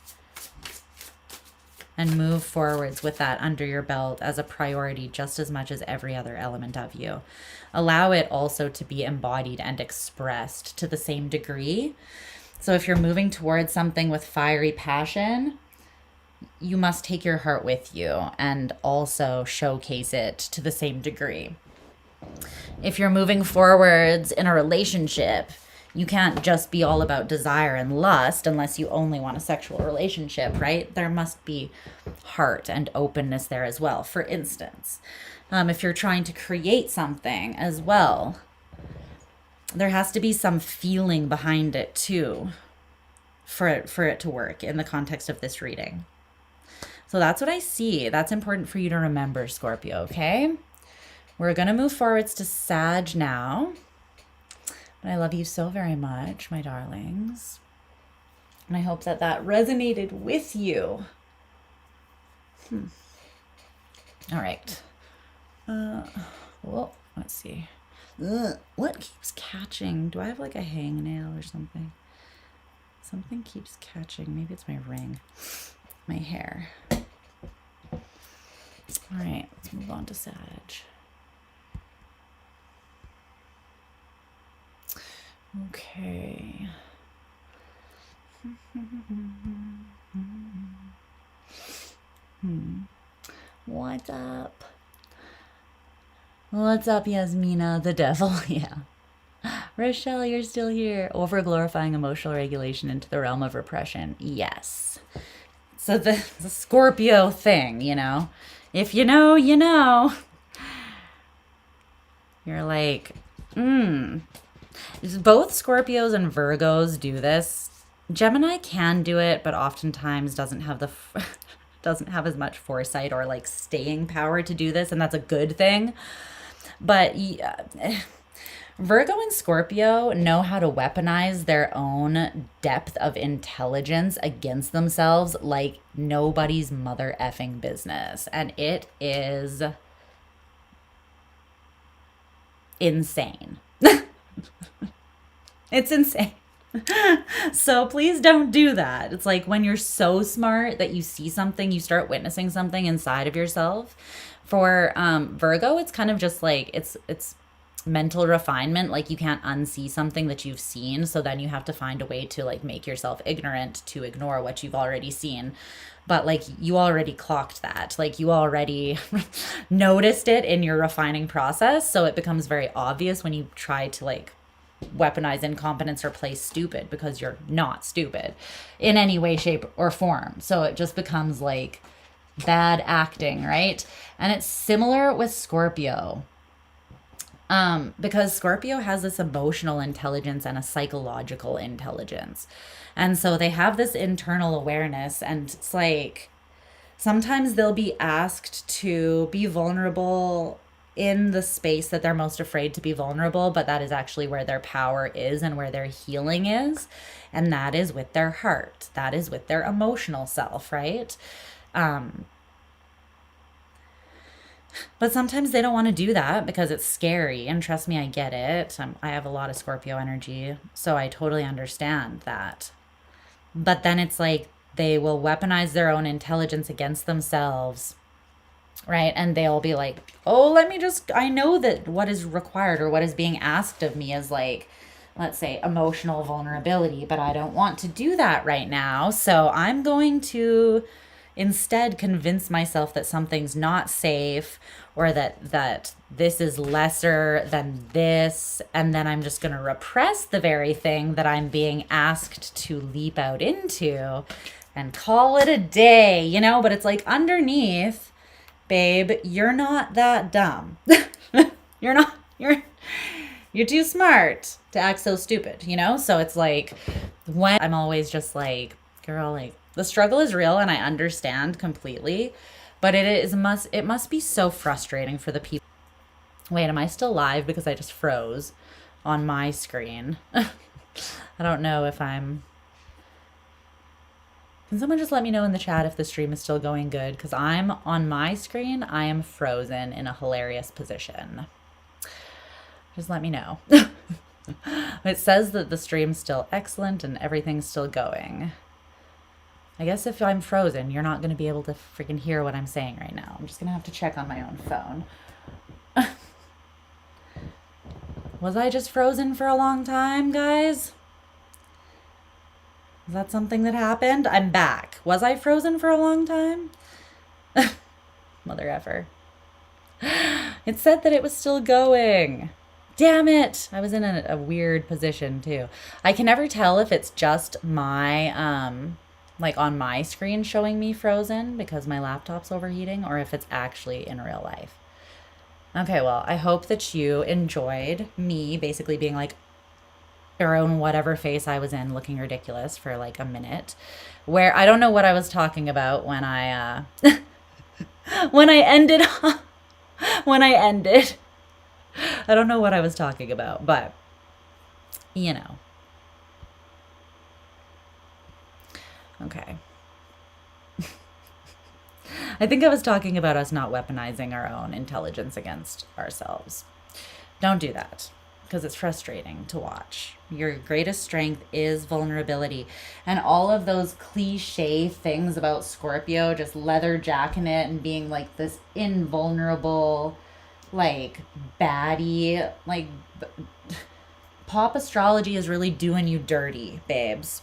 And move forwards with that under your belt as a priority just as much as every other element of you. Allow it also to be embodied and expressed to the same degree. So if you're moving towards something with fiery passion, you must take your heart with you and also showcase it to the same degree. If you're moving forwards in a relationship, you can't just be all about desire and lust unless you only want a sexual relationship, right? There must be heart and openness there as well. For instance, if you're trying to create something as well, there has to be some feeling behind it too for it to work in the context of this reading. So that's what I see. That's important for you to remember, Scorpio, okay? We're going to move forwards to Sag now. I love you so very much, my darlings. And I hope that that resonated with you. All right. Well, let's see. What keeps catching? Do I have like a hangnail or something? Something keeps catching. Maybe it's my ring. My hair. All right, let's move on to Sag. Okay. What's up? What's up, Yasmina, the devil? Yeah. Rochelle, you're still here. Over glorifying emotional regulation into the realm of repression. Yes. So the Scorpio thing, you know, if you know, you know. You're like, both Scorpios and Virgos do this. Gemini can do it, but oftentimes doesn't have as much foresight or like staying power to do this, and that's a good thing. But Virgo and Scorpio know how to weaponize their own depth of intelligence against themselves like nobody's mother effing business. And it is insane. It's insane. So please don't do that. It's like when you're so smart that you see something, you start witnessing something inside of yourself. For Virgo, it's kind of just like it's mental refinement. Like you can't unsee something that you've seen, so then you have to find a way to like make yourself ignorant to ignore what you've already seen. But like you already clocked that, like you already noticed it in your refining process, so it becomes very obvious when you try to like weaponize incompetence or play stupid, because you're not stupid in any way, shape, or form. So it just becomes like bad acting, right? And it's similar with Scorpio. Because Scorpio has this emotional intelligence and a psychological intelligence. And so they have this internal awareness, and it's like sometimes they'll be asked to be vulnerable in the space that they're most afraid to be vulnerable, but that is actually where their power is and where their healing is. And that is with their heart. That is with their emotional self, right? But sometimes they don't want to do that because it's scary. And trust me, I get it. I have a lot of Scorpio energy, so I totally understand that. But then it's like they will weaponize their own intelligence against themselves, right? And they'll be like, oh, I know that what is required or what is being asked of me is like, let's say, emotional vulnerability, but I don't want to do that right now. So I'm going to instead convince myself that something's not safe, or that this is lesser than this, and then I'm just going to repress the very thing that I'm being asked to leap out into and call it a day, you know? But it's like, underneath, babe, you're not that dumb. You're too smart to act so stupid, you know? So it's like, when I'm always just like, girl, like, the struggle is real and I understand completely, but it must be so frustrating for the people. Wait, am I still live? Because I just froze on my screen. I don't know if I'm... Can someone just let me know in the chat if the stream is still going good? Because I'm on my screen, I am frozen in a hilarious position. Just let me know. It says that the stream's still excellent and everything's still going. I guess if I'm frozen, you're not going to be able to freaking hear what I'm saying right now. I'm just going to have to check on my own phone. Was I just frozen for a long time, guys? Is that something that happened? I'm back. Was I frozen for a long time? Mother effer. It said that it was still going. Damn it. I was in a weird position too. I can never tell if it's just my, like on my screen showing me frozen because my laptop's overheating, or if it's actually in real life. Okay, well, I hope that you enjoyed me basically being like your own whatever face I was in, looking ridiculous for like a minute, where I don't know what I was talking about when I when I ended I don't know what I was talking about, but you know. Okay. I think I was talking about us not weaponizing our own intelligence against ourselves. Don't do that, because it's frustrating to watch. Your greatest strength is vulnerability. And all of those cliche things about Scorpio, just leather jacking it and being like this invulnerable, like, baddie, like, pop astrology is really doing you dirty, babes,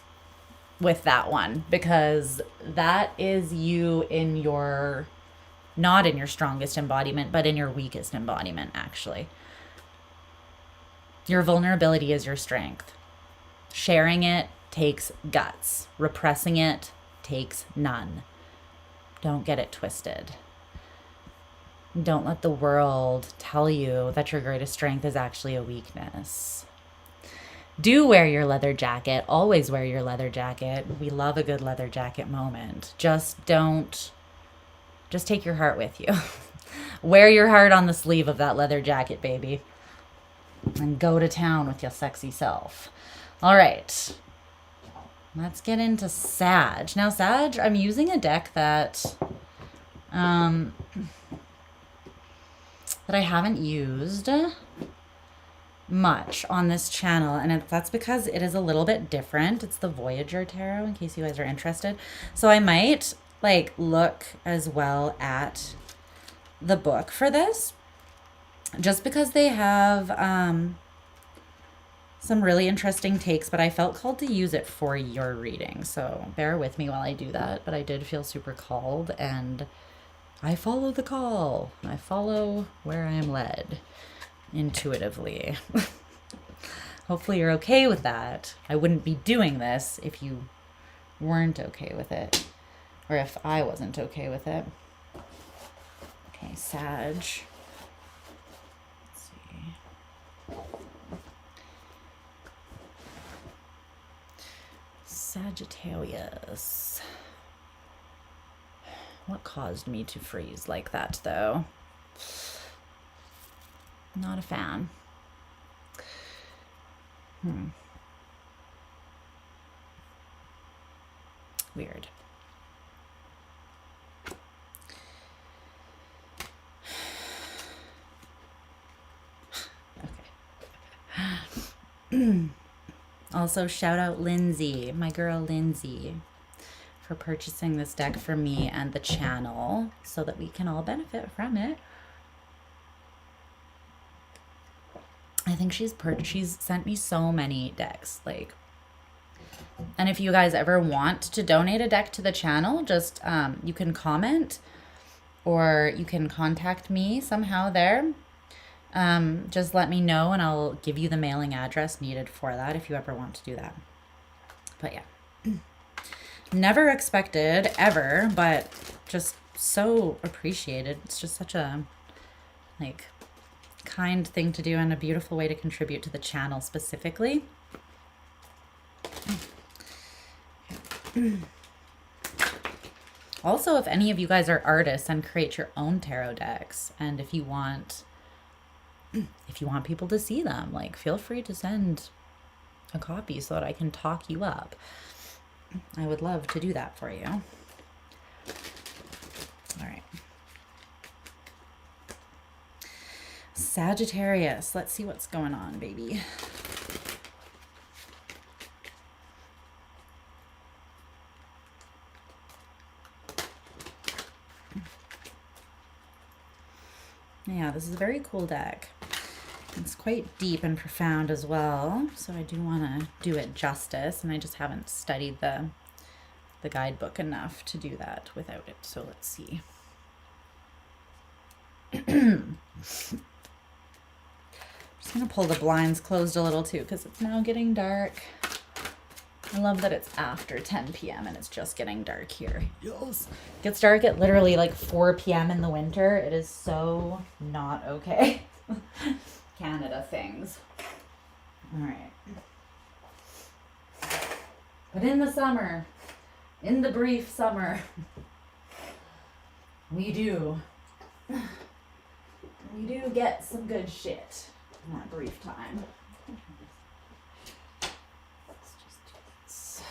with that one, because that is you in your, not in your strongest embodiment, but in your weakest embodiment, actually. Your vulnerability is your strength. Sharing it takes guts. Repressing it takes none. Don't get it twisted. Don't let the world tell you that your greatest strength is actually a weakness. Do wear your leather jacket. Always wear your leather jacket. We love a good leather jacket moment. Just take your heart with you. Wear your heart on the sleeve of that leather jacket, baby. And go to town with your sexy self. All right. Let's get into Sag. Now, Sag, I'm using a deck that I haven't used much on this channel, and that's because it is a little bit different. It's the Voyager Tarot, in case you guys are interested. So I might like look as well at the book for this, just because they have some really interesting takes, but I felt called to use it for your reading. So bear with me while I do that, but I did feel super called, and I follow the call. I follow where I am led intuitively. Hopefully you're okay with that. I wouldn't be doing this if you weren't okay with it, or if I wasn't okay with it. Okay, Sag. Let's see. Sagittarius. What caused me to freeze like that, though? Not a fan. Weird. Okay. Also, shout out Lindsay, my girl Lindsay, for purchasing this deck for me and the channel so that we can all benefit from it. I think she's sent me so many decks, like, and if you guys ever want to donate a deck to the channel, just you can comment or you can contact me somehow there. Just let me know and I'll give you the mailing address needed for that if you ever want to do that. But yeah, never expected ever, but just so appreciated. It's just such a like kind thing to do and a beautiful way to contribute to the channel specifically. Also, if any of you guys are artists and create your own tarot decks, and if you want people to see them, like, feel free to send a copy so that I can talk you up. I would love to do that for you. All right. Sagittarius, let's see what's going on, baby. Yeah, this is a very cool deck. It's quite deep and profound as well, so I do want to do it justice, and I just haven't studied the guidebook enough to do that without it. So let's see. Just gonna pull the blinds closed a little too because it's now getting dark. I love that it's after 10 p.m. and it's just getting dark here. Yes. It gets dark at literally like 4 p.m. in the winter. It is so not okay. Canada things. All right. But in the summer, in the brief summer, we do get some good shit in that brief time. Let's just do this.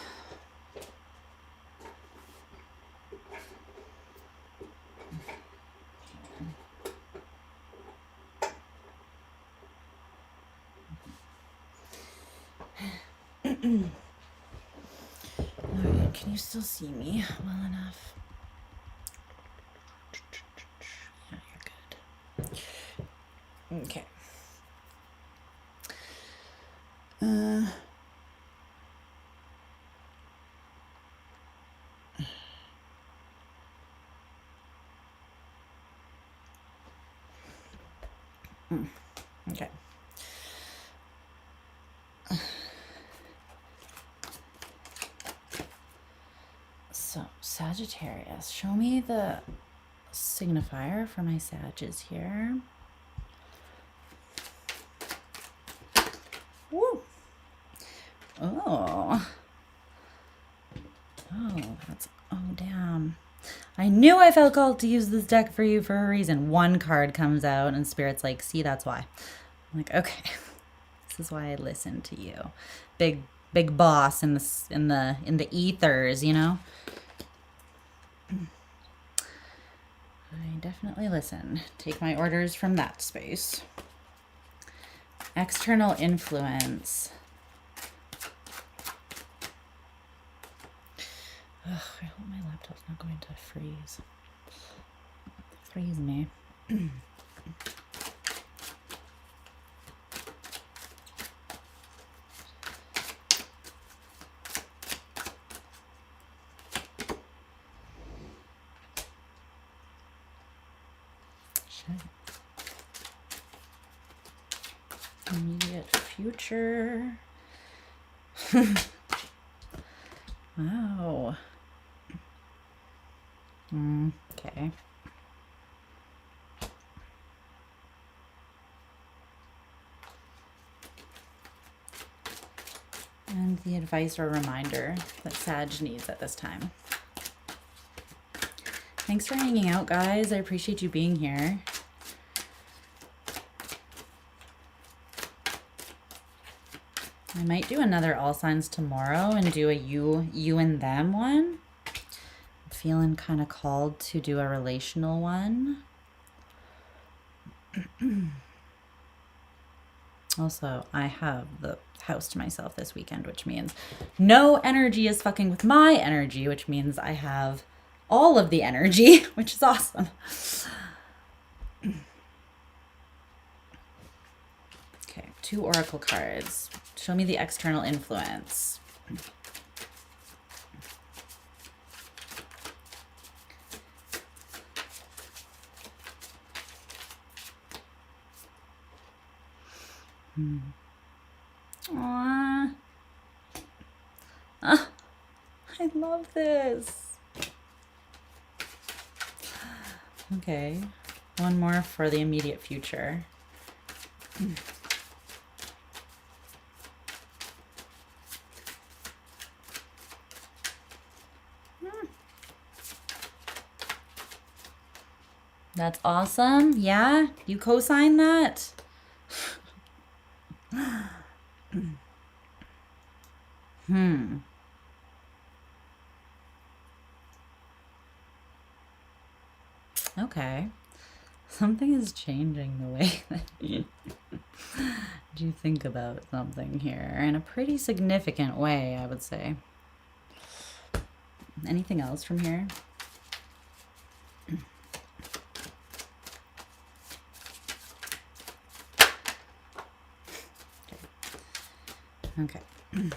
All right, can you still see me well enough? Yeah, you're good. Okay. Okay. So, Sagittarius, show me the signifier for my Sages here. Woo! Oh. Oh, that's, oh, damn. I knew I felt called to use this deck for you for a reason. One card comes out and Spirit's like, see, that's why. I'm like, okay, this is why I listen to you. Big boss in the ethers, you know? I definitely listen. Take my orders from that space. External influence. Ugh, I hope my laptop's not going to freeze. Freeze me. Immediate future. Wow. Okay. And the advice or reminder that Sag needs at this time. Thanks for hanging out, guys. I appreciate you being here. I might do another all signs tomorrow and do a you and them one. I'm feeling kind of called to do a relational one. Also, I have the house to myself this weekend, which means no energy is fucking with my energy, which means I have all of the energy, which is awesome. Okay, 2 oracle cards. Show me the external influence. Aww. Ah, I love this. Okay, one more for the immediate future. That's awesome. Yeah, you co-sign that? Okay. Something is changing the way that you think about something here in a pretty significant way, I would say. Anything else from here? Okay. Where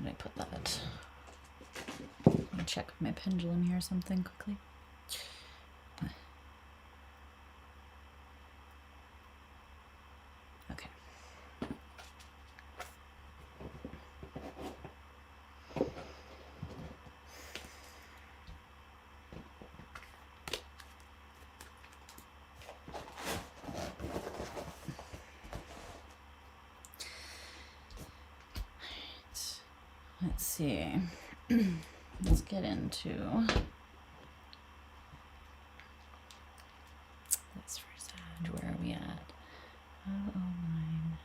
did I put that? Let me check my pendulum here or something quickly. Okay. Let's see. Let's get into this for Sag. Where are we at? 009.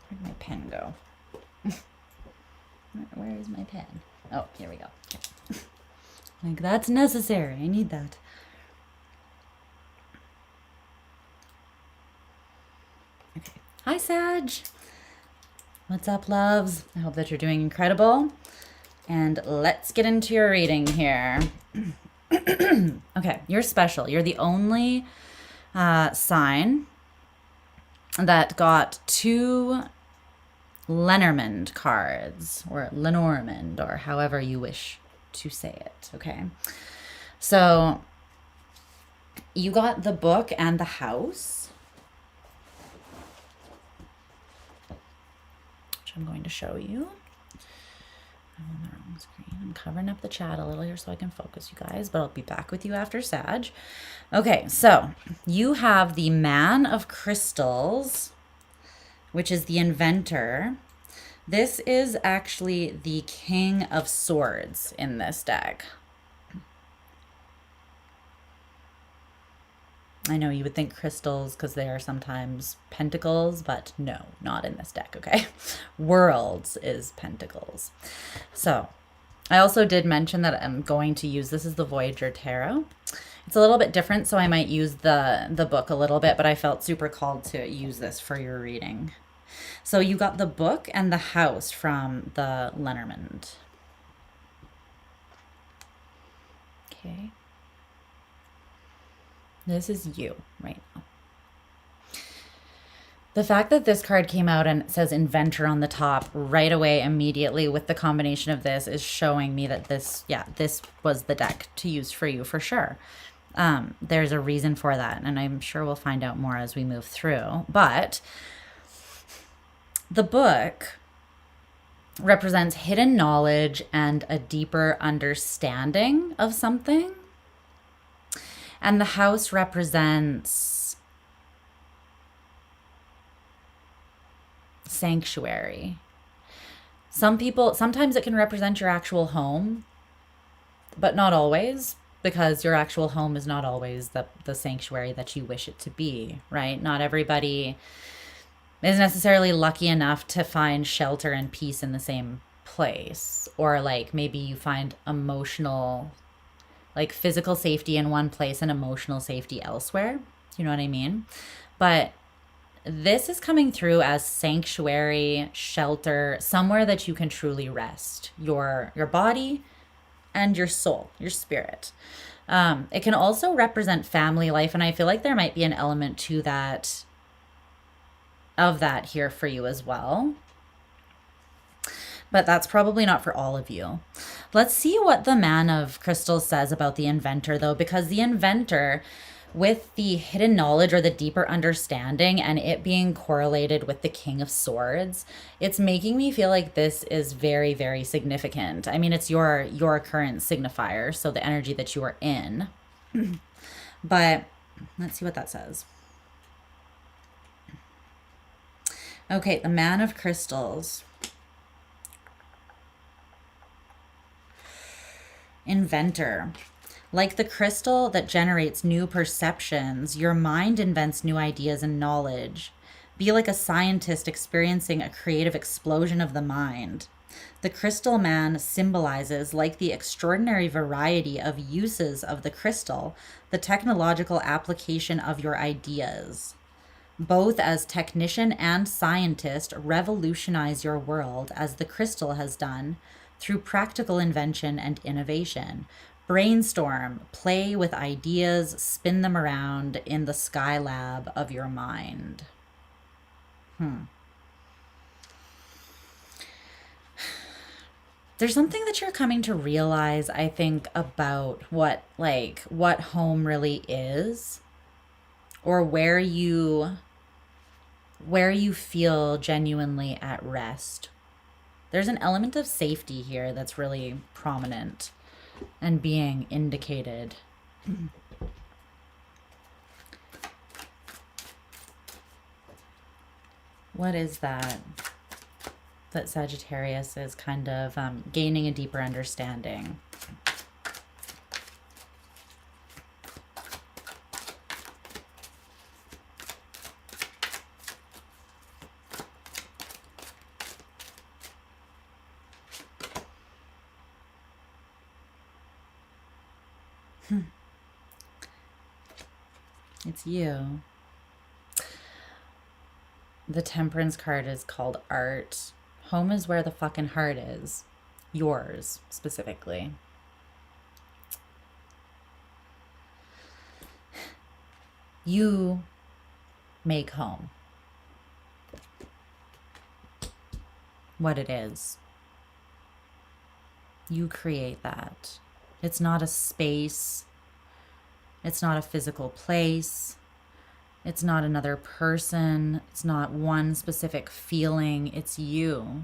Where'd my pen go? Where is my pen? Oh, here we go. Okay. Like, that's necessary. I need that. Okay. Hi, Sag. What's up, loves? I hope that you're doing incredible. And let's get into your reading here. Okay, you're special. You're the only sign that got 2 Lenormand cards, or Lenormand, or however you wish to say it, okay? So you got the book and the house, which I'm going to show you. I'm on the wrong screen. I'm covering up the chat a little here so I can focus, you guys, but I'll be back with you after Sag. Okay, so you have the Man of Crystals, which is the inventor. This is actually the King of Swords in this deck. I know you would think crystals because they are sometimes pentacles, but no, not in this deck, okay? Worlds is pentacles. So I also did mention that I'm going to use, this is the Voyager Tarot. It's a little bit different, so I might use the book a little bit, but I felt super called to use this for your reading. So you got the book and the house from the Lenormand. Okay. This is you right now. The fact that this card came out and it says inventor on the top right away immediately with the combination of this is showing me that this was the deck to use for you for sure. There's a reason for that, and I'm sure we'll find out more as we move through. But the book represents hidden knowledge and a deeper understanding of something. And the house represents sanctuary. Sometimes it can represent your actual home, but not always, because your actual home is not always the sanctuary that you wish it to be, right? Not everybody is necessarily lucky enough to find shelter and peace in the same place, or like maybe you find emotional, like physical safety in one place and emotional safety elsewhere. You know what I mean? But this is coming through as sanctuary, shelter, somewhere that you can truly rest your body and your soul, your spirit. It can also represent family life, and I feel like there might be an element to that, of that here for you as well. But that's probably not for all of you. Let's see what the Man of Crystals says about the inventor, though, because the inventor, with the hidden knowledge or the deeper understanding and it being correlated with the King of Swords, it's making me feel like this is very, very significant. I mean, it's your current signifier, so the energy that you are in. But let's see what that says. Okay, the Man of Crystals. Inventor. Like the crystal that generates new perceptions, your mind invents new ideas and knowledge. Be like a scientist experiencing a creative explosion of the mind. The crystal man symbolizes, like the extraordinary variety of uses of the crystal, the technological application of your ideas. Both as technician and scientist, revolutionize your world as the crystal has done through practical invention and innovation. Brainstorm, play with ideas, spin them around in the sky lab of your mind. There's something that you're coming to realize, I think, about what home really is, or where you feel genuinely at rest. There's an element of safety here that's really prominent and being indicated. What is that Sagittarius is kind of gaining a deeper understanding? It's you. The Temperance card is called art. Home is where the fucking heart is. Yours, specifically. You make home what it is. You create that. It's not a space. It's not a physical place. It's not another person. It's not one specific feeling. It's you.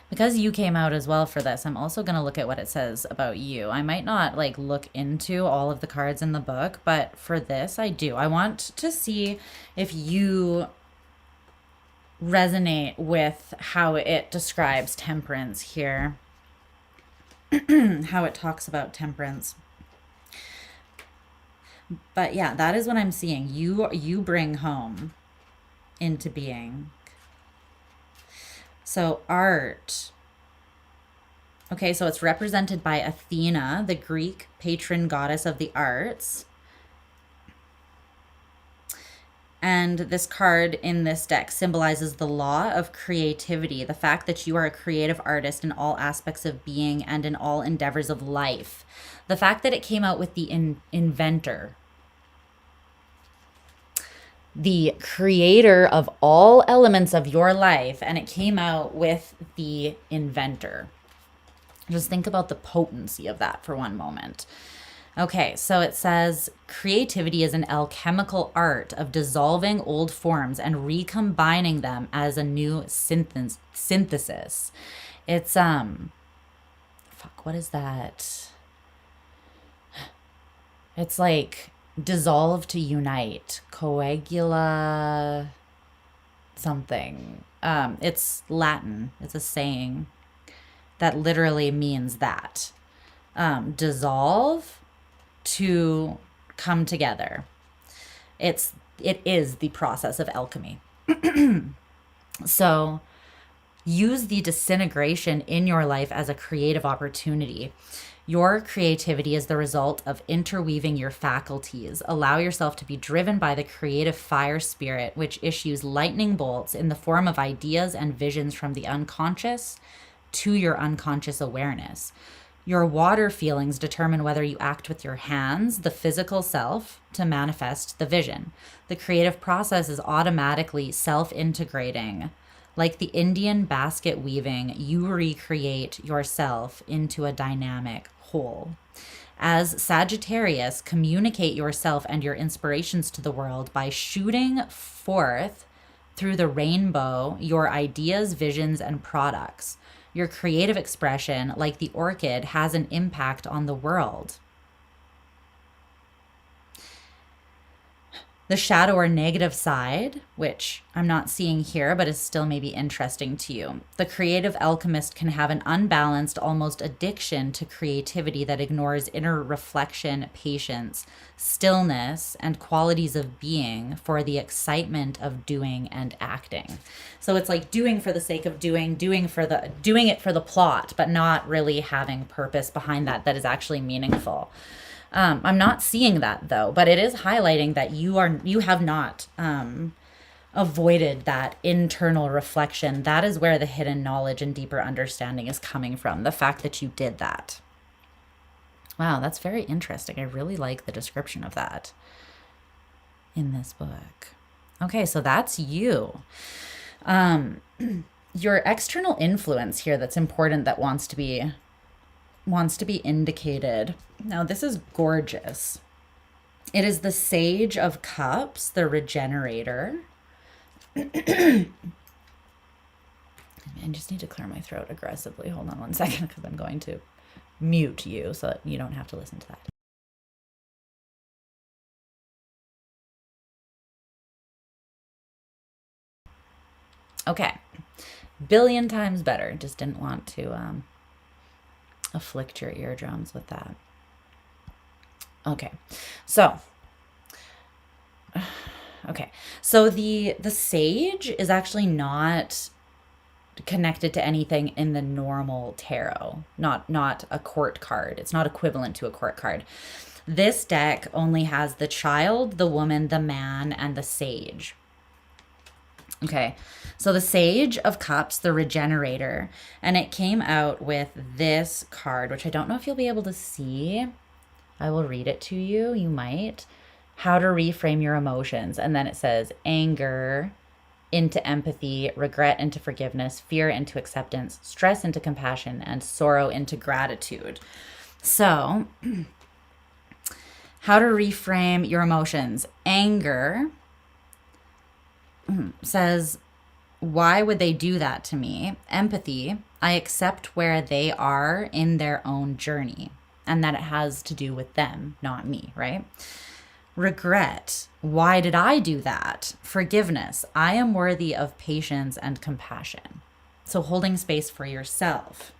Because you came out as well for this, I'm also going to look at what it says about you. I might not like look into all of the cards in the book, but for this I do. I want to see if you resonate with how it describes temperance here. How it talks about temperance. But yeah, that is what I'm seeing. You bring home into being. So art. Okay, so it's represented by Athena, the Greek patron goddess of the arts. And this card in this deck symbolizes the law of creativity, the fact that you are a creative artist in all aspects of being and in all endeavors of life. The fact that it came out with the inventor, the creator of all elements of your life, and it came out with the inventor. Just think about the potency of that for one moment. Okay, so it says creativity is an alchemical art of dissolving old forms and recombining them as a new synthesis. It's what is that? It's like dissolve to unite, coagula something. It's Latin. It's a saying that literally means that. Dissolve to come together. It is the process of alchemy. So use the disintegration in your life as a creative opportunity. Your creativity is the result of interweaving your faculties. Allow yourself to be driven by the creative fire spirit, which issues lightning bolts in the form of ideas and visions from the unconscious to your unconscious awareness. Your water feelings determine whether you act with your hands, the physical self, to manifest the vision. The creative process is automatically self-integrating. Like the Indian basket weaving, you recreate yourself into a dynamic whole. As Sagittarius, communicate yourself and your inspirations to the world by shooting forth through the rainbow your ideas, visions, and products. Your creative expression, like the orchid, has an impact on the world. The shadow or negative side, which I'm not seeing here, but is still maybe interesting to you. The creative alchemist can have an unbalanced, almost addiction to creativity that ignores inner reflection, patience, stillness, and qualities of being for the excitement of doing and acting. So it's like doing for the sake of doing it for the plot, but not really having purpose behind that is actually meaningful. I'm not seeing that though, but it is highlighting that you have not avoided that internal reflection. That is where the hidden knowledge and deeper understanding is coming from. The fact that you did that. Wow, that's very interesting. I really like the description of that in this book. Okay, so that's you. Your external influence here that's important, that wants to be indicated. Now, this is gorgeous. It is the Sage of Cups, the Regenerator. I just need to clear my throat aggressively. Hold on one second, because I'm going to mute you so that you don't have to listen to that. Okay. Billion times better. Just didn't want to afflict your eardrums with that. Okay, so the sage is actually not connected to anything in the normal tarot, not a court card. It's not equivalent to a court card. This deck only has the child, the woman, the man, and the sage. Okay, so the Sage of Cups, the Regenerator, and it came out with this card, which I don't know if you'll be able to see. I will read it to you. You might. How to reframe your emotions. And then it says anger into empathy, regret into forgiveness, fear into acceptance, stress into compassion, and sorrow into gratitude. So, how to reframe your emotions. Anger says, why would they do that to me? Empathy, I accept where they are in their own journey, and that it has to do with them, not me, right? Regret, why did I do that? Forgiveness, I am worthy of patience and compassion. So holding space for yourself.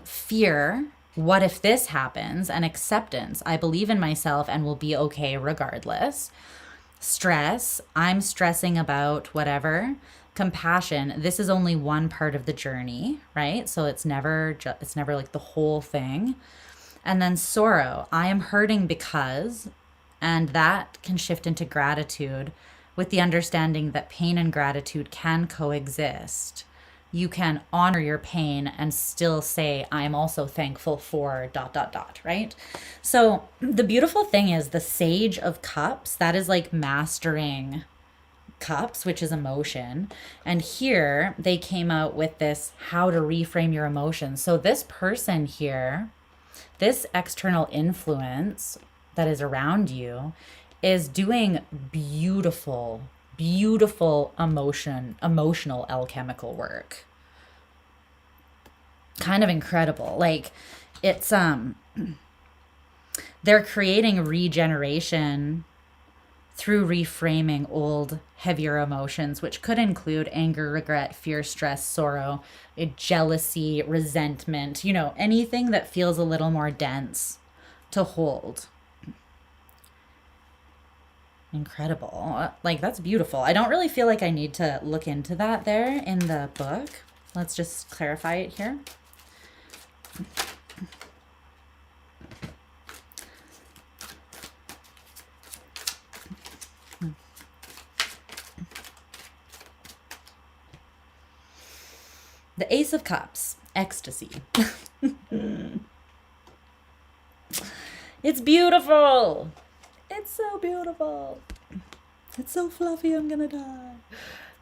Fear, what if this happens? And acceptance, I believe in myself and will be okay regardless. Stress, I'm stressing about whatever. Compassion, this is only one part of the journey, right? So it's never like the whole thing. And then sorrow, I am hurting because, and that can shift into gratitude with the understanding that pain and gratitude can coexist. You can honor your pain and still say, I am also thankful for ... right? So the beautiful thing is the Sage of Cups, that is like mastering cups, which is emotion. And here they came out with this, how to reframe your emotions. So this person here, this external influence that is around you is doing beautiful emotional alchemical work. Kind of incredible. Like it's they're creating regeneration through reframing old, heavier emotions, which could include anger, regret, fear, stress, sorrow, jealousy, resentment, anything that feels a little more dense to hold. Incredible. Like, that's beautiful. I don't really feel like I need to look into that there in the book. Let's just clarify it here. The Ace of Cups, ecstasy. It's beautiful. It's so beautiful. It's so fluffy, I'm gonna die.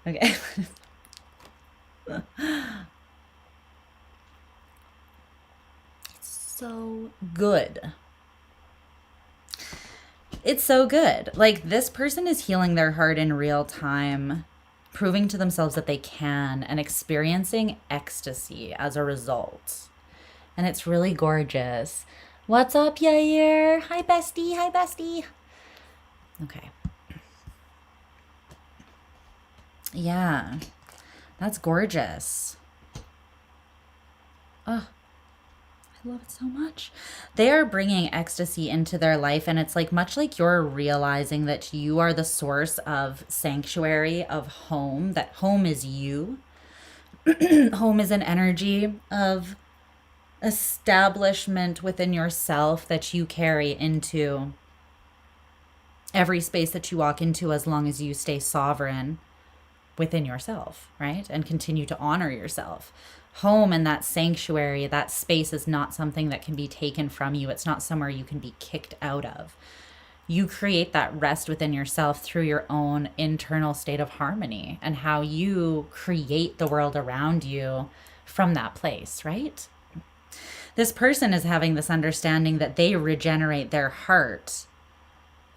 Okay. It's so good. It's so good. Like, this person is healing their heart in real time, proving to themselves that they can, and experiencing ecstasy as a result. And it's really gorgeous. What's up, Yair? Hi, bestie. Hi, bestie. Okay. Yeah. That's gorgeous. Oh, I love it so much. They are bringing ecstasy into their life, and it's like much like you're realizing that you are the source of sanctuary, of home, that home is you. Home is an energy of establishment within yourself that you carry into every space that you walk into, as long as you stay sovereign within yourself, right? And continue to honor yourself. Home and that sanctuary, that space is not something that can be taken from you. It's not somewhere you can be kicked out of. You create that rest within yourself through your own internal state of harmony and how you create the world around you from that place, right? This person is having this understanding that they regenerate their heart,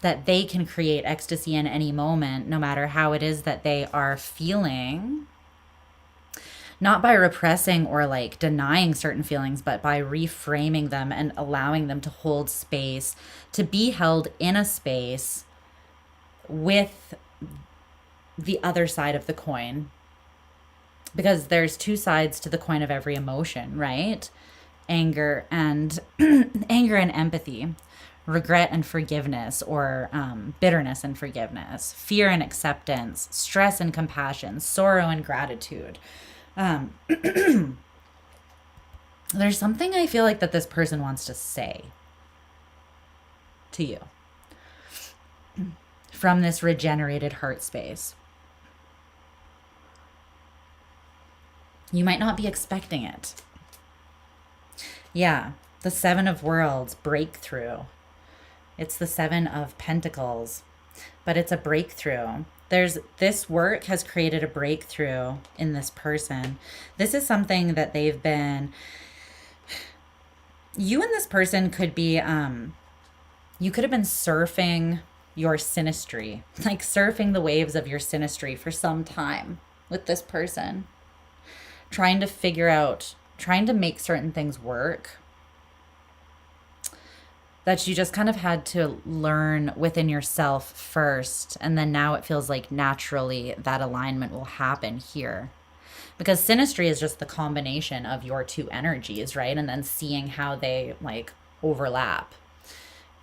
that they can create ecstasy in any moment, no matter how it is that they are feeling, not by repressing or like denying certain feelings, but by reframing them and allowing them to hold space, to be held in a space with the other side of the coin. Because there's two sides to the coin of every emotion, right? Anger and anger and empathy, regret and forgiveness, or bitterness and forgiveness, fear and acceptance, stress and compassion, sorrow and gratitude. There's something I feel like that this person wants to say to you from this regenerated heart space. You might not be expecting it. Yeah, the Seven of Worlds, breakthrough. It's the Seven of Pentacles, but it's a breakthrough. This work has created a breakthrough in this person. This is something that they've been, you and this person could be, you could have been surfing your synastry, like surfing the waves of your synastry for some time with this person, trying to figure out, trying to make certain things work that you just kind of had to learn within yourself first. And then now it feels like naturally that alignment will happen here. Because synastry is just the combination of your two energies, right? And then seeing how they like overlap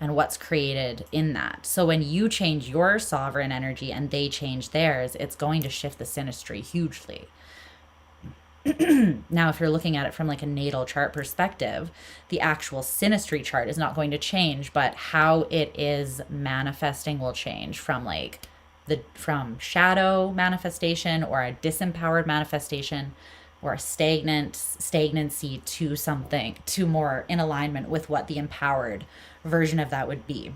and what's created in that. So when you change your sovereign energy and they change theirs, it's going to shift the synastry hugely. Now, if you're looking at it from like a natal chart perspective, the actual synastry chart is not going to change, but how it is manifesting will change from like from shadow manifestation or a disempowered manifestation or a stagnancy to something to more in alignment with what the empowered version of that would be.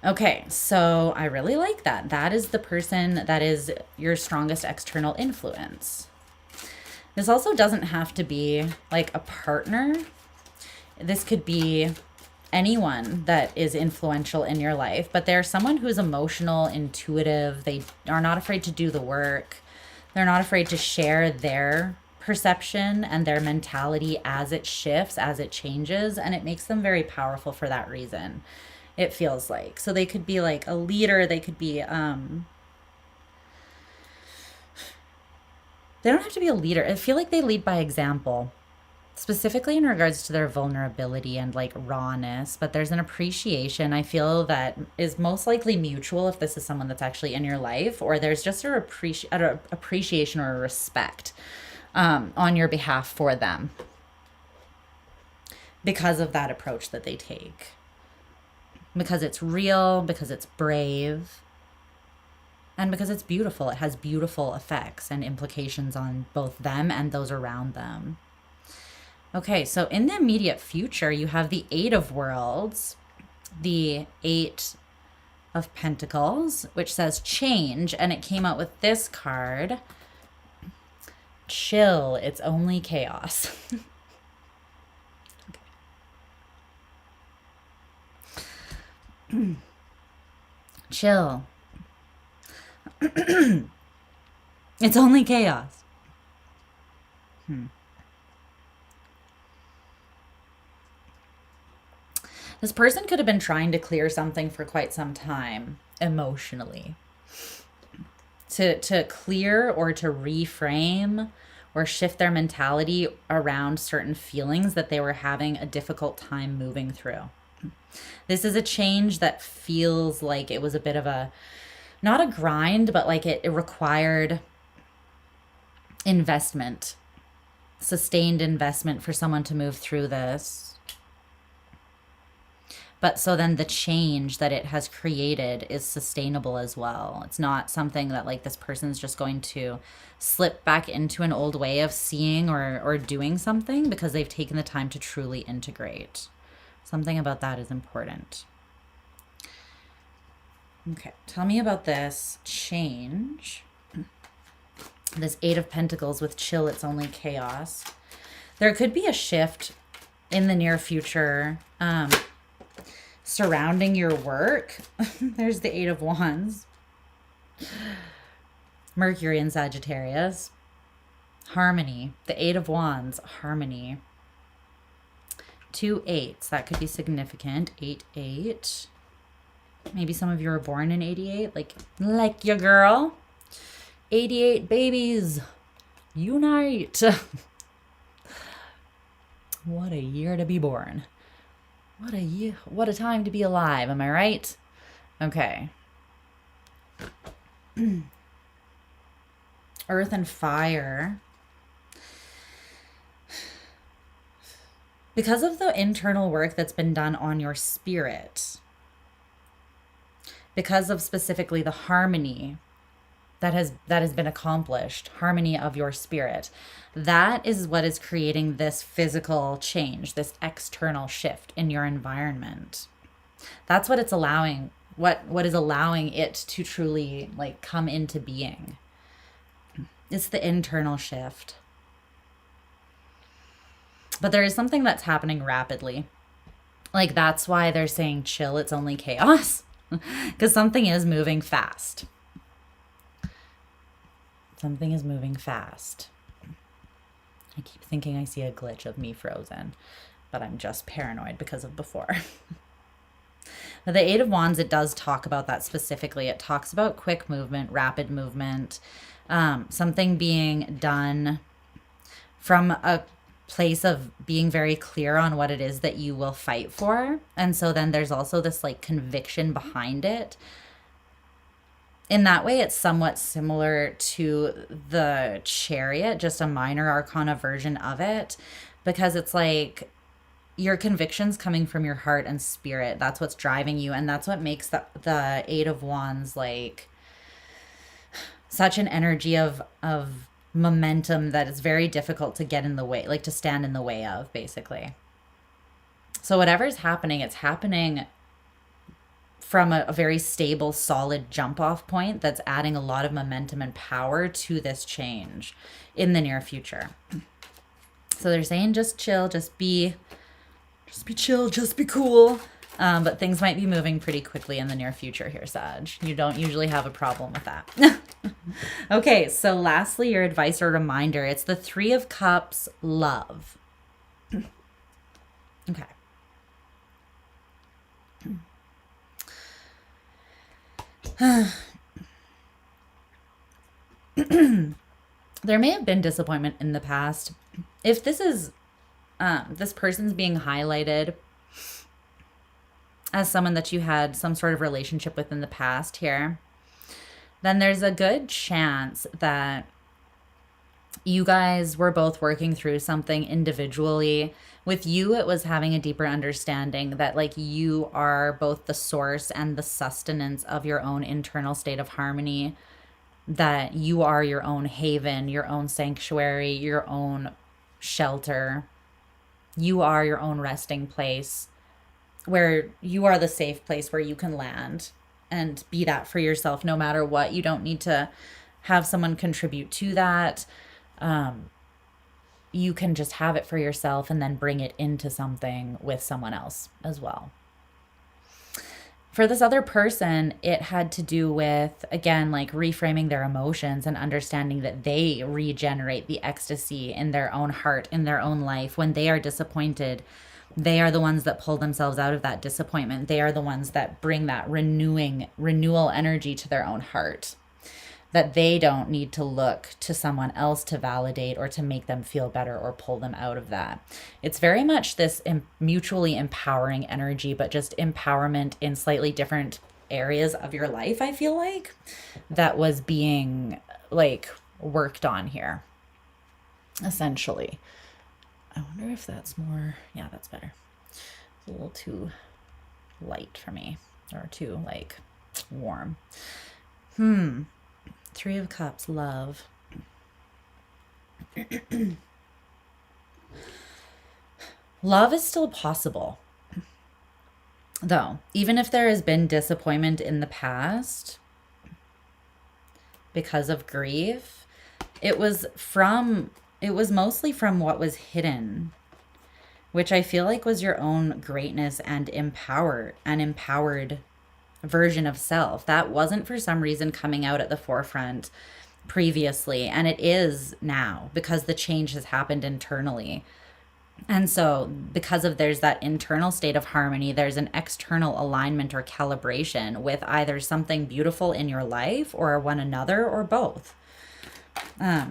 Okay, so I really like that. That is the person that is your strongest external influence. This also doesn't have to be like a partner. This could be anyone that is influential in your life, but they're someone who's emotional, intuitive. They are not afraid to do the work. They're not afraid to share their perception and their mentality as it shifts, as it changes, and it makes them very powerful for that reason. It feels like. So they could be like a leader. They could be, they don't have to be a leader. I feel like they lead by example. specifically in regards to their vulnerability and like rawness, but there's an appreciation I feel that is most likely mutual if this is someone that's actually in your life, or there's just a appreciation or a respect on your behalf for them because of that approach that they take. Because it's real, because it's brave, and because it's beautiful. It has beautiful effects and implications on both them and those around them. Okay, so in the immediate future, you have the Eight of Worlds, the Eight of Pentacles, which says change, and it came out with this card. Chill, it's only chaos. Chill. It's only chaos. This person could have been trying to clear something for quite some time emotionally. To clear or to reframe or shift their mentality around certain feelings that they were having a difficult time moving through. This is a change that feels like it was a bit of a, not a grind, but like it required investment, sustained investment for someone to move through this. But so then the change that it has created is sustainable as well. It's not something that like this person's just going to slip back into an old way of seeing or doing something, because they've taken the time to truly integrate. Something about that is important. Okay, tell me about this change. This Eight of Pentacles with chill, it's only chaos. There could be a shift in the near future surrounding your work. There's the Eight of Wands. Mercury in Sagittarius. Harmony. The Eight of Wands, harmony. 2 8s, that could be significant. 8 8. Maybe some of you were born in 88, like your girl. 88 babies, unite. What a year to be born. What a year, what a time to be alive, am I right? Okay. Earth and fire. Because of the internal work that's been done on your spirit, because of specifically the harmony that has been accomplished, harmony of your spirit, that is what is creating this physical change, this external shift in your environment. That's what it's allowing, what is allowing it to truly like come into being. It's the internal shift. But there is something that's happening rapidly. Like that's why they're saying chill, it's only chaos. Because something is moving fast. Something is moving fast. I keep thinking I see a glitch of me frozen, but I'm just paranoid because of before. But the Eight of Wands, it does talk about that specifically. It talks about quick movement, rapid movement, something being done from a place of being very clear on what it is that you will fight for. And so then there's also this like conviction behind it. In that way, it's somewhat similar to the Chariot, just a minor arcana version of it, because it's like your convictions coming from your heart and spirit. That's what's driving you. And that's what makes the Eight of Wands like such an energy of momentum that is very difficult to get in the way, like to stand in the way of, basically. So whatever's happening, it's happening from a very stable, solid jump off point that's adding a lot of momentum and power to this change in the near future. So they're saying just chill, just be chill, just be cool. But things might be moving pretty quickly in the near future here, Sag. You don't usually have a problem with that. Okay, so lastly, your advice or reminder. It's the Three of Cups, love. Okay. There may have been disappointment in the past. If this is This person's being highlighted as someone that you had some sort of relationship with in the past here. Then there's a good chance that you guys were both working through something individually. With you, it was having a deeper understanding that like you are both the source and the sustenance of your own internal state of harmony, that you are your own haven, your own sanctuary, your own shelter. You are your own resting place, where you are the safe place where you can land and be that for yourself no matter what. You don't need to have someone contribute to that. You can just have it for yourself and then bring it into something with someone else as well. For this other person, it had to do with, again, like reframing their emotions and understanding that they regenerate the ecstasy in their own heart, in their own life. When they are disappointed, they are the ones that pull themselves out of that disappointment. They are the ones that bring that renewal energy to their own heart, that they don't need to look to someone else to validate or to make them feel better or pull them out of that. It's very much this mutually empowering energy, but just empowerment in slightly different areas of your life, I feel like, that was being like worked on here, essentially. I wonder if that's more, yeah, that's better. It's a little too light for me, or too like warm. Three of Cups, love. Love is still possible, though. Even if there has been disappointment in the past because of grief, it was mostly from what was hidden, which I feel like was your own greatness and empowered version of self. That wasn't for some reason coming out at the forefront previously, and it is now because the change has happened internally. And so because of there's that internal state of harmony, there's an external alignment or calibration with either something beautiful in your life or one another or both.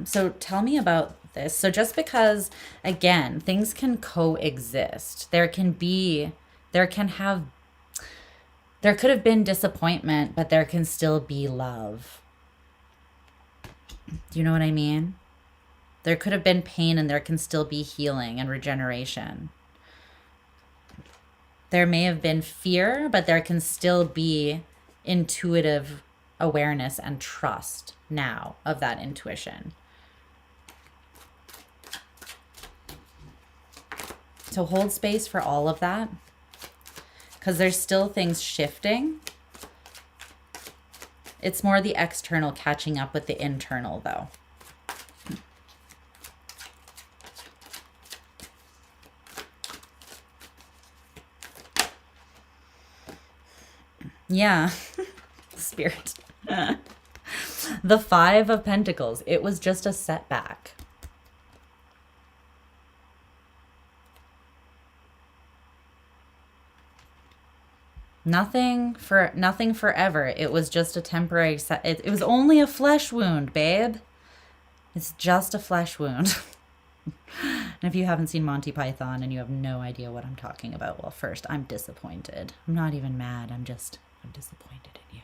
So tell me about this. So just because, again, things can coexist, there could have been disappointment, but there can still be love. Do you know what I mean? There could have been pain and there can still be healing and regeneration. There may have been fear, but there can still be intuitive awareness and trust now of that intuition. So hold space for all of that, because there's still things shifting. It's more the external catching up with the internal, though. Yeah, Spirit. The Five of Pentacles. It was just a setback. Nothing forever. It was just a temporary it was only a flesh wound, babe. It's just a flesh wound. And if you haven't seen Monty Python and you have no idea what I'm talking about, well, first, I'm disappointed. I'm not even mad. I'm disappointed in you.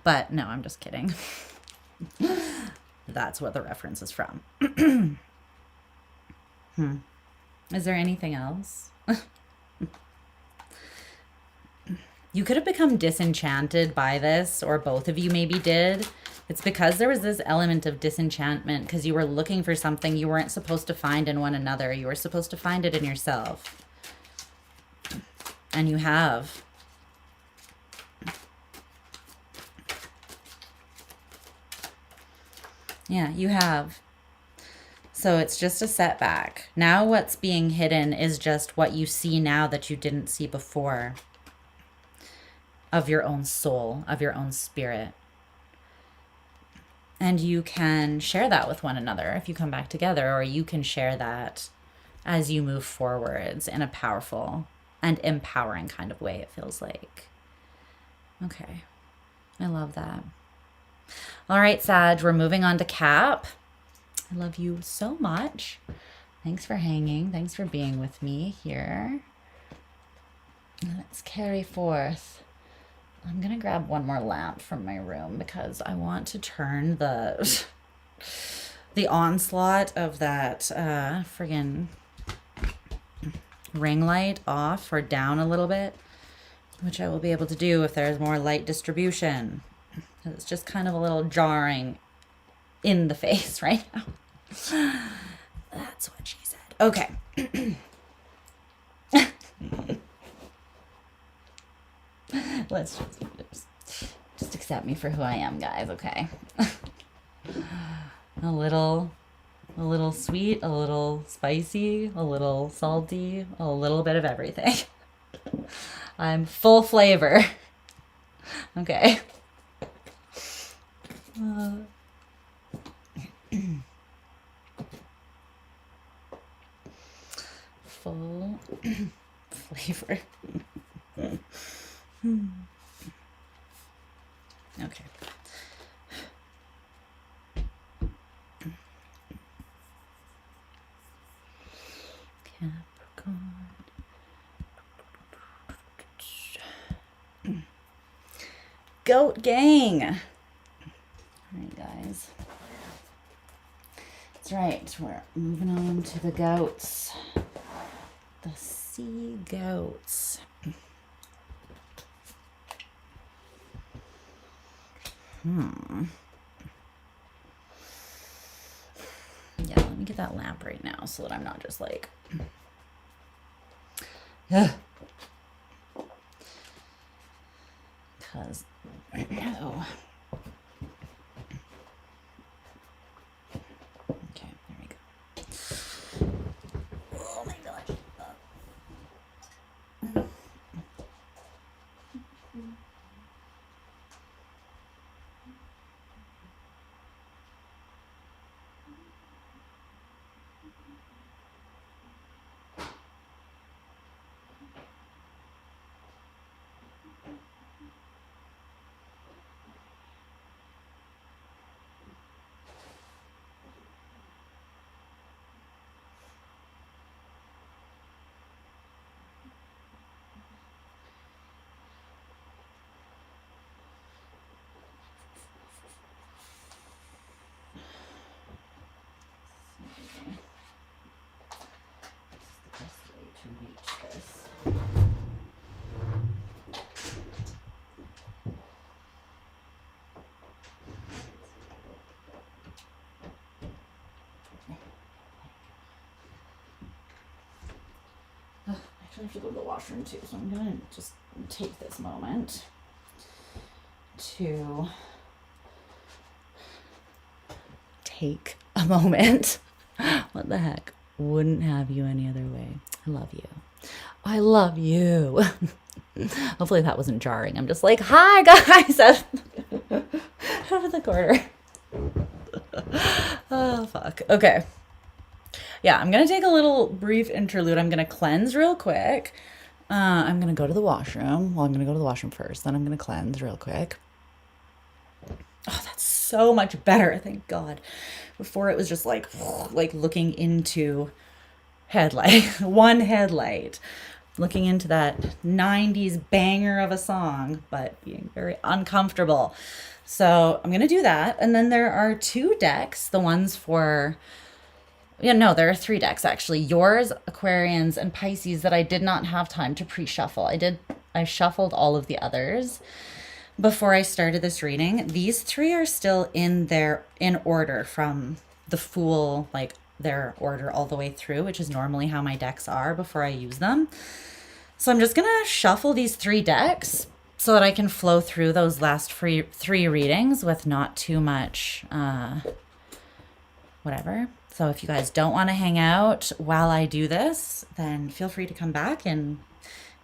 But no, I'm just kidding. That's what the reference is from. Is there anything else? You could have become disenchanted by this, or both of you maybe did. It's because there was this element of disenchantment because you were looking for something you weren't supposed to find in one another. You were supposed to find it in yourself. And you have. Yeah, you have. So it's just a setback. Now what's being hidden is just what you see now that you didn't see before. Of your own soul, of your own spirit. And you can share that with one another if you come back together, or you can share that as you move forwards in a powerful and empowering kind of way, it feels like. Okay. I love that. All right, Sag, we're moving on to Cap. I love you so much. Thanks for hanging. Thanks for being with me here. Let's carry forth. I'm going to grab one more lamp from my room because I want to turn the onslaught of that friggin' ring light off or down a little bit, which I will be able to do if there's more light distribution. It's just kind of a little jarring in the face right now. That's what she said. Okay. Let's just accept me for who I am, guys, okay? A little sweet, a little spicy, a little salty, a little bit of everything. I'm full flavor. Okay. Full flavor. Okay. Capricorn. Goat gang. All right, guys. That's right. We're moving on to the goats. The sea goats. Yeah, let me get that lamp right now so that I'm not just like... Because... No. Okay, there we go. Oh my gosh. I have to go to the washroom too, so I'm gonna just take this moment to What the heck? Wouldn't have you any other way. I love you. I love you. Hopefully that wasn't jarring. I'm just like, hi guys, out of the corner. Oh fuck. Okay. Yeah, I'm going to take a little brief interlude. I'm going to cleanse real quick. I'm going to go to the washroom. Well, I'm going to go to the washroom first. Then I'm going to cleanse real quick. Oh, that's so much better. Thank God. Before it was just like looking into one headlight. Looking into that 90s banger of a song, but being very uncomfortable. So I'm going to do that. And then there are 2 decks. The ones for... Yeah, no, there are 3 decks actually. Yours, Aquarians, and Pisces that I did not have time to pre-shuffle. I shuffled all of the others before I started this reading. These 3 are still in order from the Fool, like their order all the way through, which is normally how my decks are before I use them. So I'm just going to shuffle these 3 decks so that I can flow through those last 3 readings with not too much whatever. So if you guys don't want to hang out while I do this, then feel free to come back in,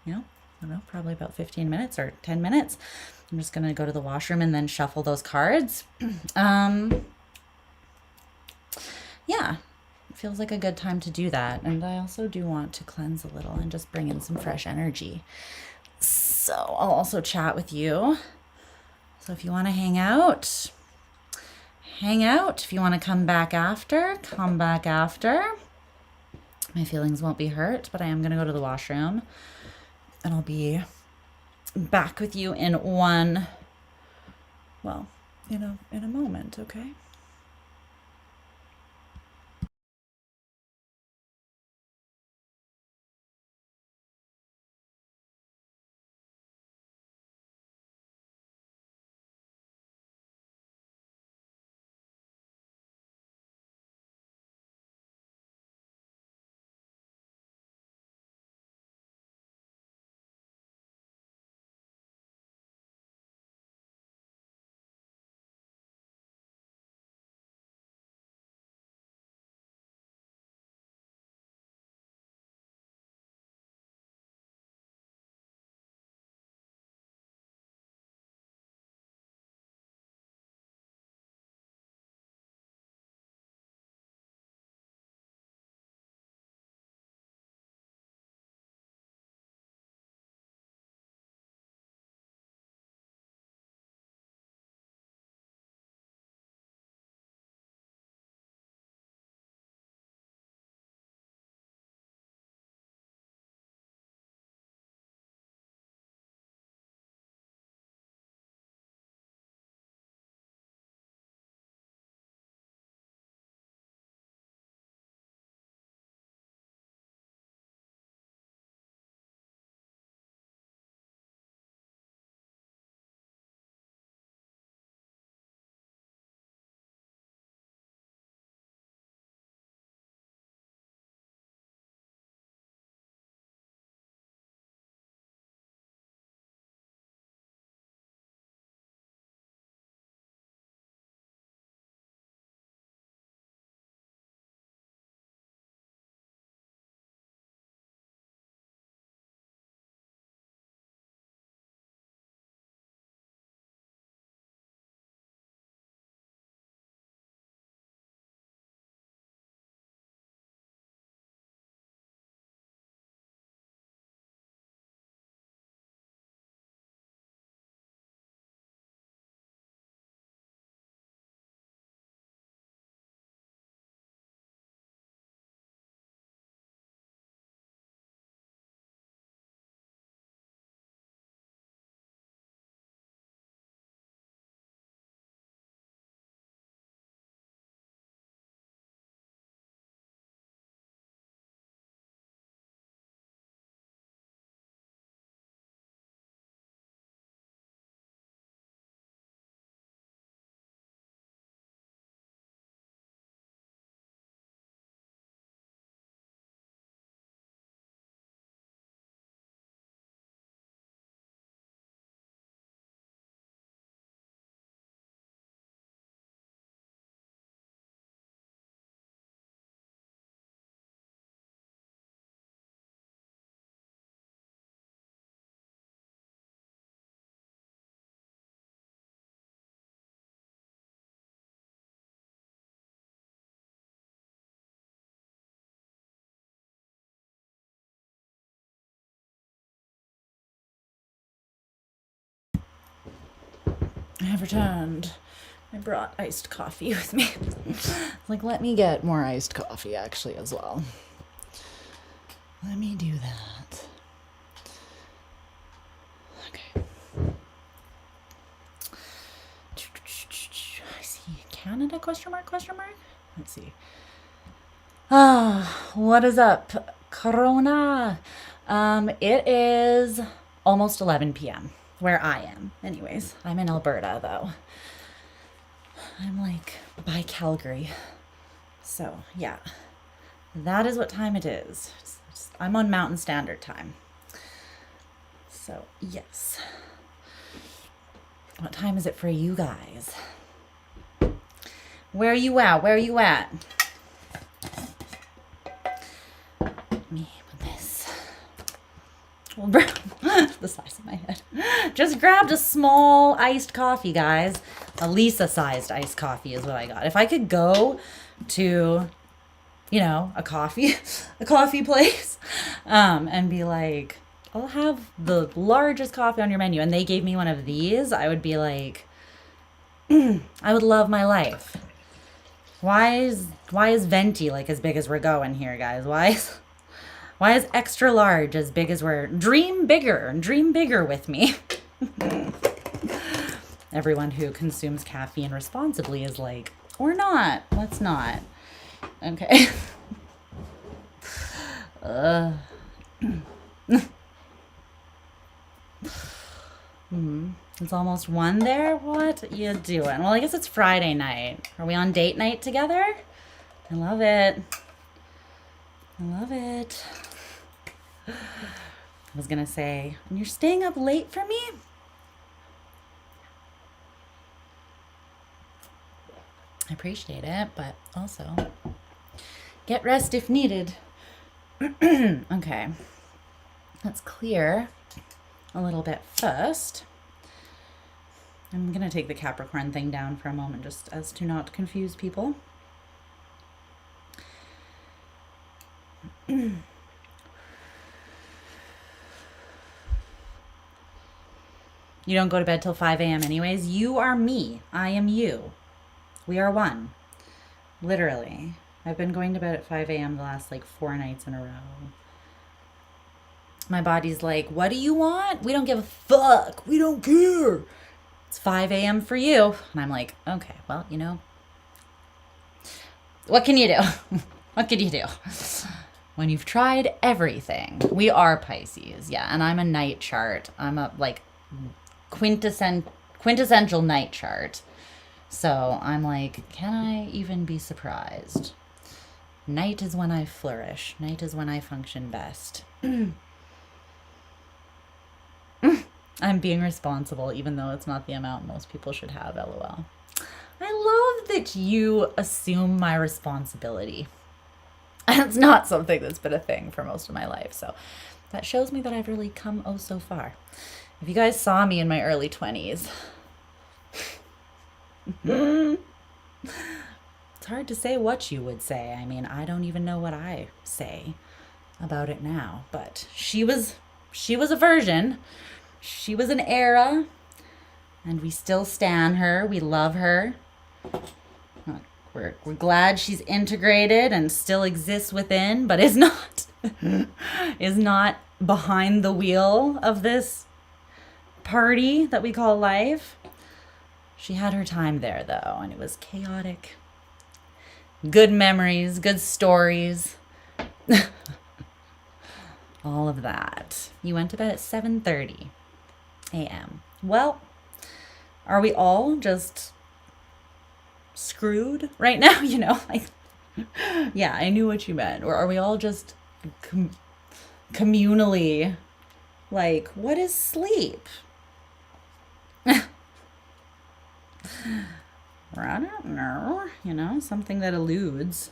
I don't know, probably about 15 minutes or 10 minutes. I'm just going to go to the washroom and then shuffle those cards. Yeah, it feels like a good time to do that. And I also do want to cleanse a little and just bring in some fresh energy. So I'll also chat with you. So if you want to hang out. If you want to come back after, come back after. My feelings won't be hurt, but I am going to go to the washroom. And I'll be back with you in one, well, in a moment, okay? I have returned. I brought iced coffee with me. Like, let me get more iced coffee, actually, as well. Let me do that. Okay. I see Canada, question mark, question mark? Let's see. What is up, Corona? It is almost 11 p.m. where I am. Anyways, I'm in Alberta, though. I'm like by Calgary. So, yeah. That is what time it is. I'm on Mountain Standard Time. So, yes. What time is it for you guys? Where are you at? Where are you at? Me with this. The size of my head. Just grabbed a small iced coffee, guys. A Lisa-sized iced coffee is what I got. If I could go to, you know, a coffee place, and be like, I'll have the largest coffee on your menu, and they gave me one of these, I would be like, I would love my life. Why is venti like as big as we're going here, guys? Why is Why is extra large as big as we're... Dream bigger with me. Everyone who consumes caffeine responsibly is like, or not, let's not. Okay. It's almost 1 there. What you doing? Well, I guess it's Friday night. Are we on date night together? I love it. I love it. I was gonna say, and you're staying up late for me? I appreciate it, but also get rest if needed. Okay, let's clear a little bit first. I'm gonna take the Capricorn thing down for a moment just as to not confuse people. You don't go to bed till 5 a.m. anyways. You are me. I am you. We are one. Literally. I've been going to bed at 5 a.m. the last like 4 nights in a row. My body's like, what do you want? We don't give a fuck. We don't care. It's 5 a.m. for you. And I'm like, okay, well, you know, what can you do? What can you do? When you've tried everything. We are Pisces, yeah. And I'm a night chart. I'm a like quintessential night chart. So I'm like, can I even be surprised? Night is when I flourish. Night is when I function best. I'm being responsible, even though it's not the amount most people should have, LOL. I love that you assume my responsibility. It's not something that's been a thing for most of my life. So that shows me that I've really come oh so far. If you guys saw me in my early 20s, it's hard to say what you would say. I mean, I don't even know what I say about it now. But she was a version. She was an era. And we still stan her. We love her. We're glad she's integrated and still exists within, but is not behind the wheel of this party that we call life. She had her time there though, and it was chaotic. Good memories, good stories. All of that. You went to bed at 7:30 a.m. Well, are we all just screwed right now? You know, like, yeah, I knew what you meant. Or are we all just communally like, what is sleep? I don't know, you know, something that eludes.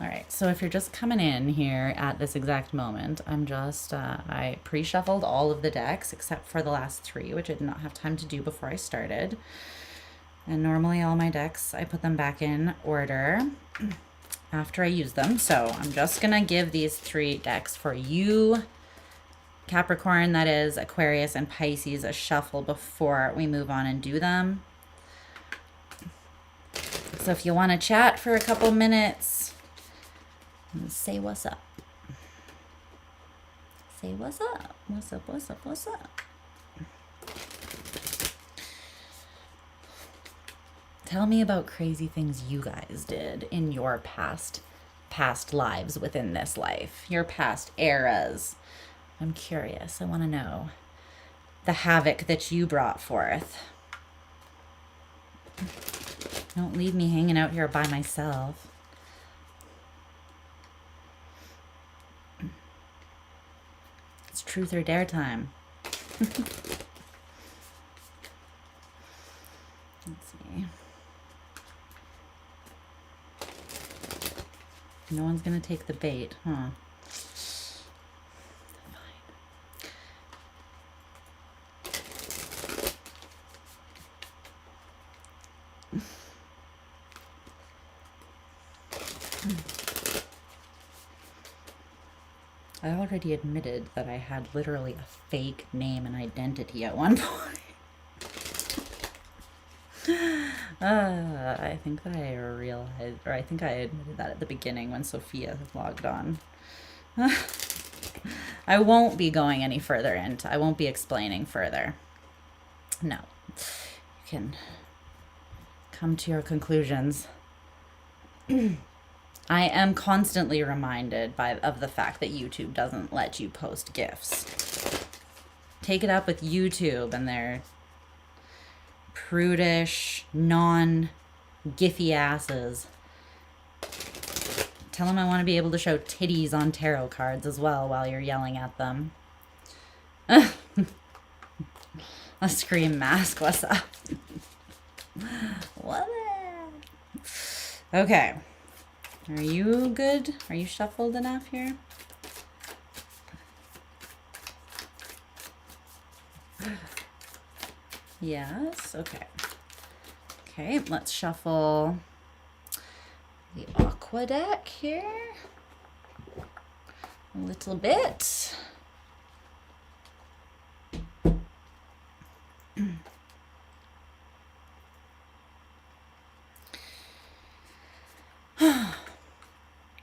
All right, so if you're just coming in here at this exact moment, I'm just, I pre-shuffled all of the decks except for the last 3, which I did not have time to do before I started. And normally all my decks, I put them back in order after I use them. So I'm just gonna give these 3 decks for you, Capricorn, that is, Aquarius, and Pisces, a shuffle before we move on and do them. So if you want to chat for a couple minutes, say what's up. Say what's up. What's up, what's up, what's up? Tell me about crazy things you guys did in your past lives within this life, your past eras. I'm curious. I want to know the havoc that you brought forth. Don't leave me hanging out here by myself. It's truth or dare time. Let's see. No one's gonna take the bait, huh? I already admitted that I had literally a fake name and identity at one point. I think that I realized, or I think I admitted that at the beginning when Sophia logged on. I won't be going any further into, I won't be explaining further. No. You can come to your conclusions. I am constantly reminded of the fact that YouTube doesn't let you post GIFs. Take it up with YouTube and their prudish, non-giphy asses. Tell them I want to be able to show titties on tarot cards as well while you're yelling at them. A scream mask, what's up? What? Okay. Are you good? Are you shuffled enough here? Yes, okay. Okay, let's shuffle the Aqua deck here a little bit.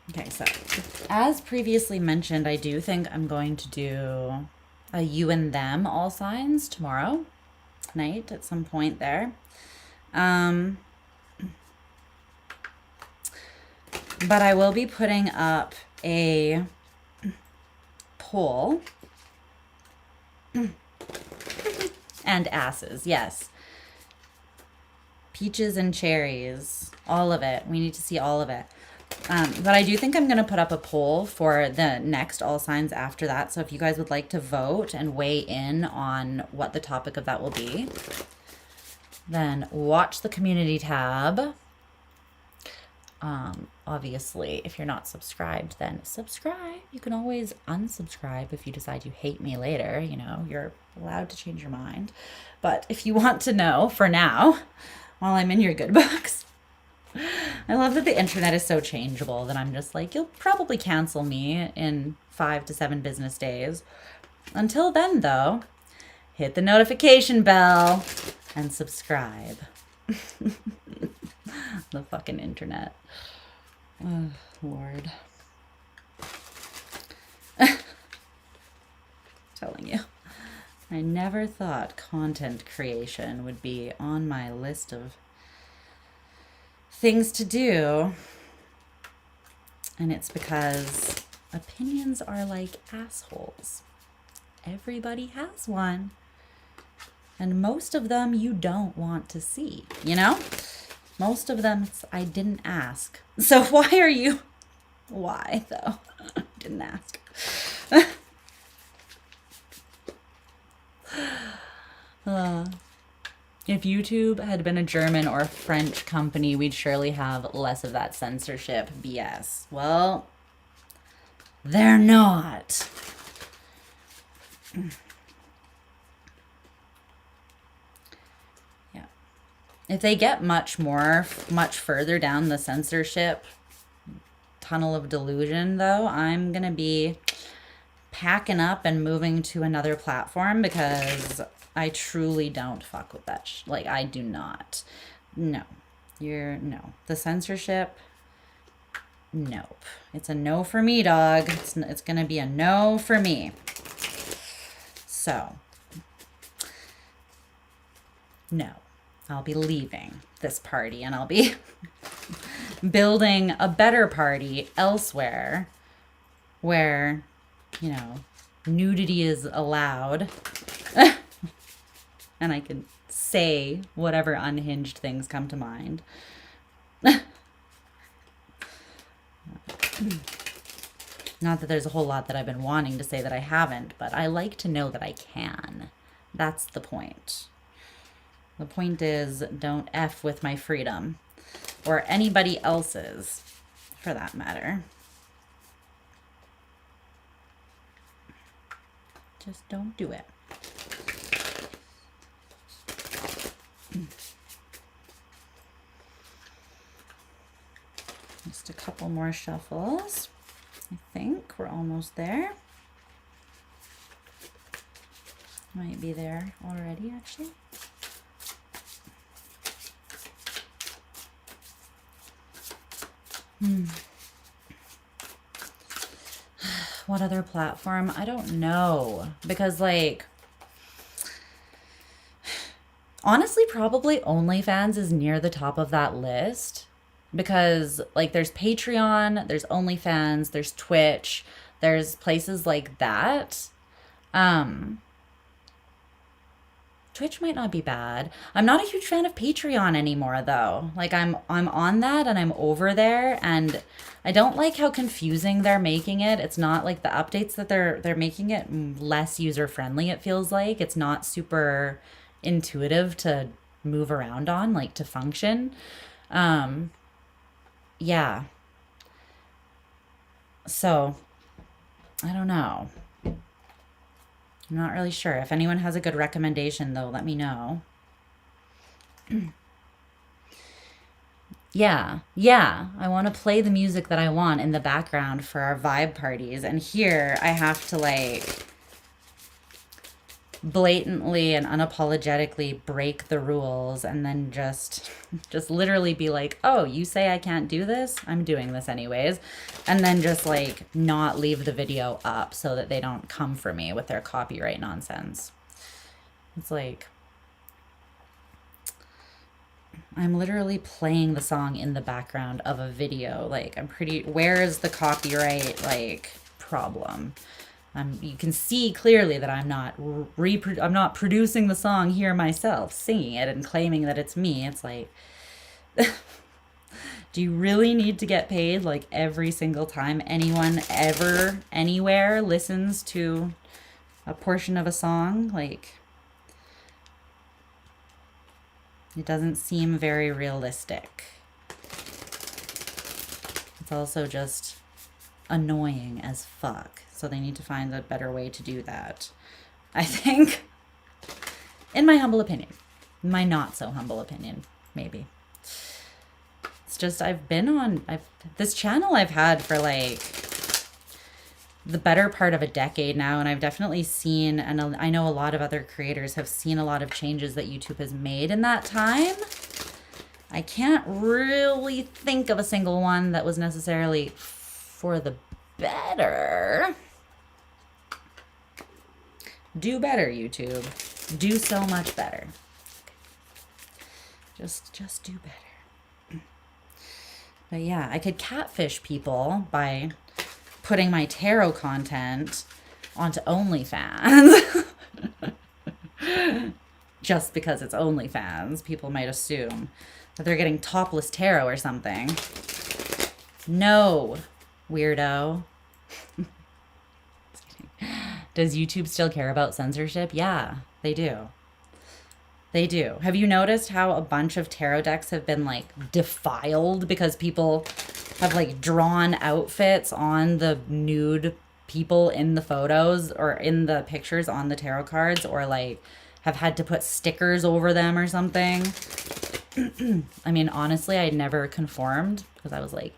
Okay, so as previously mentioned, I do think I'm going to do a you and them all signs tomorrow night at some point there. But I will be putting up a poll and asses, yes. Peaches and cherries, all of it. We need to see all of it. But I do think I'm going to put up a poll for the next all signs after that. So if you guys would like to vote and weigh in on what the topic of that will be, then watch the community tab. Obviously, if you're not subscribed, then subscribe. You can always unsubscribe if you decide you hate me later. You know, you're allowed to change your mind. But if you want to know for now, while I'm in your good books, I love that the internet is so changeable that I'm just like, you'll probably cancel me in 5 to 7 business days. Until then, though, hit the notification bell and subscribe. The fucking internet. Oh, Lord. Telling you. I never thought content creation would be on my list of things to do. And it's because opinions are like assholes. Everybody has one. And most of them you don't want to see, you know? Most of them, I didn't ask. So why are you... Why, though? Didn't ask. If YouTube had been a German or a French company, we'd surely have less of that censorship BS. Well, they're not. Yeah. If they get much further down the censorship tunnel of delusion, though, I'm going to be packing up and moving to another platform because I truly don't fuck with that. Like, I do not. No. No. The censorship, nope. It's a no for me, dog. It's going to be a no for me. So, no. I'll be leaving this party and I'll be building a better party elsewhere where, you know, nudity is allowed. And I can say whatever unhinged things come to mind. Not that there's a whole lot that I've been wanting to say that I haven't, but I like to know that I can. That's the point. The point is, don't F with my freedom. Or anybody else's, for that matter. Just don't do it. Just a couple more shuffles. I think we're almost there. Might be there already, actually. What other platform? I don't know. Because, like, honestly, probably OnlyFans is near the top of that list. Because, like, there's Patreon, there's OnlyFans, there's Twitch, there's places like that. Um, Twitch might not be bad. I'm not a huge fan of Patreon anymore though. Like I'm on that and I'm over there and I don't like how confusing they're making it. It's not like the updates that they're making it less user friendly, it feels like. It's not super intuitive to move around on, like to function. Um yeah. So, I don't know. I'm not really sure. If anyone has a good recommendation though, let me know. Yeah, yeah. I want to play the music that I want in the background for our vibe parties. And here I have to like blatantly and unapologetically break the rules and then just literally be like, "Oh, you say I can't do this? I'm doing this anyways." And then just like not leave the video up so that they don't come for me with their copyright nonsense. It's like I'm literally playing the song in the background of a video. Like, where is the copyright, like, problem? You can see clearly that I'm not producing the song here myself, singing it and claiming that it's me. It's like, do you really need to get paid, like, every single time anyone ever, anywhere listens to a portion of a song? Like, it doesn't seem very realistic. It's also just annoying as fuck. So they need to find a better way to do that, I think. In my humble opinion. My not so humble opinion, maybe. It's just this channel I've had for like the better part of a decade now, and I've definitely seen, and I know a lot of other creators have seen a lot of changes that YouTube has made in that time. I can't really think of a single one that was necessarily for the better. Do better, YouTube. Do so much better. Just do better. But yeah, I could catfish people by putting my tarot content onto OnlyFans. Just because it's OnlyFans, people might assume that they're getting topless tarot or something. No, weirdo. Does YouTube still care about censorship? Yeah, they do. They do. Have you noticed how a bunch of tarot decks have been like defiled because people have like drawn outfits on the nude people in the photos or in the pictures on the tarot cards, or like have had to put stickers over them or something? I mean, honestly, I never conformed because I was like,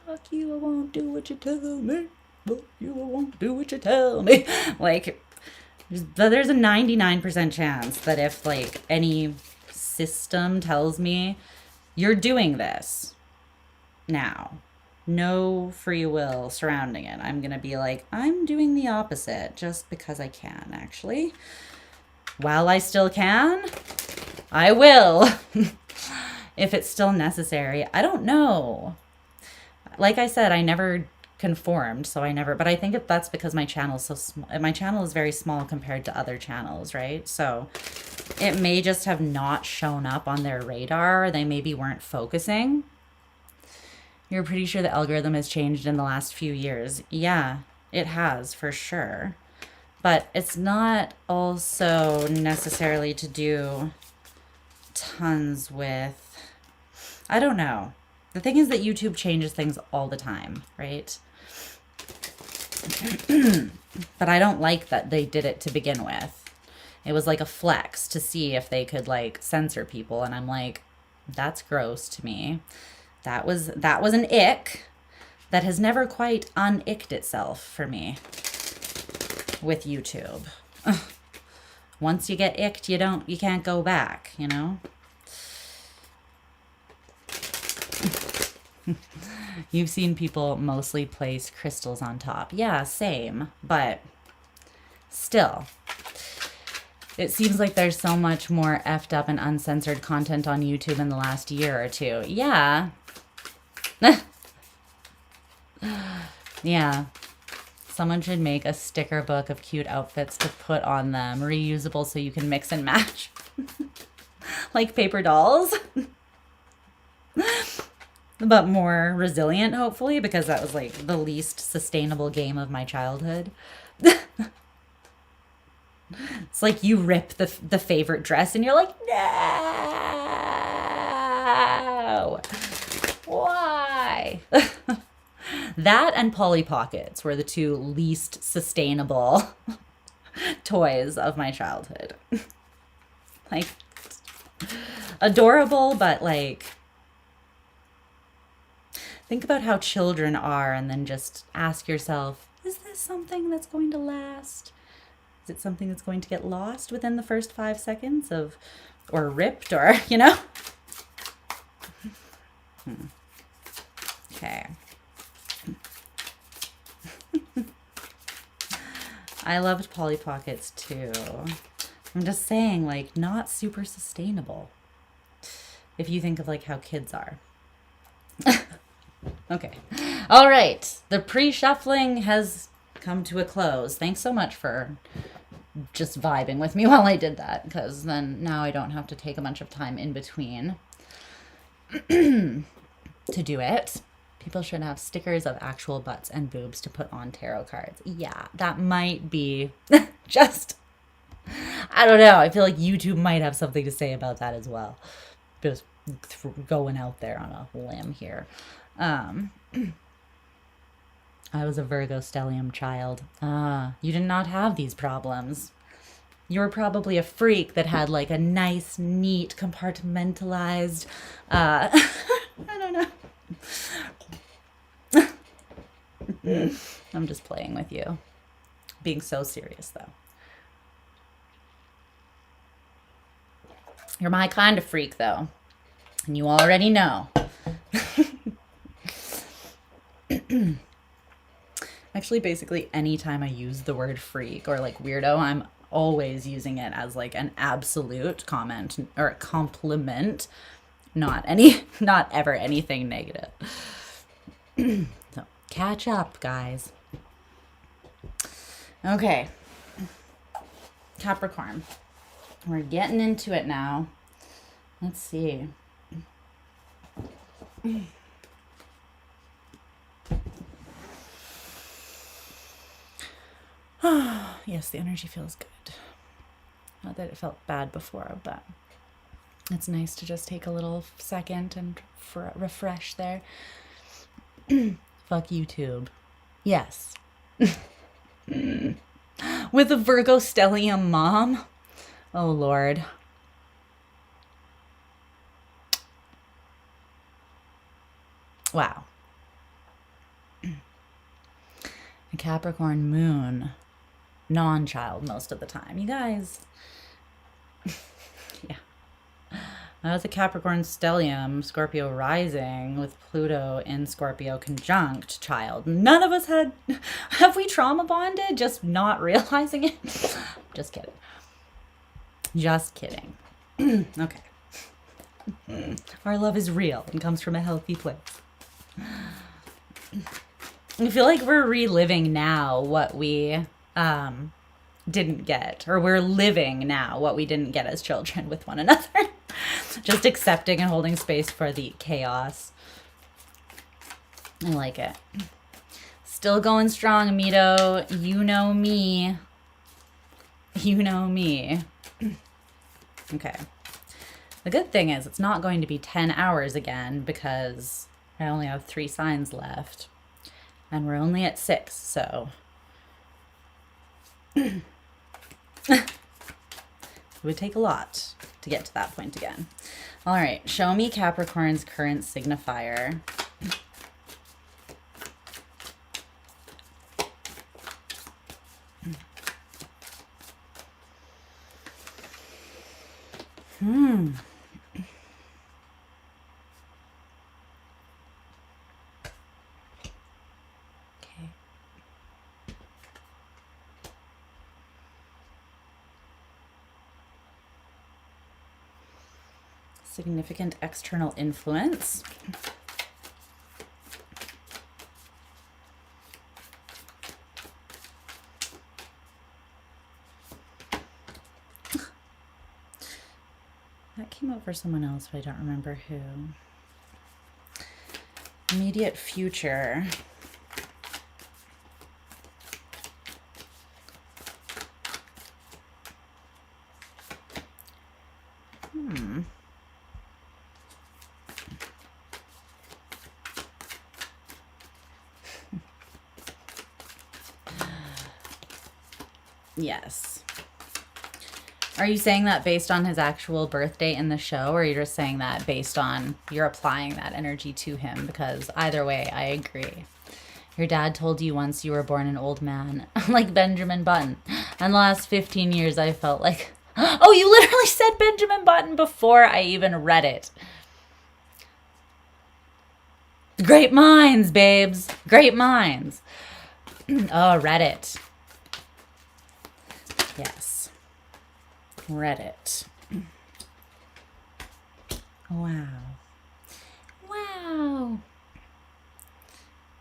fuck you, I won't do what you tell me. Fuck you, I won't do what you tell me. Like, there's a 99% chance that if like any system tells me you're doing this now, no free will surrounding it, I'm gonna be like, I'm doing the opposite just because I can, actually. While I still can, I will. If it's still necessary. I don't know. Like I said, I never conformed, so I never, but I think that's because my channel's so small. My channel is very small compared to other channels, right? So it may just have not shown up on their radar. They maybe weren't focusing. You're pretty sure the algorithm has changed in the last few years. Yeah, it has for sure. But it's not also necessarily to do tons with, I don't know. The thing is that YouTube changes things all the time, right? But I don't like that they did it to begin with. It was like a flex to see if they could like censor people, and I'm like, that's gross to me. That was an ick that has never quite unicked itself for me with YouTube. Once you get icked, you can't go back, you know? You've seen people mostly place crystals on top. Yeah, same. But still, it seems like there's so much more effed up and uncensored content on YouTube in the last year or two. Yeah. Yeah. Someone should make a sticker book of cute outfits to put on them. Reusable so you can mix and match. Like paper dolls. But more resilient, hopefully, because that was like the least sustainable game of my childhood. It's like you rip the favorite dress and you're like, no! Why? That and Polly Pockets were the two least sustainable toys of my childhood. Like, adorable, but like, think about how children are and then just ask yourself, is this something that's going to last? Is it something that's going to get lost within the first 5 seconds of, or ripped, or, you know? Okay. I loved Polly Pockets too. I'm just saying, like, not super sustainable. If you think of like how kids are. Okay. All right. The pre-shuffling has come to a close. Thanks so much for just vibing with me while I did that, because then now I don't have to take a bunch of time in between to do it. People should have stickers of actual butts and boobs to put on tarot cards. Yeah, that might be just, I don't know. I feel like YouTube might have something to say about that as well. Just going out there on a limb here. I was a Virgo stellium child. You did not have these problems. You were probably a freak that had like a nice, neat, compartmentalized, I don't know. I'm just playing with you. Being so serious though. You're my kind of freak though. And you already know. Actually, basically anytime I use the word freak or like weirdo, I'm always using it as like an absolute comment or compliment, not ever anything negative. So catch up, guys. Okay, Capricorn, we're getting into it now. Let's see. Yes, the energy feels good. Not that it felt bad before, but it's nice to just take a little second and refresh there. Fuck YouTube. Yes. With a Virgo stellium mom. Oh, Lord. Wow. A Capricorn moon. Non-child most of the time. You guys. Yeah. I was a Capricorn stellium, Scorpio rising with Pluto in Scorpio conjunct child. None of us have we trauma bonded? Just not realizing it? Just kidding. Just kidding. Okay. Our love is real and comes from a healthy place. I feel like we're reliving now what we didn't get, or we're living now what we didn't get as children with one another. Just accepting and holding space for the chaos. I like it. Still going strong, Amito. You know me. You know me. Okay. The good thing is it's not going to be 10 hours again because I only have 3 signs left. And we're only at 6, so... It would take a lot to get to that point again. All right, show me Capricorn's current signifier. Significant external influence. That came out for someone else, but I don't remember who. Immediate future. Yes. Are you saying that based on his actual birthday in the show, or are you just saying that based on you're applying that energy to him? Because either way, I agree. Your dad told you once you were born an old man, like Benjamin Button. And the last 15 years, I felt like, oh, you literally said Benjamin Button before I even read it. Great minds, babes. Great minds. Oh, Reddit. Yes. Reddit. Wow. Wow.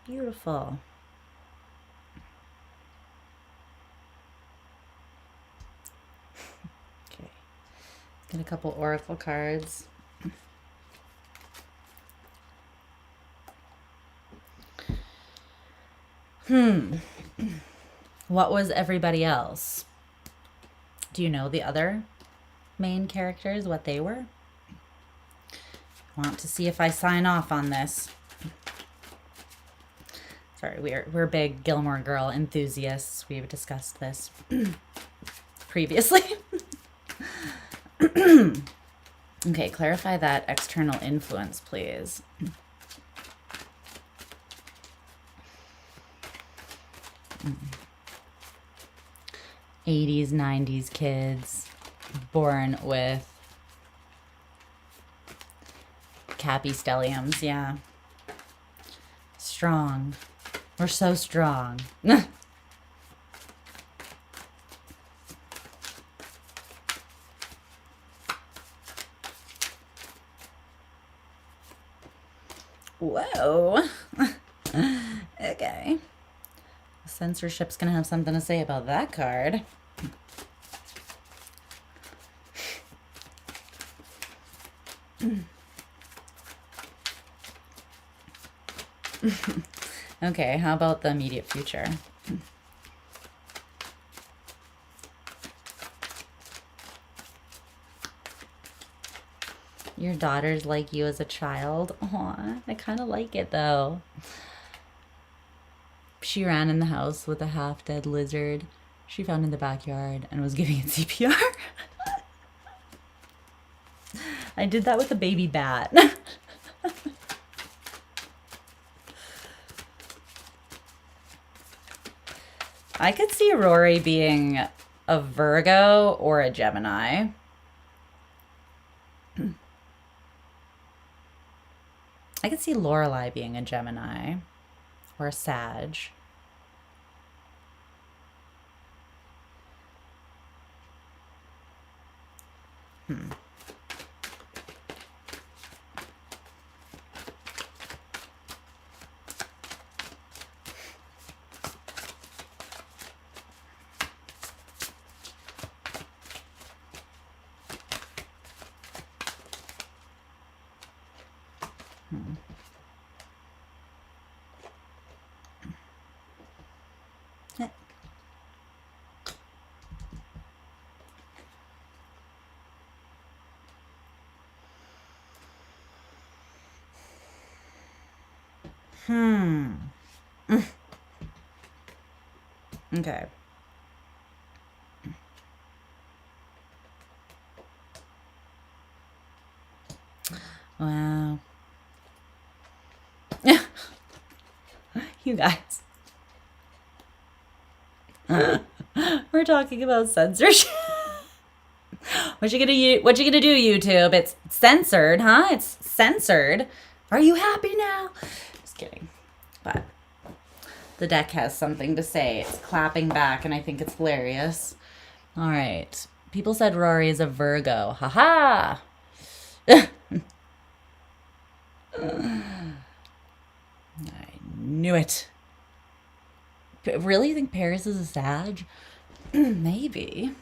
Beautiful. Okay. Get a couple oracle cards. What was everybody else? Do you know the other main characters, what they were? I want to see if I sign off on this. Sorry, we're big Gilmore Girl enthusiasts. We've discussed this previously. Okay, clarify that external influence, please. 80s, 90s kids born with Cappy stelliums, yeah. Strong. We're so strong. Whoa. Okay. Censorship's gonna have something to say about that card. Okay, how about the immediate future? Your daughter's like you as a child. Aw, I kind of like it though. She ran in the house with a half-dead lizard she found in the backyard and was giving it CPR. I did that with a baby bat. I could see Rory being a Virgo or a Gemini. I could see Lorelai being a Gemini or a Sag. Okay. Wow. You guys. We're talking about censorship. What you gonna do, YouTube? It's censored, huh? It's censored. Are you happy now? Just kidding. But the deck has something to say. It's clapping back, and I think it's hilarious. All right. People said Rory is a Virgo. Ha ha! Knew it. Really think Paris is a Sag? Maybe.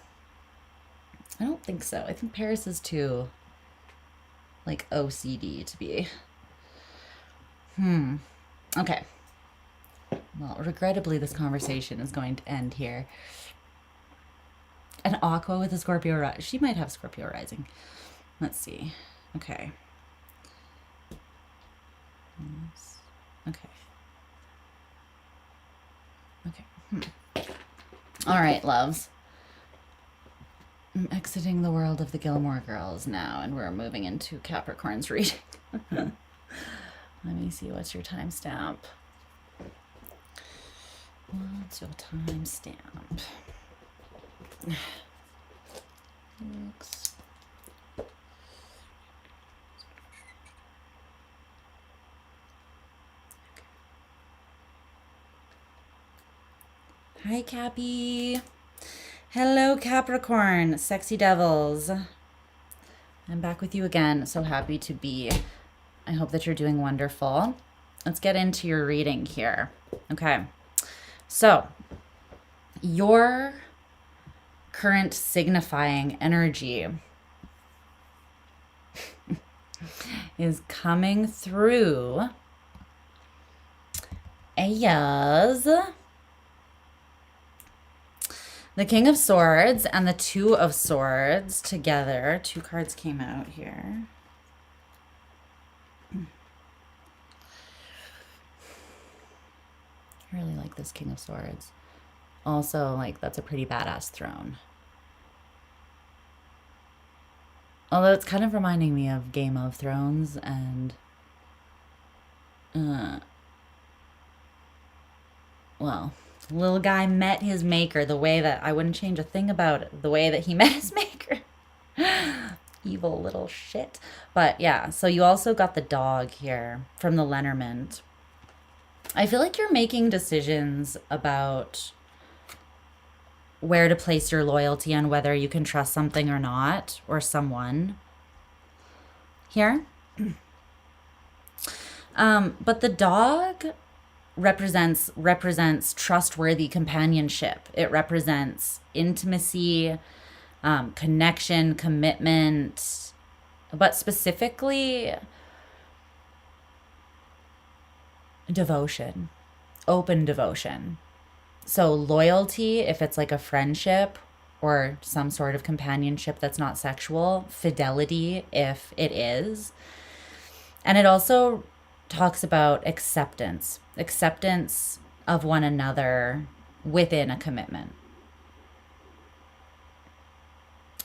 I don't think so. I think Paris is too, like, OCD to be. Okay. Well, regrettably, this conversation is going to end here. An Aqua with a Scorpio rising. She might have Scorpio rising. Let's see. Okay. Okay. Okay. All right, loves. I'm exiting the world of the Gilmore Girls now, and we're moving into Capricorn's reading. Let me see, what's your timestamp? What's your timestamp? Hi, Cappy. Hello, Capricorn, sexy devils. I'm back with you again. So happy to be. I hope that you're doing wonderful. Let's get into your reading here. Okay. So, your current signifying energy is coming through ARIES, the King of Swords, and the Two of Swords together. Two cards came out here. I really like this King of Swords. Also, like, that's a pretty badass throne. Although it's kind of reminding me of Game of Thrones and well, little guy met his maker the way that I wouldn't change a thing about it, the way that he met his maker. Evil little shit. But yeah, so you also got the dog here from the Lenormand. I feel like you're making decisions about where to place your loyalty and whether you can trust something or not, or someone here. But the dog represents trustworthy companionship. It represents intimacy, connection, commitment, but specifically devotion, open devotion. So loyalty, if it's like a friendship or some sort of companionship that's not sexual, fidelity if it is. And it also talks about acceptance of one another within a commitment.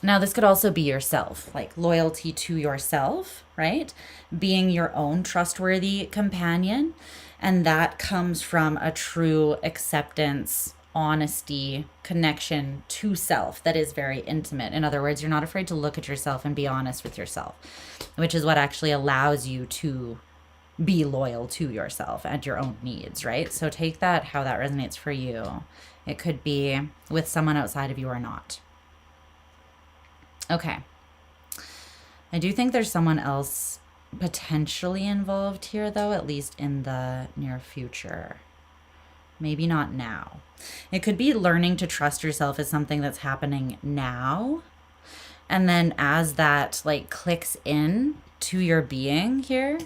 Now, this could also be yourself, like loyalty to yourself, right? Being your own trustworthy companion. And that comes from a true acceptance, honesty, connection to self that is very intimate. In other words, you're not afraid to look at yourself and be honest with yourself, which is what actually allows you to be loyal to yourself and your own needs, right? So take that, how that resonates for you. It could be with someone outside of you or not. Okay. I do think there's someone else potentially involved here, though, at least in the near future. Maybe not now. It could be learning to trust yourself as something that's happening now. And then as that like clicks in to your being here,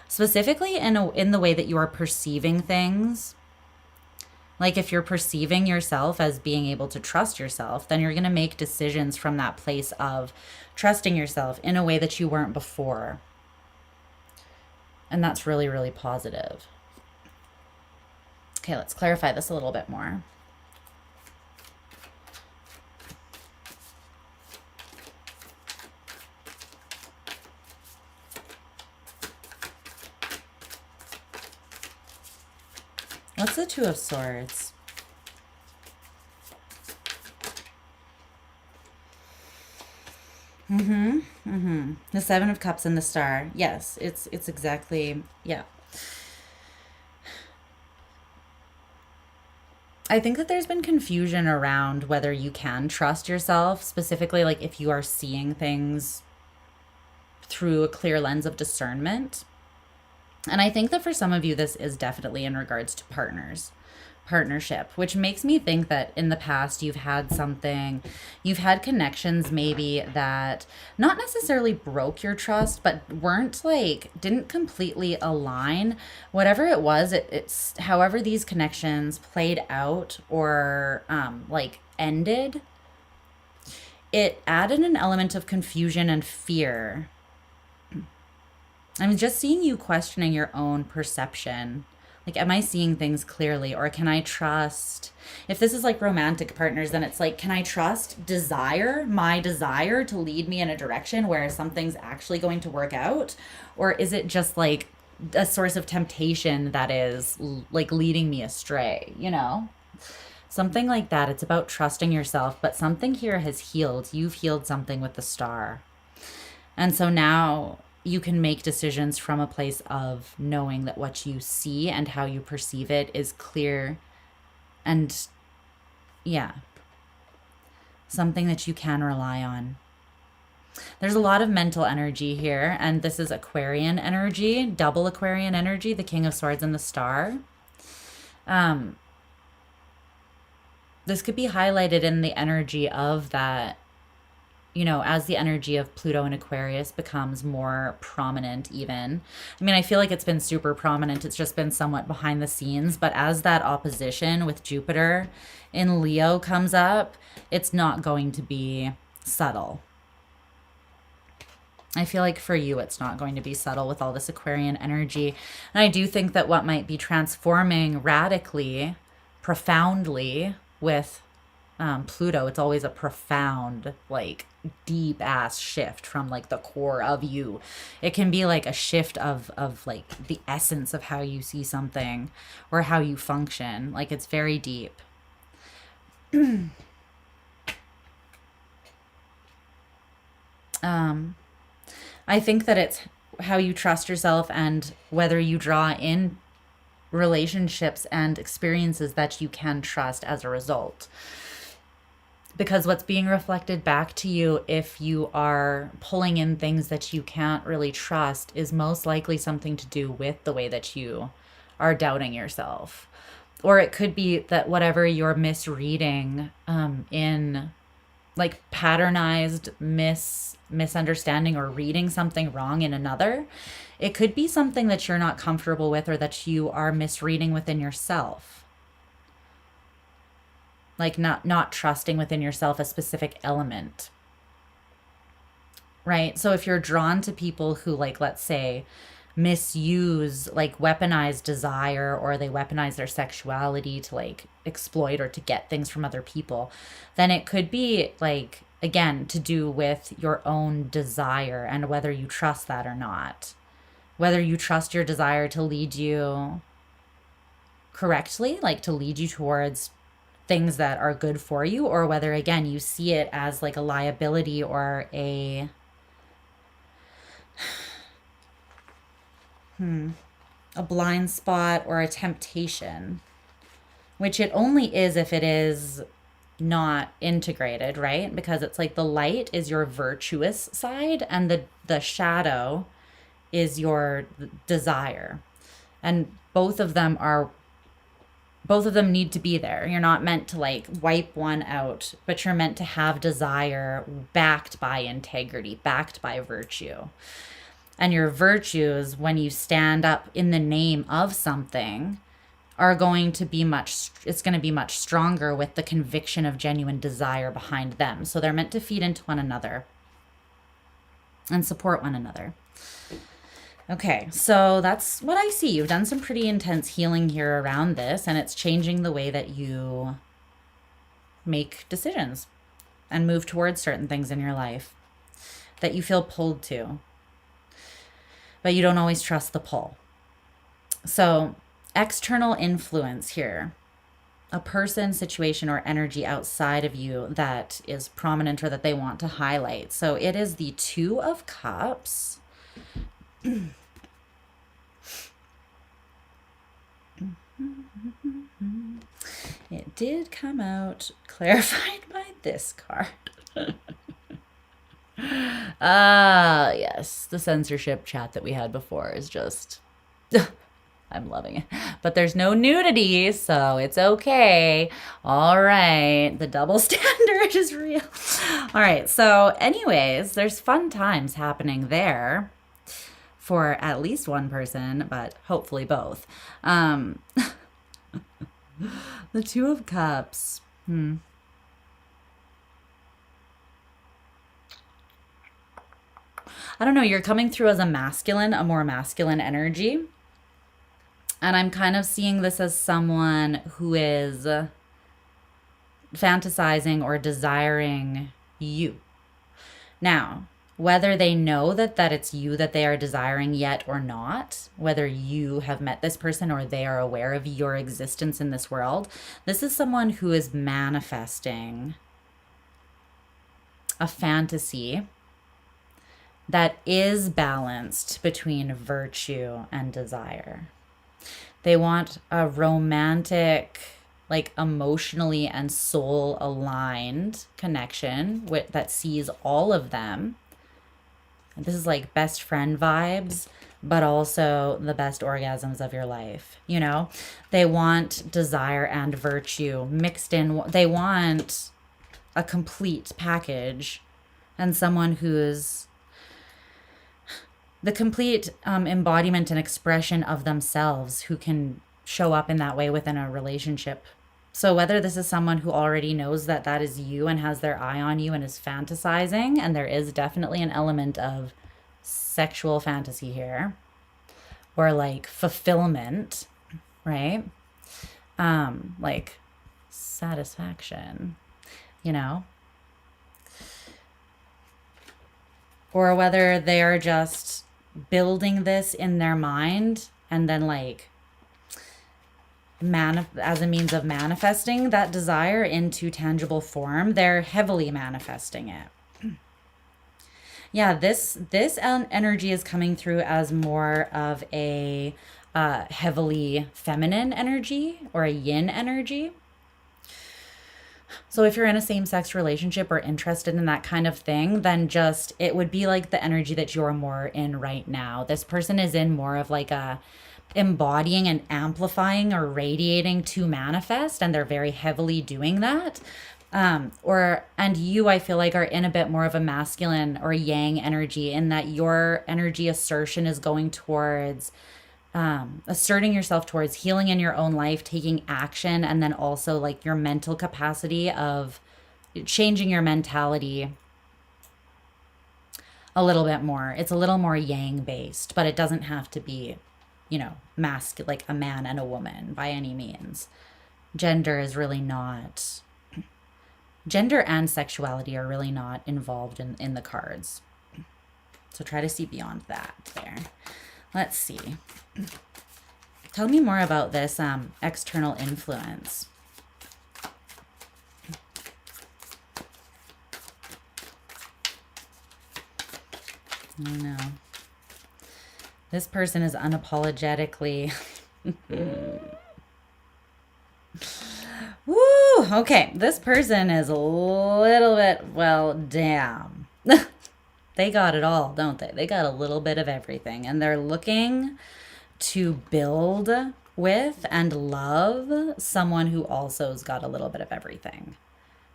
specifically in the way that you are perceiving things. Like if you're perceiving yourself as being able to trust yourself, then you're going to make decisions from that place of trusting yourself in a way that you weren't before. And that's really, really positive. Okay, let's clarify this a little bit more. What's the Two of Swords? The Seven of Cups and the Star. Yes, it's exactly, yeah. I think that there's been confusion around whether you can trust yourself, specifically like if you are seeing things through a clear lens of discernment. And I think that for some of you, this is definitely in regards to partnership, which makes me think that in the past you've had connections maybe that not necessarily broke your trust, but didn't completely align. Whatever it was, it's however these connections played out or ended, it added an element of confusion and fear. I'm just seeing you questioning your own perception. Like, am I seeing things clearly? Or can I trust? If this is like romantic partners, then it's like, can I trust my desire to lead me in a direction where something's actually going to work out? Or is it just like a source of temptation that is like leading me astray, you know? Something like that. It's about trusting yourself, but something here has healed. You've healed something with the star. And so now you can make decisions from a place of knowing that what you see and how you perceive it is clear and, yeah, something that you can rely on. There's a lot of mental energy here, and this is Aquarian energy, double Aquarian energy, the King of Swords and the Star. This could be highlighted in the energy of that, you know, as the energy of Pluto and Aquarius becomes more prominent even. I mean, I feel like it's been super prominent. It's just been somewhat behind the scenes. But as that opposition with Jupiter in Leo comes up, it's not going to be subtle. I feel like for you, it's not going to be subtle with all this Aquarian energy. And I do think that what might be transforming radically, profoundly with Pluto, it's always a profound, like deep ass shift from like the core of you. It can be like a shift of like the essence of how you see something or how you function. Like it's very deep. I think that it's how you trust yourself and whether you draw in relationships and experiences that you can trust as a result. Because what's being reflected back to you if you are pulling in things that you can't really trust is most likely something to do with the way that you are doubting yourself. Or it could be that whatever you're misreading in like patternized misunderstanding or reading something wrong in another, it could be something that you're not comfortable with or that you are misreading within yourself. Like not trusting within yourself a specific element, right? So if you're drawn to people who, like, let's say, misuse, like weaponize desire, or they weaponize their sexuality to like exploit or to get things from other people, then it could be like, again, to do with your own desire and whether you trust that or not. Whether you trust your desire to lead you correctly, like to lead you towards things that are good for you, or whether, again, you see it as like a liability or a blind spot or a temptation, which it only is if it is not integrated, right? Because it's like the light is your virtuous side and the shadow is your desire, and both of them need to be there. You're not meant to like wipe one out, but you're meant to have desire backed by integrity, backed by virtue. And your virtues, when you stand up in the name of something, are going to be much stronger with the conviction of genuine desire behind them. So they're meant to feed into one another and support one another. Okay, so that's what I see. You've done some pretty intense healing here around this, and it's changing the way that you make decisions and move towards certain things in your life that you feel pulled to, but you don't always trust the pull. So external influence here, a person, situation, or energy outside of you that is prominent or that they want to highlight. So it is the Two of Cups. It did come out clarified by this card. Yes, the censorship chat that we had before is just I'm loving it. But there's no nudity, so it's okay. All right. The double standard is real. All right. So, anyways, there's fun times happening there for at least one person, but hopefully both. The Two of Cups. I don't know. You're coming through as a masculine, a more masculine energy. And I'm kind of seeing this as someone who is fantasizing or desiring you. Now, whether they know that it's you that they are desiring yet or not, whether you have met this person or they are aware of your existence in this world, this is someone who is manifesting a fantasy that is balanced between virtue and desire. They want a romantic, like emotionally and soul aligned connection that sees all of them. This is like best friend vibes, but also the best orgasms of your life. You know, they want desire and virtue mixed in. They want a complete package and someone who's the complete embodiment and expression of themselves who can show up in that way within a relationship. So whether this is someone who already knows that that is you and has their eye on you and is fantasizing, and there is definitely an element of sexual fantasy here, or like fulfillment, right? Like satisfaction, you know? Or whether they are just building this in their mind and then like as a means of manifesting that desire into tangible form. They're heavily manifesting it. Yeah, this energy is coming through as more of a heavily feminine energy or a yin energy. So if you're in a same-sex relationship or interested in that kind of thing, then just, it would be like the energy that you're more in right now. This person is in more of like a embodying and amplifying or radiating to manifest, and they're very heavily doing that. And you, I feel like, are in a bit more of a masculine or yang energy, in that your energy assertion is going towards asserting yourself towards healing in your own life, taking action, and then also like your mental capacity of changing your mentality a little bit more. It's a little more yang based, but it doesn't have to be, you know, like a man and a woman by any means. Gender is really not, gender and sexuality are really not involved in the cards. So try to see beyond that there. Let's see. Tell me more about this external influence. I don't know. This person is unapologetically... Woo! Okay, this person is a little bit, well, damn. They got it all, don't they? They got a little bit of everything, and they're looking to build with and love someone who also has got a little bit of everything,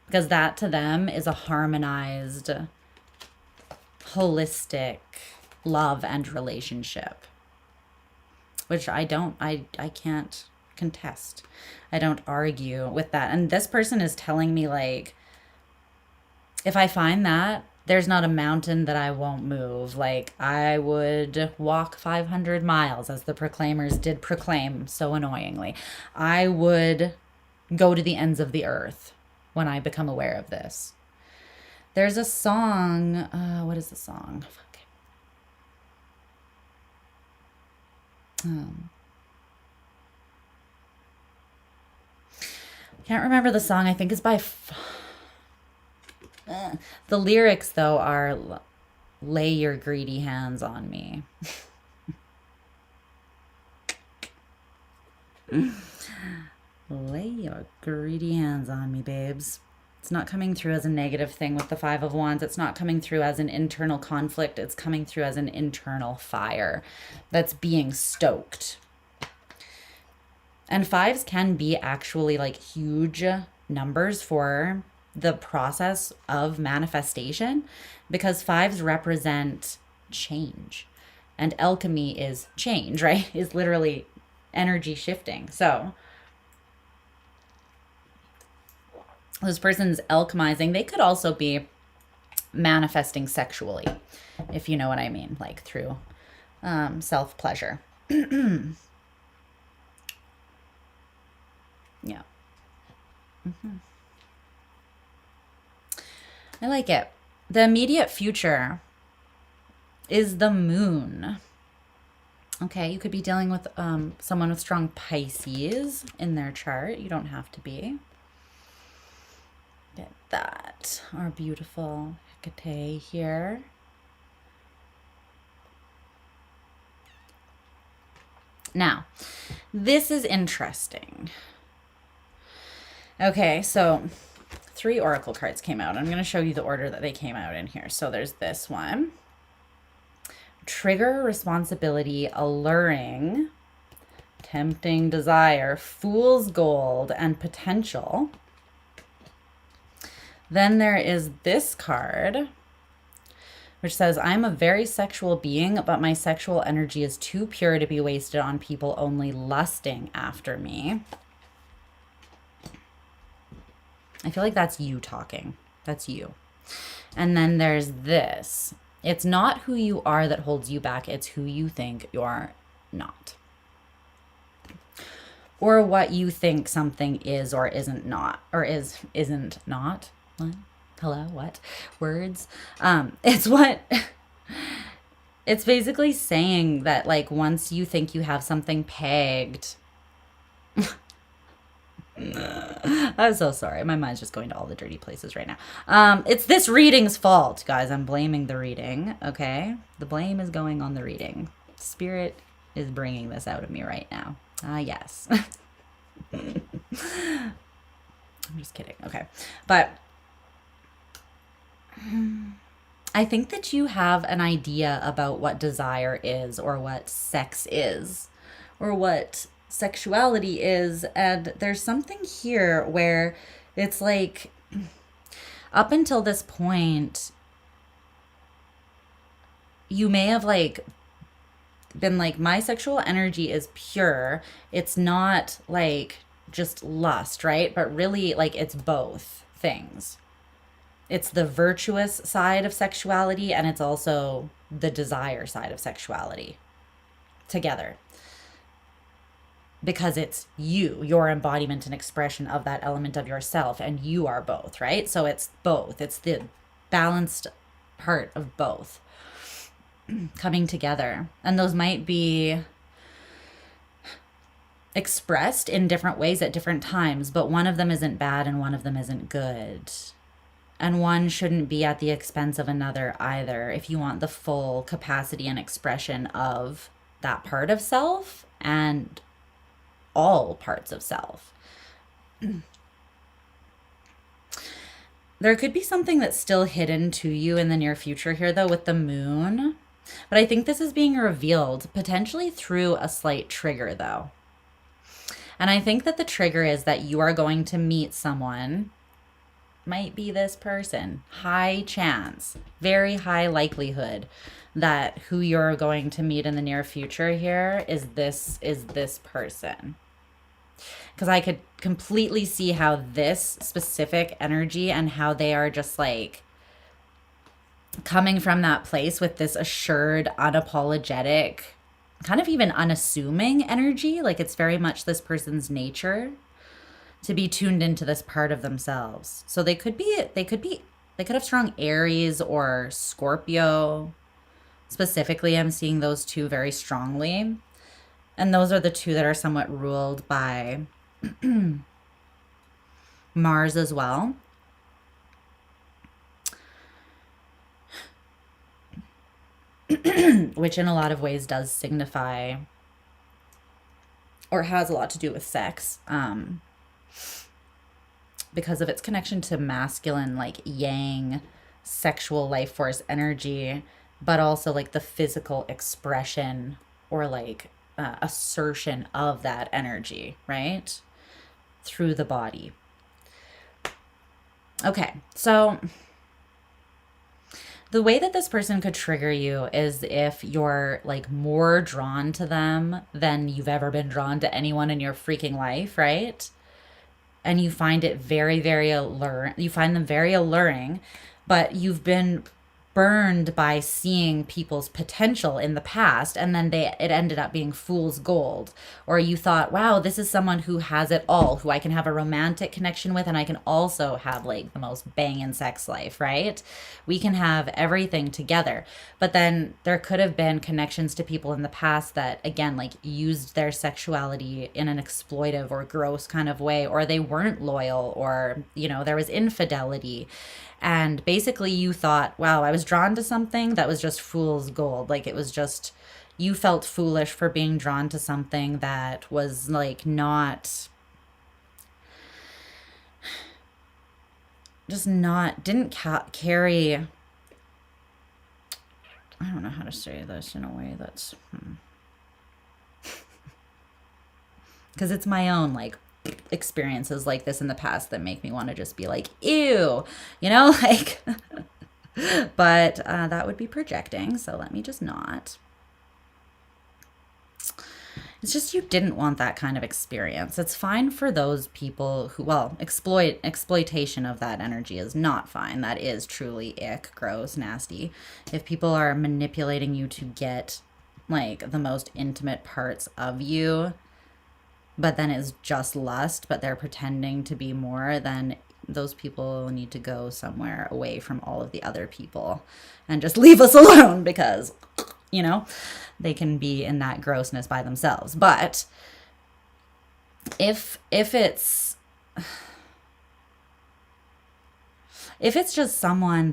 because that to them is a harmonized, holistic love and relationship, which I can't contest. I don't argue with that. And this person is telling me, like, if I find that, there's not a mountain that I won't move. Like, I would walk 500 miles, as the proclaimers did proclaim so annoyingly. I would go to the ends of the earth when I become aware of this. There's a song. What is the song? Fuck. Can't remember the song. I think it's by... The lyrics, though, are lay your greedy hands on me. Lay your greedy hands on me, babes. It's not coming through as a negative thing with the Five of Wands. It's not coming through as an internal conflict. It's coming through as an internal fire that's being stoked. And fives can be actually like huge numbers for the process of manifestation, because fives represent change. And alchemy is change, right? Is literally energy shifting. So this person's alchemizing. They could also be manifesting sexually, if you know what I mean, like through self-pleasure. Yeah. I like it. The immediate future is the moon. Okay, you could be dealing with someone with strong Pisces in their chart. You don't have to be. Get that. Our beautiful Hecate here. Now, this is interesting. Okay, so 3 oracle cards came out. I'm going to show you the order that they came out in here. So there's this one. Trigger, responsibility, alluring, tempting desire, fool's gold, and potential. Then there is this card, which says, I'm a very sexual being, but my sexual energy is too pure to be wasted on people only lusting after me. I feel like that's you talking. That's you. And then there's this. It's not who you are that holds you back. It's who you think you're not. Or what you think something is or isn't not. Or isn't not. What? Hello? What? Words? It's what... It's basically saying that, like, once you think you have something pegged... I'm so sorry. My mind's just going to all the dirty places right now. It's this reading's fault, guys. I'm blaming the reading, okay? The blame is going on the reading. Spirit is bringing this out of me right now. Yes. I'm just kidding. Okay. But I think that you have an idea about what desire is, or what sex is, or what sexuality is, and there's something here where it's like, up until this point, you may have like been like, my sexual energy is pure. It's not like just lust, right? But really, like, it's both things. It's the virtuous side of sexuality, and it's also the desire side of sexuality together. Because it's you, your embodiment and expression of that element of yourself, and you are both, right? So it's both. It's the balanced part of both coming together. And those might be expressed in different ways at different times, but one of them isn't bad and one of them isn't good. And one shouldn't be at the expense of another either, if you want the full capacity and expression of that part of self and all parts of self. There could be something that's still hidden to you in the near future here, though, with the moon. But I think this is being revealed potentially through a slight trigger, though. And I think that the trigger is that you are going to meet someone, might be this person, high chance, very high likelihood that who you're going to meet in the near future here is this person. Because I could completely see how this specific energy and how they are just like coming from that place with this assured, unapologetic, kind of even unassuming energy. Like, it's very much this person's nature to be tuned into this part of themselves. So they could have strong Aries or Scorpio. Specifically, I'm seeing those two very strongly. And those are the two that are somewhat ruled by Mars as well. Which in a lot of ways does signify, or has a lot to do with sex. because of its connection to masculine, like yang, sexual life force energy, but also like the physical expression or like assertion of that energy, right? Through the body. Okay, so the way that this person could trigger you is if you're like more drawn to them than you've ever been drawn to anyone in your freaking life, right? And you find it very, very alluring. You find them very alluring, but you've been burned by seeing people's potential in the past, and then it ended up being fool's gold. Or you thought, wow, this is someone who has it all, who I can have a romantic connection with, and I can also have like the most banging sex life, right? We can have everything together. But then there could have been connections to people in the past that, again, like used their sexuality in an exploitive or gross kind of way, or they weren't loyal, or, you know, there was infidelity. And basically you thought, wow, I was drawn to something that was just fool's gold. Like it was just, you felt foolish for being drawn to something that was like not, just not, didn't carry, I don't know how to say this in a way that's, because it's my own like experiences like this in the past that make me want to just be like, ew, you know, like, but that would be projecting. So let me just not. It's just you didn't want that kind of experience. It's fine for those people who, well, exploitation of that energy is not fine. That is truly ick, gross, nasty. If people are manipulating you to get like the most intimate parts of you, but then it's just lust, but they're pretending to be more, then those people need to go somewhere away from all of the other people and just leave us alone, because, you know, they can be in that grossness by themselves. But if it's just someone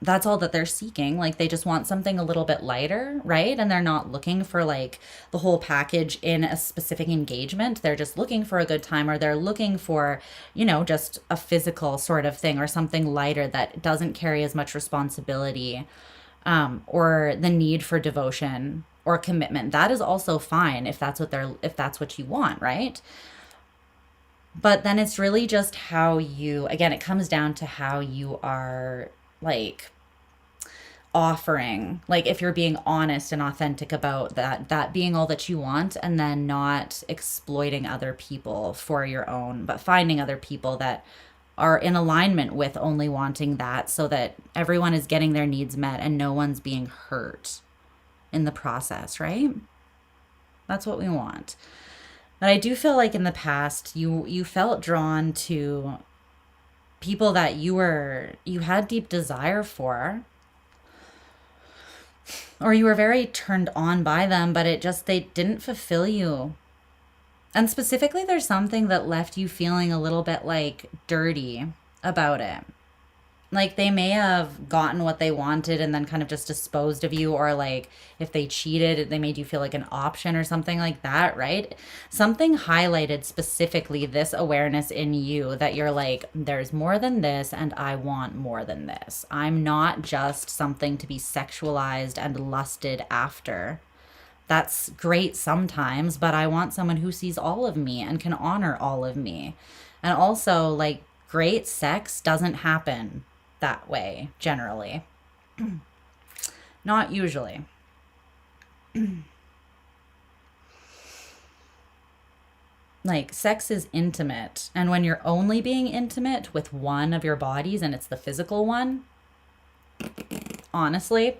that's all that they're seeking, like they just want something a little bit lighter, right? And they're not looking for like the whole package in a specific engagement. They're just looking for a good time, or they're looking for, you know, just a physical sort of thing, or something lighter that doesn't carry as much responsibility, or the need for devotion or commitment. That is also fine if that's what you want, right? But then it's really just how you, again, it comes down to how you are like offering, like if you're being honest and authentic about that being all that you want, and then not exploiting other people for your own, but finding other people that are in alignment with only wanting that, so that everyone is getting their needs met and no one's being hurt in the process, right? That's what we want. But I do feel like in the past you felt drawn to people that you had deep desire for, or you were very turned on by them, but they didn't fulfill you. And specifically, there's something that left you feeling a little bit like dirty about it. Like they may have gotten what they wanted and then kind of just disposed of you, or like if they cheated, they made you feel like an option or something like that, right? Something highlighted specifically this awareness in you that you're like, there's more than this, and I want more than this. I'm not just something to be sexualized and lusted after. That's great sometimes, but I want someone who sees all of me and can honor all of me. And also, like, great sex doesn't happen that way, generally. Not usually. Like, sex is intimate. And when you're only being intimate with one of your bodies, and it's the physical one, honestly,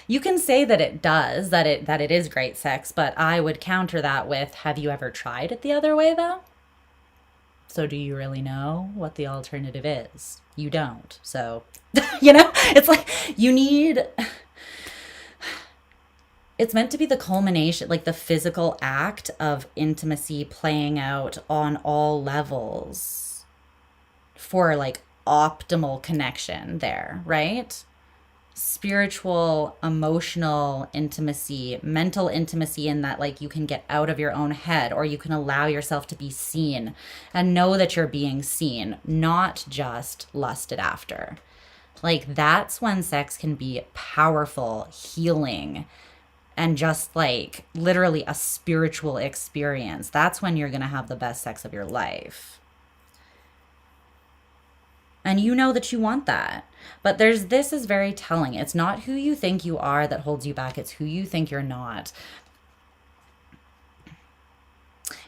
you can say that it does, that it is great sex, but I would counter that with, have you ever tried it the other way, though? So do you really know what the alternative is? You don't. So, you know, it's like it's meant to be the culmination, like the physical act of intimacy playing out on all levels for like optimal connection there, right? spiritual, emotional intimacy, mental intimacy, in that like you can get out of your own head, or you can allow yourself to be seen and know that you're being seen, not just lusted after. Like that's when sex can be powerful, healing, and just like literally a spiritual experience. That's when you're going to have the best sex of your life. And you know that you want that. But this is very telling. It's not who you think you are that holds you back. It's who you think you're not.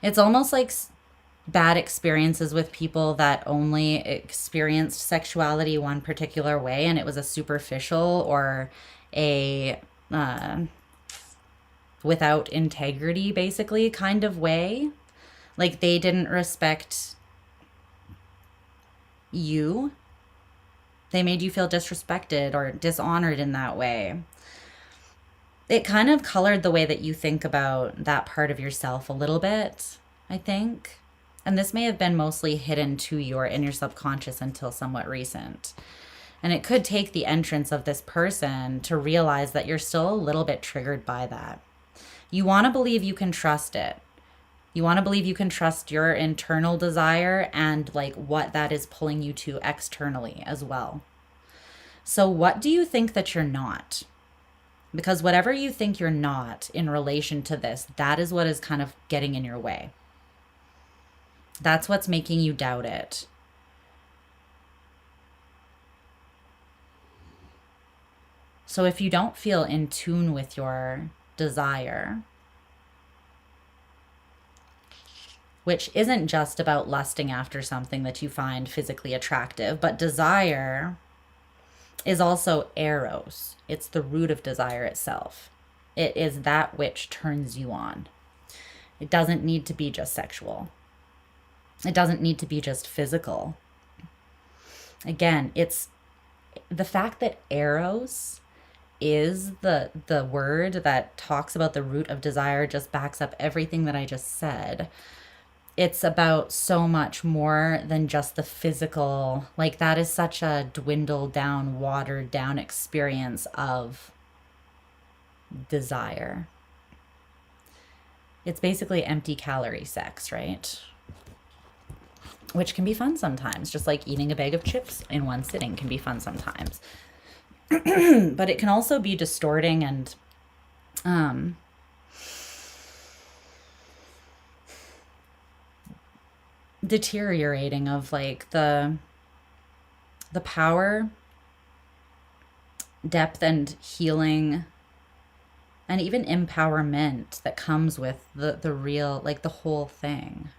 It's almost like bad experiences with people that only experienced sexuality one particular way, and it was a superficial or a without integrity, basically, kind of way. Like they didn't respect you. They made you feel disrespected or dishonored in that way. It kind of colored the way that you think about that part of yourself a little bit, I think. And this may have been mostly hidden to in your subconscious until somewhat recent. And it could take the entrance of this person to realize that you're still a little bit triggered by that. You want to believe you can trust it. You want to believe you can trust your internal desire and like what that is pulling you to externally as well. So what do you think that you're not? Because whatever you think you're not in relation to this, that is what is kind of getting in your way. That's what's making you doubt it. So if you don't feel in tune with your desire, which isn't just about lusting after something that you find physically attractive, but desire is also eros. It's the root of desire itself. It is that which turns you on. It doesn't need to be just sexual. It doesn't need to be just physical. Again, it's the fact that eros is the word that talks about the root of desire just backs up everything that I just said. It's about so much more than just the physical. Like that is such a dwindled down, watered down experience of desire. It's basically empty calorie sex, right? Which can be fun sometimes, just like eating a bag of chips in one sitting can be fun sometimes. But it can also be distorting and deteriorating of like the power, depth, and healing, and even empowerment that comes with the real, like the whole thing.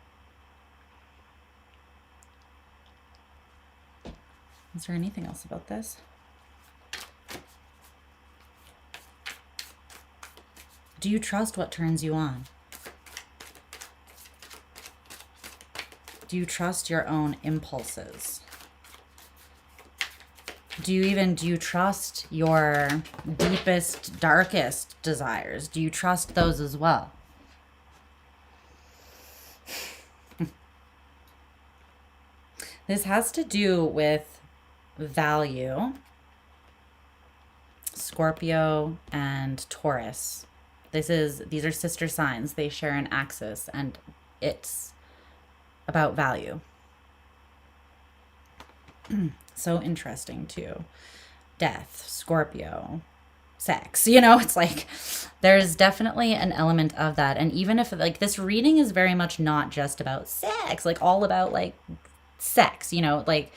Is there anything else about this? Do you trust what turns you on? Do you trust your own impulses? Do you trust your deepest, darkest desires? Do you trust those as well? This has to do with value. Scorpio and Taurus. These are sister signs. They share an axis, and it's about value. So interesting too. Death, Scorpio, sex, it's like there's definitely an element of that. And even if like this reading is very much not just about sex, like all about like sex, like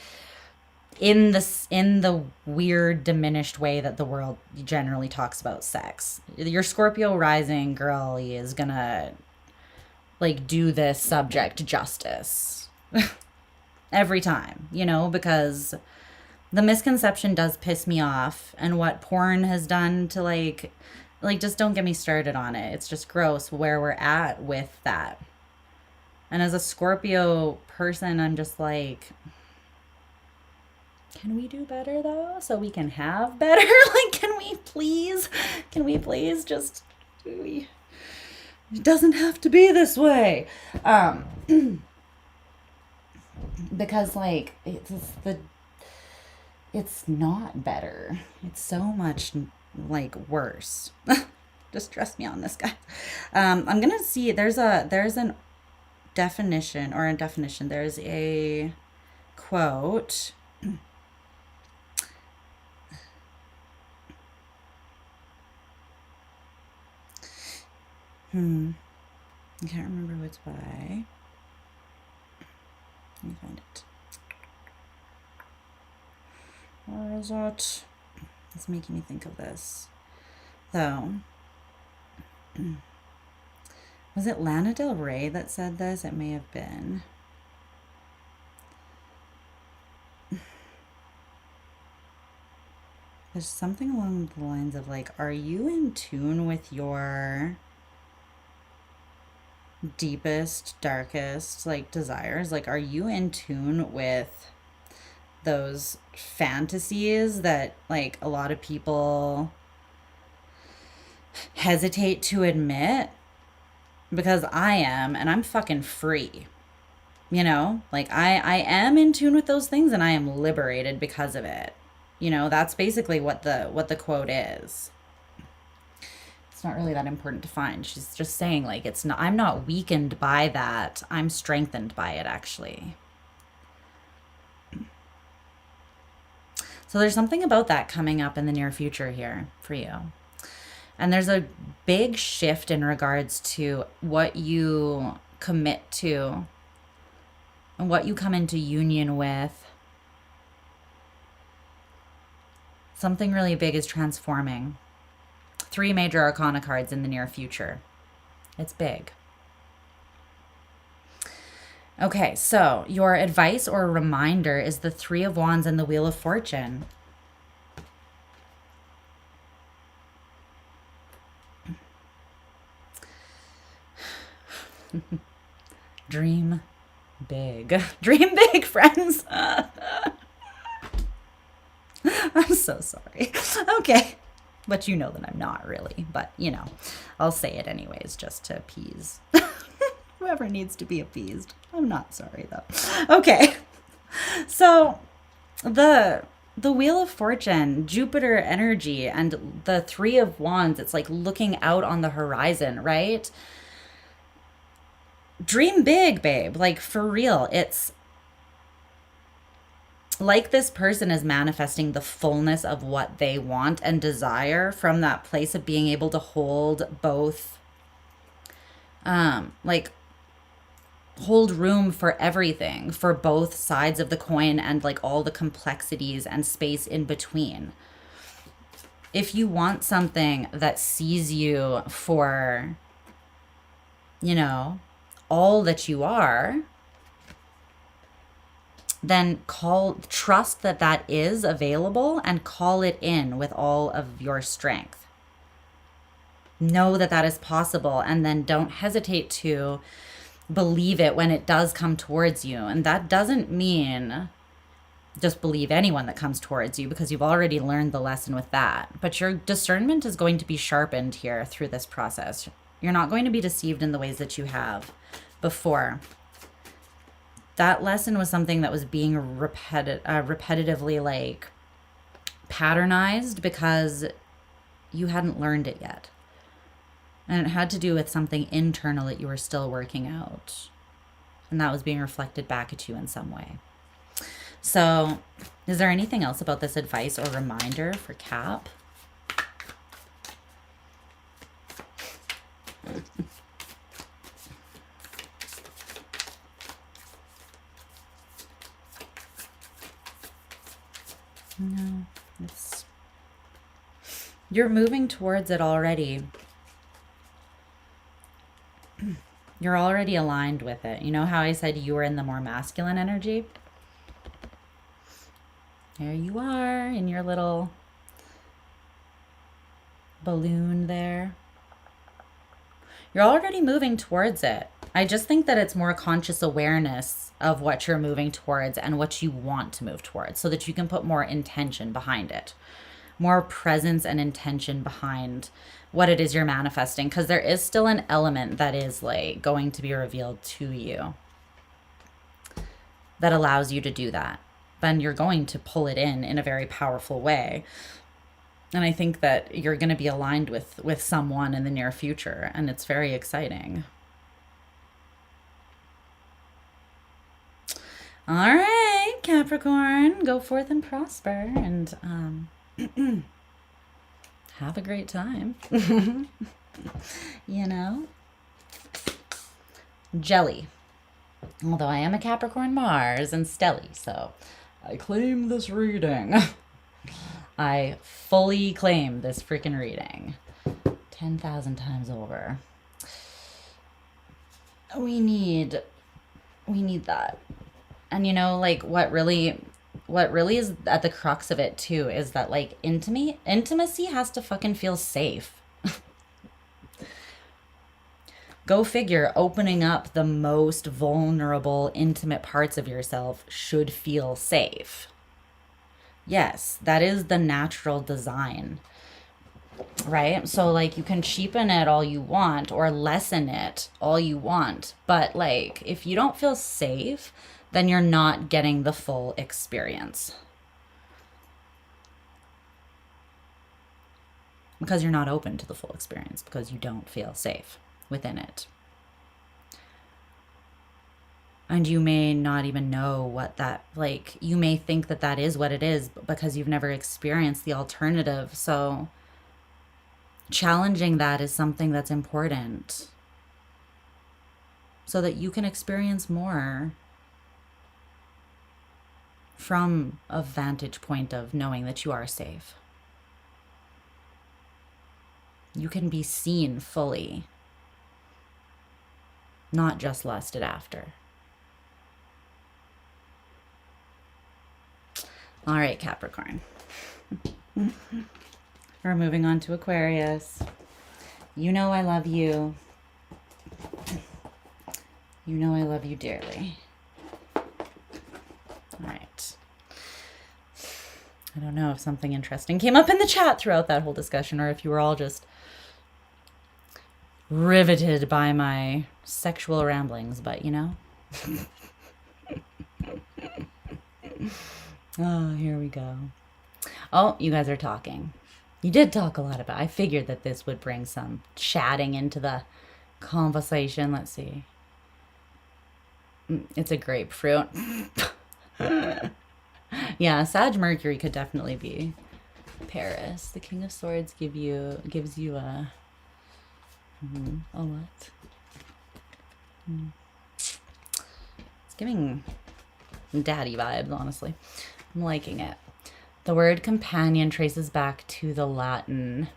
in the weird diminished way that the world generally talks about sex. Your Scorpio rising girly is gonna like do this subject justice every time, because the misconception does piss me off, and what porn has done to like just don't get me started on it. It's just gross where we're at with that. And as a Scorpio person, I'm just like, can we do better though? So we can have better? Like, can we please just, it doesn't have to be this way. Because like, it's not better. It's so much like worse. Just trust me on this, guy. I'm gonna see. There's an definition or a definition. There's a quote. I can't remember who it's by. Let me find it. Where is it? It's making me think of this. Though, was it Lana Del Rey that said this? It may have been. There's something along the lines of like, are you in tune with your deepest, darkest like desires? Like, are you in tune with those fantasies that like a lot of people hesitate to admit? Because I am, and I'm fucking free. You know, like I am in tune with those things, and I am liberated because of it. You know, that's basically what the quote is. It's not really that important to find. She's just saying like it's not, I'm not weakened by that. I'm strengthened by it, actually. So there's something about that coming up in the near future here for you. And there's a big shift in regards to what you commit to and what you come into union with. Something really big is transforming. 3 major arcana cards in the near future. It's big. Okay, so your advice or reminder is the 3 of Wands and the Wheel of Fortune. Dream big. Dream big, friends. I'm so sorry. Okay. But you know that I'm not really. But, you know, I'll say it anyways just to appease whoever needs to be appeased. I'm not sorry, though. Okay. So, the Wheel of Fortune, Jupiter energy, and the 3 of Wands, it's like looking out on the horizon, right? Dream big, babe. Like, for real. It's like this person is manifesting the fullness of what they want and desire from that place of being able to hold both, like hold room for everything, for both sides of the coin and like all the complexities and space in between. If you want something that sees you for, you know, all that you are, then trust that that is available and call it in with all of your strength. Know that that is possible, and then don't hesitate to believe it when it does come towards you. And that doesn't mean just believe anyone that comes towards you, because you've already learned the lesson with that. But your discernment is going to be sharpened here through this process. You're not going to be deceived in the ways that you have before. That lesson was something that was being repetitively like patternized because you hadn't learned it yet. And it had to do with something internal that you were still working out. And that was being reflected back at you in some way. So, is there anything else about this advice or reminder for Cap? No, you're moving towards it already. You're already aligned with it. You know how I said you were in the more masculine energy? There you are in your little balloon there. You're already moving towards it. I just think that it's more conscious awareness of what you're moving towards and what you want to move towards, so that you can put more intention behind it, more presence and intention behind what it is you're manifesting, because there is still an element that is like going to be revealed to you that allows you to do that. then you're going to pull it in a very powerful way. And I think that you're going to be aligned with someone in the near future, and it's very exciting. All right, Capricorn, go forth and prosper, and have a great time. You know? Jelly. Although I am a Capricorn Mars and Stelly, so I claim this reading. I fully claim this freaking reading. 10,000 times over. We need that. And you know, like, what really is at the crux of it too is that, like, intimacy has to fucking feel safe. Go figure, opening up the most vulnerable, intimate parts of yourself should feel safe. Yes, that is the natural design, right? So, like, you can cheapen it all you want or lessen it all you want. But, like, if you don't feel safe, then you're not getting the full experience. Because you're not open to the full experience, because you don't feel safe within it. And you may not even know what that, like, you may think that that is what it is because you've never experienced the alternative. So challenging that is something that's important so that you can experience more from a vantage point of knowing that you are safe. You can be seen fully, not just lusted after. All right, Capricorn. We're moving on to Aquarius. You know I love you. You know I love you dearly. All right. I don't know if something interesting came up in the chat throughout that whole discussion, or if you were all just riveted by my sexual ramblings, but you know. Oh, here we go. Oh, you guys are talking. You did talk a lot about it. I figured that this would bring some chatting into the conversation. Let's see. It's a grapefruit. Yeah, Sag Mercury could definitely be Paris. The King of Swords gives you a what? It's giving daddy vibes, honestly. I'm liking it. The word companion traces back to the Latin,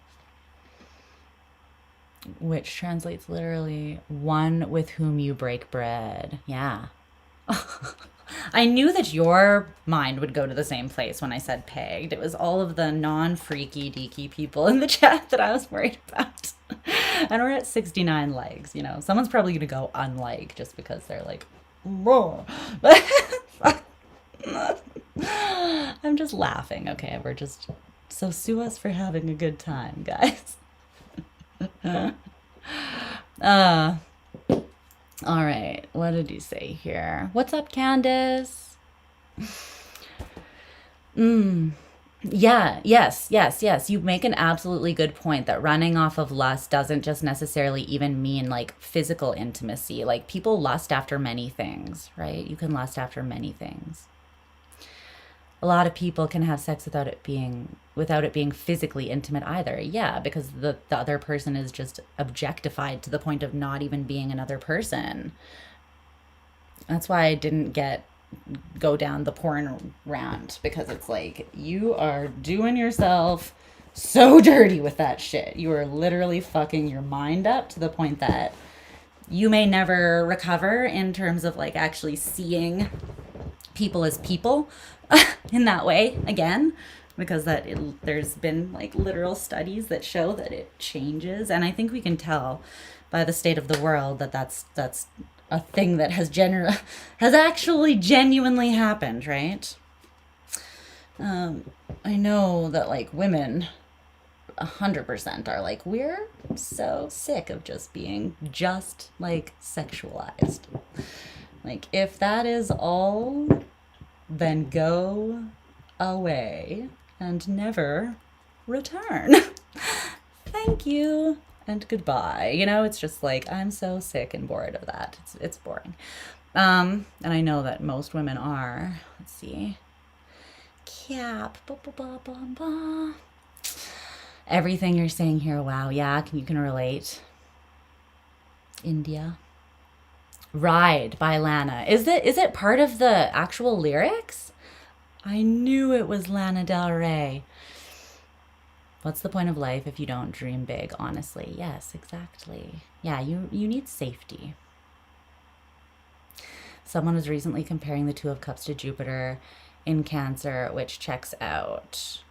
which translates literally one with whom you break bread. Yeah. I knew that your mind would go to the same place when I said pegged. It was all of the non-freaky deaky people in the chat that I was worried about. And we're at 69 likes, you know. Someone's probably going to go unlike just because they're like, whoa. I'm just laughing. Okay, we're just, so sue us for having a good time, guys. All right, what did you say here? What's up, Candace? Yeah, yes. You make an absolutely good point that running off of lust doesn't just necessarily even mean like physical intimacy. Like, people lust after many things, right? You can lust after many things. A lot of people can have sex without it being physically intimate either. Yeah, because the other person is just objectified to the point of not even being another person. That's why I didn't go down the porn rant, because it's like, you are doing yourself so dirty with that shit. You are literally fucking your mind up to the point that you may never recover in terms of like actually seeing people as people in that way again, because there's been like literal studies that show that it changes, and I think we can tell by the state of the world that that's a thing that has actually genuinely happened, right? I know that like women 100% are like, we're so sick of just being like sexualized. Like, if that is all then go away and never return. Thank you and goodbye. You know, it's just like, I'm so sick and bored of that. It's boring. And I know that most women are. Let's see. Cap. Ba, ba, ba, ba, ba. Everything you're saying here, wow. Yeah, you can relate. India. Ride by Lana. Is it part of the actual lyrics? I knew it was Lana Del Rey. What's the point of life if you don't dream big, honestly? Yes, exactly. Yeah, you need safety. Someone was recently comparing the Two of Cups to Jupiter in Cancer, which checks out.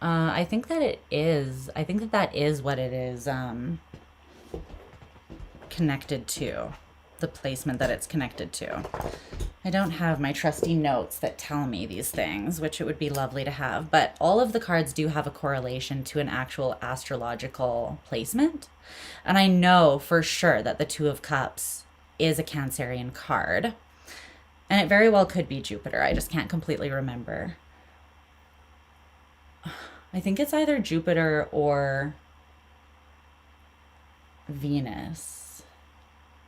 I think that it is. I think that is what it is connected to. The placement that it's connected to. I don't have my trusty notes that tell me these things, which it would be lovely to have, but all of the cards do have a correlation to an actual astrological placement. And I know for sure that the Two of Cups is a Cancerian card. And it very well could be Jupiter. I just can't completely remember. I think it's either Jupiter or Venus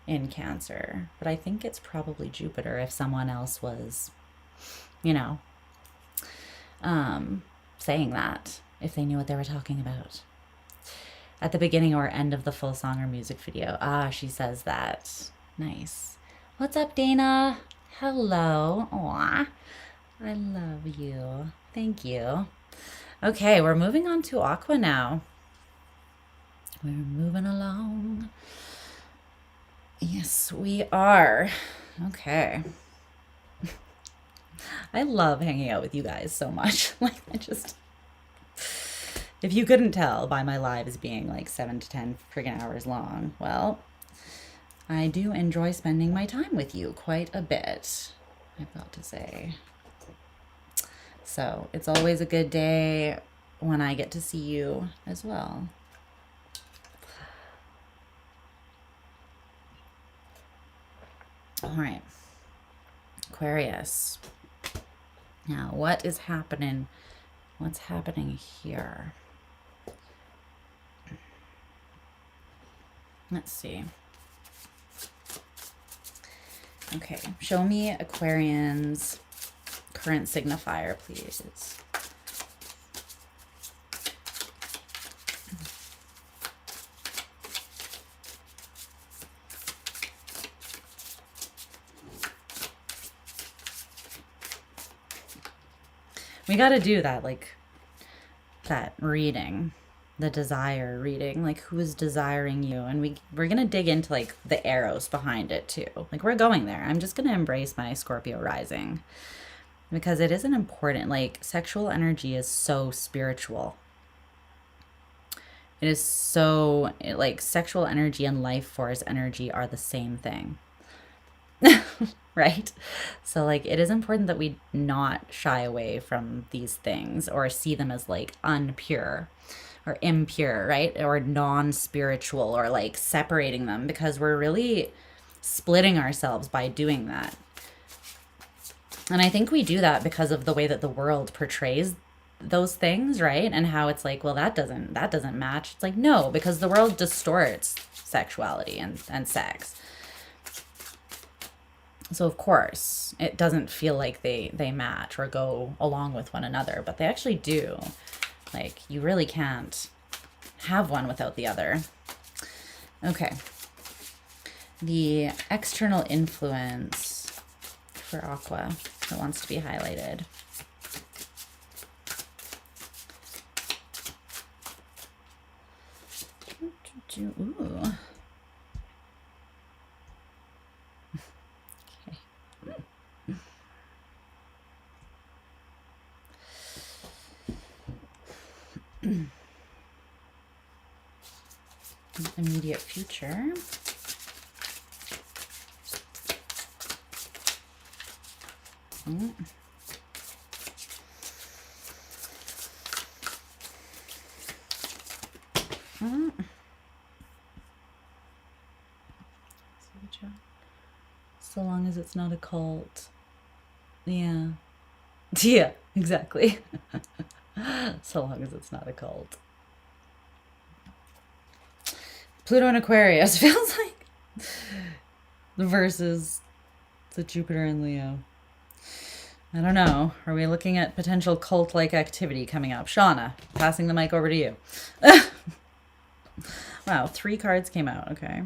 in Cancer, but I think it's probably Jupiter if someone else was, you know, saying that, if they knew what they were talking about. At the beginning or end of the full song or music video. Ah, she says that. Nice. What's up, Dana? Hello. Aw, I love you. Thank you. Okay, we're moving on to Aqua now. We're moving along. Yes, we are. Okay. I love hanging out with you guys so much. Like, if you couldn't tell by my lives being like 7 to 10 friggin' hours long, well, I do enjoy spending my time with you quite a bit, I've got to say. So it's always a good day when I get to see you as well. All right, Aquarius. Now, what is happening? What's happening here? Let's see. Okay, show me Aquarian's current signifier, please. We got to do that, like, that reading, the desire reading, like who is desiring you. And we're going to dig into like the arrows behind it too. Like we're going there. I'm just going to embrace my Scorpio rising because it is an important, like sexual energy is so spiritual. It is so, like sexual energy and life force energy are the same thing. Right? So like it is important that we not shy away from these things or see them as like unpure or impure, right? Or non-spiritual, or like separating them, because we're really splitting ourselves by doing that. And I think we do that because of the way that the world portrays those things, right? And how it's like, well, that doesn't match. It's like, no, because the world distorts sexuality and sex. So of course, it doesn't feel like they match or go along with one another, but they actually do. Like, you really can't have one without the other. Okay. The external influence for Aqua that wants to be highlighted. Ooh. Immediate future. Mm. Mm. So long as it's not a cult. Yeah. Yeah, exactly. So long as it's not a cult. Pluto and Aquarius feels like versus the Jupiter and Leo. I don't know. Are we looking at potential cult-like activity coming up? Shauna, passing the mic over to you. Wow, 3 cards came out. Okay.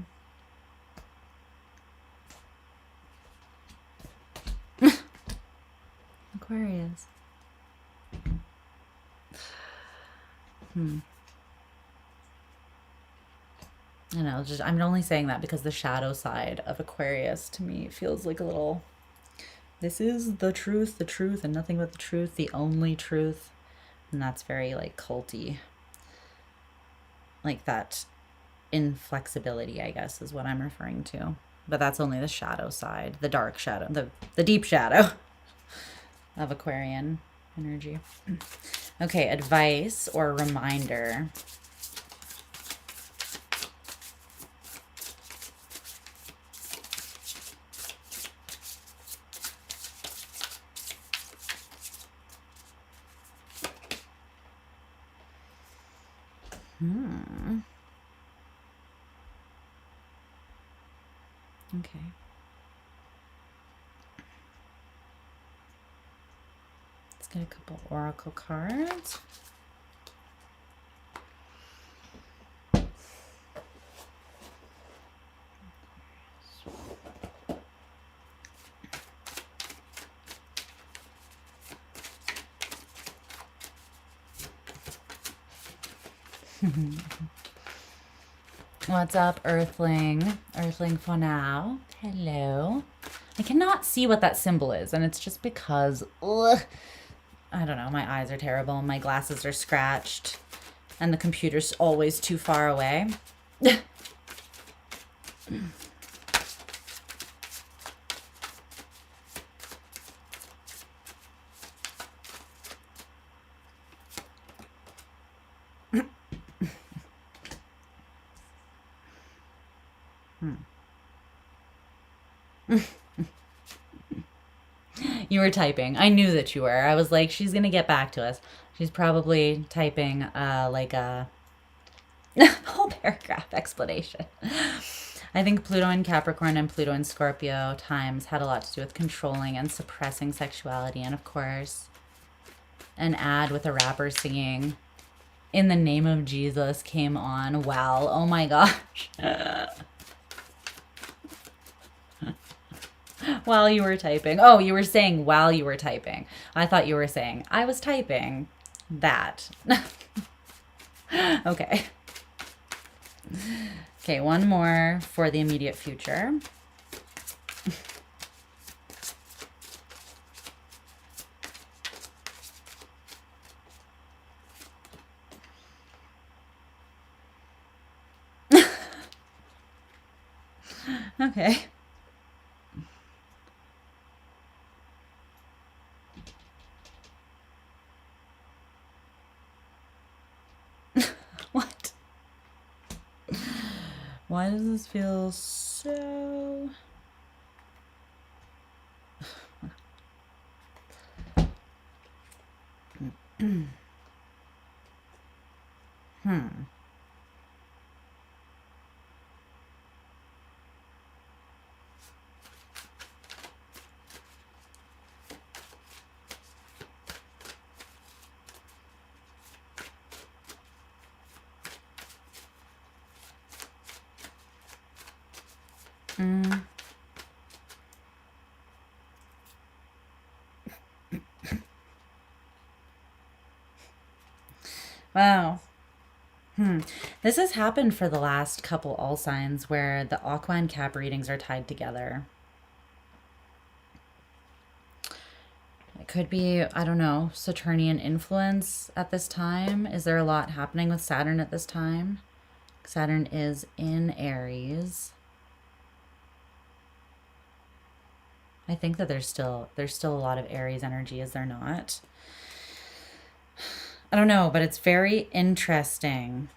Aquarius. I know, just I'm only saying that because the shadow side of Aquarius to me feels like a little, this is the truth, and nothing but the truth, the only truth. And that's very like culty. Like that inflexibility, I guess, is what I'm referring to. But that's only the shadow side, the dark shadow, the deep shadow of Aquarian energy. Okay, advice or reminder. Okay. Let's get a couple oracle cards. What's up, Earthling? Earthling for now. Hello. I cannot see what that symbol is, and it's just because, ugh, I don't know, my eyes are terrible, my glasses are scratched, and the computer's always too far away. You were typing. I knew that you were. I was like, she's going to get back to us. She's probably typing like a whole paragraph explanation. I think Pluto in Capricorn and Pluto in Scorpio times had a lot to do with controlling and suppressing sexuality. And of course, an ad with a rapper singing "In the Name of Jesus" came on. Wow. Oh my gosh. While you were typing. Oh, you were saying while you were typing. I thought you were saying I was typing that. Okay. Okay, one more for the immediate future. Okay. What? Why does this feel so... Wow. This has happened for the last couple all signs where the Aqua and Cap readings are tied together. It could be, I don't know, Saturnian influence at this time. Is there a lot happening with Saturn at this time? Saturn is in Aries. I think that there's still a lot of Aries energy, is there not? I don't know, but it's very interesting.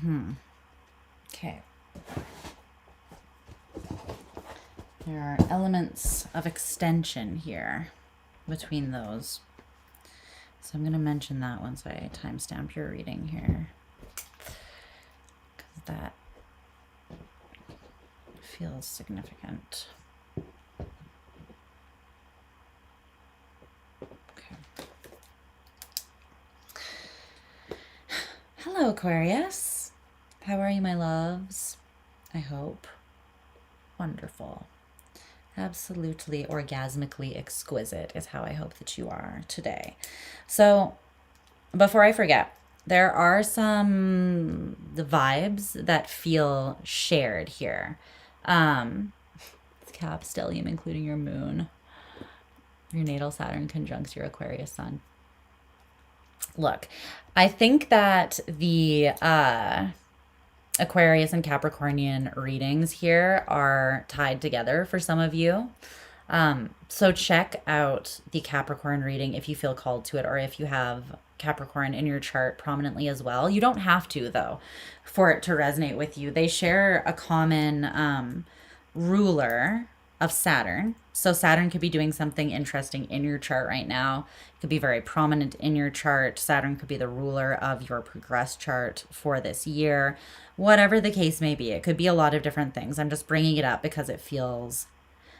Okay. There are elements of extension here between those. So I'm going to mention that once I timestamp your reading here. Because that feels significant. Okay. Hello, Aquarius. How are you, my loves? I hope. Wonderful. Absolutely orgasmically exquisite is how I hope that you are today. So before I forget, there are some vibes that feel shared here. Cap, stellium, including your moon. Your natal Saturn conjuncts your Aquarius sun. Look, I think that the Aquarius and Capricornian readings here are tied together for some of you. So check out the Capricorn reading if you feel called to it, or if you have Capricorn in your chart prominently as well. You don't have to, though, for it to resonate with you. They share a common ruler of Saturn. So Saturn could be doing something interesting in your chart right now. It could be very prominent in your chart. Saturn could be the ruler of your progress chart for this year. Whatever the case may be, it could be a lot of different things. I'm just bringing it up because it feels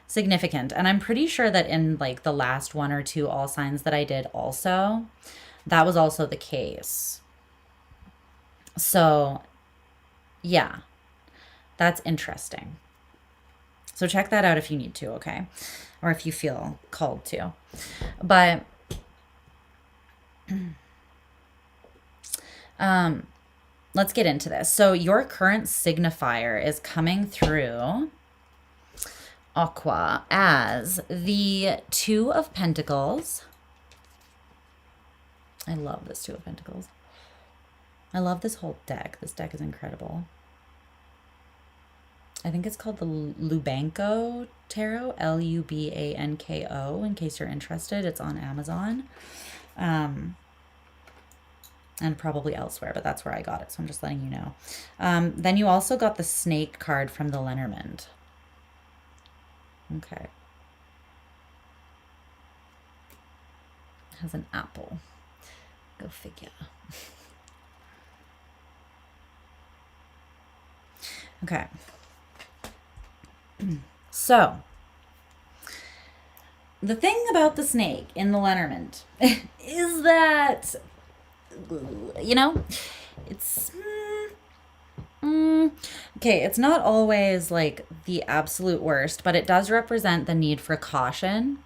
significant. And I'm pretty sure that in like the last 1 or 2 all signs that I did also, that was also the case. So yeah, that's interesting. So check that out if you need to, okay? Or if you feel called to. But let's get into this. So your current signifier is coming through Aqua as the 2 of Pentacles. I love this 2 of Pentacles. I love this whole deck. This deck is incredible. I think it's called the Lubanko Tarot, Lubanko, in case you're interested. It's on Amazon. And probably elsewhere, but that's where I got it, so I'm just letting you know. Then you also got the Snake card from the Lenormand. Okay. It has an apple. Go figure. Okay. So, the thing about the snake in the Lenormand is that, you know, it's, okay, it's not always like the absolute worst, but it does represent the need for caution,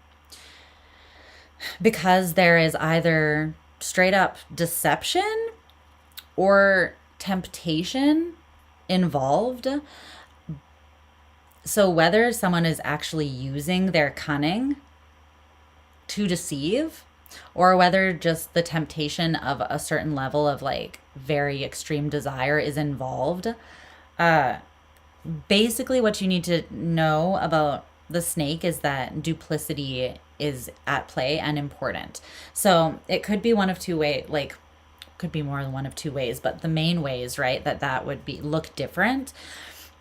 because there is either straight up deception or temptation involved. So whether someone is actually using their cunning to deceive, or whether just the temptation of a certain level of like very extreme desire is involved, basically what you need to know about the snake is that duplicity is at play and important. So it could be one of 2 ways, like could be more than one of 2 ways, but the main ways, right, that would be look different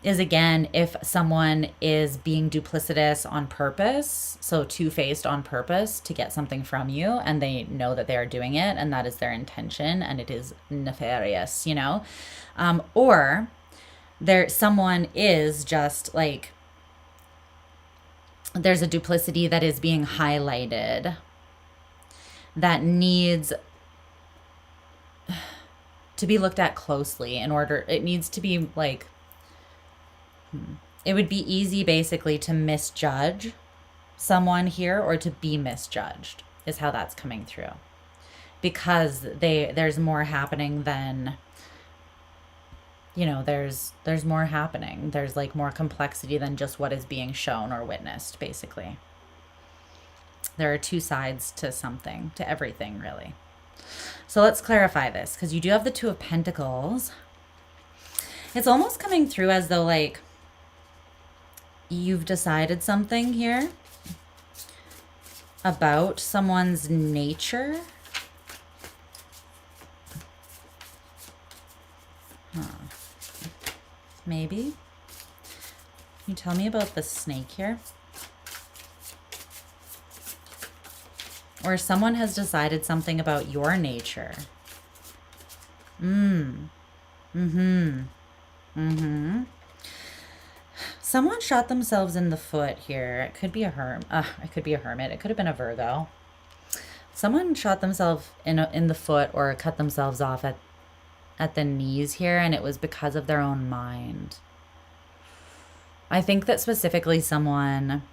is, again, if someone is being duplicitous on purpose, so two-faced on purpose to get something from you, and they know that they are doing it and that is their intention and it is nefarious, you know, or someone is just like, there's a duplicity that is being highlighted that needs to be looked at closely it needs to be like, it would be easy basically to misjudge someone here, or to be misjudged is how that's coming through, because there's more happening than, you know, there's more happening. There's like more complexity than just what is being shown or witnessed, basically. There are 2 sides to something, to everything, really. So let's clarify this, because you do have the 2 of Pentacles. It's almost coming through as though like you've decided something here about someone's nature. maybe. Can you tell me about the snake here? Or someone has decided something about your nature. Someone shot themselves in the foot here. It could be a it could be a hermit. It could have been a Virgo. Someone shot themselves in the foot or cut themselves off at the knees here, and it was because of their own mind. I think that specifically someone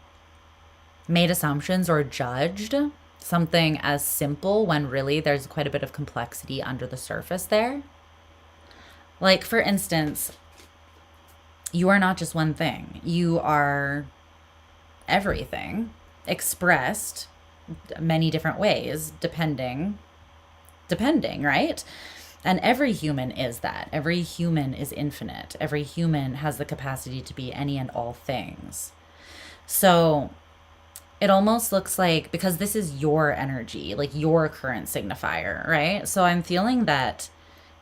made assumptions or judged something as simple when really there's quite a bit of complexity under the surface there. Like, for instance, you are not just one thing. You are everything expressed many different ways, depending, right? And every human is that. Every human is infinite. Every human has the capacity to be any and all things. So it almost looks like, because this is your energy, like your current signifier, right? So I'm feeling that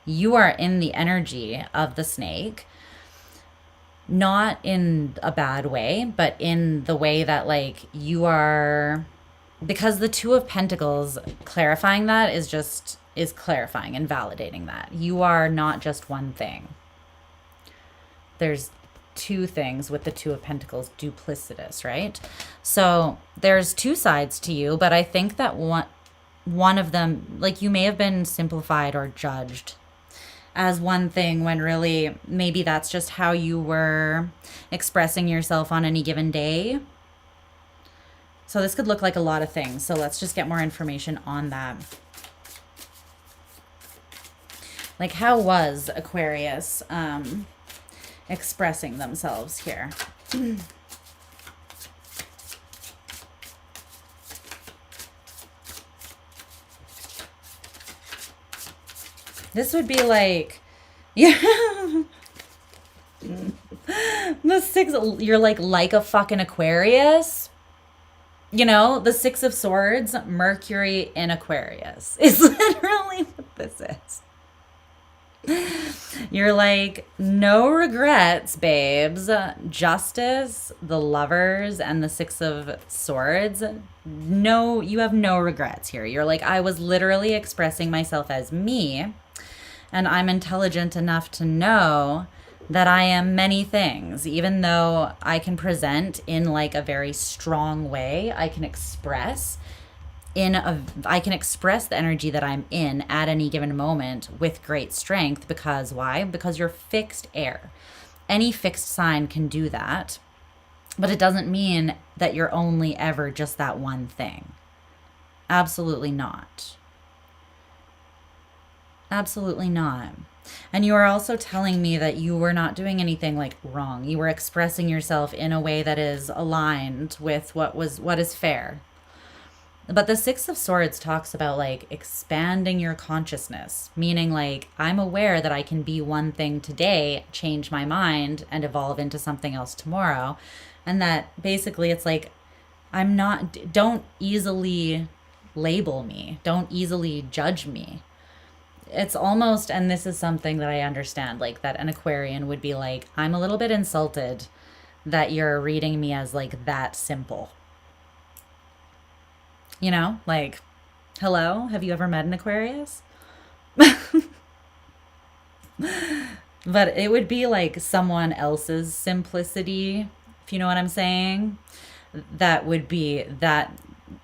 you are in the energy of the snake, not in a bad way, but in the way that, like, you are, because the Two of Pentacles, clarifying that is clarifying and validating that you are not just one thing. There's two things with the Two of Pentacles, duplicitous, right? So there's two sides to you, but I think that one of them, like, you may have been simplified or judged as one thing when really maybe that's just how you were expressing yourself on any given day. So this could look like a lot of things. So let's just get more information on that. Like, how was Aquarius expressing themselves here? This would be like, yeah, the Six, you're like a fucking Aquarius. You know, the Six of Swords, Mercury in Aquarius is literally what this is. You're like, no regrets, babes. Justice, the Lovers, and the Six of Swords. No, you have no regrets here. You're like, I was literally expressing myself as me, and I'm intelligent enough to know that I am many things. Even though I can present in like a very strong way, I can express the energy that I'm in at any given moment with great strength. Because why? Because you're fixed air. Any fixed sign can do that, but it doesn't mean that you're only ever just that one thing. Absolutely not. Absolutely not. And you are also telling me that you were not doing anything like wrong. You were expressing yourself in a way that is aligned with what is fair. But the Six of Swords talks about like expanding your consciousness, meaning like, I'm aware that I can be one thing today, change my mind, and evolve into something else tomorrow. And that basically it's like, don't easily label me. Don't easily judge me. It's almost, and this is something that I understand, like that an Aquarian would be like, I'm a little bit insulted that you're reading me as like that simple. You know, like, hello, have you ever met an Aquarius? But it would be like someone else's simplicity, if you know what I'm saying. That would be that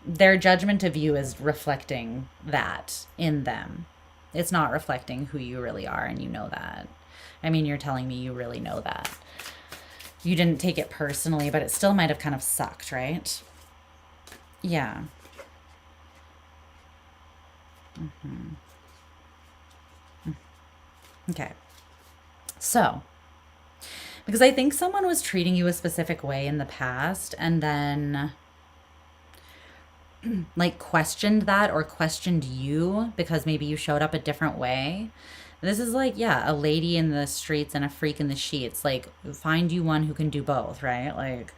their judgment of you is reflecting that in them. It's not reflecting who you really are, and you know that. I mean, you're telling me you really know that. You didn't take it personally, but it still might have kind of sucked, right? Yeah. Okay. So, because I think someone was treating you a specific way in the past and then like questioned that or questioned you because maybe you showed up a different way. This is like, yeah, a lady in the streets and a freak in the sheets. Like, find you one who can do both, right? Like,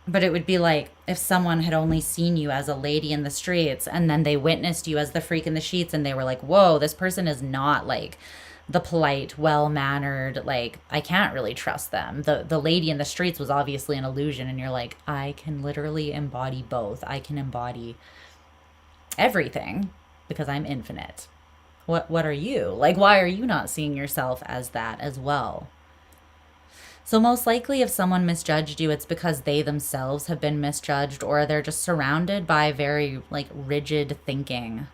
But it would be like if someone had only seen you as a lady in the streets and then they witnessed you as the freak in the sheets and they were like, whoa, this person is not like the polite, well-mannered, like I can't really trust them. The lady in the streets was obviously an illusion, and you're like, I can literally embody both. I can embody everything because I'm infinite. What are you? Like, why are you not seeing yourself as that as well? So most likely if someone misjudged you, it's because they themselves have been misjudged, or they're just surrounded by very like rigid thinking,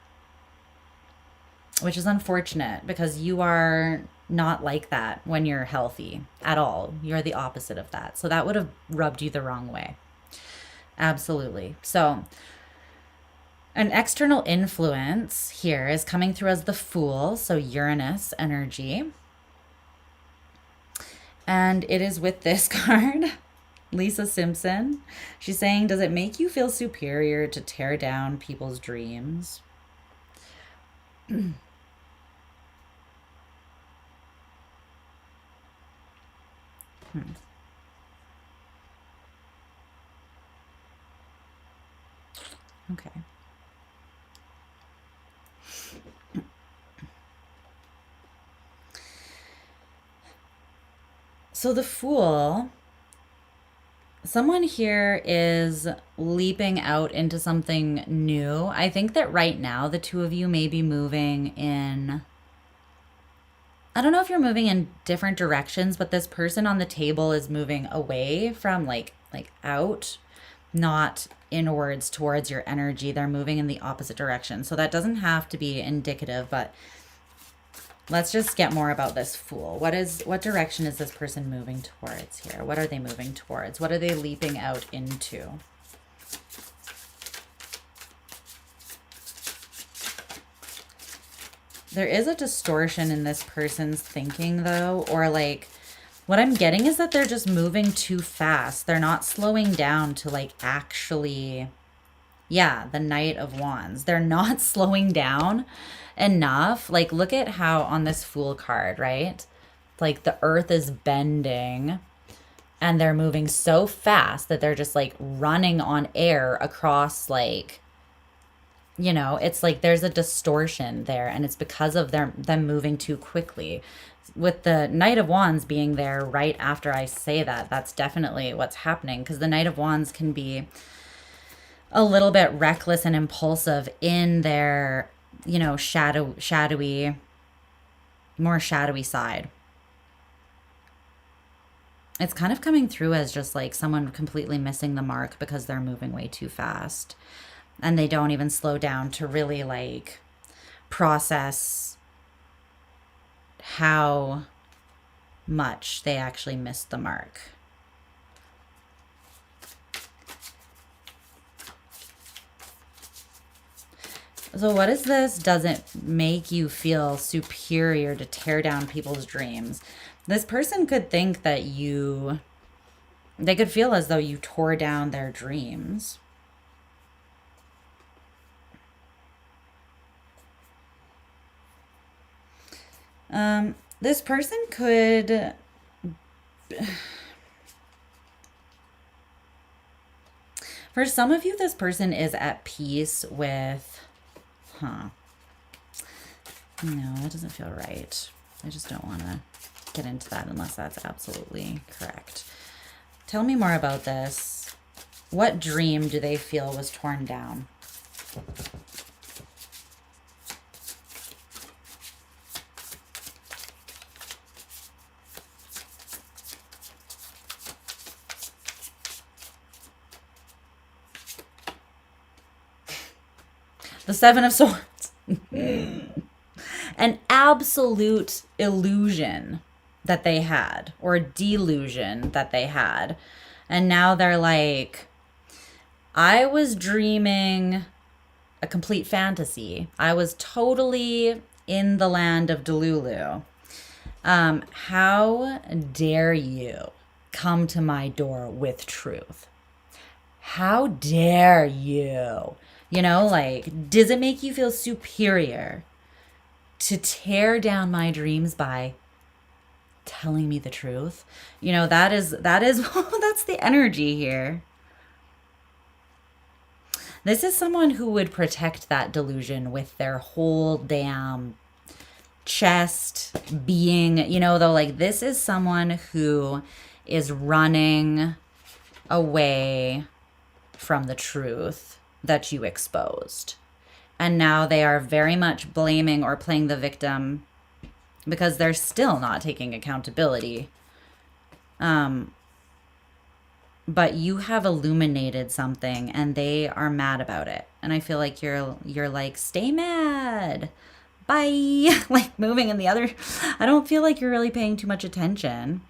which is unfortunate because you are not like that when you're healthy at all. You're the opposite of that. So that would have rubbed you the wrong way. Absolutely. So an external influence here is coming through as the Fool, so Uranus energy. And it is with this card, Lisa Simpson. She's saying, does it make you feel superior to tear down people's dreams? Okay. So the Fool, someone here is leaping out into something new. I think that right now the two of you may be moving in, I don't know if you're moving in different directions, but this person on the table is moving away from like out, not inwards towards your energy. They're moving in the opposite direction. So that doesn't have to be indicative, but let's just get more about this Fool. What direction is this person moving towards here? What are they moving towards? What are they leaping out into? There is a distortion in this person's thinking though, or like what I'm getting is that they're just moving too fast. They're not slowing down to like actually, yeah, the Knight of Wands. They're not slowing down enough. Like look at how on this Fool card, right? Like the earth is bending and they're moving so fast that they're just like running on air across like, you know, it's like there's a distortion there, and it's because of them moving too quickly. With the Knight of Wands being there right after I say that, that's definitely what's happening, because the Knight of Wands can be a little bit reckless and impulsive in their, you know, shadowy, more shadowy side. It's kind of coming through as just like someone completely missing the mark because they're moving way too fast. And they don't even slow down to really like process how much they actually missed the mark. So what is this? Doesn't make you feel superior to tear down people's dreams. This person could think that they could feel as though you tore down their dreams. This person could, for some of you, this person is at peace with, no, that doesn't feel right. I just don't want to get into that unless that's absolutely correct. Tell me more about this. What dream do they feel was torn down? The Seven of Swords. An absolute illusion that they had, or delusion that they had. And now they're like, I was dreaming a complete fantasy. I was totally in the land of Delulu. How dare you come to my door with truth? How dare you? You know, like, does it make you feel superior to tear down my dreams by telling me the truth? You know, that is that's the energy here. This is someone who would protect that delusion with their whole damn chest, being, you know, though, like, this is someone who is running away from the truth that you exposed. And now they are very much blaming or playing the victim because they're still not taking accountability. But you have illuminated something and they are mad about it. And I feel like you're like, stay mad. Bye. Like moving in the other. I don't feel like you're really paying too much attention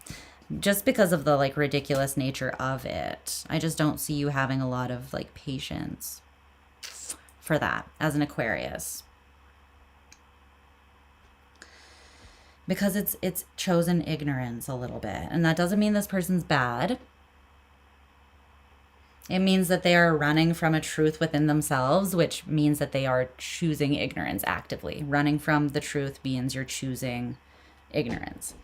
just because of the like ridiculous nature of it. I just don't see you having a lot of like patience for that as an Aquarius. Because it's chosen ignorance a little bit. And that doesn't mean this person's bad. It means that they are running from a truth within themselves, which means that they are choosing ignorance actively. Running from the truth means you're choosing ignorance.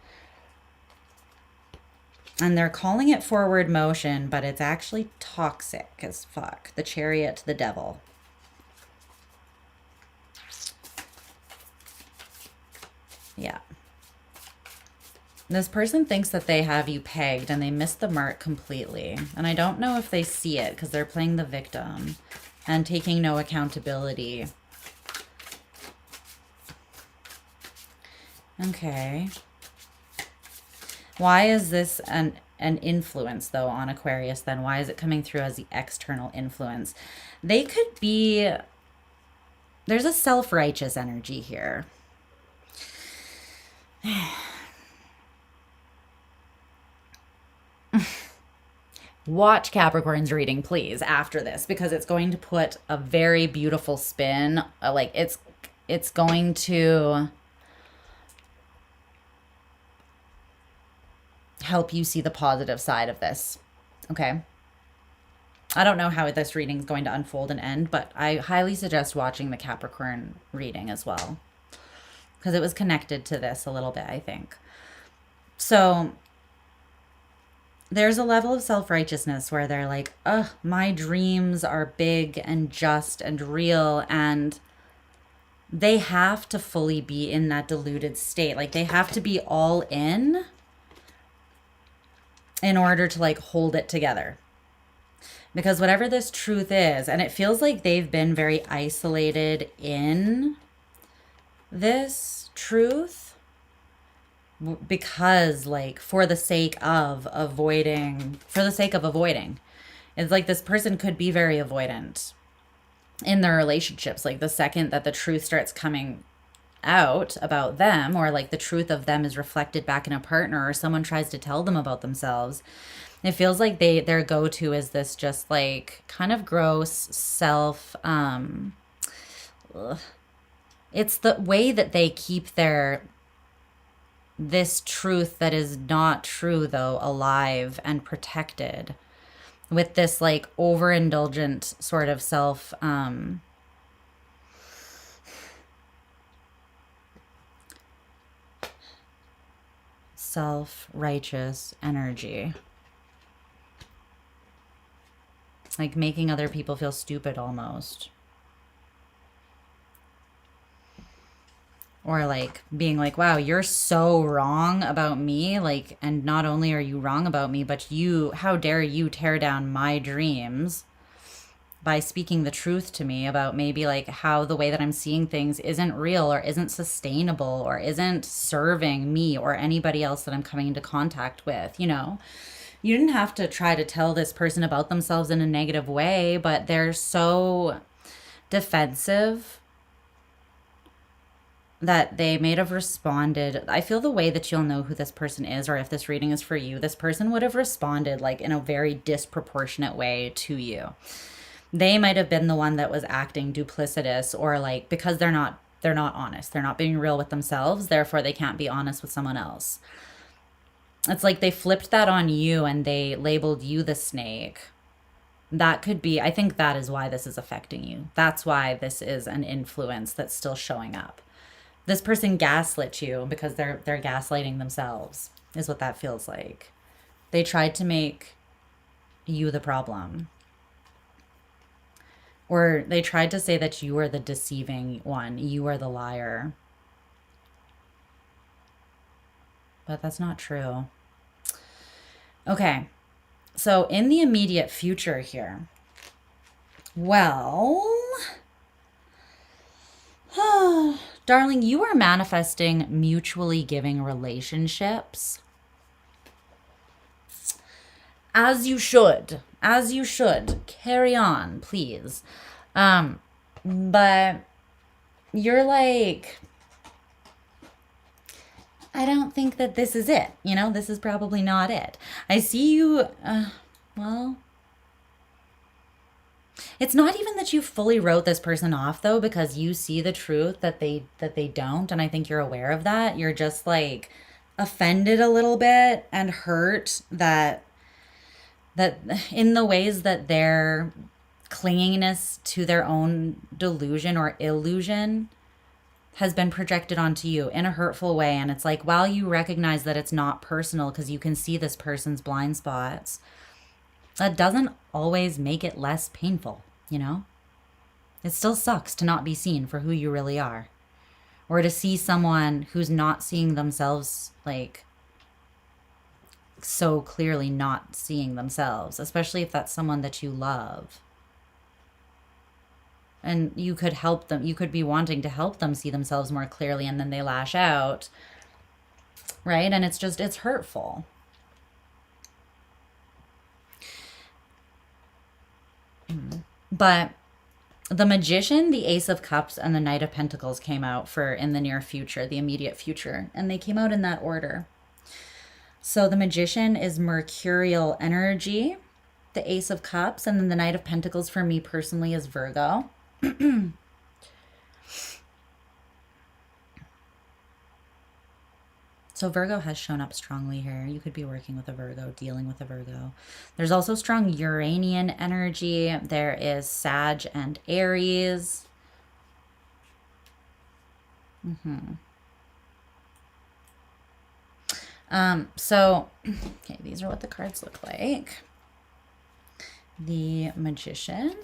And they're calling it forward motion, but it's actually toxic as fuck. The Chariot, the Devil. Yeah. This person thinks that they have you pegged and they miss the mark completely. And I don't know if they see it because they're playing the victim and taking no accountability. Okay. Why is this an influence, though, on Aquarius, then? Why is it coming through as the external influence? They could be... There's a self-righteous energy here. Watch Capricorn's reading, please, after this, because it's going to put a very beautiful spin. Like, it's going to help you see the positive side of this. Okay? I don't know how this reading is going to unfold and end, but I highly suggest watching the Capricorn reading as well, because it was connected to this a little bit, I think. So there's a level of self-righteousness where they're like, ugh, my dreams are big and just and real, and they have to fully be in that deluded state. Like, they have to be all in order to like hold it together. Because whatever this truth is, and it feels like they've been very isolated in this truth, because like for the sake of avoiding, it's like this person could be very avoidant in their relationships. Like the second that the truth starts coming out about them, or like the truth of them is reflected back in a partner, or someone tries to tell them about themselves, it feels like their go-to is this just like kind of gross self it's the way that they keep this truth that is not true, though, alive and protected with this like overindulgent sort of self-righteous energy. Like making other people feel stupid almost. Or like being like, wow, you're so wrong about me. Like, and not only are you wrong about me, but how dare you tear down my dreams by speaking the truth to me about maybe like how the way that I'm seeing things isn't real or isn't sustainable or isn't serving me or anybody else that I'm coming into contact with, you know? You didn't have to try to tell this person about themselves in a negative way, but they're so defensive that they may have responded. I feel the way that you'll know who this person is, or if this reading is for you, this person would have responded like in a very disproportionate way to you. They might have been the one that was acting duplicitous, or like, because they're not honest. They're not being real with themselves. Therefore, they can't be honest with someone else. It's like they flipped that on you and they labeled you the snake. That could be, I think that is why this is affecting you. That's why this is an influence that's still showing up. This person gaslit you because they're gaslighting themselves, is what that feels like. They tried to make you the problem. Or they tried to say that you are the deceiving one, you are the liar. But that's not true. Okay, so in the immediate future here, well, darling, you are manifesting mutually giving relationships. As you should. As you should. Carry on, please. But you're like, I don't think that this is it. You know, this is probably not it. I see you, well, it's not even that you fully wrote this person off though, because you see the truth that they don't, and I think you're aware of that. You're just like offended a little bit and hurt that in the ways that their clinginess to their own delusion or illusion has been projected onto you in a hurtful way. And it's like, while you recognize that it's not personal because you can see this person's blind spots, that doesn't always make it less painful, you know? It still sucks to not be seen for who you really are, or to see someone who's not seeing themselves, like, so clearly not seeing themselves, especially if that's someone that you love. And you could help them, you could be wanting to help them see themselves more clearly, and then they lash out, right? And it's just, it's hurtful. But the Magician, the Ace of Cups, and the Knight of Pentacles came out for in the near future, the immediate future, and they came out in that order. So the Magician is mercurial energy, the Ace of Cups, and then the Knight of Pentacles for me personally is Virgo. So Virgo has shown up strongly here. You could be working with a Virgo, dealing with a Virgo. There's also strong Uranian energy. There is Sag and Aries. So, okay, these are what the cards look like. The Magician.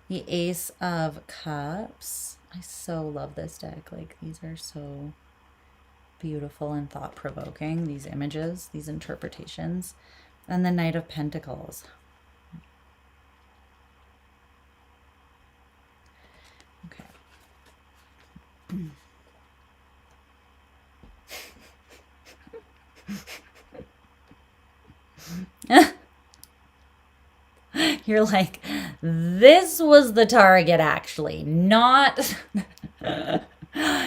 The Ace of Cups. I so love this deck. Like, these are so beautiful and thought-provoking, these images, these interpretations. And the Knight of Pentacles. Okay. You're like, this was the target, actually, not...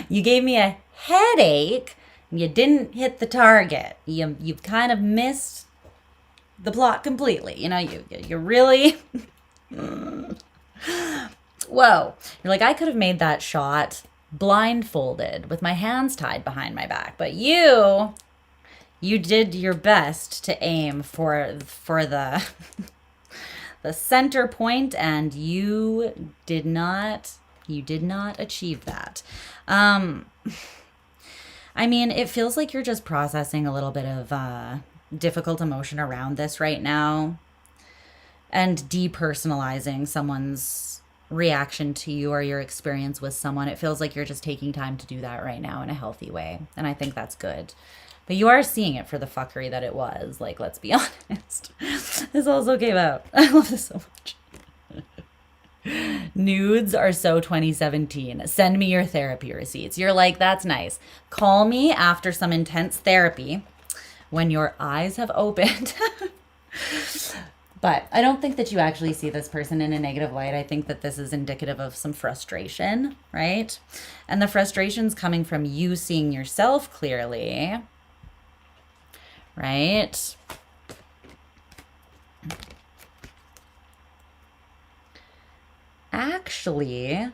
You gave me a headache, and you didn't hit the target. You've kind of missed the plot completely. You know, you really... Whoa. You're like, I could have made that shot blindfolded with my hands tied behind my back, but you did your best to aim for the... the center point, and you did not achieve that. I mean, it feels like you're just processing a little bit of difficult emotion around this right now, and depersonalizing someone's reaction to you or your experience with someone. It feels like you're just taking time to do that right now in a healthy way, and I think that's good. But you are seeing it for the fuckery that it was. Like, let's be honest. This also came out. I love this so much. Nudes are so 2017. Send me your therapy receipts. You're like, that's nice. Call me after some intense therapy when your eyes have opened. But I don't think that you actually see this person in a negative light. I think that this is indicative of some frustration, right? And the frustration's coming from you seeing yourself clearly, right? Actually,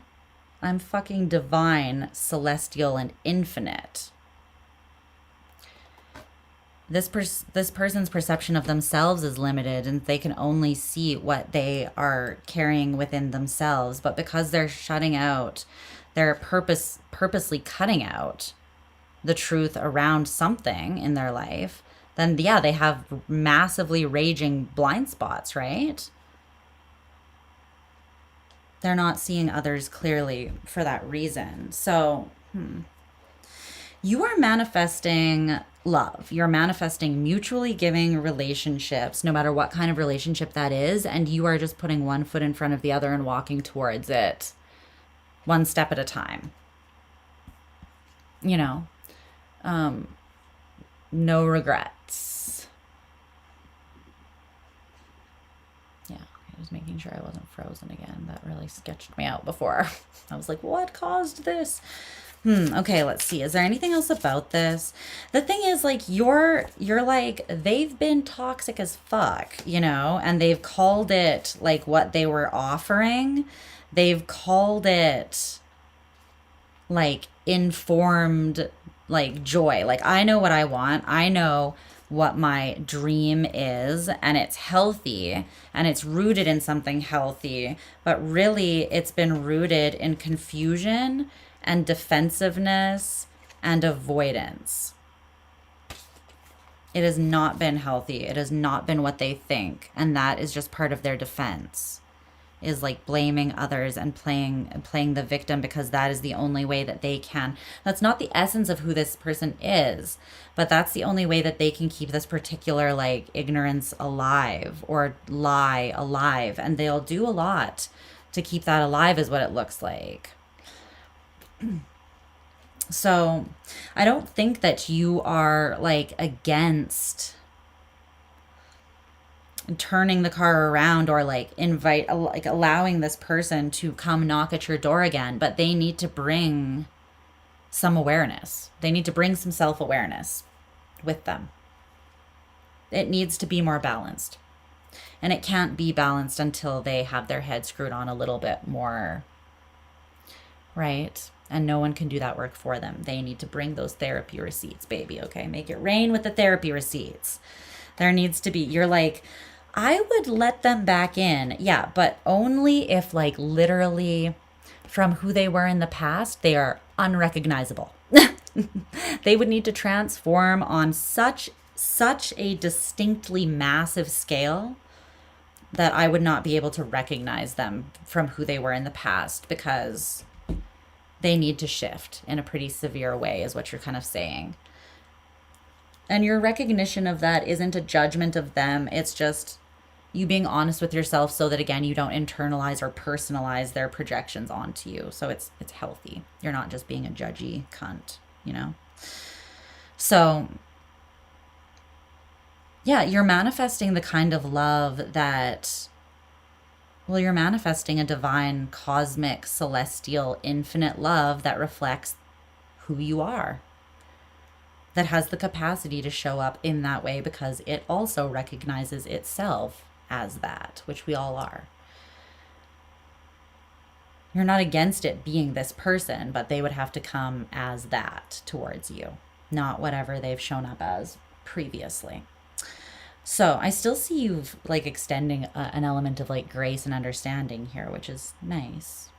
I'm fucking divine, celestial, and infinite. This person's perception of themselves is limited, and they can only see what they are carrying within themselves. But because they're shutting out, they're purposely cutting out the truth around something in their life, then yeah, they have massively raging blind spots, right? They're not seeing others clearly for that reason. So, you are manifesting love. You're manifesting mutually giving relationships, no matter what kind of relationship that is. And you are just putting one foot in front of the other and walking towards it one step at a time. You know, no regrets. Yeah, I was making sure I wasn't frozen again. That really sketched me out before. I was like, what caused this? Okay, let's see. Is there anything else about this? The thing is, like, you're like, they've been toxic as fuck, you know, and they've called it like what they were offering. They've called it like informed, like joy. Like, I know what I want. I know what my dream is, and it's healthy and it's rooted in something healthy, but really it's been rooted in confusion and defensiveness and avoidance. It has not been healthy. It has not been what they think. And that is just part of their defense, is like blaming others and playing the victim, because that is the only way that they can. That's not the essence of who this person is, but that's the only way that they can keep this particular like ignorance alive or lie alive. And they'll do a lot to keep that alive, is what it looks like. So I don't think that you are like against turning the car around or like allowing this person to come knock at your door again, but they need to bring some awareness. They need to bring some self-awareness with them. It needs to be more balanced, and it can't be balanced until they have their head screwed on a little bit more, right? And no one can do that work for them. They need to bring those therapy receipts, baby, okay? Make it rain with the therapy receipts. There needs to be, you're like, I would let them back in. Yeah, but only if like literally from who they were in the past, they are unrecognizable. They would need to transform on such a distinctly massive scale that I would not be able to recognize them from who they were in the past, because they need to shift in a pretty severe way, is what you're kind of saying. And your recognition of that isn't a judgment of them. It's just you being honest with yourself, so that, again, you don't internalize or personalize their projections onto you. So it's healthy. You're not just being a judgy cunt, you know? So yeah, you're manifesting the kind of love that, well, you're manifesting a divine, cosmic, celestial, infinite love that reflects who you are, that has the capacity to show up in that way, because it also recognizes itself as that, which we all are. You're not against it being this person, but they would have to come as that towards you, not whatever they've shown up as previously. So I still see you like extending an element of like grace and understanding here, which is nice.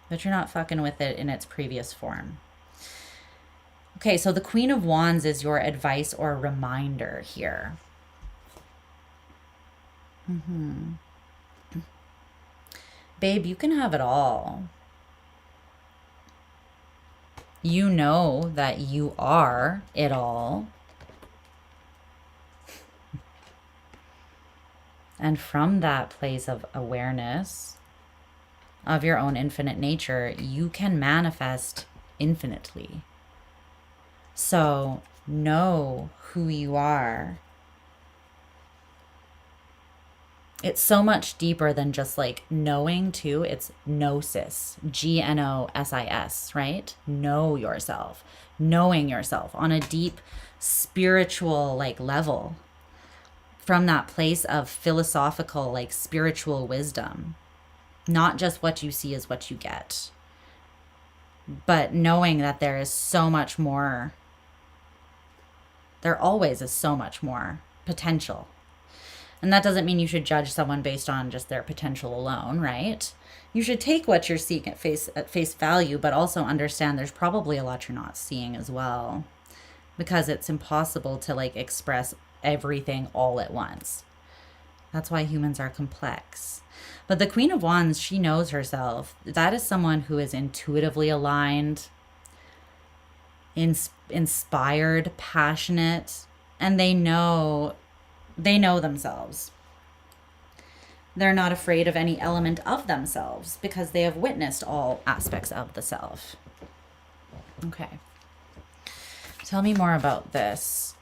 But you're not fucking with it in its previous form. Okay, so the Queen of Wands is your advice or reminder here. Babe, you can have it all. You know that you are it all. And from that place of awareness of your own infinite nature, you can manifest infinitely. So know who you are. It's so much deeper than just like knowing too. It's gnosis, Gnosis, right? Know yourself, knowing yourself on a deep spiritual like level, from that place of philosophical, like spiritual wisdom. Not just what you see is what you get, but knowing that there is so much more. There always is so much more potential. And that doesn't mean you should judge someone based on just their potential alone, right? You should take what you're seeing at face value, but also understand there's probably a lot you're not seeing as well, because it's impossible to like express everything all at once. That's why humans are complex. But the Queen of Wands, she knows herself. That is someone who is intuitively aligned, inspired, passionate, and they know themselves. They're not afraid of any element of themselves because they have witnessed all aspects of the self. Okay. Tell me more about this.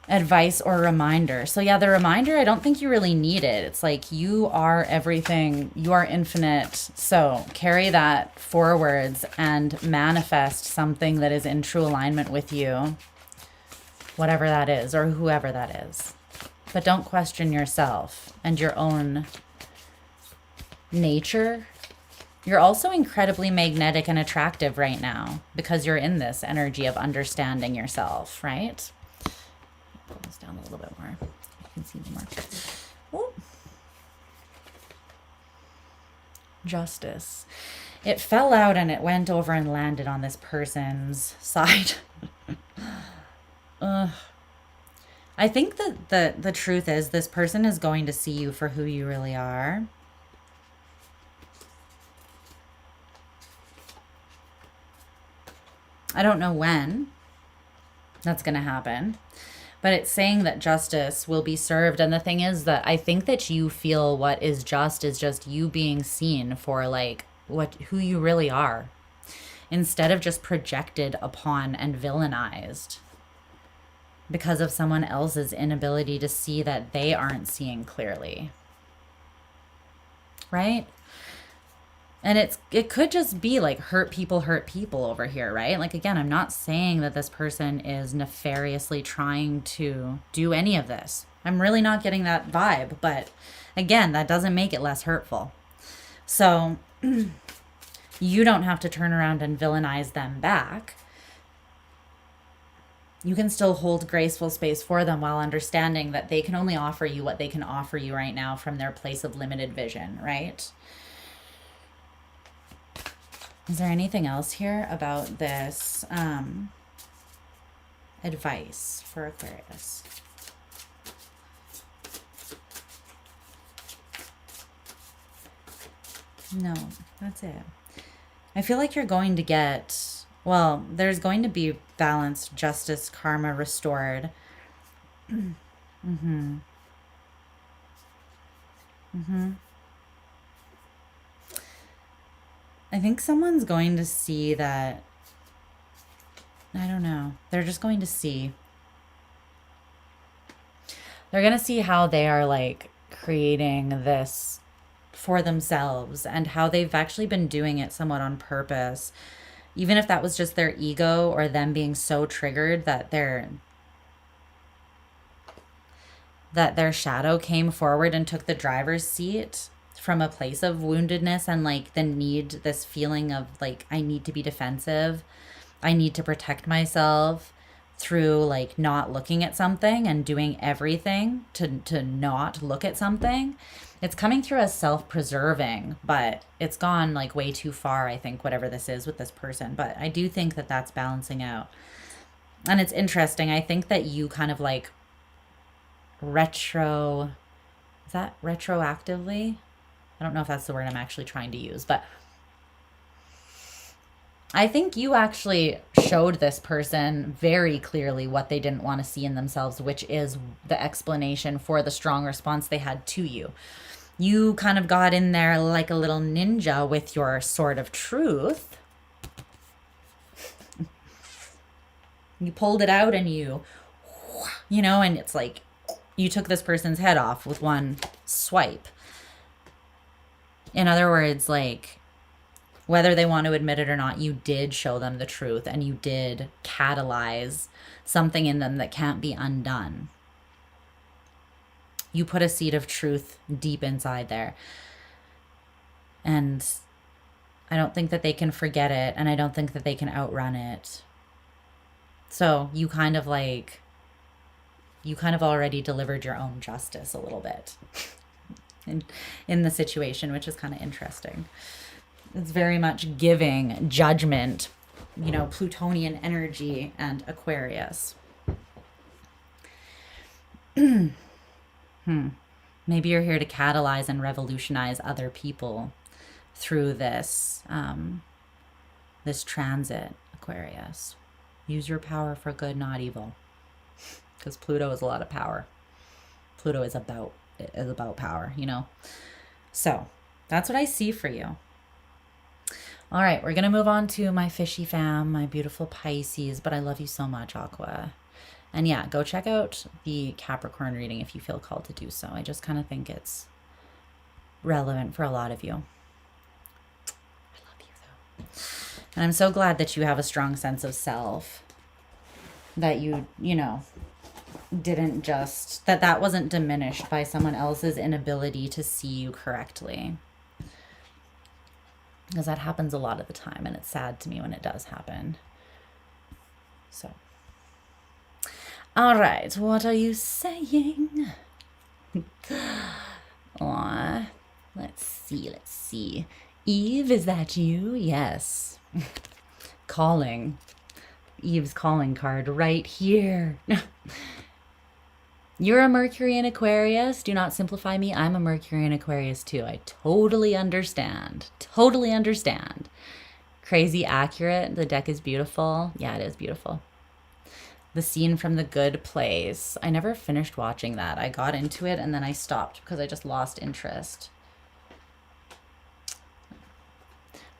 Advice or reminder. So yeah, the reminder, I don't think you really need it. It's like you are everything. You are infinite. So carry that forwards and manifest something that is in true alignment with you. Whatever that is or whoever that is. But don't question yourself and your own nature. You're also incredibly magnetic and attractive right now because you're in this energy of understanding yourself, right? Pull this down a little bit more. You can see more. Ooh. Justice. It fell out and it went over and landed on this person's side. I think that the truth is this person is going to see you for who you really are. I don't know when that's going to happen, but it's saying that justice will be served. And the thing is that I think that you feel what is just you being seen for like who you really are, instead of just projected upon and villainized because of someone else's inability to see that they aren't seeing clearly. Right? And it could just be like hurt people over here, right? Like, again, I'm not saying that this person is nefariously trying to do any of this. I'm really not getting that vibe. But again, that doesn't make it less hurtful. So you don't have to turn around and villainize them back. You can still hold graceful space for them while understanding that they can only offer you what they can offer you right now from their place of limited vision, right? Is there anything else here about this advice for Aquarius? No, that's it. I feel like you're going to get, well, there's going to be balance, justice, karma restored. I think someone's going to see that, I don't know, they're just going to see. They're going to see how they are like creating this for themselves and how they've actually been doing it somewhat on purpose. Even if that was just their ego or them being so triggered that their shadow came forward and took the driver's seat from a place of woundedness and like the need, this feeling of like, I need to be defensive. I need to protect myself through like not looking at something and doing everything to not look at something. It's coming through as self-preserving, but it's gone like way too far, I think, whatever this is with this person. But I do think that that's balancing out. And it's interesting. I think that you kind of like retroactively? I don't know if that's the word I'm actually trying to use, but I think you actually showed this person very clearly what they didn't want to see in themselves, which is the explanation for the strong response they had to you. You kind of got in there like a little ninja with your sword of truth. You pulled it out and you know, and it's like you took this person's head off with one swipe. In other words, like, whether they want to admit it or not, you did show them the truth and you did catalyze something in them that can't be undone. You put a seed of truth deep inside there. And I don't think that they can forget it, and I don't think that they can outrun it. So you kind of already delivered your own justice a little bit in the situation, which is kind of interesting. It's very much giving judgment, you know, Plutonian energy and Aquarius. Maybe you're here to catalyze and revolutionize other people through this, this transit, Aquarius. Use your power for good, not evil. Because Pluto is a lot of power. Pluto is about power, you know? So that's what I see for you. All right, we're going to move on to my fishy fam, my beautiful Pisces, but I love you so much, Aqua. And yeah, go check out the Capricorn reading if you feel called to do so. I just kind of think it's relevant for a lot of you. I love you, though. And I'm so glad that you have a strong sense of self, that you know, didn't just, that wasn't diminished by someone else's inability to see you correctly. Because that happens a lot of the time, and it's sad to me when it does happen. So, all right, what are you saying? Aw, let's see. Eve, is that you? Yes. Calling. Eve's calling card right here. You're a Mercury in Aquarius. Do not simplify me. I'm a Mercury in Aquarius too. I totally understand. Totally understand. Crazy accurate. The deck is beautiful. Yeah, it is beautiful. The scene from The Good Place. I never finished watching that. I got into it and then I stopped because I just lost interest.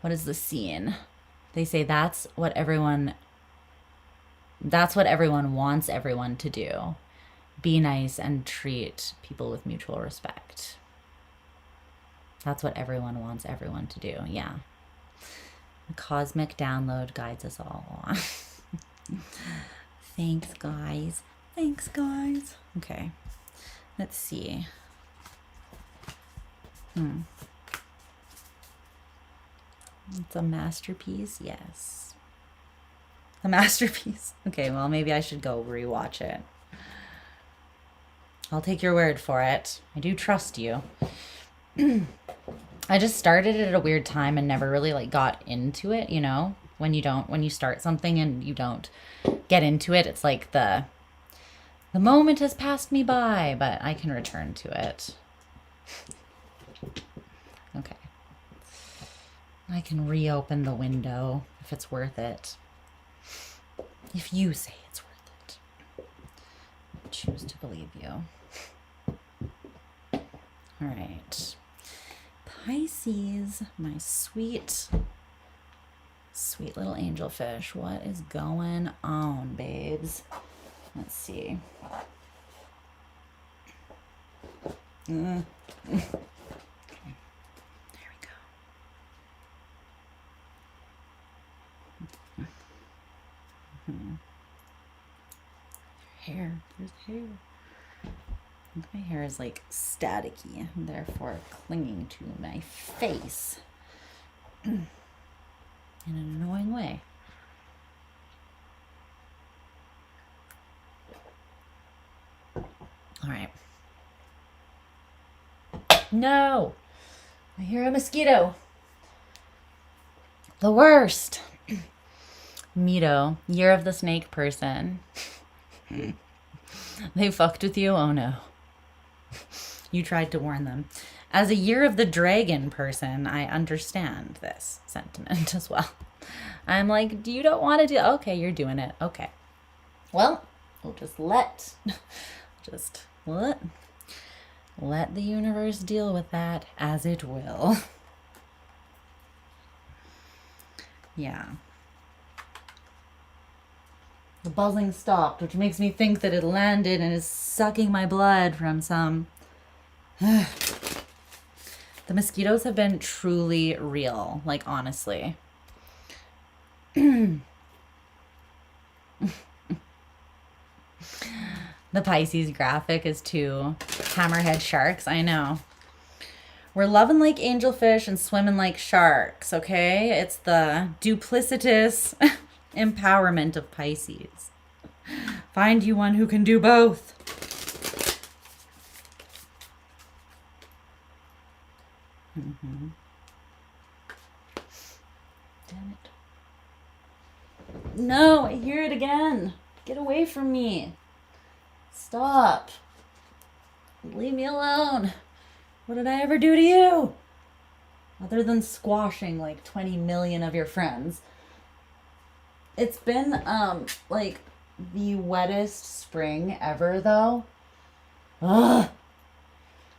What is the scene? They say that's what everyone wants everyone to do. Be nice and treat people with mutual respect. That's what everyone wants everyone to do. Yeah. The cosmic download guides us all. Thanks, guys. Thanks, guys. Okay. Let's see. It's a masterpiece. Yes. A masterpiece. Okay, well, maybe I should go rewatch it. I'll take your word for it. I do trust you. I just started it at a weird time and never really like got into it, you know? When you start something and you don't get into it, it's like the moment has passed me by, but I can return to it. Okay. I can reopen the window if it's worth it. If you say it's worth it. I choose to believe you. All right. Pisces, my sweet, sweet little angelfish. What is going on, babes? Let's see. Okay. There we go. Hair. There's hair. My hair is like staticky, therefore clinging to my face in an annoying way. All right. No! I hear a mosquito. The worst. Mito, year of the snake person. They fucked with you? Oh no. You tried to warn them. As a year of the dragon person, I understand this sentiment as well. I'm like, you don't want to do... Okay, you're doing it. Okay. Well, we'll just let the universe deal with that as it will. Yeah. The buzzing stopped, which makes me think that it landed and is sucking my blood from some... The mosquitoes have been truly real, like honestly. The Pisces graphic is two hammerhead sharks. I know. We're loving like angelfish and swimming like sharks, okay? It's the duplicitous empowerment of Pisces. Find you one who can do both. Damn it. No, I hear it again. Get away from me. Stop. Leave me alone. What did I ever do to you? Other than squashing like 20 million of your friends. It's been like the wettest spring ever though. Ugh.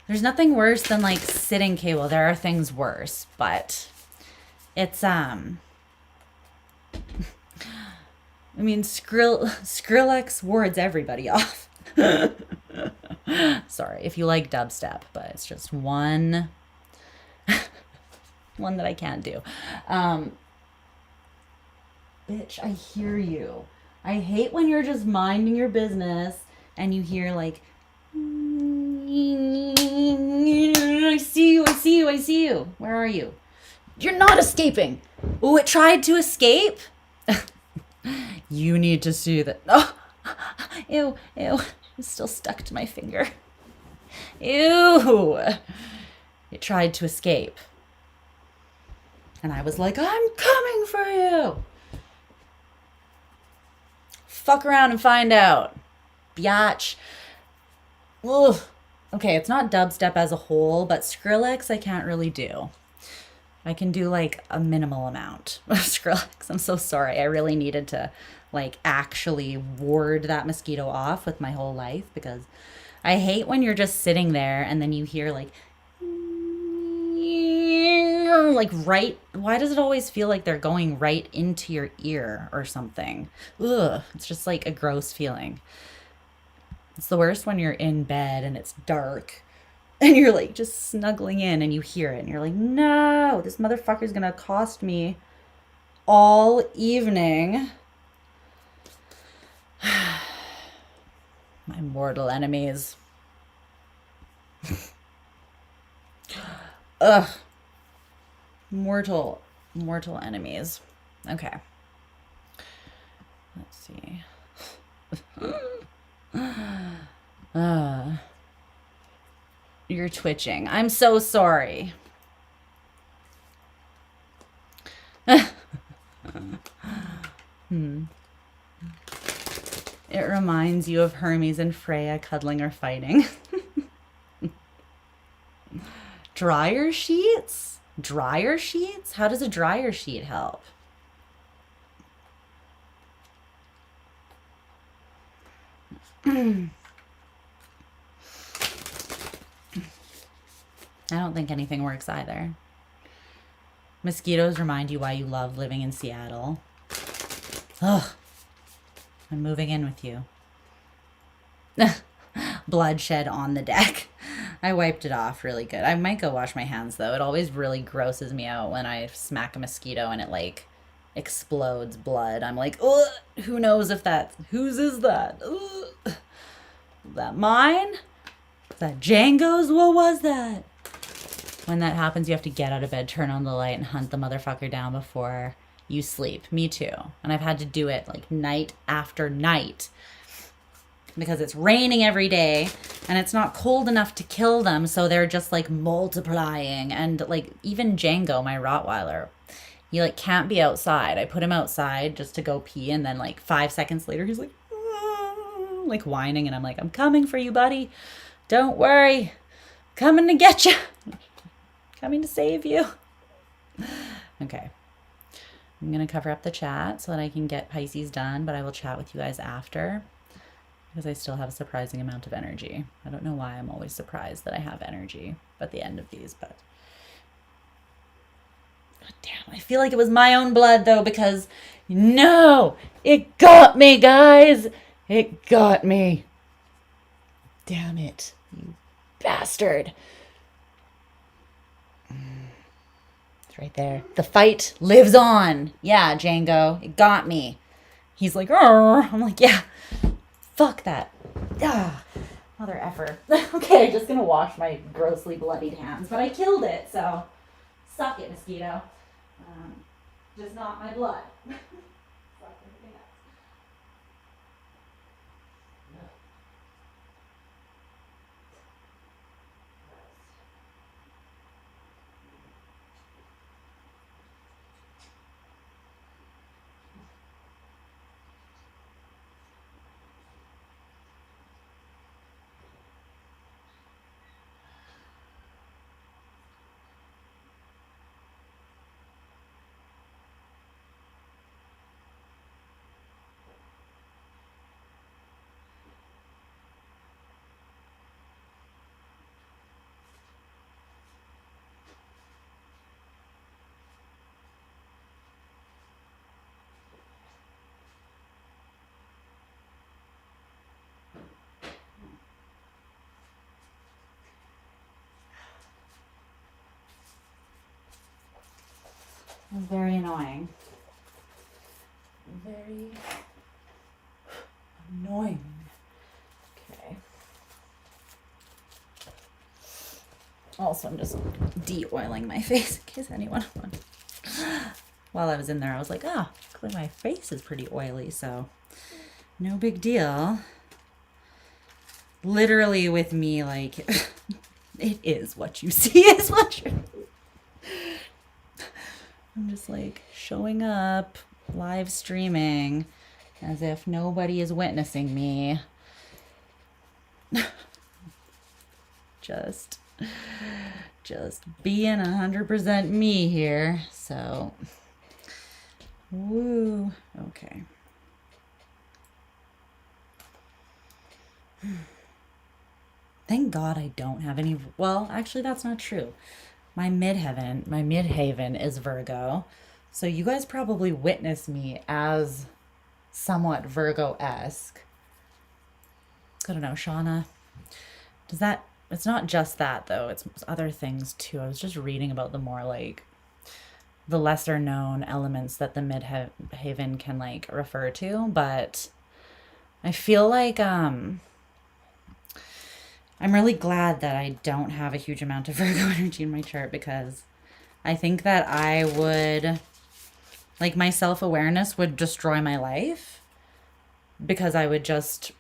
There's nothing worse than like sitting cable. There are things worse, but it's I mean Skrillex wards everybody off. Sorry if you like dubstep, but it's just one that I can't do. Bitch, I hear you. I hate when you're just minding your business and you hear like, I see you, I see you, I see you. Where are you? You're not escaping. Oh, it tried to escape? You need to see that. Oh, ew, ew. It's still stuck to my finger. Ew. It tried to escape. And I was like, I'm coming for you. Fuck around and find out. Biatch. Ugh. Okay, it's not dubstep as a whole, but Skrillex I can't really do. I can do like a minimal amount of Skrillex. I'm so sorry. I really needed to like actually ward that mosquito off with my whole life because I hate when you're just sitting there and then you hear like right. Why does it always feel like they're going right into your ear or something? Ugh, it's just like a gross feeling. It's the worst when you're in bed and it's dark and you're like just snuggling in and you hear it and you're like, no, this motherfucker's gonna cost me all evening. My mortal enemies. Ugh. Mortal enemies. Okay. Let's see. You're twitching. I'm so sorry. It reminds you of Hermes and Freya cuddling or fighting. Dryer sheets? Dryer sheets? How does a dryer sheet help? I don't think anything works either. Mosquitoes remind you why you love living in Seattle. Ugh. I'm moving in with you. Bloodshed on the deck. I wiped it off really good. I might go wash my hands though. It always really grosses me out when I smack a mosquito and it like explodes blood. I'm like, ugh, who knows if that's, whose is that? Ugh. Is that mine? Is that Django's? What was that? When that happens, you have to get out of bed, turn on the light, and hunt the motherfucker down before you sleep. Me too. And I've had to do it like night after night because it's raining every day and it's not cold enough to kill them. So they're just like multiplying. And like even Django, my Rottweiler, he like can't be outside. I put him outside just to go pee. And then like 5 seconds later, he's like whining. And I'm like, I'm coming for you, buddy. Don't worry. Coming to get you. Coming to save you. Okay. I'm going to cover up the chat so that I can get Pisces done, but I will chat with you guys after because I still have a surprising amount of energy. I don't know why I'm always surprised that I have energy at the end of these, but God damn, I feel like it was my own blood though because no, it got me, guys. It got me. Damn it, you bastard. Right there. The fight lives on. Yeah, Django. It got me. He's like, oh. I'm like, yeah. Fuck that. Ah, mother effer. Okay, just gonna wash my grossly bloodied hands. But I killed it, so suck it, mosquito. Just not my blood. It was very annoying. Very annoying. Okay. Also, I'm just de-oiling my face in case anyone wants. While I was in there, I was like, oh, clearly my face is pretty oily, so no big deal. Literally with me, like, it is what you see is what you... I'm just like showing up, live streaming, as if nobody is witnessing me. just being 100% me here. So, woo. Okay. Thank God I don't have any. Well, actually, that's not true. My midhaven is Virgo. So you guys probably witness me as somewhat Virgo-esque. I don't know, Shauna. Does that... It's not just that, though. It's other things, too. I was just reading about the more, like, the lesser known elements that the midhaven can, like, refer to. But I feel like, I'm really glad that I don't have a huge amount of Virgo energy in my chart, because I think that I would, like, my self-awareness would destroy my life, because I would just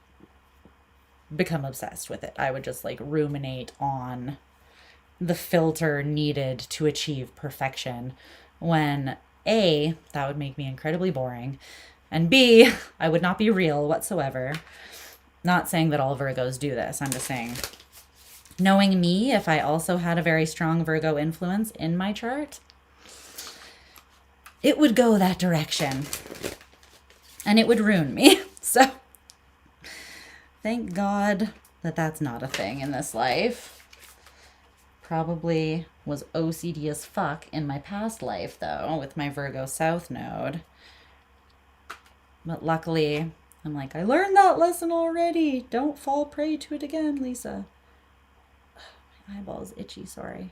become obsessed with it. I would just, like, ruminate on the filter needed to achieve perfection, when A, that would make me incredibly boring, and B, I would not be real whatsoever. Not saying that all Virgos do this. I'm just saying, knowing me, if I also had a very strong Virgo influence in my chart, it would go that direction. And it would ruin me. So, thank God that that's not a thing in this life. Probably was OCD as fuck in my past life, though, with my Virgo South node. But luckily, I'm like, I learned that lesson already. Don't fall prey to it again, Lisa. My eyeball is itchy, sorry.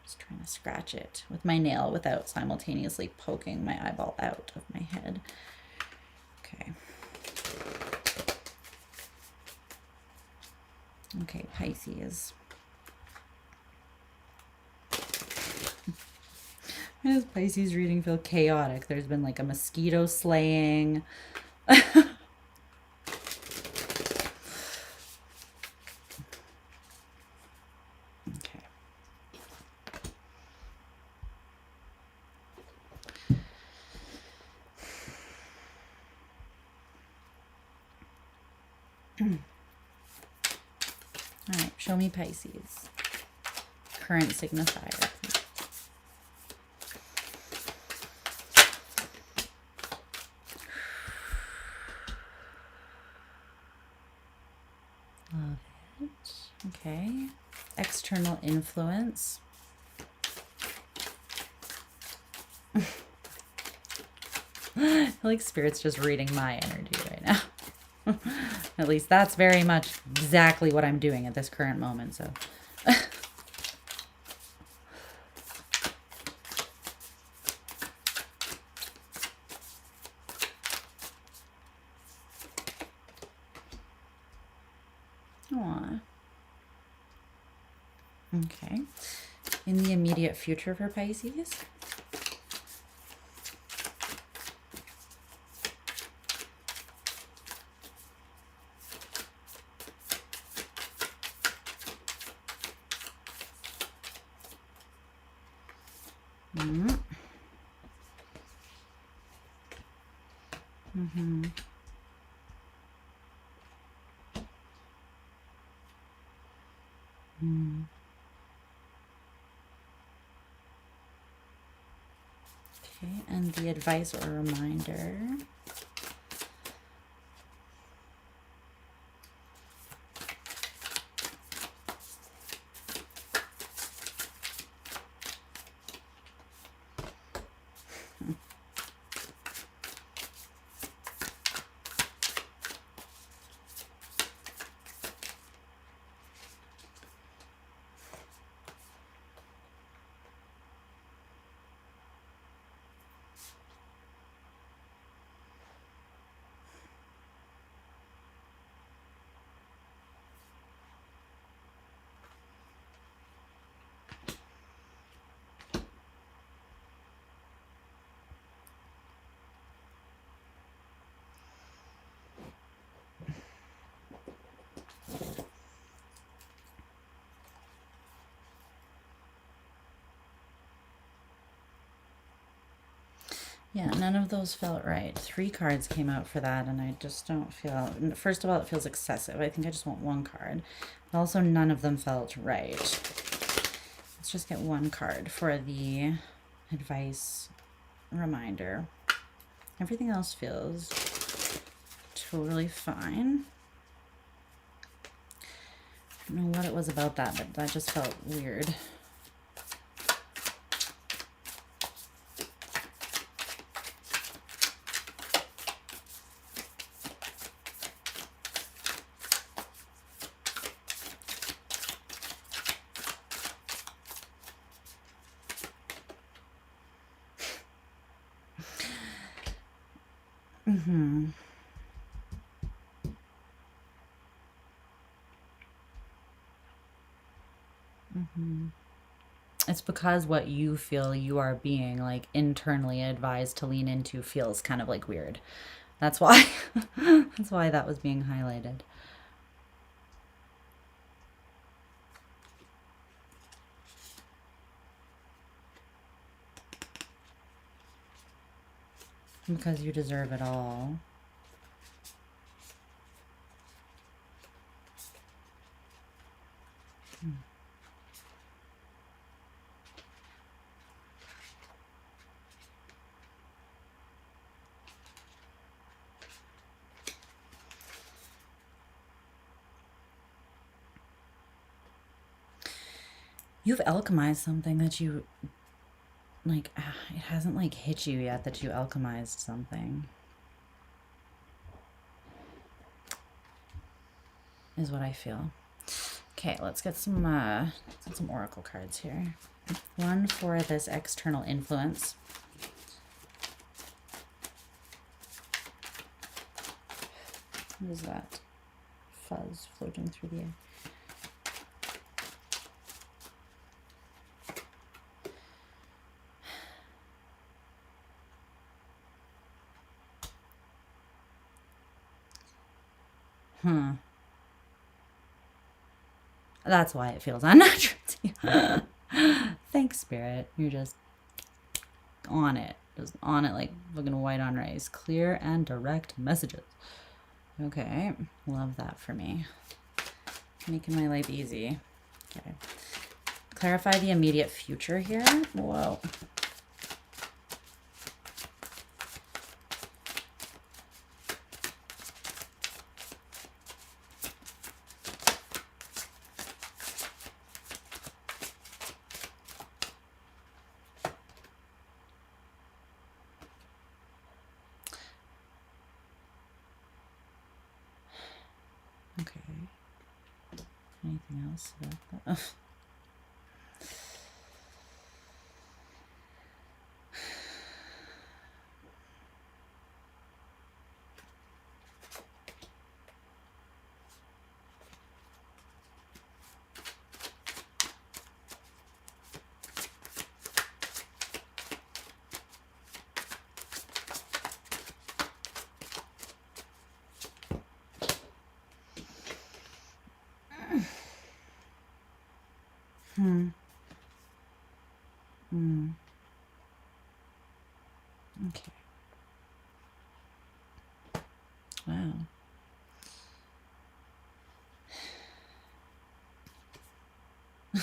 Just trying to scratch it with my nail without simultaneously poking my eyeball out of my head. Okay. Okay, Pisces. Why does Pisces reading feel chaotic? There's been like a mosquito slaying. Okay. All right, show me Pisces. Current signifier. Love it. Okay. External influence. I feel like Spirit's just reading my energy right now. At least that's very much exactly what I'm doing at this current moment, so. Aww. Okay. In the immediate future for Pisces. Okay, and the advice or reminder. Yeah, none of those felt right. 3 cards came out for that, and I just don't feel... First of all, it feels excessive. I think I just want 1 card. But also, none of them felt right. Let's just get 1 card for the advice reminder. Everything else feels totally fine. I don't know what it was about that, but that just felt weird. It's because what you feel you are being like internally advised to lean into feels kind of like weird. That's why that's why that was being highlighted. Because you deserve it all. You've alchemized something that you, like, it hasn't, like, hit you yet that you alchemized something. Is what I feel. Okay, let's get some oracle cards here. 1 for this external influence. What is that? Fuzz floating through the air. That's why it feels unnatural to you. Thanks, Spirit. You're just on it. Just on it like fucking white on rice. Clear and direct messages. Okay. Love that for me. Making my life easy. Okay. Clarify the immediate future here. Whoa. Okay. Anything else about that? Okay. Wow. All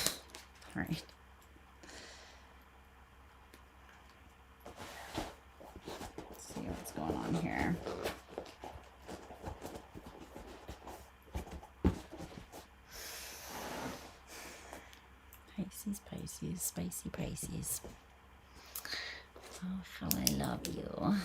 right. Let's see what's going on here. Pisces, Pisces, spicy Pisces. Oh, how I love you.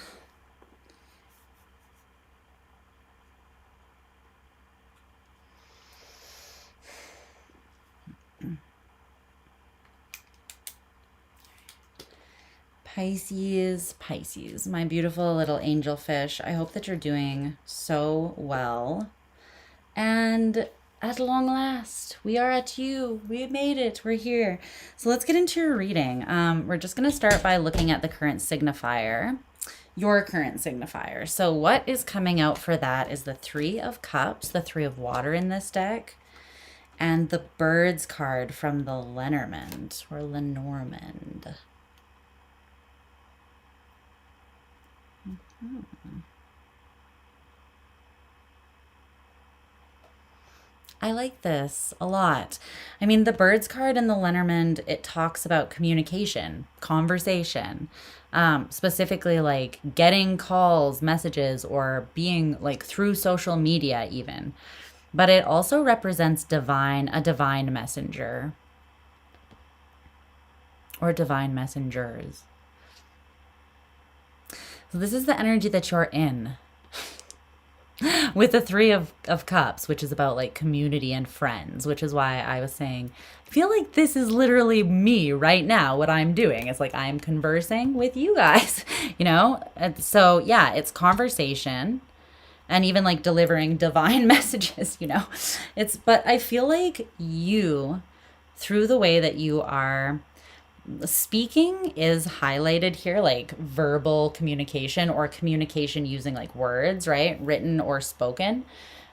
Pisces, Pisces, my beautiful little angel fish. I hope that you're doing so well. And at long last, we are at you. We made it. We're here. So let's get into your reading. We're just going to start by looking at the current signifier, your current signifier. So what is coming out for that is the 3 of Cups, the 3 of Water in this deck, and the Birds card from the Lenormand or Lenormand. I like this a lot. I mean, the birds card in the Lenormand, it talks about communication, conversation, specifically like getting calls, messages, or being like through social media, even. But it also represents a divine messenger or divine messengers. So this is the energy that you're in with the Three of Cups, which is about like community and friends, which is why I was saying, I feel like this is literally me right now, what I'm doing. It's like I'm conversing with you guys, you know? And so, yeah, it's conversation and even like delivering divine messages, you know? But I feel like you, through the way that you are speaking is highlighted here, like verbal communication or communication using like words, right? Written or spoken.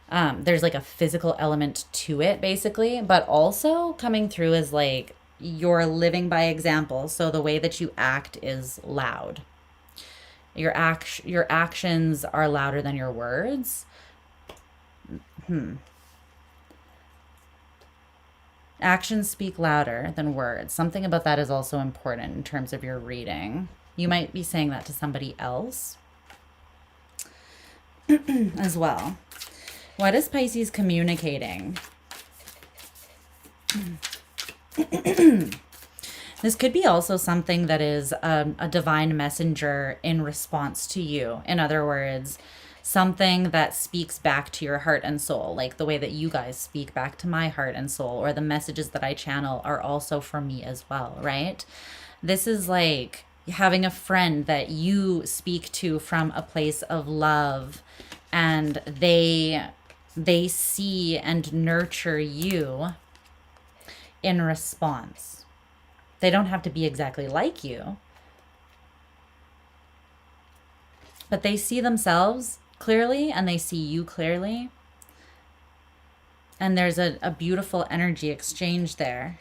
There's like a physical element to it, basically, but also coming through is like you're living by example. So the way that you act is loud. Your actions are louder than your words. Actions speak louder than words. Something about that is also important in terms of your reading. You might be saying that to somebody else as well. What is Pisces communicating? This could be also something that is a divine messenger in response to you. In other words, something that speaks back to your heart and soul, like the way that you guys speak back to my heart and soul, or the messages that I channel are also for me as well, right? This is like having a friend that you speak to from a place of love, and they see and nurture you in response. They don't have to be exactly like you, but they see themselves clearly and they see you clearly. And there's a beautiful energy exchange there.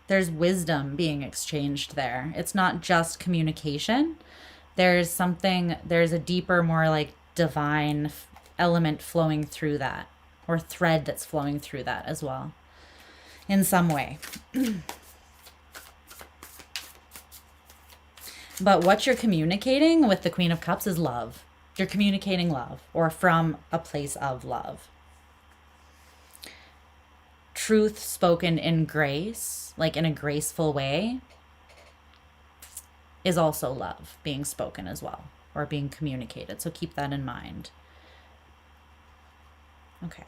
There's wisdom being exchanged there. It's not just communication. There's a deeper, more like divine element flowing through that, or thread that's flowing through that as well, in some way. But what you're communicating with the Queen of Cups is love. You're communicating love, or from a place of love. Truth spoken in grace, like in a graceful way, is also love being spoken as well, or being communicated. So keep that in mind. Okay.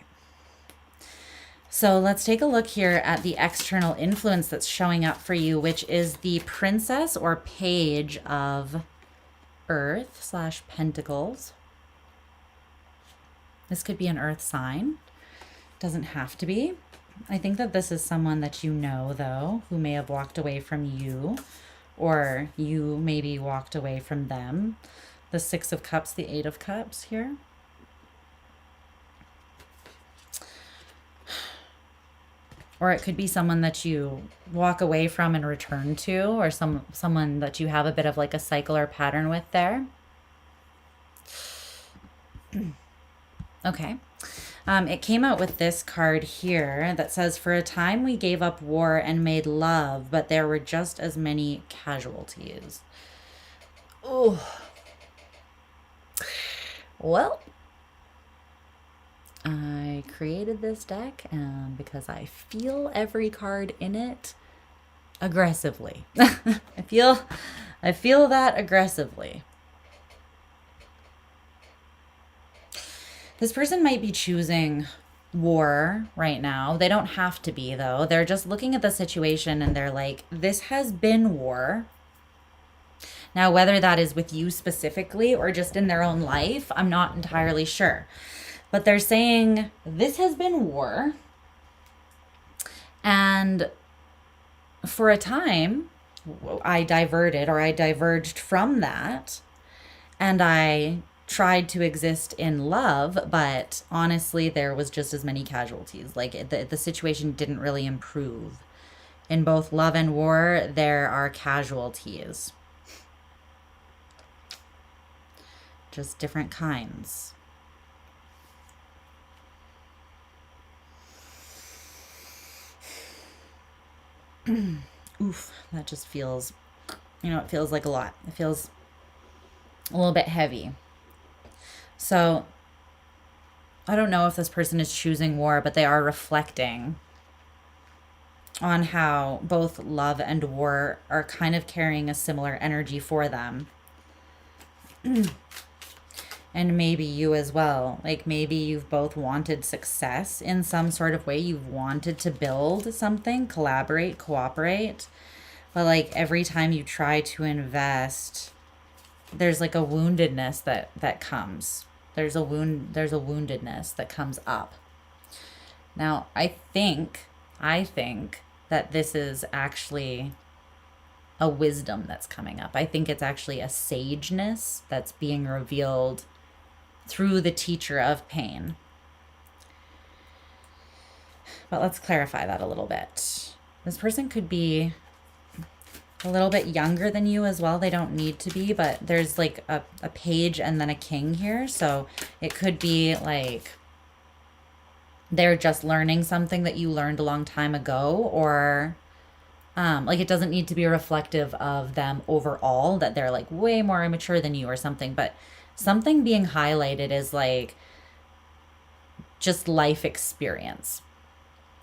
So let's take a look here at the external influence that's showing up for you, which is the Princess or Page of Earth / Pentacles. This could be an earth sign. Doesn't have to be. I think that this is someone that you know, though, who may have walked away from you, or you maybe walked away from them. The Six of Cups, the Eight of Cups here. Or it could be someone that you walk away from and return to, or someone that you have a bit of like a cycle or pattern with there. Okay. It came out with this card here that says, for a time we gave up war and made love, but there were just as many casualties. Oh. Well, I created this deck because I feel every card in it aggressively. I feel that aggressively. This person might be choosing war right now. They don't have to be, though. They're just looking at the situation and they're like, this has been war. Now, whether that is with you specifically or just in their own life, I'm not entirely sure. But they're saying, this has been war. And for a time, I diverged from that. And I tried to exist in love, but honestly, there was just as many casualties. Like the situation didn't really improve. In both love and war, there are casualties. just different kinds. Oof, that just feels, it feels like a lot. It feels a little bit heavy. So I don't know if this person is choosing war, but they are reflecting on how both love and war are kind of carrying a similar energy for them. And maybe you as well. Like maybe you've both wanted success in some sort of way. You've wanted to build something, collaborate, cooperate. But like every time you try to invest, there's like a woundedness that comes. There's a woundedness that comes up. Now, I think that this is actually a wisdom that's coming up. I think it's actually a sageness that's being revealed through the teacher of pain. But let's clarify that a little bit. This person could be a little bit younger than you as well. They don't need to be, but there's like a page and then a king here. So it could be like they're just learning something that you learned a long time ago, or like it doesn't need to be reflective of them overall, that they're like way more immature than you or something, but something being highlighted is like just life experience.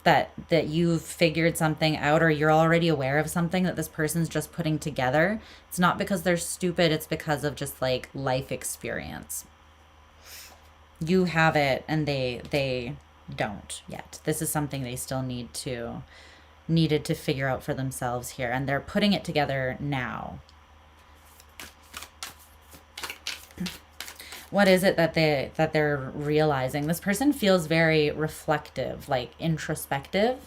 That you've figured something out, or you're already aware of something that this person's just putting together. It's not because they're stupid, it's because of just like life experience. You have it and they don't yet. This is something they still needed to figure out for themselves here, and they're putting it together now. What is it that they're realizing? This person feels very reflective, like introspective.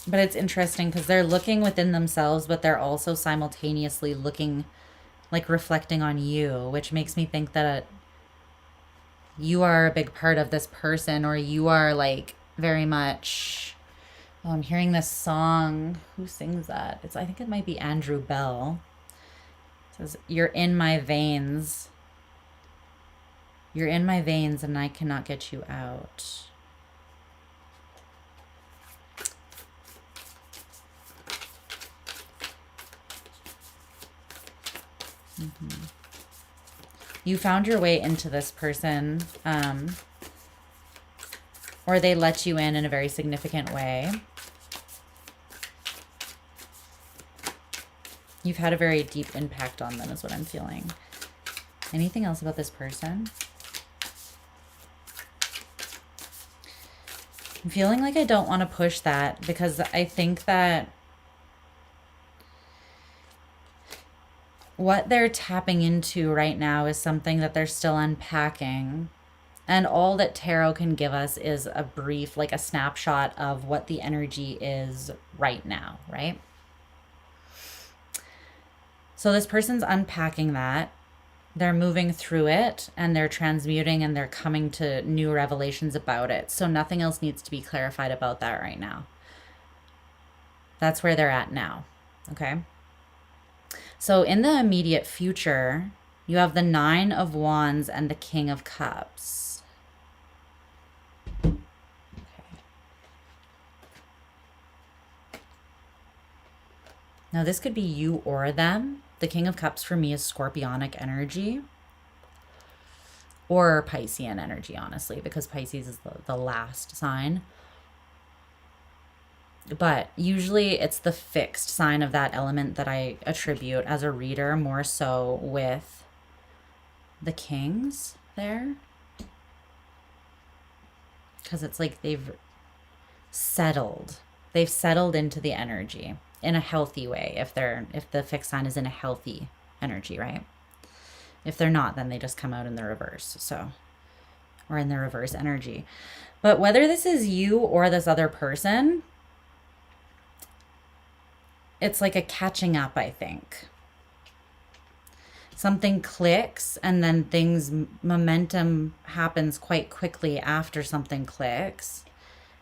But it's interesting because they're looking within themselves, but they're also simultaneously looking, like reflecting on you, which makes me think that you are a big part of this person, or you are like very much... Oh, I'm hearing this song. Who sings that? I think it might be Andrew Bell. It says, "You're in my veins. You're in my veins and I cannot get you out." You found your way into this person, or they let you in a very significant way. You've had a very deep impact on them is what I'm feeling. Anything else about this person? I'm feeling like I don't want to push that, because I think that what they're tapping into right now is something that they're still unpacking. And all that tarot can give us is a brief, like a snapshot of what the energy is right now, right? So this person's unpacking that. They're moving through it and they're transmuting and they're coming to new revelations about it. So nothing else needs to be clarified about that right now. That's where they're at now, okay? So in the immediate future, you have the Nine of Wands and the King of Cups. Okay. Now this could be you or them. The King of Cups for me is Scorpionic energy or Piscean energy, honestly, because Pisces is the last sign. But usually it's the fixed sign of that element that I attribute as a reader, more so with the Kings there. Because it's like they've settled. They've settled into the energy in a healthy way. If the fixed sign is in a healthy energy, right? If they're not, then they just come out in the reverse. So, or in the reverse energy. But whether this is you or this other person, it's like a catching up, I think. Something clicks and then momentum happens quite quickly after something clicks.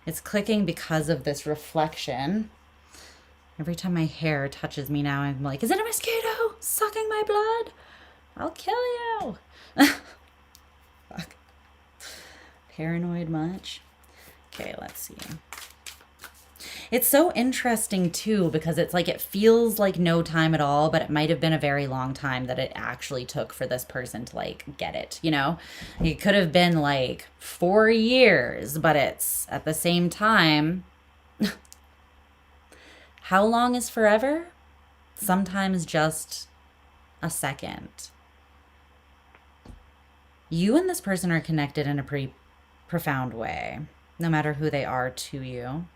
It's clicking because of this reflection. Every time my hair touches me now, I'm like, is it a mosquito sucking my blood? I'll kill you. Fuck. Paranoid much? Okay, let's see. It's so interesting too, because it's like, it feels like no time at all, but it might have been a very long time that it actually took for this person to like get it, you know? It could have been like 4 years, but it's at the same time, how long is forever? Sometimes just a second. You and this person are connected in a pretty profound way, no matter who they are to you.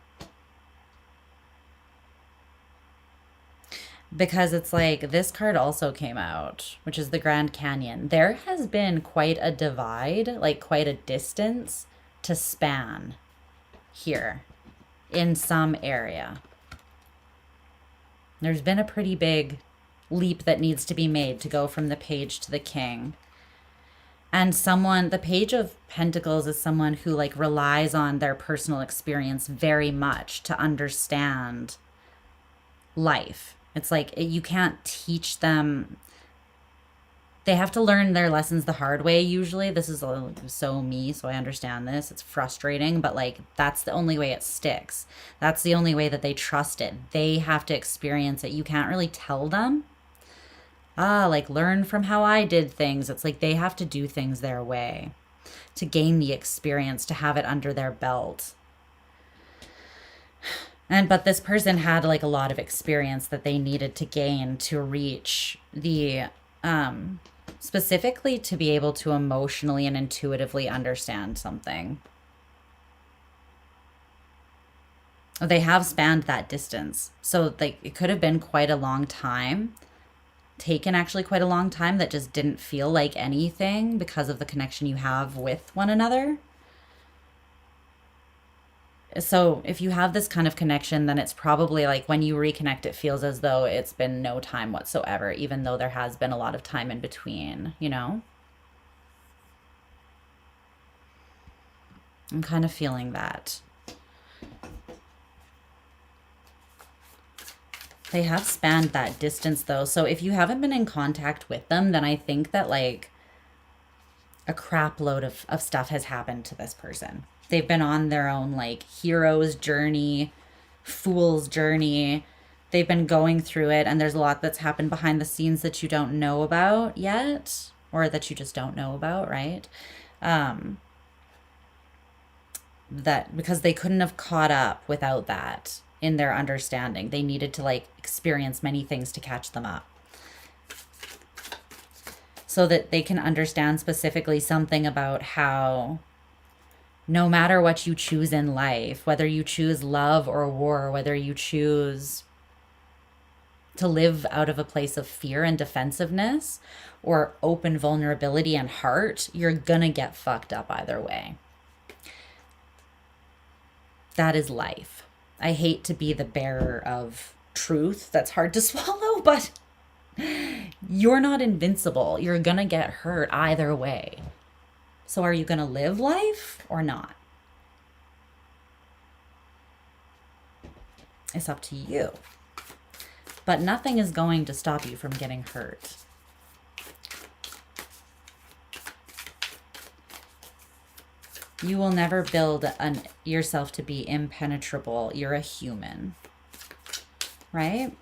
Because it's like, this card also came out, which is the Grand Canyon. There has been quite a divide, like quite a distance to span here in some area. There's been a pretty big leap that needs to be made to go from the Page to the King. And someone, the Page of Pentacles is someone who like relies on their personal experience very much to understand life. It's like, you can't teach them. They have to learn their lessons the hard way usually. This is so me, so I understand this. It's frustrating, but like, that's the only way it sticks. That's the only way that they trust it. They have to experience it. You can't really tell them, like, learn from how I did things. It's like they have to do things their way to gain the experience, to have it under their belt. But this person had like a lot of experience that they needed to gain to reach the, specifically to be able to emotionally and intuitively understand something. They have spanned that distance. So like, it could have been quite a long time, taken actually quite a long time, that just didn't feel like anything because of the connection you have with one another. So if you have this kind of connection, then it's probably like when you reconnect, it feels as though it's been no time whatsoever, even though there has been a lot of time in between, you know? I'm kind of feeling that. They have spanned that distance though. So if you haven't been in contact with them, then I think that like a crap load of stuff has happened to this person. They've been on their own like hero's journey, fool's journey. They've been going through it, and there's a lot that's happened behind the scenes that you don't know about yet, or that you just don't know about, right? That because they couldn't have caught up without that in their understanding. They needed to like experience many things to catch them up, so that they can understand specifically something about how no matter what you choose in life, whether you choose love or war, whether you choose to live out of a place of fear and defensiveness or open vulnerability and heart, you're gonna get fucked up either way. That is life. I hate to be the bearer of truth that's hard to swallow, but you're not invincible. You're gonna get hurt either way. So are you gonna live life or not? It's up to you. But nothing is going to stop you from getting hurt. You will never build yourself to be impenetrable. You're a human, right?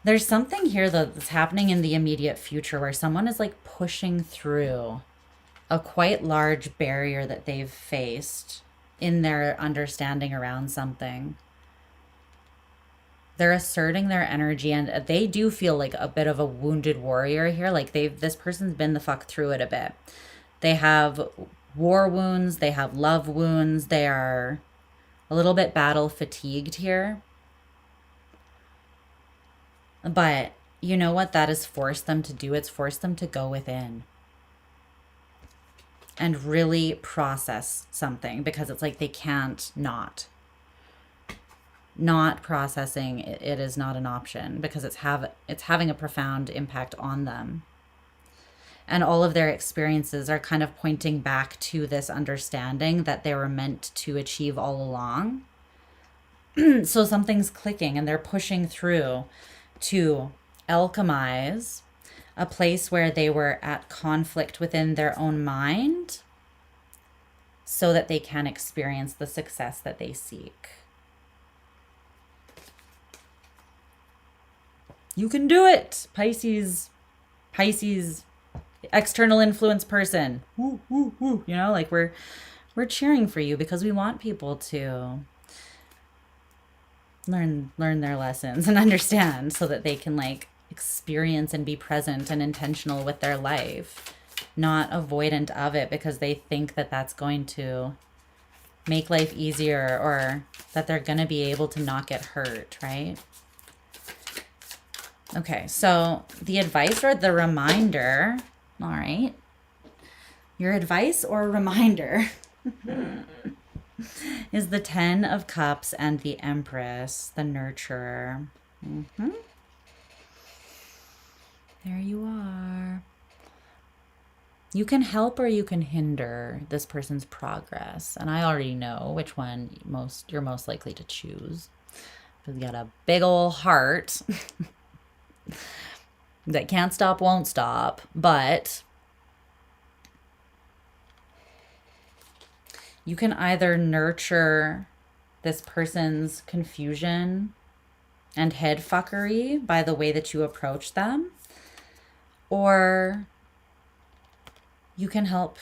There's something here that's happening in the immediate future where someone is like pushing through a quite large barrier that they've faced in their understanding around something. They're asserting their energy, and they do feel like a bit of a wounded warrior here. Like this person's been the fuck through it a bit. They have war wounds, they have love wounds, they are a little bit battle fatigued here. But you know what that has forced them to do? It's forced them to go within and really process something, because it's like they can't not processing it is not an option, because it's having a profound impact on them. And all of their experiences are kind of pointing back to this understanding that they were meant to achieve all along. So something's clicking and they're pushing through to alchemize a place where they were at conflict within their own mind so that they can experience the success that they seek. You can do it, Pisces. Pisces, external influence person. Woo, woo, woo. You know, like we're cheering for you because we want people to learn their lessons and understand so that they can like experience and be present and intentional with their life, not avoidant of it because they think that that's going to make life easier or that they're going to be able to not get hurt, right? Okay, so the advice or the reminder, all right. Your advice or reminder is the 10 of Cups and the Empress, the nurturer. There you are. You can help or you can hinder this person's progress. And I already know which one you're most likely to choose. You've got a big old heart that can't stop, won't stop, but you can either nurture this person's confusion and head fuckery by the way that you approach them, or you can help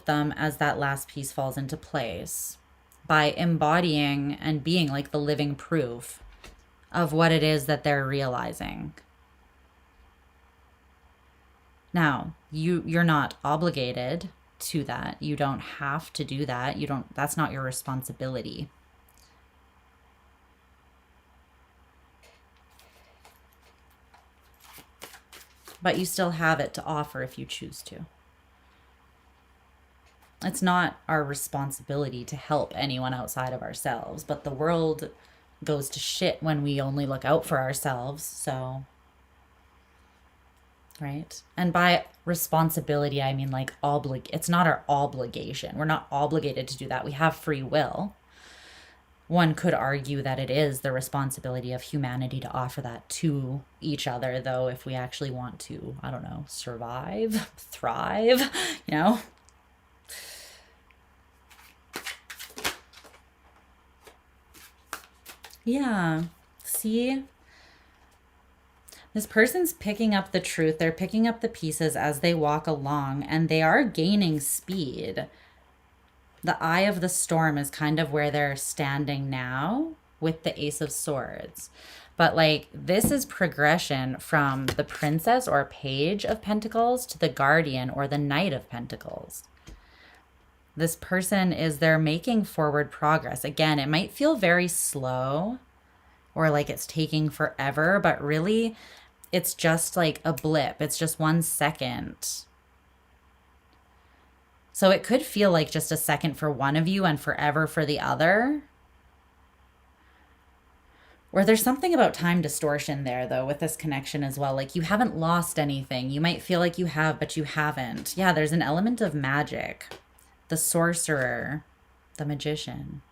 them as that last piece falls into place by embodying and being like the living proof of what it is that they're realizing. Now, you're not obligated to that. You don't have to do that. That's not your responsibility. But you still have it to offer if you choose to. It's not our responsibility to help anyone outside of ourselves, but the world goes to shit when we only look out for ourselves, so, right? And by responsibility, I mean like it's not our obligation. We're not obligated to do that. We have free will. One could argue that it is the responsibility of humanity to offer that to each other, though, if we actually want to, I don't know, survive, thrive, you know? Yeah. See? This person's picking up the truth. They're picking up the pieces as they walk along, and they are gaining speed. The eye of the storm is kind of where they're standing now with the Ace of Swords. But like this is progression from the Princess or Page of Pentacles to the Guardian or the Knight of Pentacles. This person they're making forward progress. Again, it might feel very slow or like it's taking forever, but really it's just like a blip. It's just 1 second. So it could feel like just a second for one of you and forever for the other. Or there's something about time distortion there, though, with this connection as well. Like you haven't lost anything. You might feel like you have, but you haven't. Yeah, there's an element of magic. The sorcerer, the magician.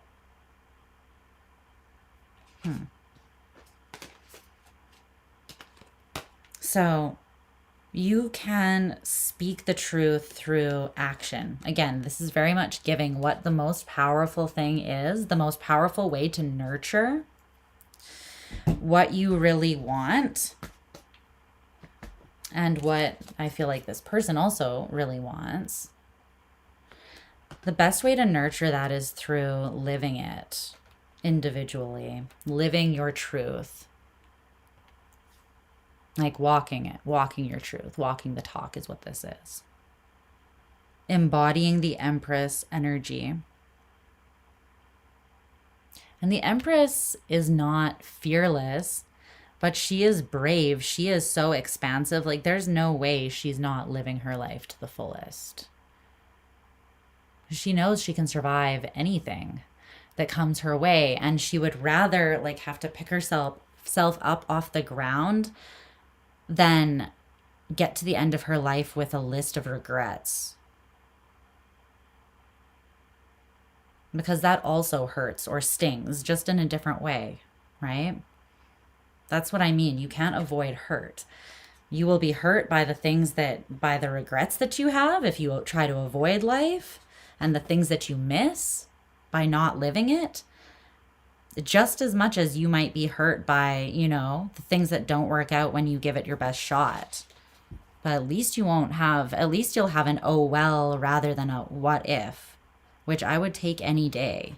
So you can speak the truth through action. Again, this is very much giving what the most powerful thing is, the most powerful way to nurture what you really want, and what I feel like this person also really wants. The best way to nurture that is through living it individually, living your truth. Like walking it, walking your truth, walking the talk is what this is. Embodying the Empress energy. And the Empress is not fearless, but she is brave. She is so expansive. Like there's no way she's not living her life to the fullest. She knows she can survive anything that comes her way, and she would rather like have to pick herself up off the ground than get to the end of her life with a list of regrets. Because that also hurts or stings, just in a different way, right? That's what I mean. You can't avoid hurt. You will be hurt by by the regrets that you have if you try to avoid life, and the things that you miss by not living it, just as much as you might be hurt by, the things that don't work out when you give it your best shot. But at least you'll have an oh well rather than a what if, which I would take any day.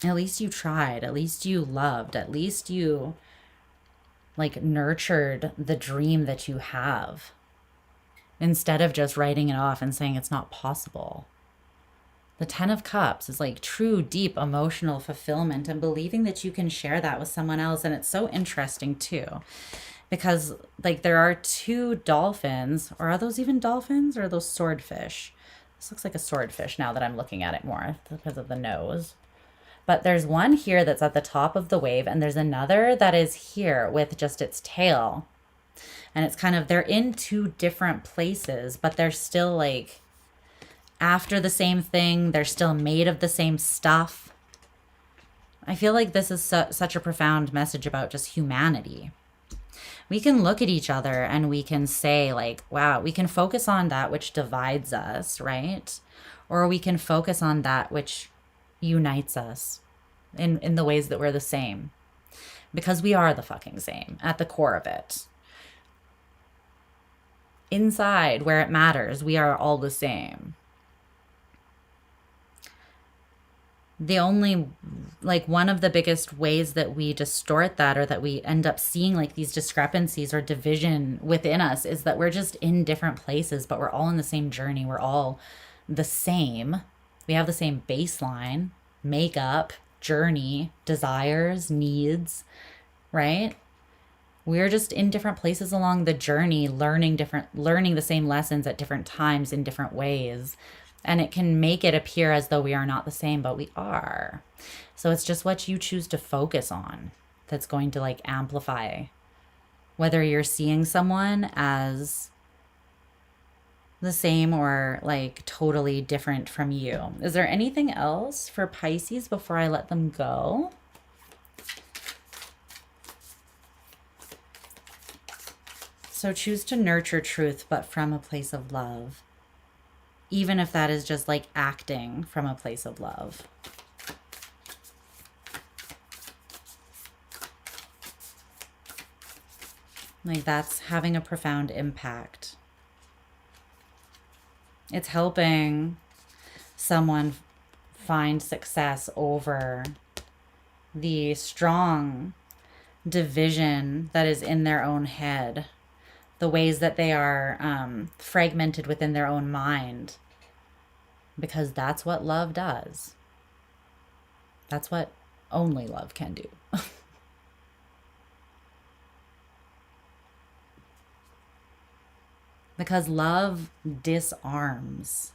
At least you tried. At least you loved. At least you nurtured the dream that you have, instead of just writing it off and saying it's not possible. The 10 of Cups is true, deep emotional fulfillment and believing that you can share that with someone else. And it's so interesting too, because there are 2 dolphins, or are those even dolphins, or are those swordfish? This looks like a swordfish now that I'm looking at it more because of the nose. But there's one here that's at the top of the wave, and there's another that is here with just its tail. And it's they're in 2 different places, but they're still after the same thing. They're still made of the same stuff. I feel like this is such a profound message about just humanity. We can look at each other and we can say wow, we can focus on that which divides us, right? Or we can focus on that which unites us in the ways that we're the same, because we are the fucking same at the core of it. Inside, where it matters, we are all the same. The only one of the biggest ways that we distort that, or that we end up seeing these discrepancies or division within us, is that we're just in different places, but we're all in the same journey. We're all the same. We have the same baseline, makeup, journey, desires, needs, right? We're just in different places along the journey, learning the same lessons at different times in different ways. And it can make it appear as though we are not the same, but we are. So it's just what you choose to focus on that's going to amplify. Whether you're seeing someone as the same or totally different from you. Is there anything else for Pisces before I let them go? So choose to nurture truth, but from a place of love. Even if that is just acting from a place of love. That's having a profound impact. It's helping someone find success over the strong division that is in their own head, the ways that they are fragmented within their own mind, because that's what love does. That's what only love can do. Because love disarms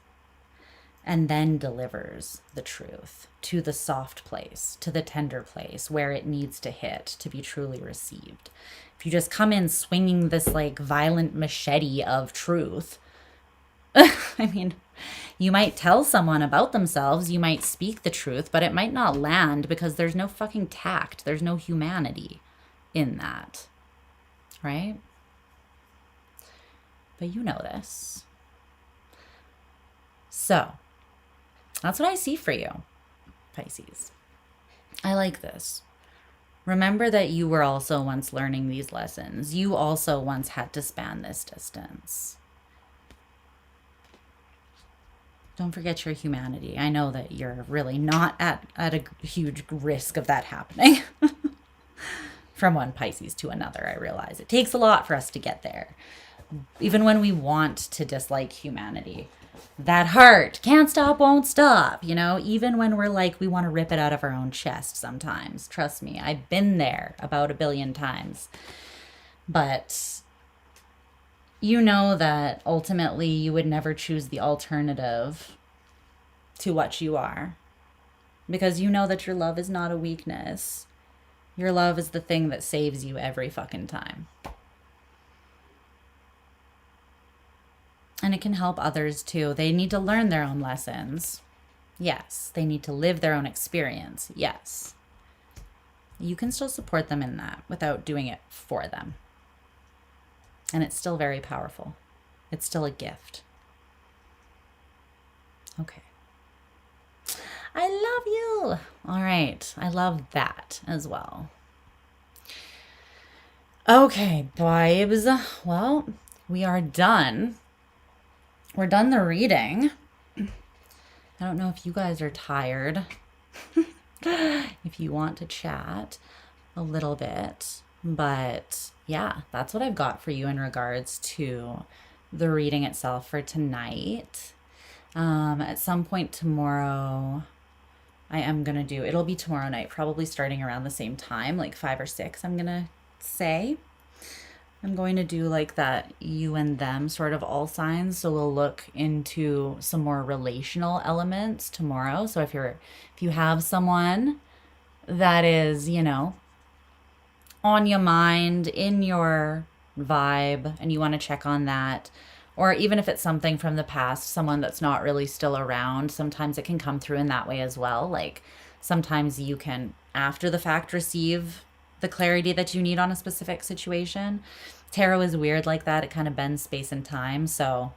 and then delivers the truth to the soft place, to the tender place where it needs to hit to be truly received. If you just come in swinging this violent machete of truth, I mean, you might tell someone about themselves, you might speak the truth, but it might not land because there's no fucking tact, there's no humanity in that, right? But you know this. So, that's what I see for you, Pisces. I like this. Remember that you were also once learning these lessons. You also once had to span this distance. Don't forget your humanity. I know that you're really not at a huge risk of that happening. From one Pisces to another, I realize. It takes a lot for us to get there. Even when we want to dislike humanity. That heart can't stop, won't stop, even when we're we want to rip it out of our own chest sometimes. Trust me, I've been there about 1 billion times. But you know that ultimately you would never choose the alternative to what you are. Because you know that your love is not a weakness. Your love is the thing that saves you every fucking time. And it can help others too. They need to learn their own lessons. Yes. They need to live their own experience. Yes. You can still support them in that without doing it for them. And it's still very powerful. It's still a gift. Okay. I love you. All right. I love that as well. Okay, babes. Well, we are done. We're done the reading. I don't know if you guys are tired. If you want to chat a little bit. But yeah, that's what I've got for you in regards to the reading itself for tonight. At some point tomorrow, I am going to do, it'll be tomorrow night, probably starting around the same time, like 5 or 6, I'm going to say. I'm going to do like that you and them sort of all signs. So we'll look into some more relational elements tomorrow. So if you have someone that is, you know, on your mind, in your vibe, and you want to check on that, or even if it's something from the past, someone that's not really still around, sometimes it can come through in that way as well. Like sometimes you can, after the fact, receive the clarity that you need on a specific situation. Tarot is weird like that. It kind of bends space and time. So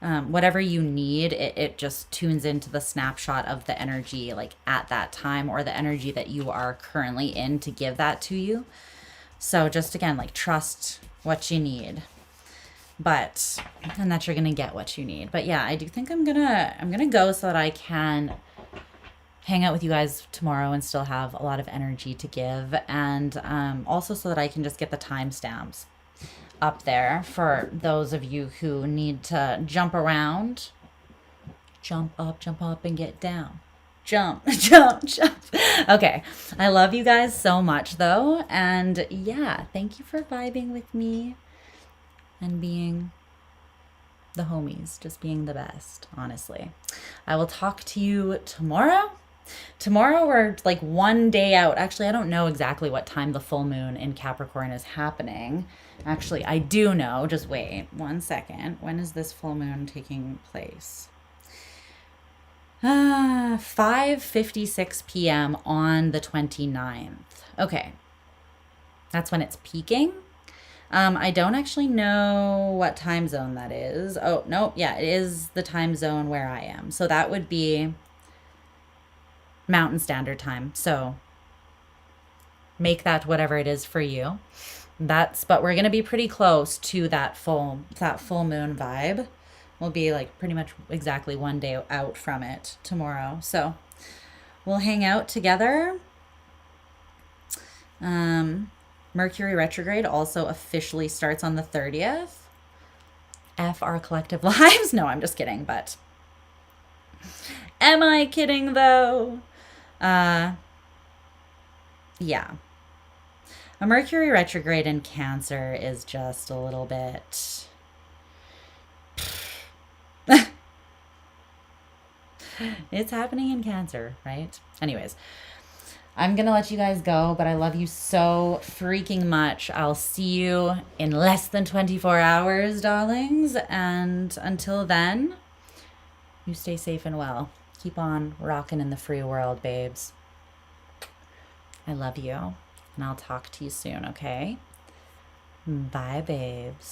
whatever you need, it just tunes into the snapshot of the energy like at that time, or the energy that you are currently in to give that to you. So just again, like trust what you need, and that you're gonna get what you need. But yeah, I do think I'm gonna go so that I can hang out with you guys tomorrow and still have a lot of energy to give, and also so that I can just get the timestamps up there for those of you who need to jump around. Jump up and get down. Jump, jump, jump. Okay, I love you guys so much though, and yeah, thank you for vibing with me and being the homies, just being the best, honestly. I will talk to you tomorrow. Tomorrow we're like one day out. Actually, I don't know exactly what time the full moon in Capricorn is happening. Actually, I do know. Just wait 1 second. When is this full moon taking place? 5:56 p.m. on the 29th. Okay. That's when it's peaking. I don't actually know what time zone that is. Oh, no. Yeah, it is the time zone where I am. So that would be Mountain Standard Time. So make that whatever it is for you. But we're going to be pretty close to that full moon vibe. We'll be like pretty much exactly one day out from it tomorrow. So we'll hang out together. Mercury retrograde also officially starts on the 30th. F our collective lives. No, I'm just kidding, but am I kidding though? Yeah. A Mercury retrograde in Cancer is just a little bit... It's happening in Cancer, right? Anyways, I'm going to let you guys go, but I love you so freaking much. I'll see you in less than 24 hours, darlings. And until then, you stay safe and well. Keep on rocking in the free world, babes. I love you, and I'll talk to you soon, okay? Bye, babes.